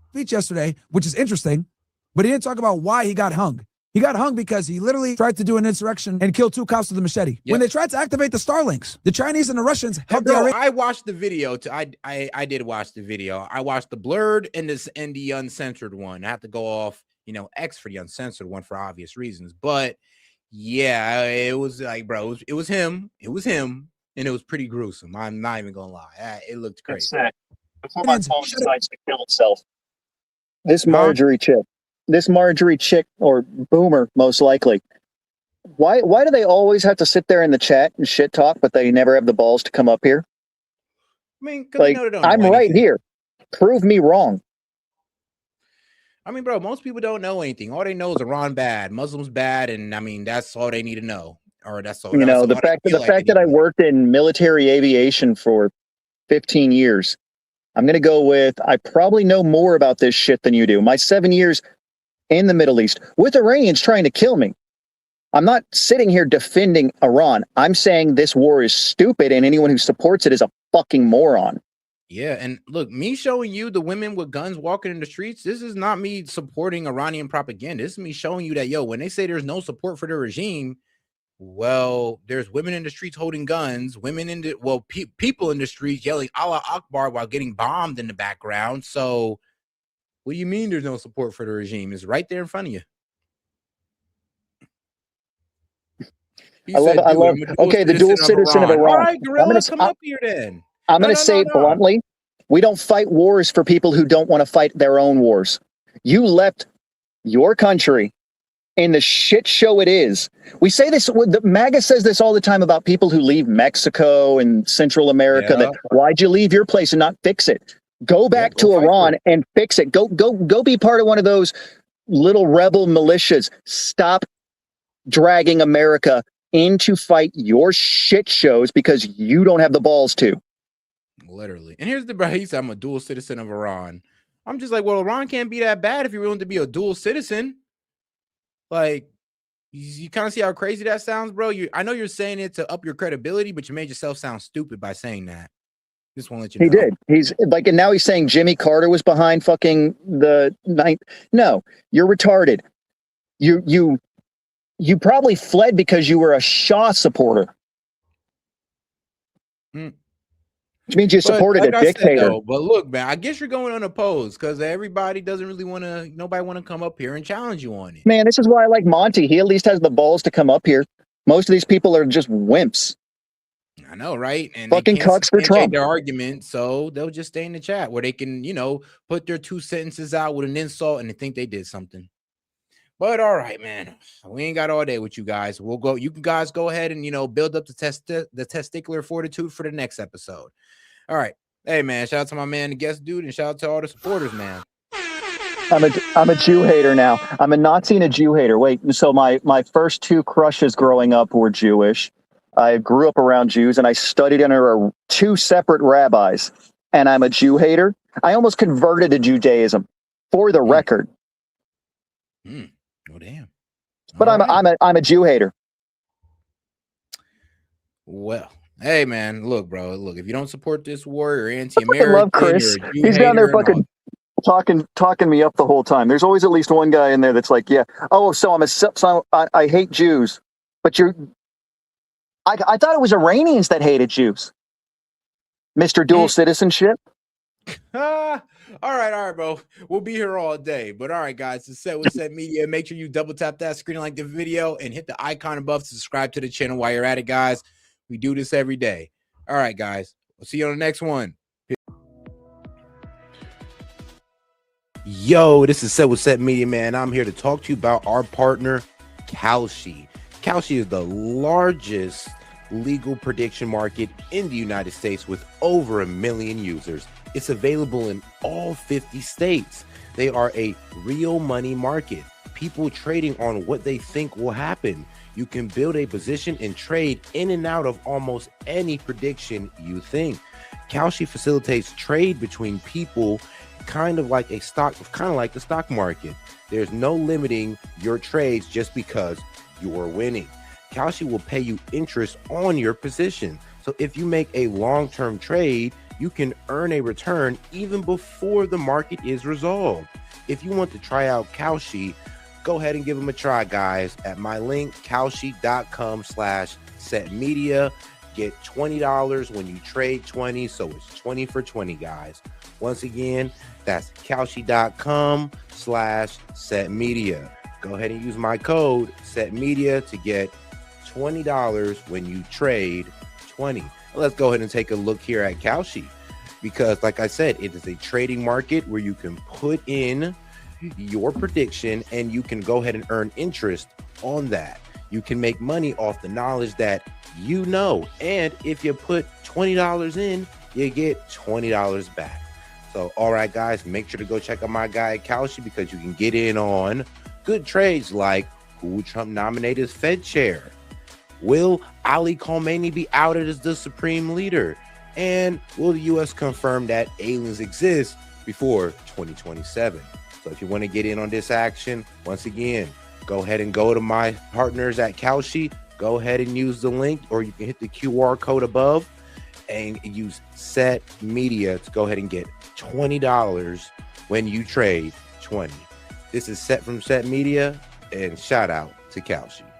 Speech yesterday, which is interesting, but he didn't talk about why he got hung. He got hung because he literally tried to do an insurrection and kill 2 cops with a machete. Yep. When they tried to activate the Starlinks, the Chinese and the Russians helped the Iranians. I watched the video. I did watch the video. I watched the blurred and the uncensored one. I have to go off, X for the uncensored one for obvious reasons. But yeah, it was like, bro, it was him. It was him, and it was pretty gruesome. I'm not even gonna lie. It looked crazy. Before my phone decides to kill itself. This Marjorie chick or boomer, most likely. Why do they always have to sit there in the chat and shit talk, but they never have the balls to come up here? I mean, like, I'm right here. Prove me wrong. I mean, bro, most people don't know anything. All they know is Iran bad, Muslims bad, and I mean, that's all they need to know. Or that's all. The fact that I worked in military aviation for 15 years, I'm going to go with I probably know more about this shit than you do. My 7 years in the Middle East with Iranians trying to kill me. I'm not sitting here defending Iran. I'm saying this war is stupid, and anyone who supports it is a fucking moron. Yeah, and look, me showing you the women with guns walking in the streets, this is not me supporting Iranian propaganda. This is me showing you that, yo, when they say there's no support for the regime, well, there's women in the streets holding guns, women in the, well, people in the streets yelling Allah Akbar while getting bombed in the background. So what do you mean there's no support for the regime? It's right there in front of you. He I love said, it. I love. Okay, the dual citizen of Iran. All right, Gorilla, come up here then. I'm going to say it bluntly. We don't fight wars for people who don't want to fight their own wars. You left your country in the shit show it is. We say this, the MAGA says this all the time about people who leave Mexico and Central America. That, why'd you leave your place and not fix it? Go back to Iran and fix it. Go be part of one of those little rebel militias. Stop dragging America in to fight your shit shows because you don't have the balls to. Literally. And here's the bro. He said, I'm a dual citizen of Iran. I'm just like, well, Iran can't be that bad if you're willing to be a dual citizen. Like, you kind of see how crazy that sounds, bro. I know you're saying it to up your credibility, but you made yourself sound stupid by saying that. Just want to let you know. He did. He's like, and now he's saying Jimmy Carter was behind fucking the ninth. No, you're retarded. You probably fled because you were a Shah supporter. Which means you supported a dictator. But look, man, I guess you're going unopposed because everybody doesn't really want to, nobody want to come up here and challenge you on it. Man, this is why I like Monty. He at least has the balls to come up here. Most of these people are just wimps. I know, right? And fucking cucks for Trump. Their argument, so they'll just stay in the chat where they can, put their 2 sentences out with an insult and they think they did something. But all right, man, we ain't got all day with you guys. We'll go. You guys go ahead and build up the testicular fortitude for the next episode. All right, hey man, shout out to my man, the guest dude, and shout out to all the supporters, man. I'm a Jew hater now. I'm a Nazi and a Jew hater. Wait, so my first 2 crushes growing up were Jewish. I grew up around Jews, and I studied under 2 separate rabbis. And I'm a Jew hater. I almost converted to Judaism, for the record. Oh damn! But I'm a Jew hater. Well, hey man, look, bro, look. If you don't support this war, you're anti-American. I love Chris. He's down there fucking talking me up the whole time. There's always at least one guy in there that's like, yeah, oh, so I hate Jews, but I thought it was Iranians that hated Jews. Mr. Dual Citizenship. All right, bro. We'll be here all day. But all right, guys, it's S.E.T with S.E.T Media. Make sure you double tap that screen, like the video, and hit the icon above to subscribe to the channel while you're at it, guys. We do this every day. All right, guys. We'll see you on the next one. Yo, this is S.E.T with S.E.T Media, man. I'm here to talk to you about our partner, Kalshi. Kalshi is the largest legal prediction market in the United States with over 1 million users. It's available in all 50 states. They are a real money market. People trading on what they think will happen. You can build a position and trade in and out of almost any prediction you think. Kalshi facilitates trade between people, kind of like the stock market. There's no limiting your trades just because you're winning. Kalshi will pay you interest on your position. So if you make a long-term trade, you can earn a return even before the market is resolved. If you want to try out Kalshi, go ahead and give them a try, guys, at my link, kalshi.com/setmedia. Get $20 when you trade 20, so it's 20 for 20, guys. Once again, that's kalshi.com/setmedia. Go ahead and use my code SETmedia to get $20 when you trade 20. Let's go ahead and take a look here at Kalshi, because like I said, it is a trading market where you can put in your prediction and you can go ahead and earn interest on that. You can make money off the knowledge that you know, and if you put $20 in, you get $20 back. So all right, guys, make sure to go check out my guy at Kalshi, because you can get in on good trades like who will Trump nominate as Fed chair? Will Ali Khamenei be outed as the supreme leader? And will the U.S. confirm that aliens exist before 2027? So if you want to get in on this action, once again, go ahead and go to my partners at Kalshi. Go ahead and use the link, or you can hit the QR code above and use S.E.T Media to go ahead and get $20 when you trade 20. This is S.E.T from S.E.T Media, and shout out to Kalshi.